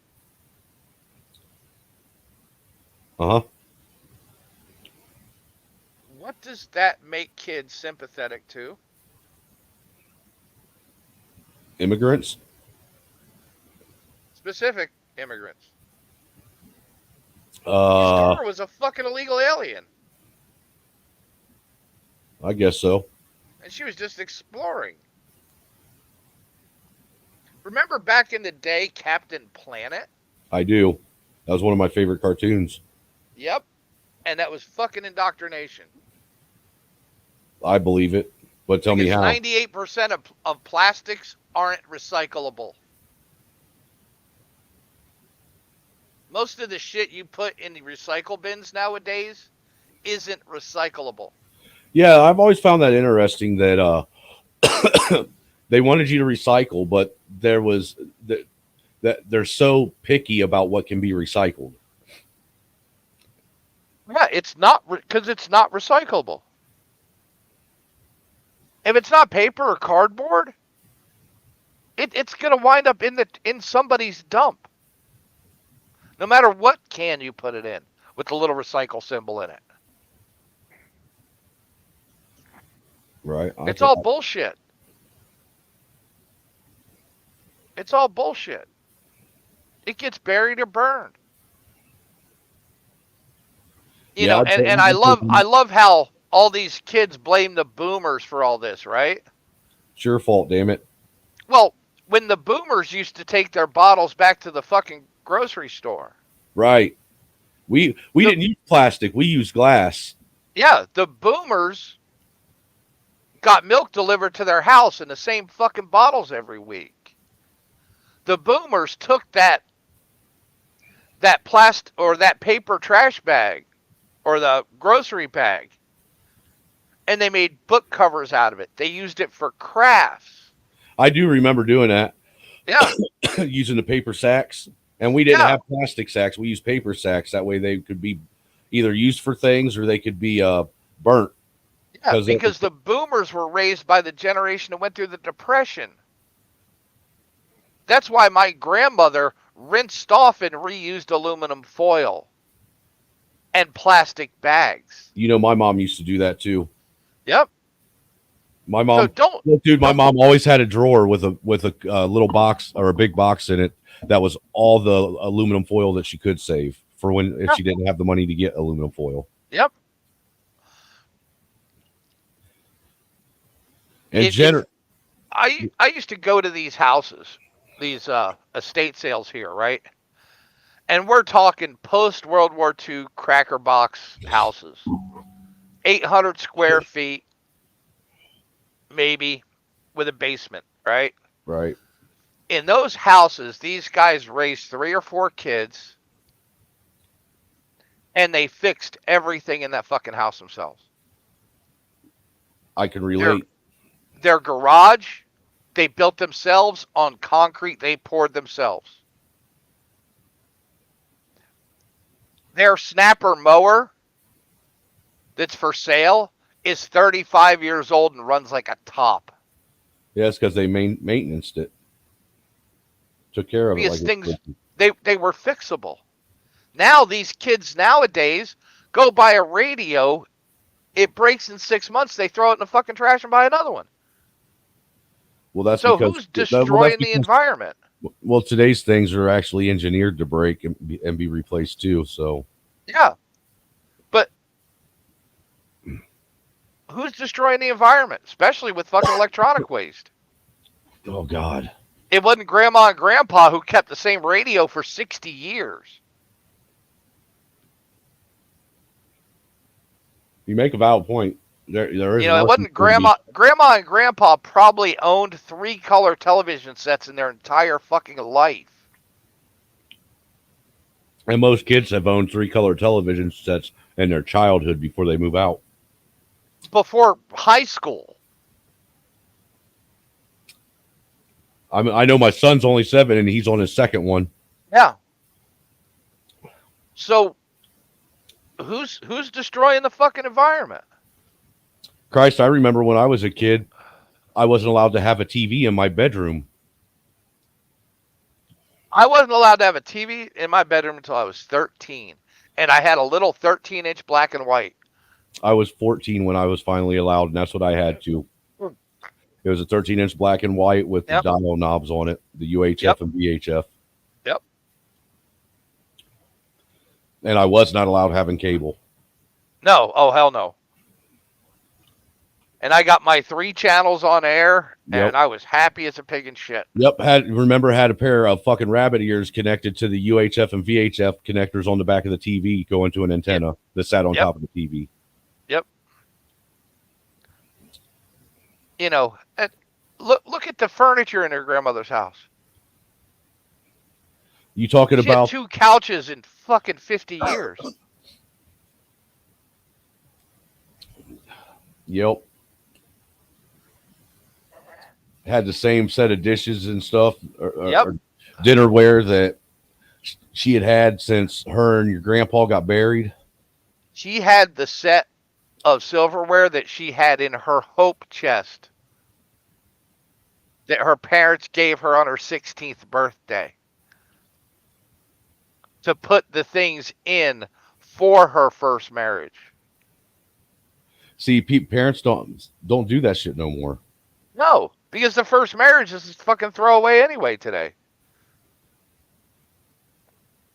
Uh-huh. What does that make kids sympathetic to? Immigrants? Specific immigrants. Dora was a fucking illegal alien. I guess so. And she was just exploring. Remember back in the day, Captain Planet? I do. That was one of my favorite cartoons. Yep. And that was fucking indoctrination. I believe it. But tell me how. 98% of plastics aren't recyclable. Most of the shit you put in the recycle bins nowadays isn't recyclable. Yeah, I've always found that interesting that they wanted you to recycle, but there was that they're so picky about what can be recycled. Yeah, it's not because it's not recyclable. If it's not paper or cardboard, it's gonna wind up in somebody's dump. No matter what can you put it in with the little recycle symbol in it. Right. It's all bullshit. It's all bullshit. It gets buried or burned. You know, and I love how all these kids blame the boomers for all this, right? It's your fault, damn it. Well, when the boomers used to take their bottles back to the fucking grocery store. Right. We didn't use plastic. We used glass. Yeah, the boomers got milk delivered to their house in the same fucking bottles every week. The boomers took that plastic or that paper trash bag or the grocery bag and they made book covers out of it. They used it for crafts. I do remember doing that. Yeah. Using the paper sacks. And we didn't have plastic sacks. We used paper sacks. That way they could be either used for things or they could be burnt. Yeah, because the boomers were raised by the generation that went through the Depression. That's why my grandmother rinsed off and reused aluminum foil and plastic bags. You know, my mom used to do that too. Yep. My mom, my mom always had a drawer with a little box or a big box in it that was all the aluminum foil that she could save for when if she didn't have the money to get aluminum foil. Yep. And I used to go to these houses, these estate sales here, right? And we're talking post World War II cracker box houses, 800 square feet, maybe, with a basement, right? Right. In those houses, these guys raised 3 or 4 kids, and they fixed everything in that fucking house themselves. I can relate. Their garage, they built themselves on concrete they poured themselves. Their snapper mower that's for sale is 35 years old and runs like a top. Yeah, it's because they maintenanced it. Took care of Because it. things, they were fixable. Now these kids nowadays go buy a radio, it breaks in 6 months, they throw it in the fucking trash and buy another one. Well, that's so because, who's destroying the environment? Well, today's things are actually engineered to break and be replaced too. So yeah, but who's destroying the environment, especially with fucking electronic waste? Oh God, it wasn't Grandma and Grandpa who kept the same radio for 60 years. You make a valid point. There is. You know, it wasn't Grandma and Grandpa probably owned 3 color television sets in their entire fucking life. And most kids have owned 3 color television sets in their childhood before they move out. Before high school. I mean, I know my son's only 7 and he's on his second one. Yeah. So who's destroying the fucking environment? Christ, I remember when I was a kid, I wasn't allowed to have a TV in my bedroom. I wasn't allowed to have a TV in my bedroom until I was 13. And I had a little 13-inch black and white. I was 14 when I was finally allowed, and that's what I had to. It was a 13-inch black and white with the dial knobs on it, the UHF and VHF. Yep. And I was not allowed having cable. No. Oh, hell no. And I got my 3 channels on air, and I was happy as a pig in shit. Yep. Had a pair of fucking rabbit ears connected to the UHF and VHF connectors on the back of the TV going to an antenna that sat on top of the TV. Yep. You know, look at the furniture in her grandmother's house. You talking she about had 2 couches in fucking 50 years. Yep. Had the same set of dishes and stuff, or dinnerware that she had since her and your grandpa got buried. She had the set of silverware that she had in her hope chest that her parents gave her on her 16th birthday to put the things in for her first marriage. See, parents don't do that shit no more. No, because the first marriage is fucking throwaway anyway today.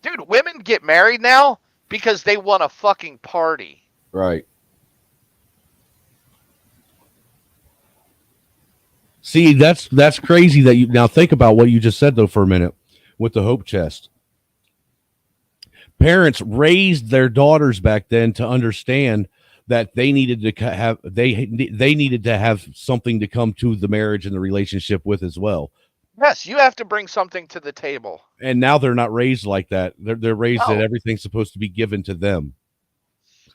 Dude, women get married now because they want a fucking party. Right. See, that's crazy that you now think about what you just said though for a minute with the hope chest. Parents raised their daughters back then to understand that they needed to have they needed to have something to come to the marriage and the relationship with as well. Yes, you have to bring something to the table. And now they're not raised like that. They're raised that No. everything's supposed to be given to them.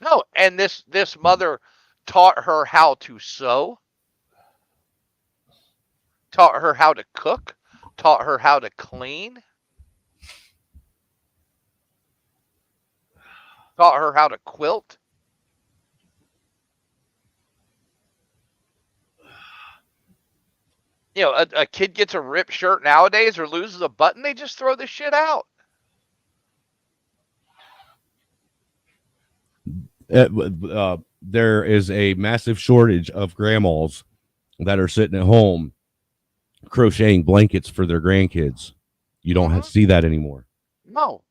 No, and this mother taught her how to sew, taught her how to cook, taught her how to clean, taught her how to quilt. You know, a kid gets a ripped shirt nowadays or loses a button, they just throw the shit out. There is a massive shortage of grandmas that are sitting at home crocheting blankets for their grandkids. You don't have to see that anymore. No.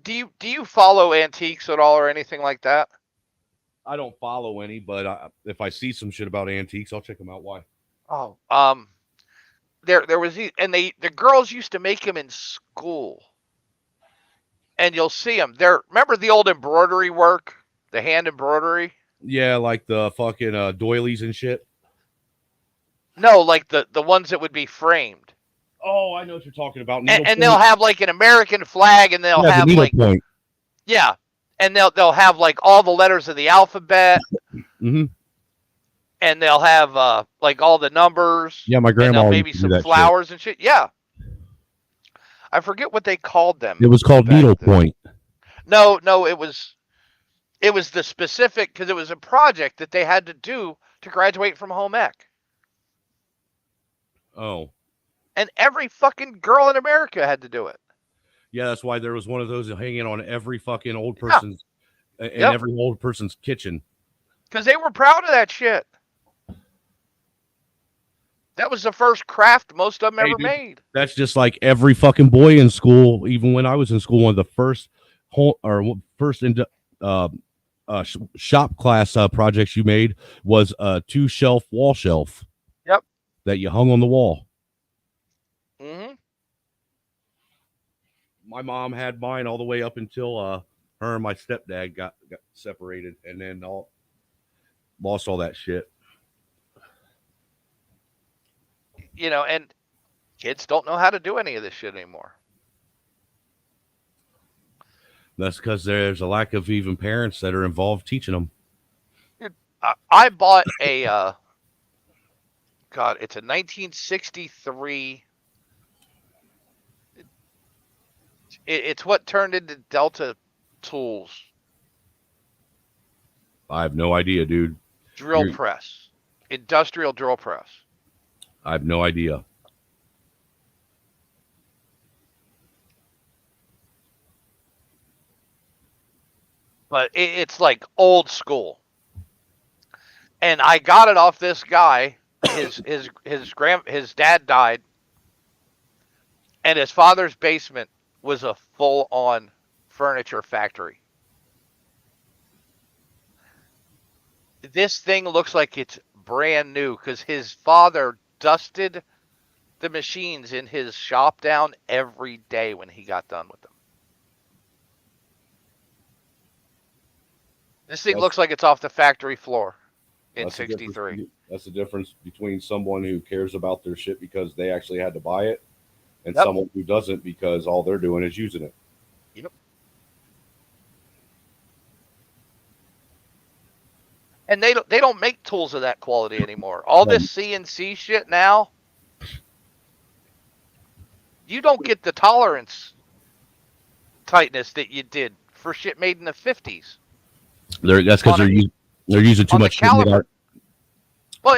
Do you follow antiques at all or anything like that? I don't follow any, but if I see some shit about antiques, I'll check them out. Why? Oh, there was and the girls used to make them in school, and you'll see them. Remember the old embroidery work, the hand embroidery? Yeah, like the fucking doilies and shit. No, like the ones that would be framed. Oh, I know what you're talking about. And they'll have like an American flag, and they'll have the like point. Yeah, and they'll have like all the letters of the alphabet. Mm-hmm. And they'll have like all the numbers. Yeah, my grandma and maybe some flowers shit. and shit. Yeah, I forget what they called them. It was called needlepoint. No, it was the specific because it was a project that they had to do to graduate from home ec. Oh. And every fucking girl in America had to do it. Yeah, that's why there was one of those hanging on every fucking old person's in every old person's kitchen. Because they were proud of that shit. That was the first craft most of them ever made. That's just like every fucking boy in school. Even when I was in school, one of the first shop class projects you made was a 2-shelf wall shelf. Yep. That you hung on the wall. Mm-hmm. My mom had mine all the way up until her and my stepdad got separated, and then lost all that shit. You know, and kids don't know how to do any of this shit anymore. That's because there's a lack of even parents that are involved teaching them. Dude, I bought a it's a 1963. It's what turned into Delta Tools. I have no idea, dude. Drill press. Industrial drill press. I have no idea. But it's like old school. And I got it off this guy. His dad died. And his father's basement was a full-on furniture factory. This thing looks like it's brand new because his father dusted the machines in his shop down every day when he got done with them. This thing looks like it's off the factory floor in 63. That's the difference between someone who cares about their shit because they actually had to buy it and someone who doesn't because all they're doing is using it. Yep. And they don't make tools of that quality anymore. All this CNC shit now, you don't get the tolerance tightness that you did for shit made in the 50s. That's because they're using too much caliber. Well,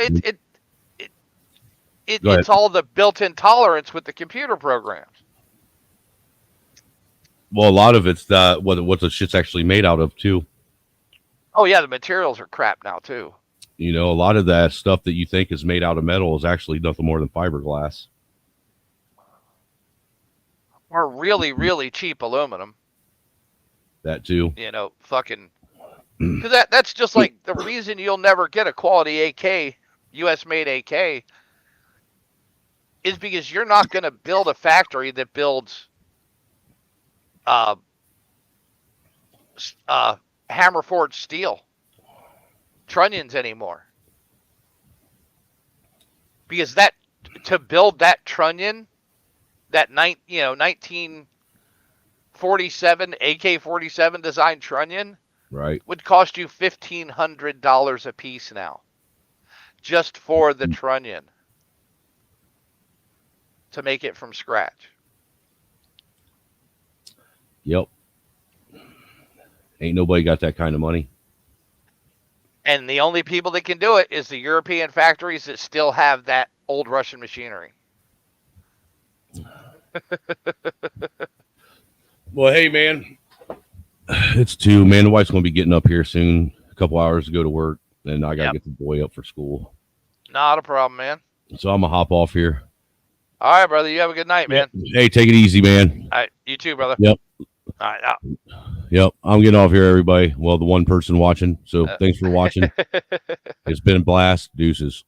it's all the built-in tolerance with the computer programs. Well, a lot of it's what the shit's actually made out of too. Oh yeah, the materials are crap now too. You know, a lot of that stuff that you think is made out of metal is actually nothing more than fiberglass. Or really, really cheap aluminum. That too. You know, fucking. Because that's just like the reason you'll never get a quality AK, U.S. made AK, is because you're not going to build a factory that builds hammer forged steel trunnions anymore. Because to build that trunnion, that 1947 AK-47 design trunnion, right, would cost you $1,500 a piece now, just for the trunnion to make it from scratch. Yep. Ain't nobody got that kind of money. And the only people that can do it is the European factories that still have that old Russian machinery. Well, hey, man. It's 2, man. The wife's going to be getting up here soon, a couple hours to go to work, and I got to get the boy up for school. Not a problem, man. So I'm going to hop off here. All right, brother. You have a good night, man. Hey, take it easy, man. All right. You too, brother. Yep. All right. Out. Yep. I'm getting off here, everybody. Well, the one person watching. So thanks for watching. It's been a blast. Deuces.